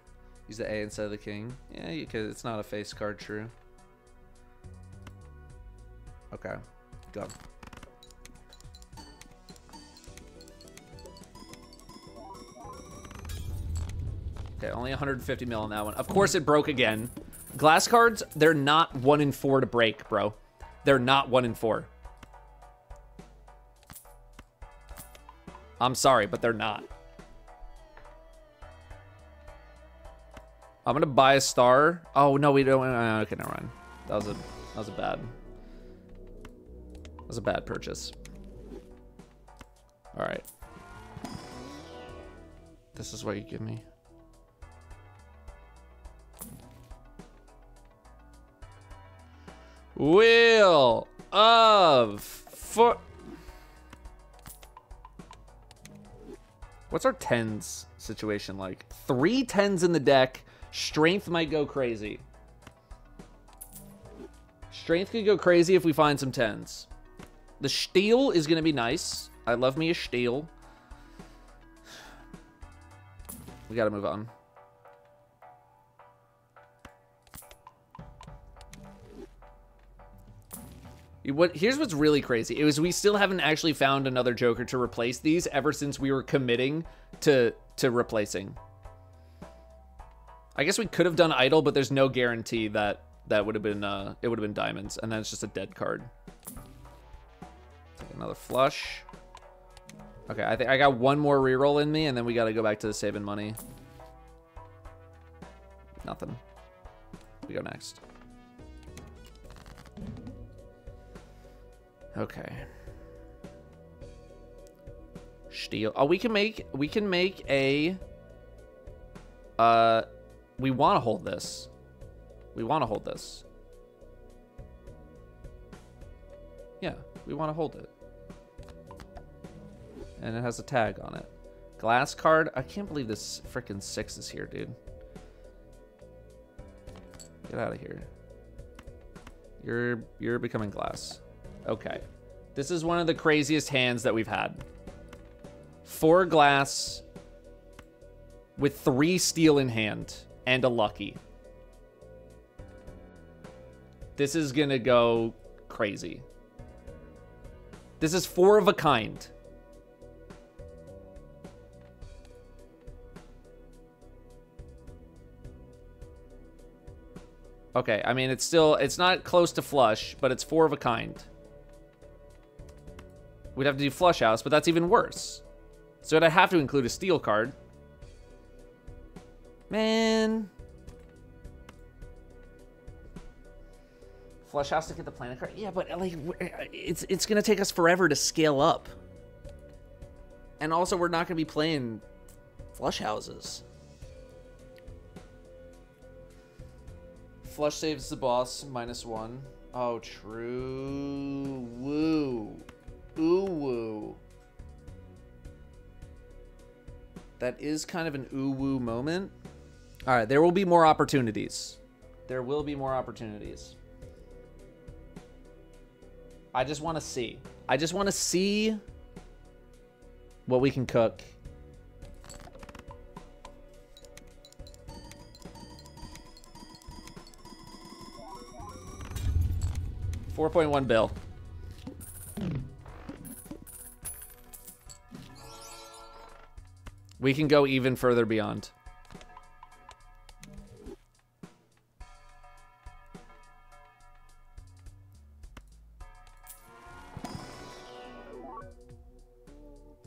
Use the A instead of the king. Yeah, you could. It's not a face card, true. Okay, go. Okay, only 150 mil on that one. Of course it broke again. Glass cards, they're not 1 in 4 to break, bro. They're not 1 in 4. I'm sorry, but they're not. I'm gonna buy a star. Oh no, we don't. Okay, never mind. That was a bad purchase. All right. This is what you give me. Wheel of foot. What's our tens situation like? 3 tens in the deck. Strength might go crazy. Strength could go crazy if we find some tens. The steel is going to be nice. I love me a steel. We got to move on. Here's what's really crazy. It was we still haven't actually found another Joker to replace these ever since we were committing to replacing. I guess we could have done Idol, but there's no guarantee that that would have been it would have been diamonds, and then it's just a dead card. Take another flush. Okay, I think I got one more reroll in me, and then we got to go back to the saving money. Nothing. We go next. Okay. Steel. Oh, we can make a we want to hold this. We want to hold this. Yeah, we want to hold it. And it has a tag on it. Glass card. I can't believe this freaking 6 is here, dude. Get out of here. You're becoming glass. Okay. This is one of the craziest hands that we've had. 4 glass with 3 steel in hand and a lucky. This is gonna go crazy. This is 4 of a kind. Okay, I mean, it's not close to flush, but it's 4 of a kind. We'd have to do flush house, but that's even worse. So I'd have to include a steel card. Man. Flush house to get the planet card? Yeah, but like, it's gonna take us forever to scale up. And also, we're not gonna be playing flush houses. Flush saves the boss, -1. Oh, true. Woo. Ooh, woo. That is kind of an ooh, woo moment. All right, there will be more opportunities. There will be more opportunities. I just want to see. I just want to see what we can cook. $4.1 bill. We can go even further beyond.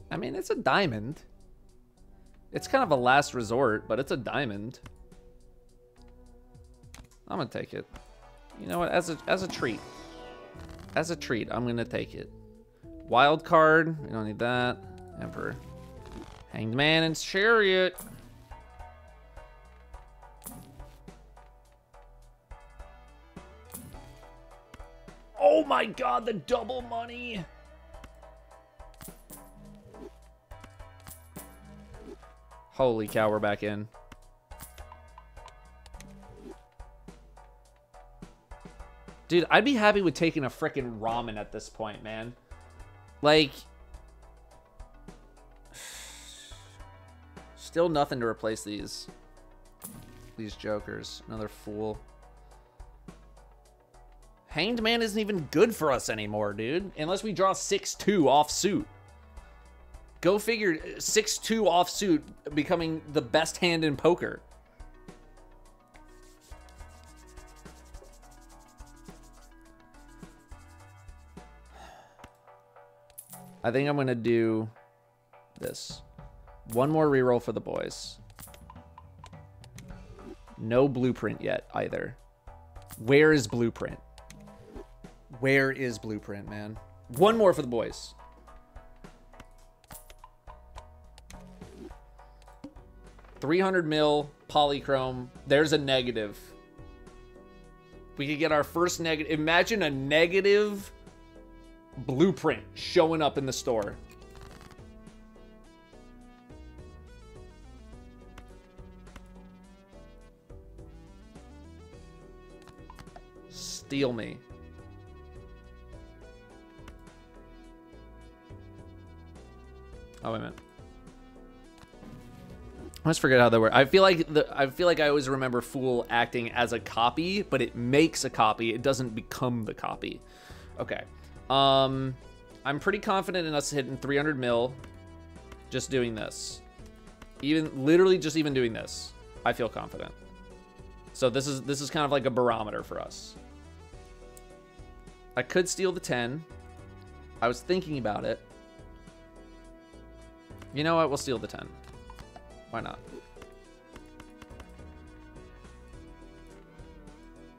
I mean, it's a diamond. It's kind of a last resort, but it's a diamond. I'm gonna take it. You know what? As a treat. As a treat, I'm gonna take it. Wild card. We don't need that. Emperor. Hanged Man and Chariot. Oh my god, the double money. Holy cow, we're back in. Dude, I'd be happy with taking a frickin' ramen at this point, man. Like, still nothing to replace these jokers. Another fool. Hanged Man isn't even good for us anymore, dude. Unless we draw 6-2 offsuit. Go figure, 6-2 offsuit becoming the best hand in poker. I think I'm gonna do this. One more reroll for the boys. No blueprint yet either. Where is blueprint? Where is blueprint, man? One more for the boys. $300 mil polychrome. There's a negative. We could get our first negative. Imagine a negative blueprint showing up in the store. Steal me. Oh, wait a minute. I always forget how that works. I feel like I always remember Fool acting as a copy, but it makes a copy. It doesn't become the copy. Okay. I'm pretty confident in us hitting 300 mil just doing this. Literally just even doing this. I feel confident. So this is kind of like a barometer for us. I could steal the 10. I was thinking about it. You know what? We'll steal the 10. Why not?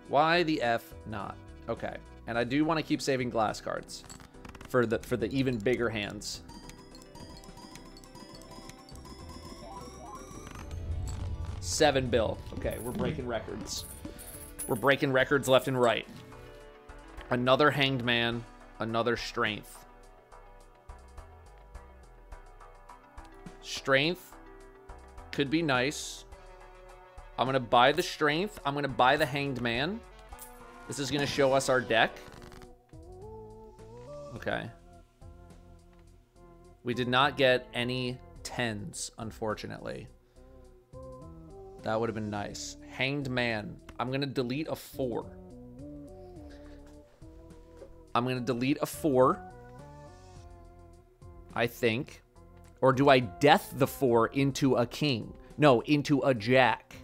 Why the F not? Okay. And I do want to keep saving glass cards for the even bigger hands. $7 bill. Okay, we're breaking records. We're breaking records left and right. Another hanged man, another strength. Strength could be nice. I'm going to buy the strength. I'm going to buy the hanged man. This is going to show us our deck. Okay. We did not get any 10s, unfortunately. That would have been nice. Hanged man. I'm going to delete a 4. I'm going to delete a 4. I think. Or do I death the 4 into a king? No, into a jack.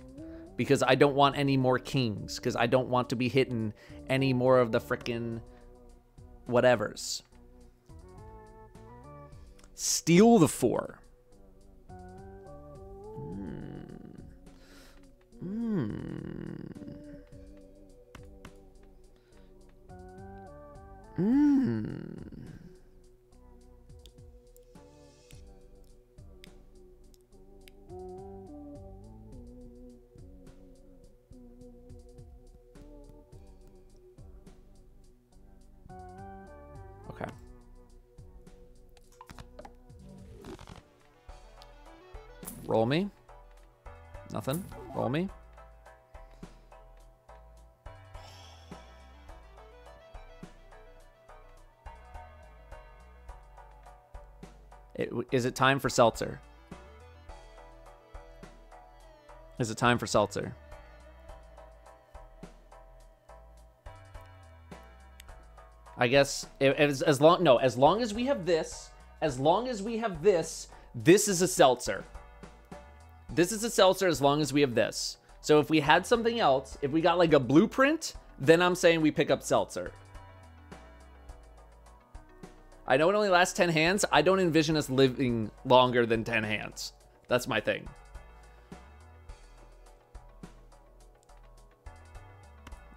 Because I don't want any more kings. Because I don't want to be hitting any more of the frickin' whatevers. Steal the 4. Okay. Roll me. Nothing. Roll me. Is it time for seltzer? Is it time for seltzer? I guess as long as we have this, this is a seltzer. This is a seltzer as long as we have this. So if we had something else, if we got like a blueprint, then I'm saying we pick up seltzer. I know it only lasts 10 hands. I don't envision us living longer than 10 hands. That's my thing.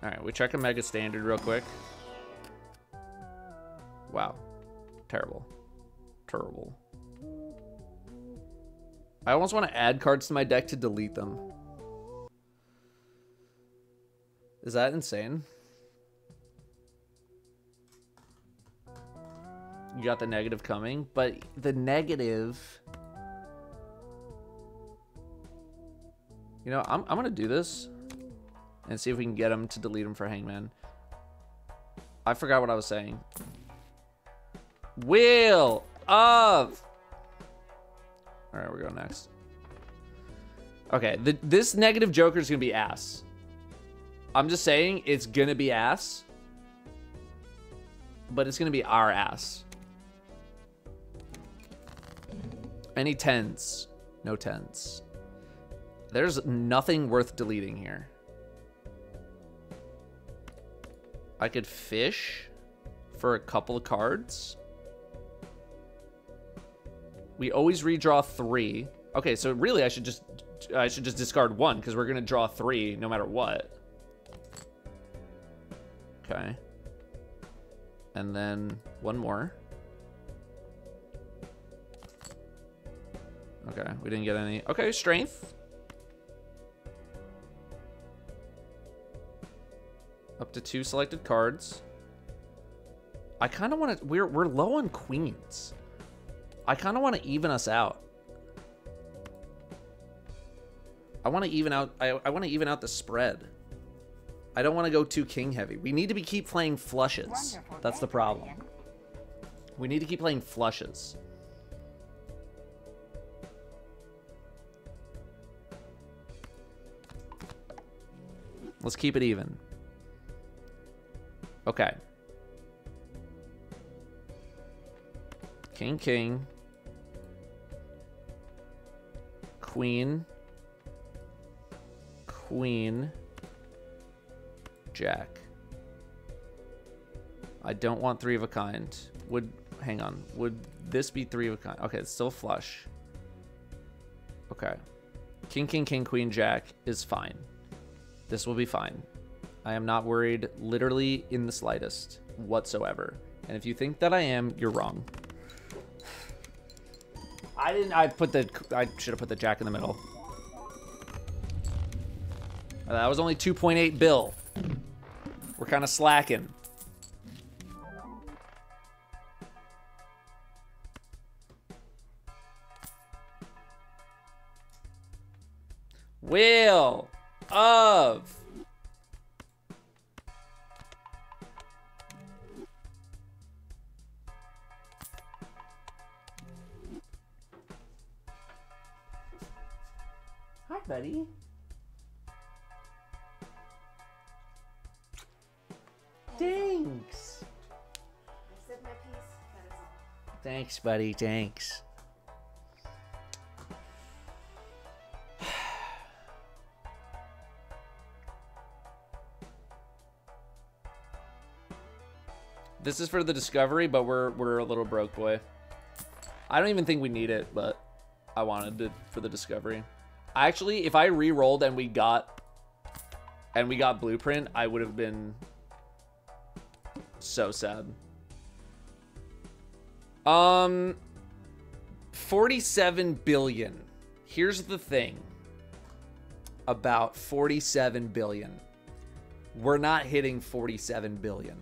All right, we check a mega standard real quick. Wow. Terrible. Terrible. I almost want to add cards to my deck to delete them. Is that insane? You got the negative coming, but the negative... You know, I'm going to do this and see if we can get him to delete him for Hangman. I forgot what I was saying. Wheel of... All right, we're going next. Okay, this negative Joker is going to be ass. I'm just saying it's going to be ass. But it's going to be our ass. Any 10s? No 10s. There's nothing worth deleting here. I could fish for a couple of cards. We always redraw 3. Okay, so really I should just discard 1 because we're gonna draw 3 no matter what. Okay. And then 1 more. Okay, we didn't get any. Okay, strength. Up to 2 selected cards. I kind of want to... We're low on queens. I kind of want to even us out. I want to even out... I want to even out the spread. I don't want to go too king heavy. We need to keep playing flushes. Wonderful That's the day, problem. Guardian. We need to keep playing flushes. Let's keep it even. Okay. King, king. Queen. Queen. Jack. I don't want 3 of a kind. Hang on. Would this be 3 of a kind? Okay, it's still flush. Okay. King, king, king, queen, jack is fine. This will be fine. I am not worried literally in the slightest whatsoever. And if you think that I am, you're wrong. I should have put the jack in the middle. That was only 2.8 bill. We're kind of slacking. Wheel of Hi, buddy. Thanks. I said my piece. That is all. Thanks, buddy. Thanks. This is for the discovery, but we're a little broke, boy. I don't even think we need it, but I wanted it for the discovery. Actually, if I re-rolled and we got blueprint, I would have been so sad. 47 billion. Here's the thing about 47 billion. We're not hitting 47 billion.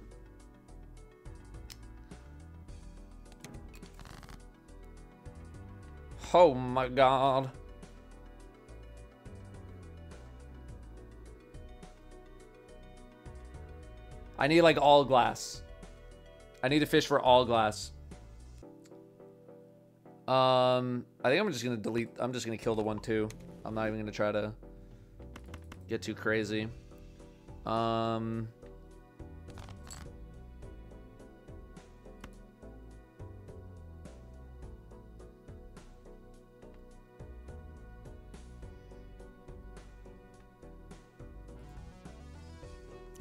Oh my god. I need like all glass. I need to fish for all glass. I think I'm just gonna delete. I'm just gonna kill the 1-2. I'm not even gonna try to get too crazy.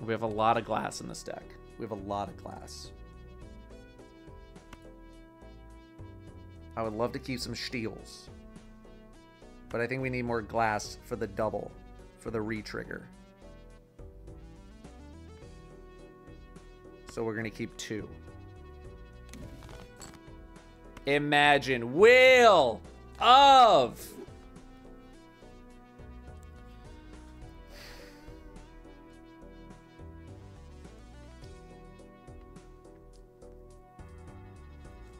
We have a lot of glass in this deck. We have a lot of glass. I would love to keep some steels. But I think we need more glass for the double. For the re-trigger. So we're going to keep 2. Imagine. Wheel of...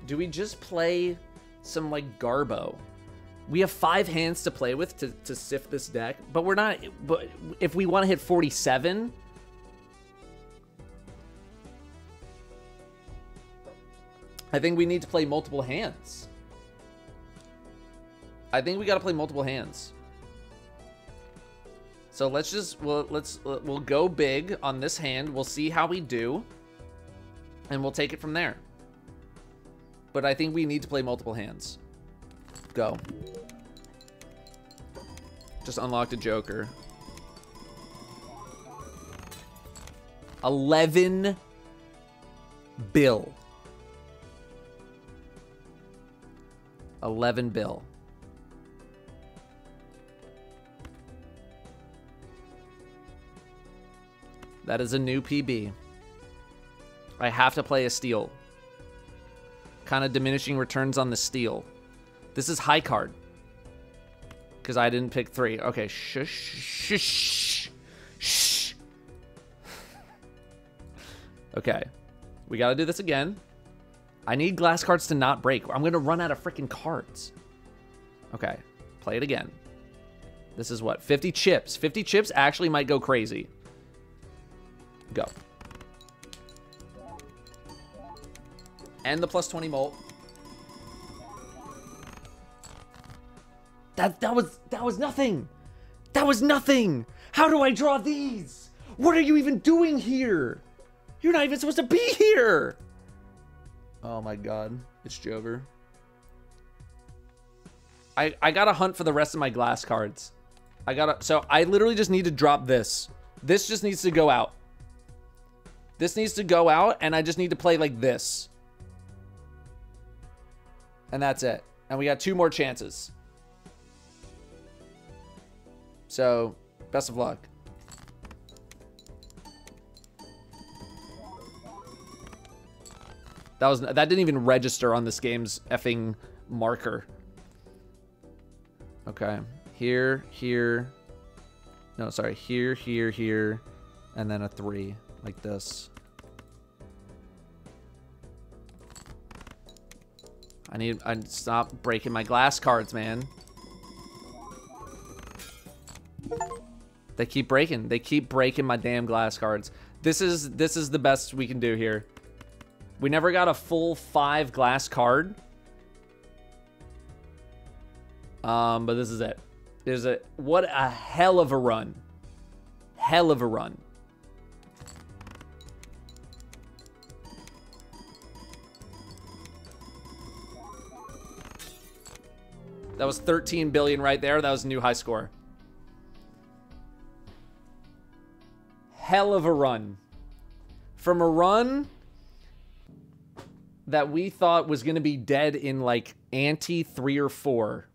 Do we just play some, like, Garbo? We have 5 hands to play with to sift this deck, but we're not... But if we want to hit 47... I think we need to play multiple hands. I think we got to play multiple hands. So let's just... We'll go big on this hand. We'll see how we do. And we'll take it from there. But I think we need to play multiple hands. Go. Just unlocked a Joker. 11 bill. 11 bill. That is a new PB. I have to play a steal. Kind of diminishing returns on the steal. This is high card. Because I didn't pick 3. Okay, shush, shush, shh. Okay. We got to do this again. I need glass cards to not break. I'm going to run out of freaking cards. Okay. Play it again. This is what? 50 chips. 50 chips actually might go crazy. Go. And the plus 20 molt. That was nothing. That was nothing. How do I draw these? What are you even doing here? You're not even supposed to be here. Oh my god. It's Jover. I gotta hunt for the rest of my glass cards. So I literally just need to drop this. This just needs to go out. This needs to go out, and I just need to play like this. And that's it. And we got 2 more chances. So, best of luck. That didn't even register on this game's effing marker. Okay. Here, here. No, sorry. Here, here, here. And then a 3. Like this. I stop breaking my glass cards, man. They keep breaking. They keep breaking my damn glass cards. This is the best we can do here. We never got a full 5 glass card. But this is it. What a hell of a run. Hell of a run. That was 13 billion right there. That was a new high score. Hell of a run. From a run that we thought was going to be dead in like ante 3 or 4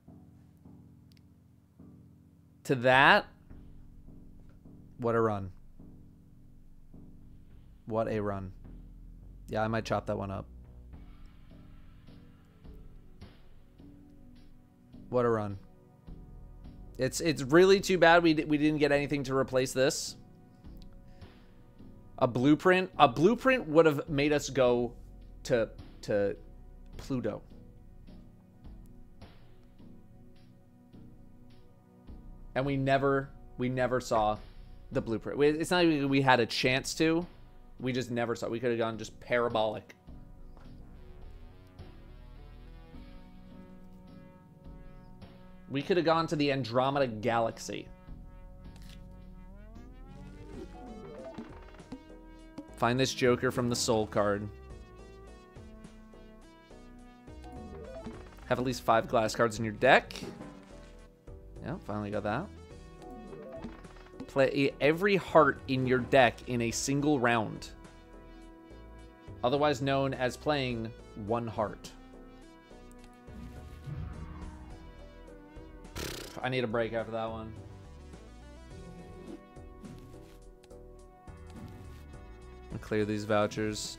to that. What a run. What a run. Yeah, I might chop that one up. What a run. It's really too bad we didn't get anything to replace this. A blueprint would have made us go to Pluto. And we never saw the blueprint. It's not even we had a chance to. We just never saw it. We could have gone just parabolic. We could have gone to the Andromeda Galaxy. Find this Joker from the Soul card. Have at least 5 glass cards in your deck. Yeah, finally got that. Play every heart in your deck in a single round. Otherwise known as playing 1 heart. I need a break after that one. I'll clear these vouchers.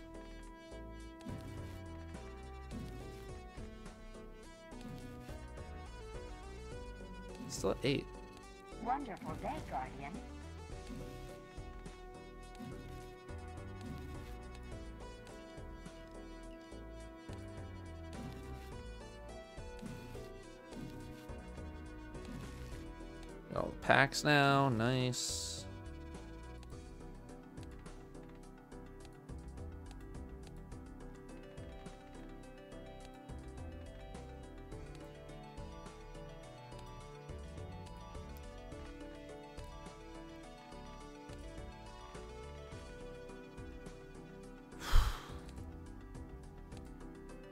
Still at 8. Wonderful day, Guardian. Got all the packs now. Nice.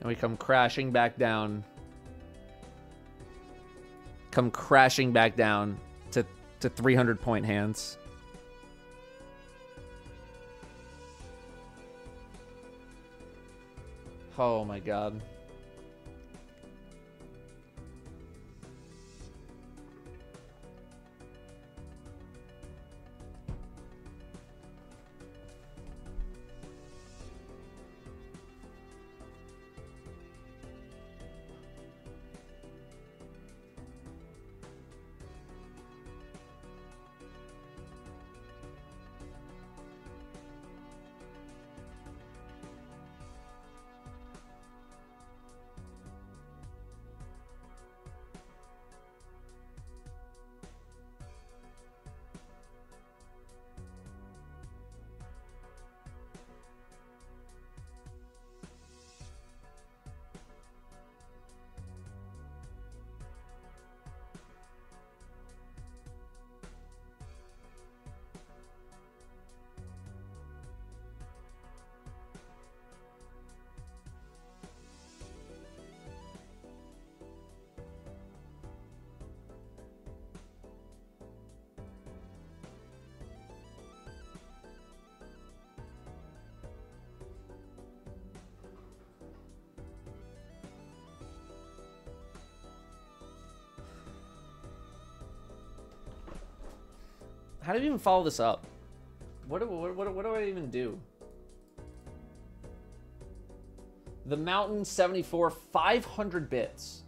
And we come crashing back down. Come crashing back down to 300-point hands. Oh my god. How do you even follow this up? What do I even do? The Mountain 74, 500 bits.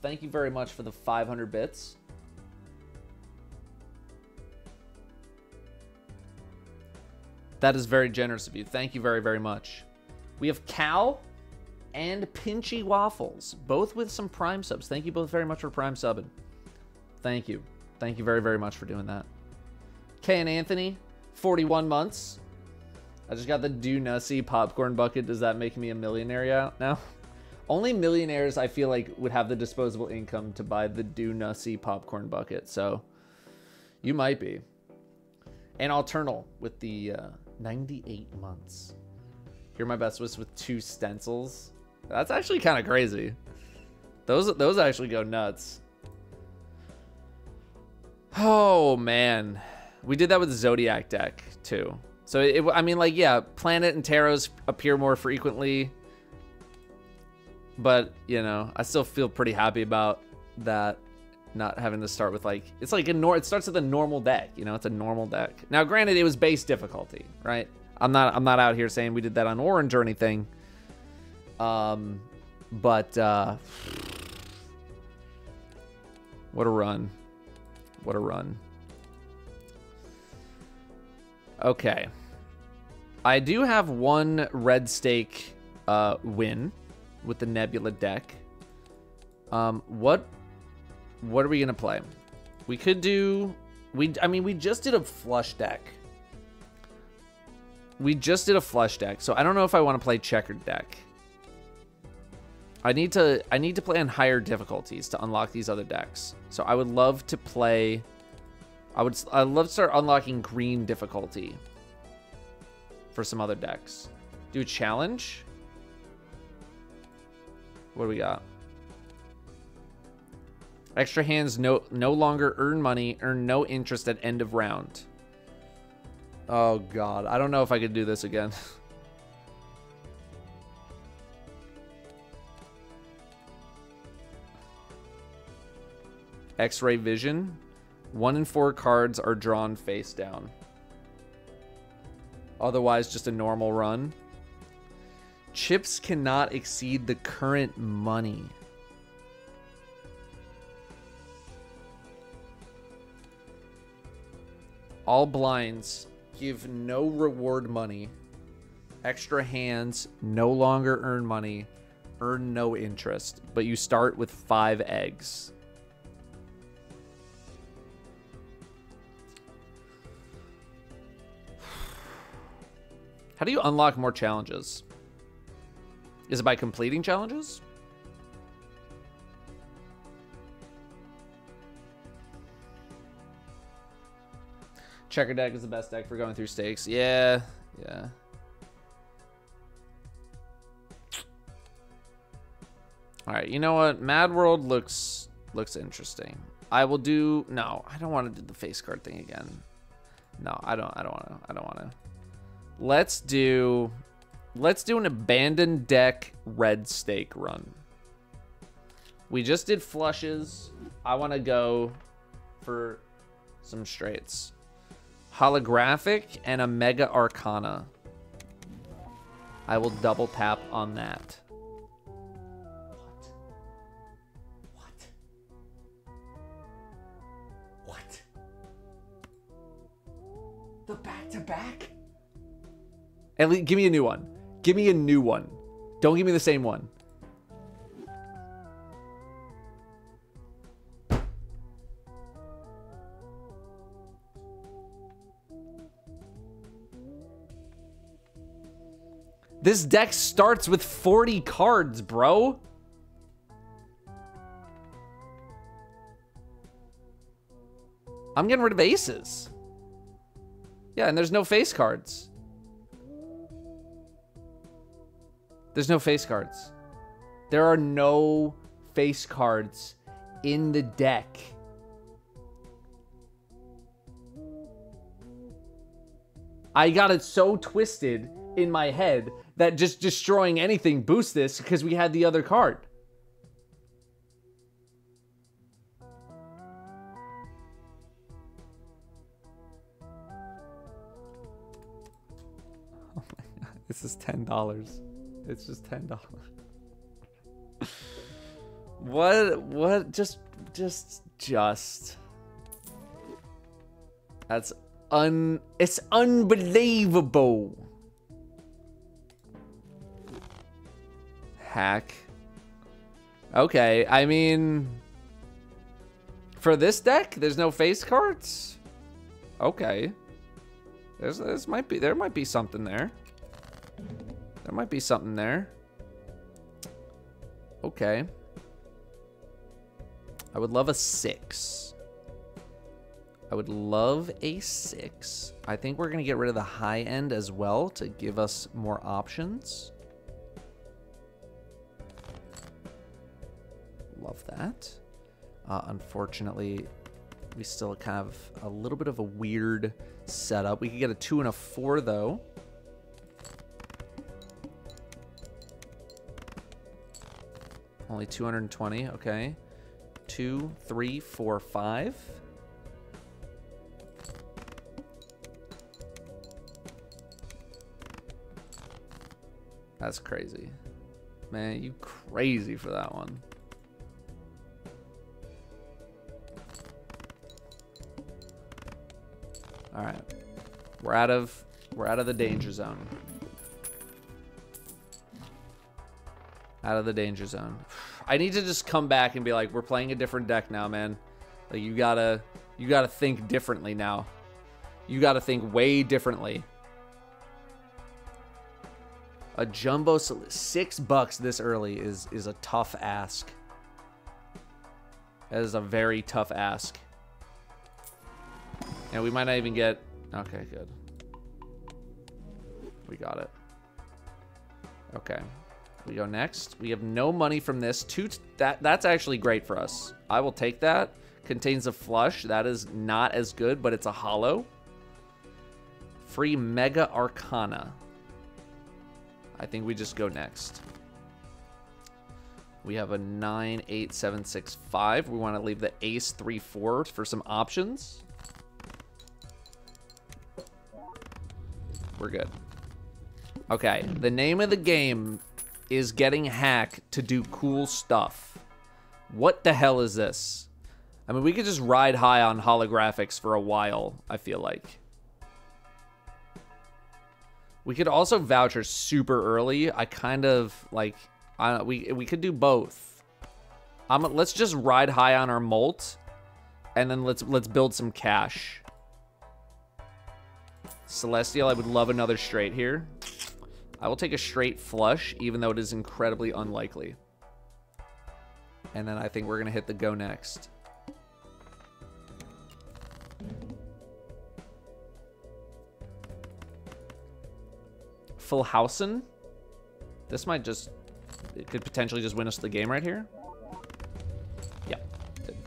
Thank you very much for the 500 bits. That is very generous of you. Thank you very, very much. We have Cal and Pinchy Waffles, both with some Prime subs. Thank you both very much for Prime subbing. Thank you. Thank you very, very much for doing that. Kay and Anthony, 41 months. I just got the Do Nussy popcorn bucket. Does that make me a millionaire now? Only millionaires, I feel like, would have the disposable income to buy the Do Nussy popcorn bucket. So, you might be. And Alternal with the 98 months. Here my best was with 2 stencils. That's actually kind of crazy. Those actually go nuts. Oh, man. We did that with the Zodiac deck, too. So, I mean, like, yeah, Planet and Tarots appear more frequently. But, you know, I still feel pretty happy about that. Not having to start with, like, it's like it starts with a normal deck, you know, it's a normal deck. Now, granted, it was base difficulty, right? I'm not out here saying we did that on Orange or anything. But what a run. What a run. Okay. I do have one red stake win with the Nebula deck. What are we gonna play? We could do I mean we just did a flush deck. So I don't know if I want to play checkered deck. I need to play on higher difficulties to unlock these other decks. So I would love to play I'd love to start unlocking green difficulty for some other decks. Do a challenge. What do we got? Extra hands no longer earn money, earn no interest at end of round. Oh god, I don't know if I could do this again. X-ray vision. 1 in 4 cards are drawn face down. Otherwise, just a normal run. Chips cannot exceed the current money. All blinds give no reward money. Extra hands no longer earn money. Earn no interest. But you start with 5 eggs. How do you unlock more challenges? Is it by completing challenges? Checker deck is the best deck for going through stakes. Yeah. All right, you know what? Mad World looks interesting. I will do. No, I don't want to do the face card thing again. No, I don't want to. Let's do an abandoned deck red stake run. We just did flushes. I want to go for some straights. Holographic and a Mega Arcana. I will double tap on that. What? The back-to-back? At least give me a new one. Give me a new one. Don't give me the same one. This deck starts with 40 cards, bro. I'm getting rid of aces. Yeah, and there's no face cards. There's no face cards. There are no face cards in the deck. I got it so twisted in my head that just destroying anything boosts this because we had the other card. This is $10. It's just $10. What? Just. That's it's unbelievable. Hack. Okay, I mean, for this deck, there's no face cards. Okay, there might be something there. There might be something there. Okay. I would love a 6. I would love a 6. I think we're gonna get rid of the high end as well to give us more options. Love that. Unfortunately, we still have a little bit of a weird setup. We could get a 2 and a 4 though. Only 220, okay. 2, 3, 4, 5. That's crazy. Man, you crazy for that one. All right. We're out of the danger zone. Out of the danger zone. I need to just come back and be like, we're playing a different deck now, man. Like you gotta think differently now. You gotta think way differently. A jumbo $6 this early is a tough ask. That is a very tough ask. And we might not even get. Okay, good. We got it. Okay. We go next. We have no money from this. That's actually great for us. I will take that. Contains a flush. That is not as good, but it's a hollow. Free Mega Arcana. I think we just go next. We have a 9, 8, 7, 6, 5. We want to leave the ace 3, 4 for some options. We're good. Okay. The name of the game is getting hacked to do cool stuff. What the hell is this? I mean, we could just ride high on holographics for a while, I feel like. We could also voucher super early. I kind of like we could do both. Let's just ride high on our molt and then let's build some cash. Celestial, I would love another straight here. I will take a straight flush, even though it is incredibly unlikely. And then I think we're going to hit the go next. Fullhausen. This might just... It could potentially just win us the game right here. Yeah. Good.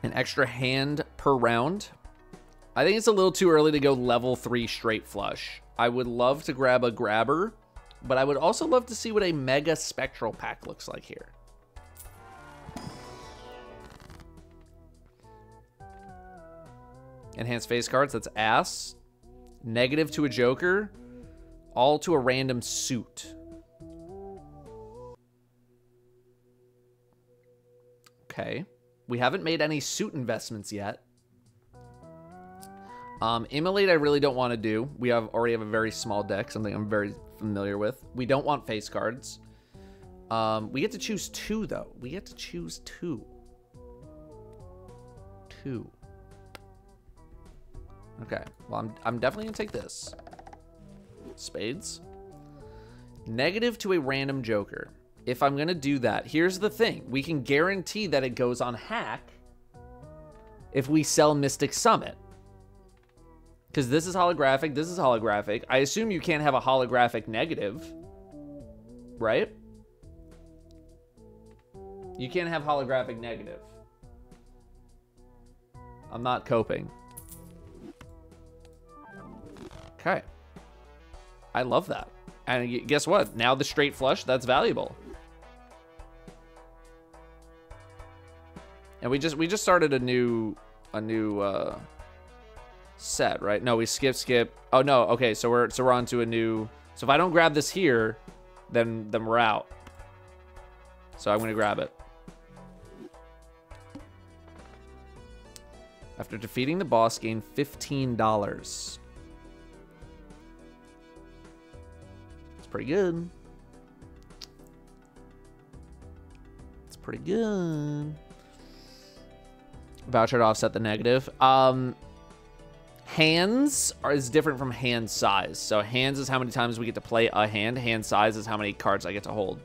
An extra hand per round. I think it's a little too early to go level 3 straight flush. I would love to grab a grabber, but I would also love to see what a mega spectral pack looks like here. Enhanced face cards, that's ass. Negative to a joker. All to a random suit. Okay. We haven't made any suit investments yet. Immolate I really don't want to do. We already have a very small deck, something I'm very familiar with. We don't want face cards. We get to choose 2, though. We get to choose 2. 2. Okay. Well, I'm definitely going to take this. Spades. Negative to a random joker. If I'm going to do that, here's the thing. We can guarantee that it goes on hack if we sell Mystic Summit. Because this is holographic, this is holographic. I assume you can't have a holographic negative, right? You can't have holographic negative. I'm not coping. Okay. I love that. And guess what? Now the straight flush, that's valuable. And we just started a new set, right? No, we skip. Oh no, okay, so we're on to a new. So if I don't grab this here, then we're out. So I'm gonna grab it. After defeating the boss, gain $15. It's pretty good. It's pretty good. Voucher to offset the negative. Hands is different from hand size. So hands is how many times we get to play a hand. Hand size is how many cards I get to hold.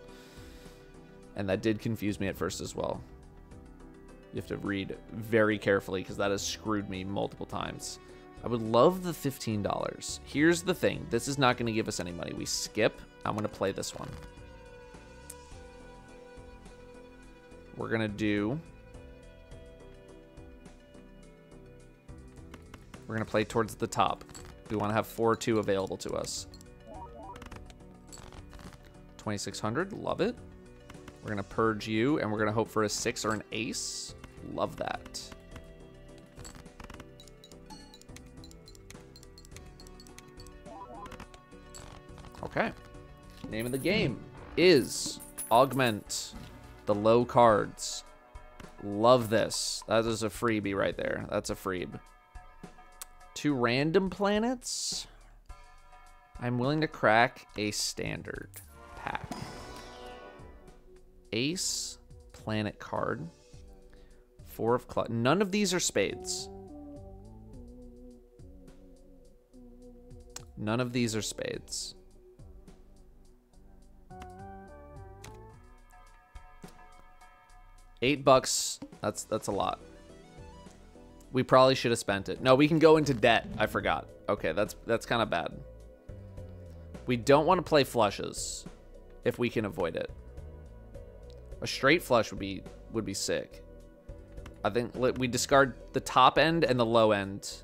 And that did confuse me at first as well. You have to read very carefully because that has screwed me multiple times. I would love the $15. Here's the thing. This is not going to give us any money. We skip. I'm going to play this one. We're going to do... We're going to play towards the top. We want to have 4-2 available to us. 2,600. Love it. We're going to purge you, and we're going to hope for a 6 or an ace. Love that. Okay. Name of the game is Augment the Low Cards. Love this. That is a freebie right there. That's a freeb. 2 random planets. I'm willing to crack a standard pack. Ace planet card. 4 of clubs. None of these are spades. None of these are spades. $8. That's a lot. We probably should have spent it. No, we can go into debt. I forgot. Okay, that's kind of bad. We don't want to play flushes if we can avoid it. A straight flush would be sick. I think we discard the top end and the low end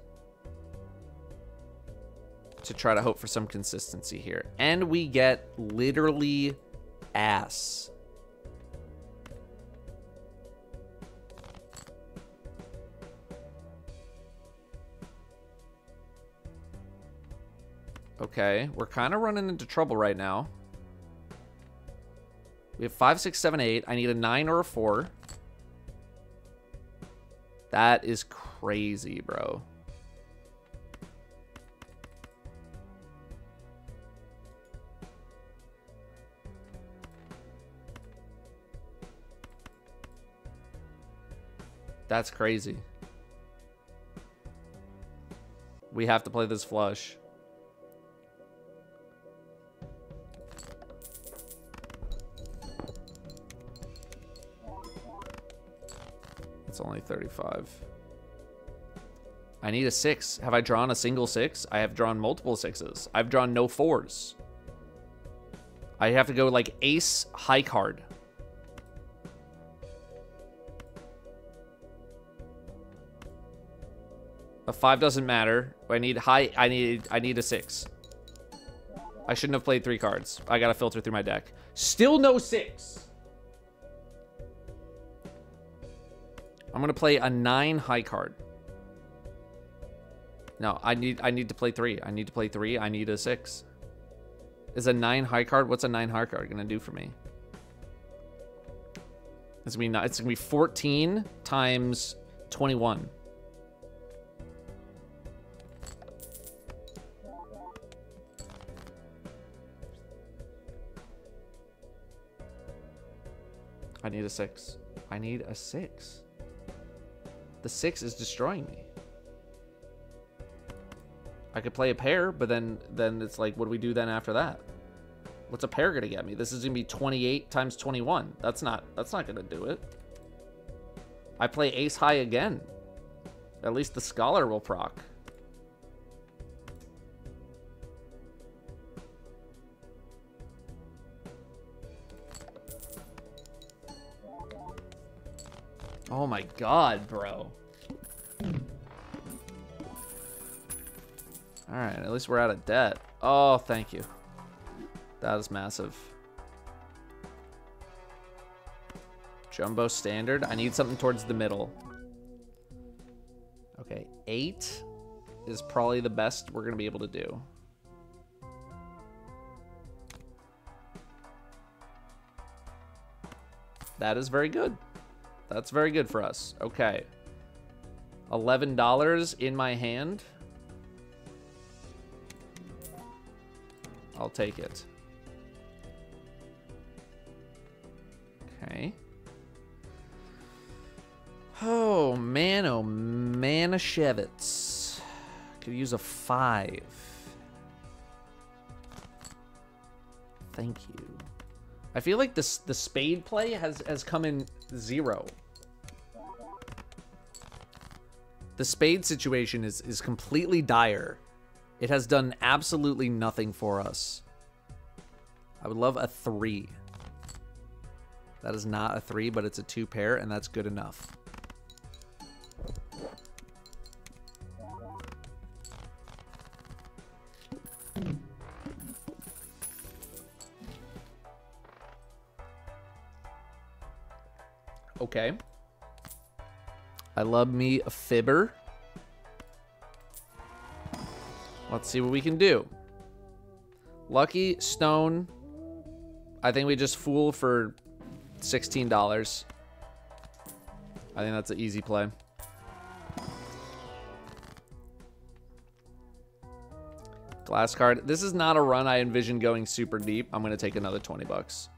to try to hope for some consistency here. And we get literally ass. Okay, we're kind of running into trouble right now. We have 5, 6, 7, 8. I need a 9 or a 4. That is crazy, bro. That's crazy. We have to play this flush. It's only 35. I need a 6. Have I drawn a single 6? I have drawn multiple 6s. I've drawn no 4s. I have to go like ace high card. A 5 doesn't matter. I need high. I need a 6. I shouldn't have played 3 cards. I gotta filter through my deck. Still no 6. I'm gonna play a 9 high card. No, I need to play 3. I need to play 3. I need a 6. Is a 9 high card? What's a 9 high card gonna do for me? It's gonna be 14 times 21. I need a 6. I need a 6. The 6 is destroying me. I could play a pair, but then it's like, what do we do then after that? What's a pair gonna get me? This is gonna be 28 times 21. That's not gonna do it. I play ace high again. At least the scholar will proc. Oh my god, bro. Alright, at least we're out of debt. Oh, thank you. That is massive. Jumbo standard. I need something towards the middle. 8 is probably the best we're going to be able to do. That is very good. That's very good for us. Okay. $11 in my hand. I'll take it. Okay. Oh, Manischewitz. Could use a 5. Thank you. I feel like the spade play has come in 0. The spade situation is completely dire. It has done absolutely nothing for us. I would love a 3. That is not a 3, but it's a 2 pair, and that's good enough. Okay. I love me a fibber. Let's see what we can do. Lucky, stone. I think we just fool for $16. I think that's an easy play. Glass card. This is not a run I envision going super deep. I'm going to take another 20 bucks.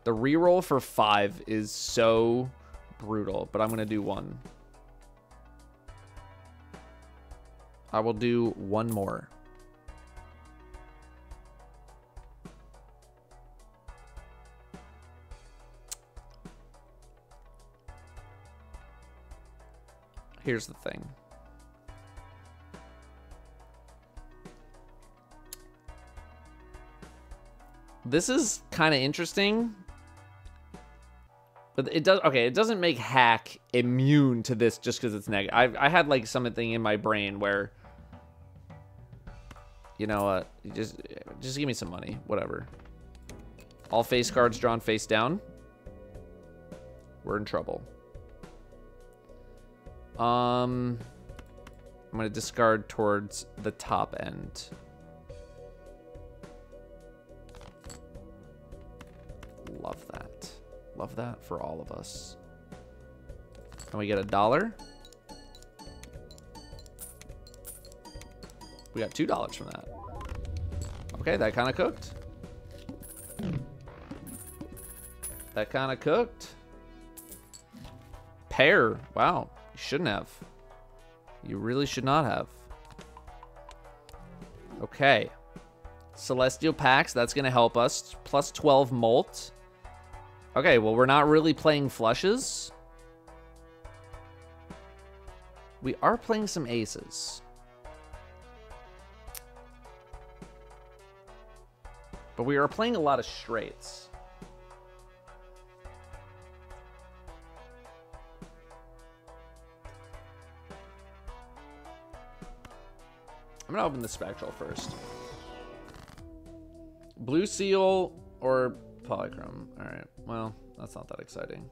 The reroll for 5 is so brutal, but I'm going to do 1. I will do 1 more. Here's the thing. This is kind of interesting. But it does, okay, it doesn't make hack immune to this just because it's negative. I had like something in my brain where, you know, just give me some money, whatever. All face cards drawn face down. We're in trouble. I'm gonna discard towards the top end. Love that. Love that for all of us. And we get $1. We got $2 from that. Okay, that kind of cooked. That kind of cooked. Pair. Wow. You shouldn't have. You really should not have. Okay. Celestial Packs. That's going to help us. Plus 12 Molt. Okay, well, we're not really playing flushes. We are playing some aces. But we are playing a lot of straights. I'm gonna open the spectral first. Blue seal or polychrome. All right. Well, that's not that exciting.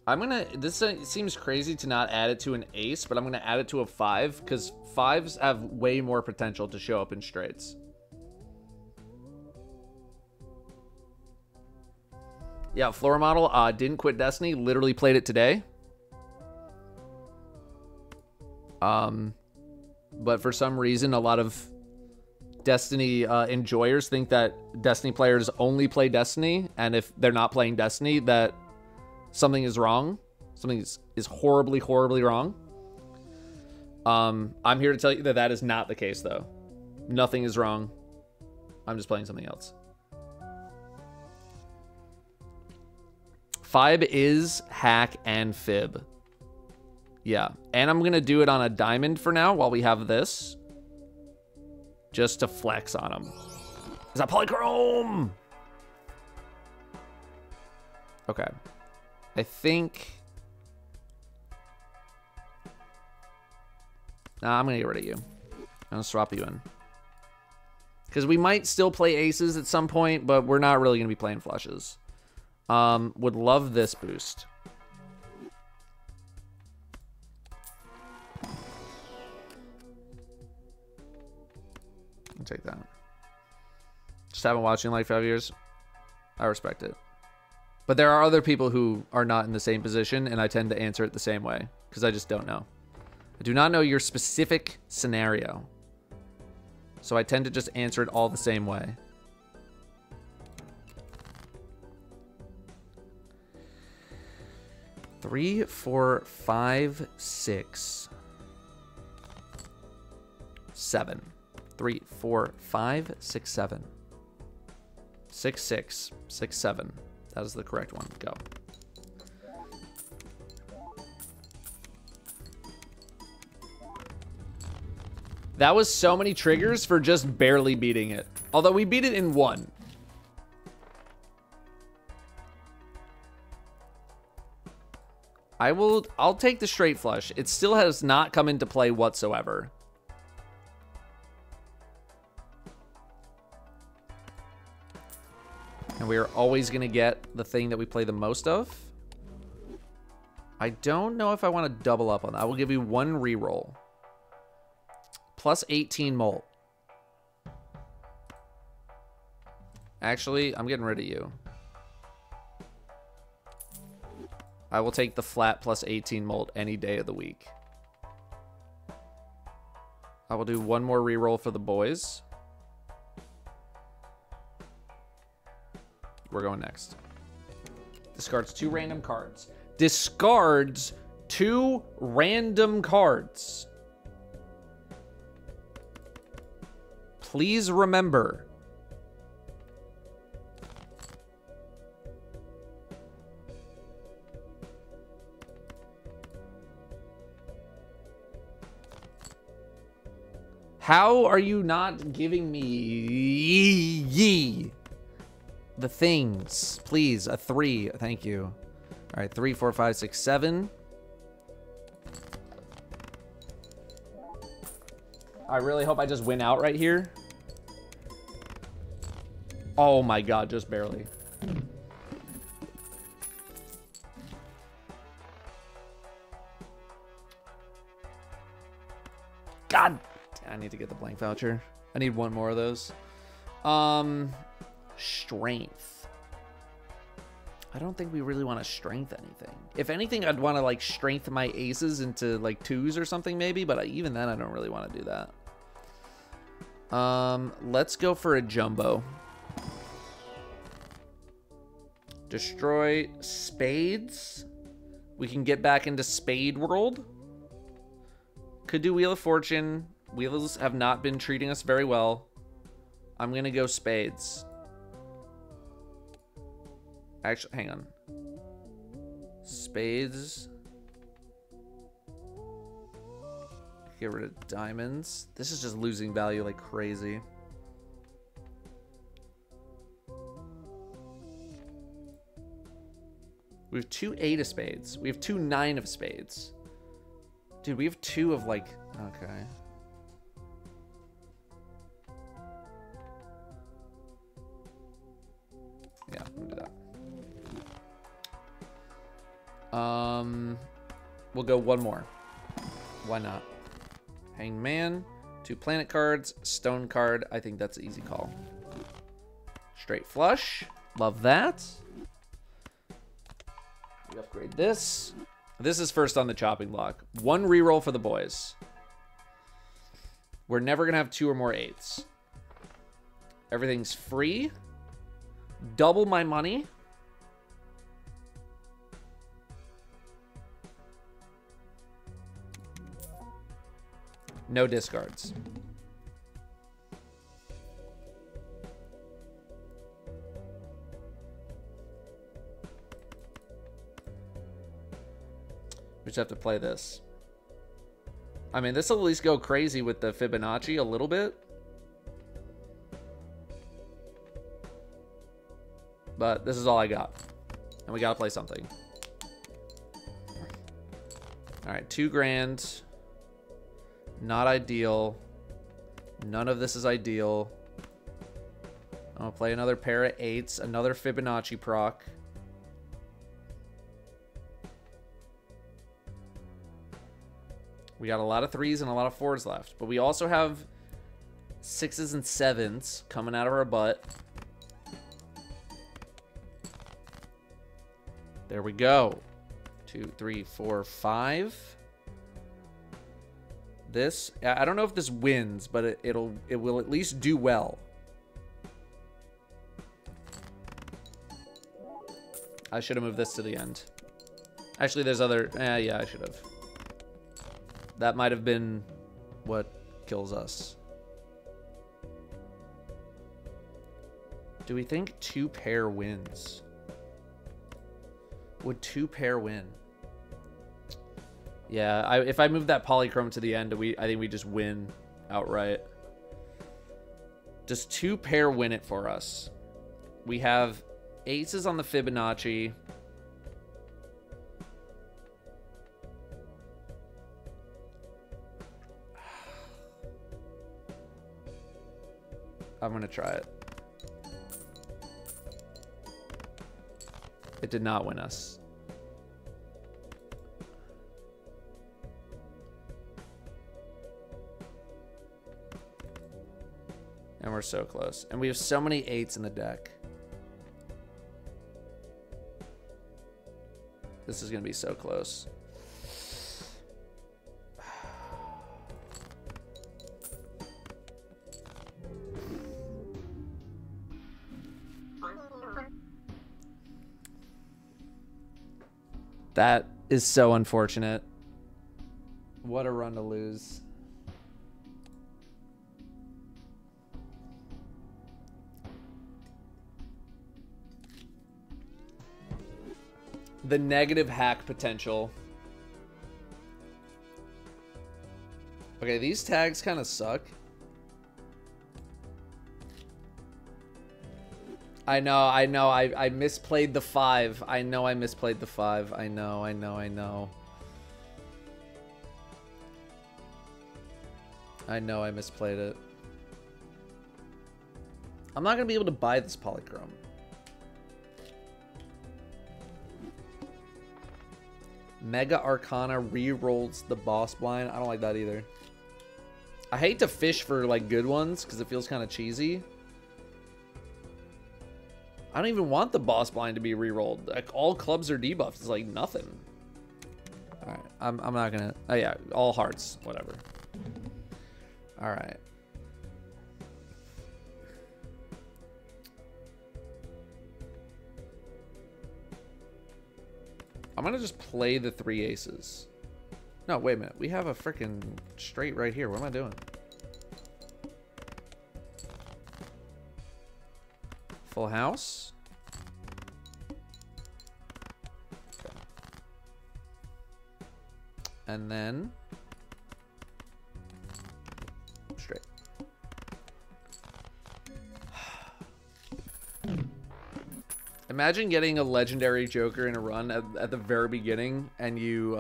I'm gonna. This seems crazy to not add it to an ace, but I'm gonna add it to a 5 because 5s have way more potential to show up in straights. Yeah, floor model didn't quit Destiny. Literally played it today. But for some reason, a lot of Destiny enjoyers think that Destiny players only play Destiny, and if they're not playing Destiny, that something is wrong. Something is horribly, horribly wrong. I'm here to tell you that that is not the case, though. Nothing is wrong. I'm just playing something else. 5 is hack and fib. Yeah, and I'm gonna do it on a diamond for now while we have this. Just to flex on him. Is that polychrome? Okay. I think... Nah, I'm gonna get rid of you. I'm gonna swap you in. Because we might still play aces at some point, but we're not really gonna be playing flushes. Would love this boost. I'll take that. Just haven't watched in like 5 years. I respect it. But there are other people who are not in the same position, and I tend to answer it the same way because I just don't know. I do not know your specific scenario. So I tend to just answer it all the same way. Three, 4, 5, 6, 7. 3, 4, 5, 6, 7. 6, 6, 6, 7. That is the correct one. Go. That was so many triggers for just barely beating it. Although we beat it in one. I'll take the straight flush. It still has not come into play whatsoever. And we are always going to get the thing that we play the most of. I don't know if I want to double up on that. I will give you one reroll. Plus 18 molt. Actually, I'm getting rid of you. I will take the flat plus 18 molt any day of the week. I will do one more reroll for the boys. We're going next. Discards 2 random cards. Discards 2 random cards. Please remember. How are you not giving me the things? Please, a 3. Thank you. All right, 3, 4, 5, 6, 7. I really hope I just win out right here. Oh my god, just barely. God, I need to get the blank voucher. I need one more of those. Strength. I don't think we really want to strength anything. If anything, I'd want to like strength my aces into like 2s or something maybe, but even then I don't really want to do that. Let's go for a jumbo. Destroy spades. We can get back into spade world. Could do Wheel of Fortune. Wheels have not been treating us very well. I'm going to go spades. Actually, hang on. Spades. Get rid of diamonds. This is just losing value like crazy. We have 2 8 of spades. We have 2 9 of spades. Dude, we have 2 of like... Okay. Yeah, I'm gonna do that. We'll go one more. Why not? Hangman, 2 planet cards, stone card. I think that's an easy call. Straight flush. Love that. We upgrade this. This is first on the chopping block. 1 reroll for the boys. We're never gonna have 2 or more 8s. Everything's free. Double my money. No discards. We just have to play this. I mean, this will at least go crazy with the Fibonacci a little bit. But this is all I got. And we gotta play something. Alright, 2 grand. Not ideal. None of this is ideal. I'm gonna play another pair of 8s. Another Fibonacci proc. We got a lot of 3s and a lot of 4s left. But we also have 6s and 7s coming out of our butt. There we go. 2, 3, 4, 5. This, I don't know if this wins, but it will at least do well. I should have moved this to the end. Actually, there's other, yeah, I should have. That might have been what kills us. Do we think 2 pair wins? Would 2 pair win? Yeah, if I move that polychrome to the end, I think we just win outright. Does 2 pair win it for us? We have aces on the Fibonacci. I'm gonna try it. It did not win us. And we're so close. And we have so many 8s in the deck. This is going to be so close. That is so unfortunate. What a run to lose. The negative hack potential. Okay, these tags kind of suck. I know, I misplayed the 5. I know I misplayed the 5. I know. I know I misplayed it. I'm not going to be able to buy this polychrome. Mega Arcana re-rolls the boss blind. I don't like that either. I hate to fish for like good ones because it feels kind of cheesy. I don't even want the boss blind to be re-rolled. Like all clubs are debuffed. It's like nothing. All right, I'm not gonna. Oh yeah, all hearts, whatever. All right. I'm gonna just play the 3 aces. No, wait a minute. We have a freaking straight right here. What am I doing? Full house. Okay. And then straight. Imagine getting a legendary Joker in a run at the very beginning, and you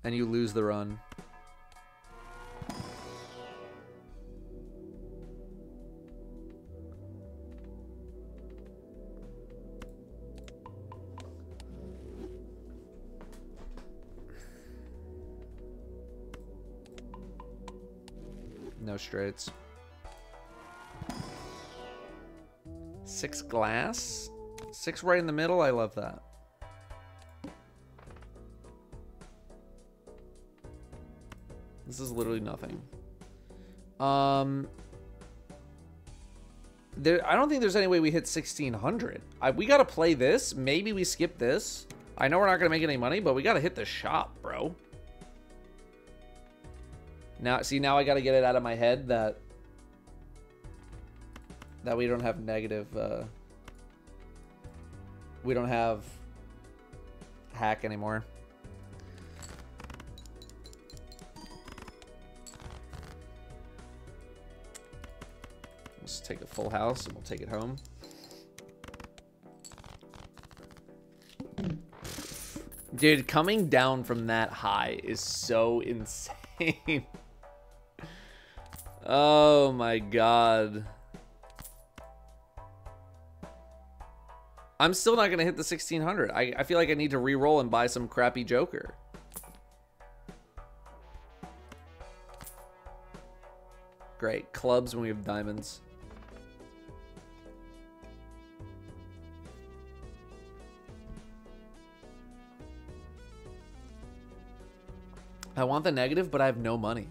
lose the run. No straights. 6 glass? 6 right in the middle? I love that. This is literally nothing. I don't think there's any way we hit 1600. We gotta play this. Maybe we skip this. I know we're not gonna make any money, but we gotta hit the shop, bro. Now, see, now I gotta get it out of my head that we don't have negative, we don't have hack anymore. Let's take a full house and we'll take it home. Dude, coming down from that high is so insane. Oh my god. I'm still not going to hit the 1600. I feel like I need to re-roll and buy some crappy Joker. Great. Clubs when we have diamonds. I want the negative, but I have no money.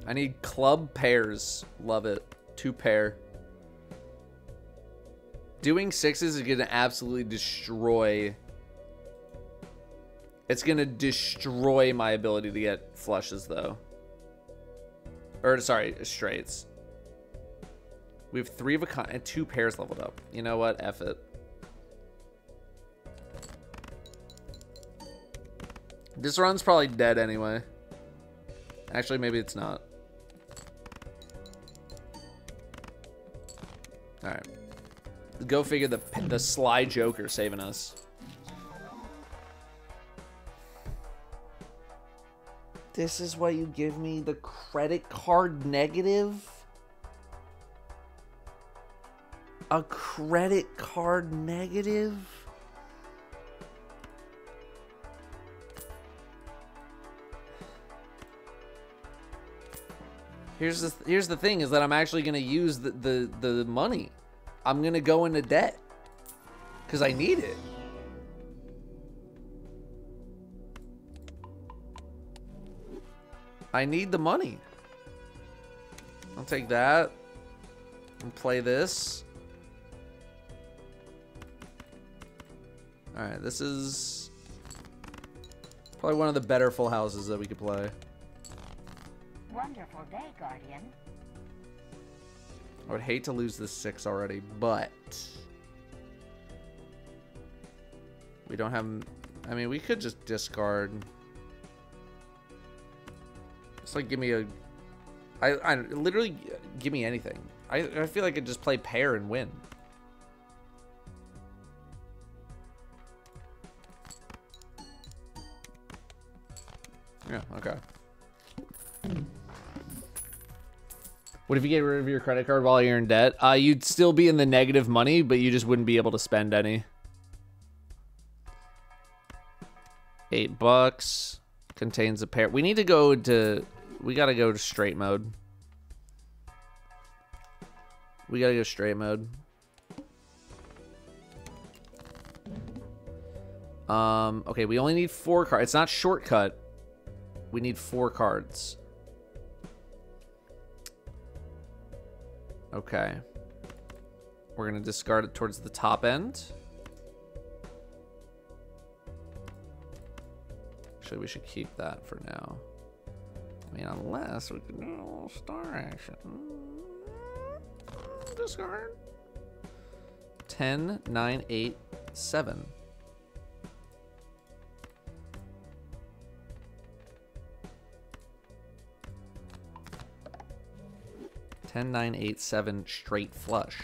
I need club pairs. Love it. 2 pair. Doing 6s is going to absolutely destroy... It's going to destroy my ability to get flushes, though. Or, sorry, straights. We have 3 of a kind and 2 pairs leveled up. You know what? F it. This run's probably dead anyway. Actually, maybe it's not. Alright. Go figure, the sly Joker saving us. This is why you give me the credit card negative? A credit card negative? Here's the thing is that I'm actually gonna use the money. I'm gonna go into debt because I need it. I need the money. I'll take that and play this. All right, this is probably one of the better full houses that we could play. Wonderful day, Guardian. I would hate to lose this 6 already, but we don't have... I mean, we could just discard. It's like, give me a... I literally, give me anything. I feel like I could just play pair and win. Yeah, okay. What if you get rid of your credit card while you're in debt? You'd still be in the negative money, but you just wouldn't be able to spend any. $8. Contains a pair. We need to go to... We gotta go to straight mode. We gotta go straight mode. Okay, we only need 4 cards. It's not shortcut. We need 4 cards. Okay. We're gonna discard it towards the top end. Actually, we should keep that for now. I mean, unless we can do a little star action. Discard. 10, 9, 8, 7. Ten, 9, 8, 7 straight flush.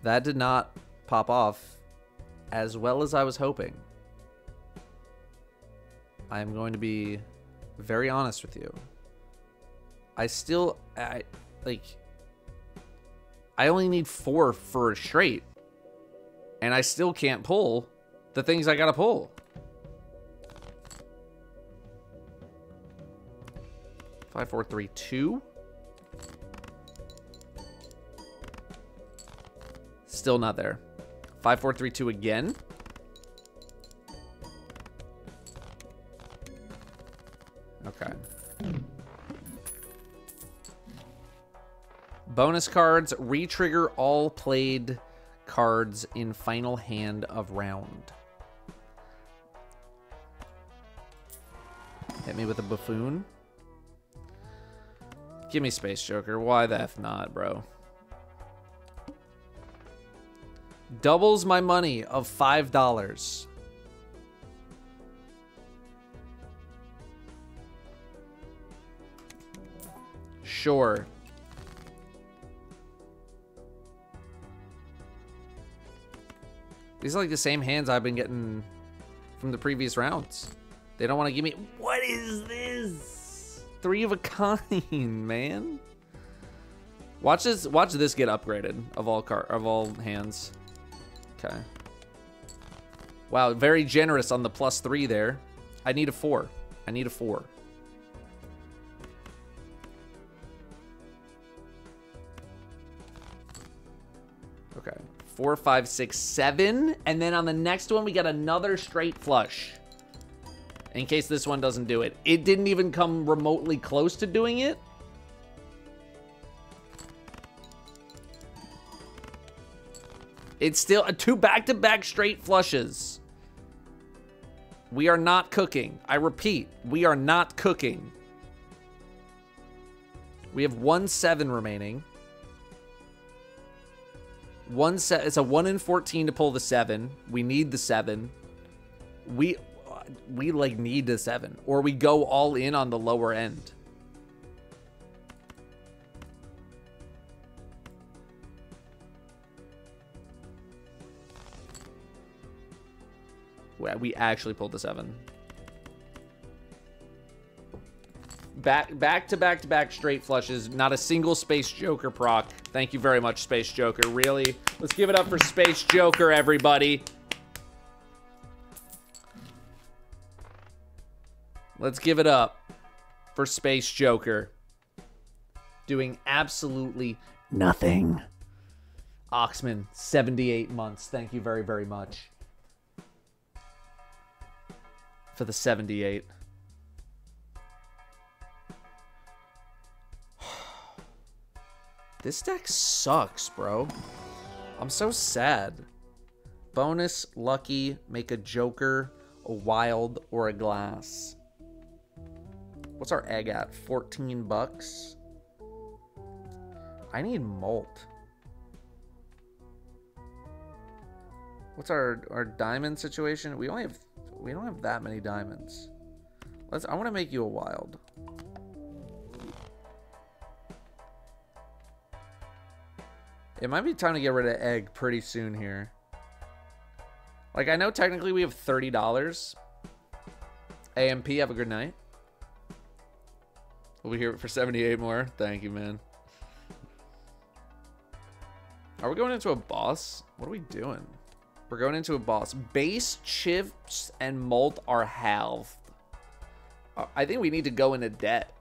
That did not pop off as well as I was hoping. I'm going to be very honest with you. I only need 4 for a straight, and I still can't pull the things I gotta pull. 5, 4, 3, 2. Still not there. 5, 4, 3, 2 again. Okay. Bonus cards. Re-trigger all played cards in final hand of round. Hit me with a buffoon. Give me Space Joker. Why the F not, bro? Doubles my money of $5. Sure. These are like the same hands I've been getting from the previous rounds. They don't want to give me... What is this? 3 of a kind, man. Watch this get upgraded of all hands. Okay. Wow, very generous on the +3 there. I need a 4. I need a 4. Okay. 4, 5, 6, 7. And then on the next one, we got another straight flush. In case this one doesn't do it. It didn't even come remotely close to doing it. It's still 2 back-to-back straight flushes. We are not cooking. I repeat, we are not cooking. We have 1 7 remaining. It's a 1 in 14 to pull the 7. We need the 7. We like need the 7, or we go all in on the lower end. We actually pulled the 7. Back to back straight flushes. Not a single Space Joker proc. Thank you very much, Space Joker. Really, let's give it up for Space Joker, everybody. Let's give it up for Space Joker. Doing absolutely nothing. Oxman, 78 months. Thank you very, very much. For the 78. This deck sucks, bro. I'm so sad. Bonus, lucky, make a Joker, a wild, or a glass. What's our egg at? 14 bucks? I need molt. What's our diamond situation? We don't have that many diamonds. I want to make you a wild. It might be time to get rid of egg pretty soon here. Like, I know technically we have $30. AMP, have a good night. We'll be here for 78 more. Thank you, man. Are we going into a boss? What are we doing? We're going into a boss. Base, chips, and molt are halved. I think we need to go into debt.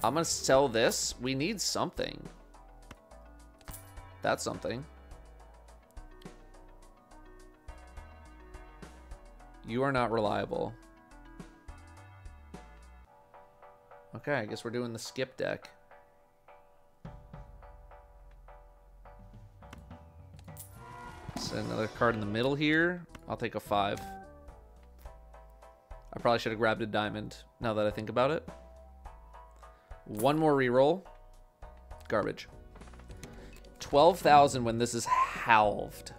I'm going to sell this. We need something. That's something. You are not reliable. Okay, I guess we're doing the skip deck. So another card in the middle here. I'll take a 5. I probably should have grabbed a diamond, now that I think about it. One more reroll. Garbage. 12,000 when this is halved.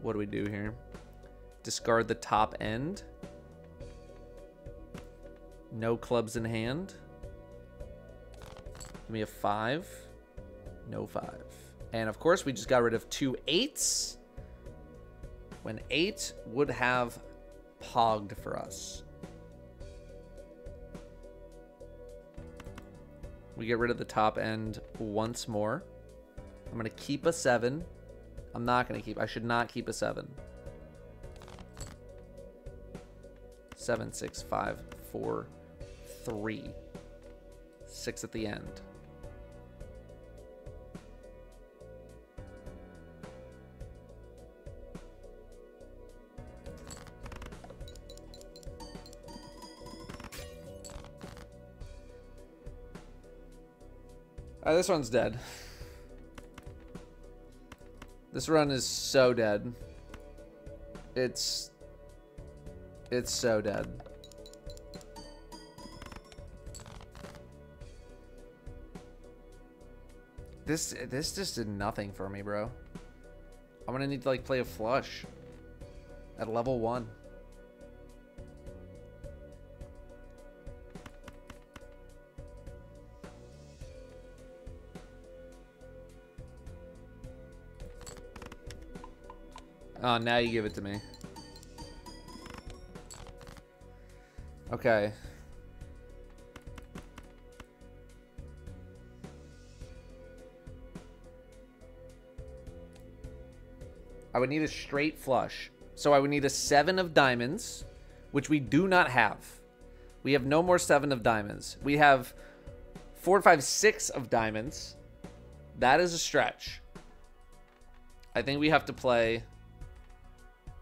What do we do here? Discard the top end. No clubs in hand. Give me a 5. No 5. And of course, we just got rid of 2 8s. When 8 would have pogged for us. We get rid of the top end once more. I'm going to keep a 7. I'm not going to keep. I should not keep a 7. 7, 6, 5, 4, 3. 6 at the end. This one's dead. This run is so dead. It's so dead. This just did nothing for me, bro. I'm gonna need to like play a flush at level 1. Oh, now you give it to me. Okay. I would need a straight flush. So I would need a 7 of diamonds, which we do not have. We have no more 7 of diamonds. We have 4, 5, 6 of diamonds. That is a stretch. I think we have to play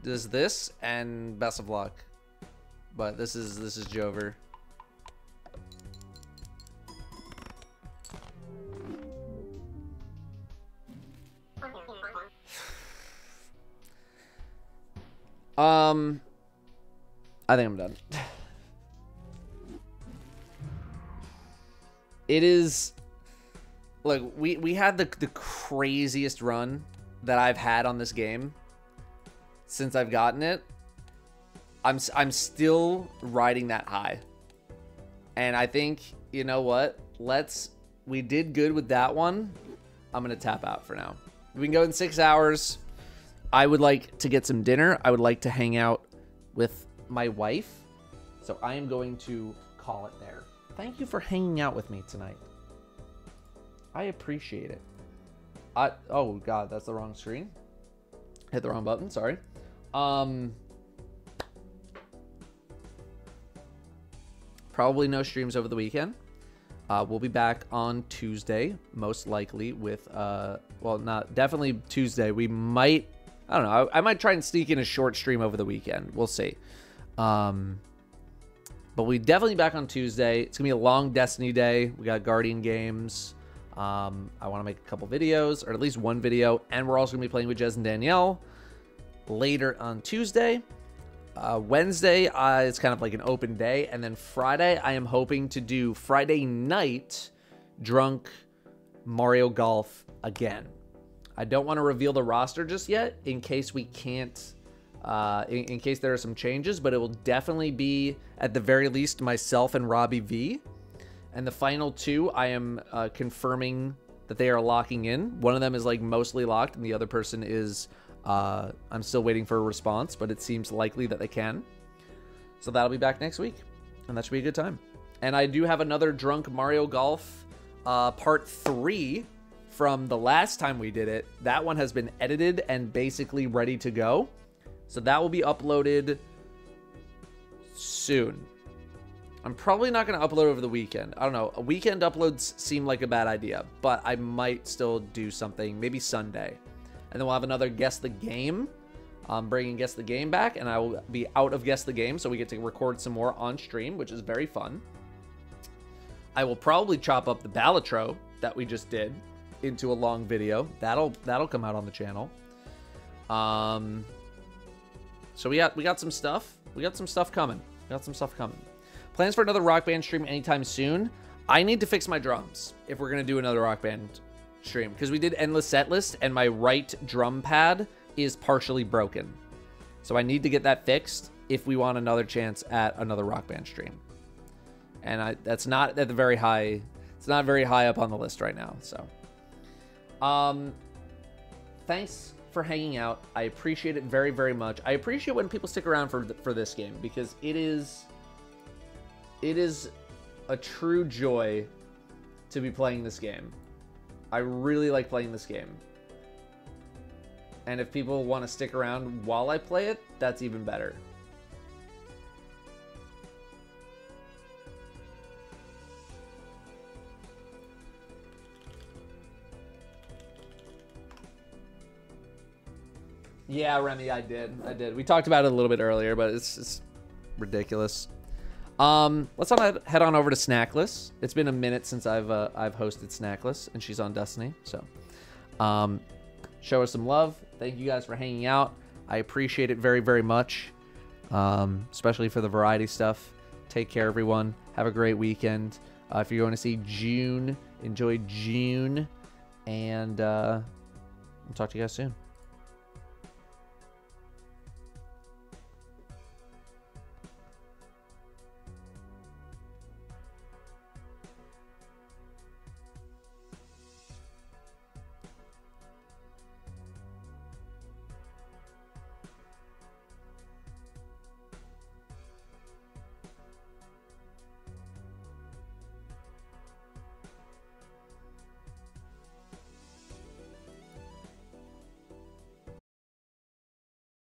this and best of luck. But this is Jover. I think I'm done. It is, look, we had the craziest run that I've had on this game since I've gotten it. I'm still riding that high. And I think, you know what? We did good with that one. I'm going to tap out for now. We can go in 6 hours. I would like to get some dinner. I would like to hang out with my wife. So I am going to call it there. Thank you for hanging out with me tonight. I appreciate it. Oh God, that's the wrong screen. Hit the wrong button, sorry. Probably no streams over the weekend. We'll be back on Tuesday, most likely with, well, not definitely Tuesday. We might, I don't know. I might try and sneak in a short stream over the weekend. We'll see. But we definitely back on Tuesday. It's gonna be a long Destiny day. We got Guardian games. I want to make a couple videos, or at least one video, and we're also gonna be playing with Jez and Danielle later on Tuesday. Wednesday, it's kind of like an open day, and then Friday, I am hoping to do Friday night drunk Mario Golf again. I don't want to reveal the roster just yet, in case we can't, in case there are some changes, but it will definitely be, at the very least, myself and Robbie V. And the final 2, I am confirming that they are locking in. One of them is like mostly locked, and the other person is, I'm still waiting for a response, but it seems likely that they can. So that'll be back next week, and that should be a good time. And I do have another Drunk Mario Golf part 3 from the last time we did it. That one has been edited and basically ready to go. So that will be uploaded soon. I'm probably not going to upload over the weekend. I don't know. Weekend uploads seem like a bad idea, but I might still do something, maybe Sunday. And then we'll have another Guess the Game. I'm bringing Guess the Game back, and I will be out of Guess the Game, so we get to record some more on stream, which is very fun. I will probably chop up the Balatro that we just did into a long video. That'll come out on the channel. So we got some stuff. We got some stuff coming. Plans for another Rock Band stream anytime soon. I need to fix my drums if we're gonna do another Rock Band stream, because we did Endless Setlist and my right drum pad is partially broken. So I need to get that fixed if we want another chance at another Rock Band stream. And that's not at the very high, it's not very high up on the list right now. So thanks for hanging out. I appreciate it very, very much. I appreciate when people stick around for this game, because it is a true joy to be playing this game. I really like playing this game. And if people want to stick around while I play it, that's even better. Yeah, Remy, I did. We talked about it a little bit earlier, but it's ridiculous. Let's head on over to Snackless. It's been a minute since I've hosted Snackless, and she's on Destiny. So, show her some love. Thank you guys for hanging out. I appreciate it very, very much, especially for the variety stuff. Take care, everyone. Have a great weekend. If you're going to see June, enjoy June, and I'll talk to you guys soon.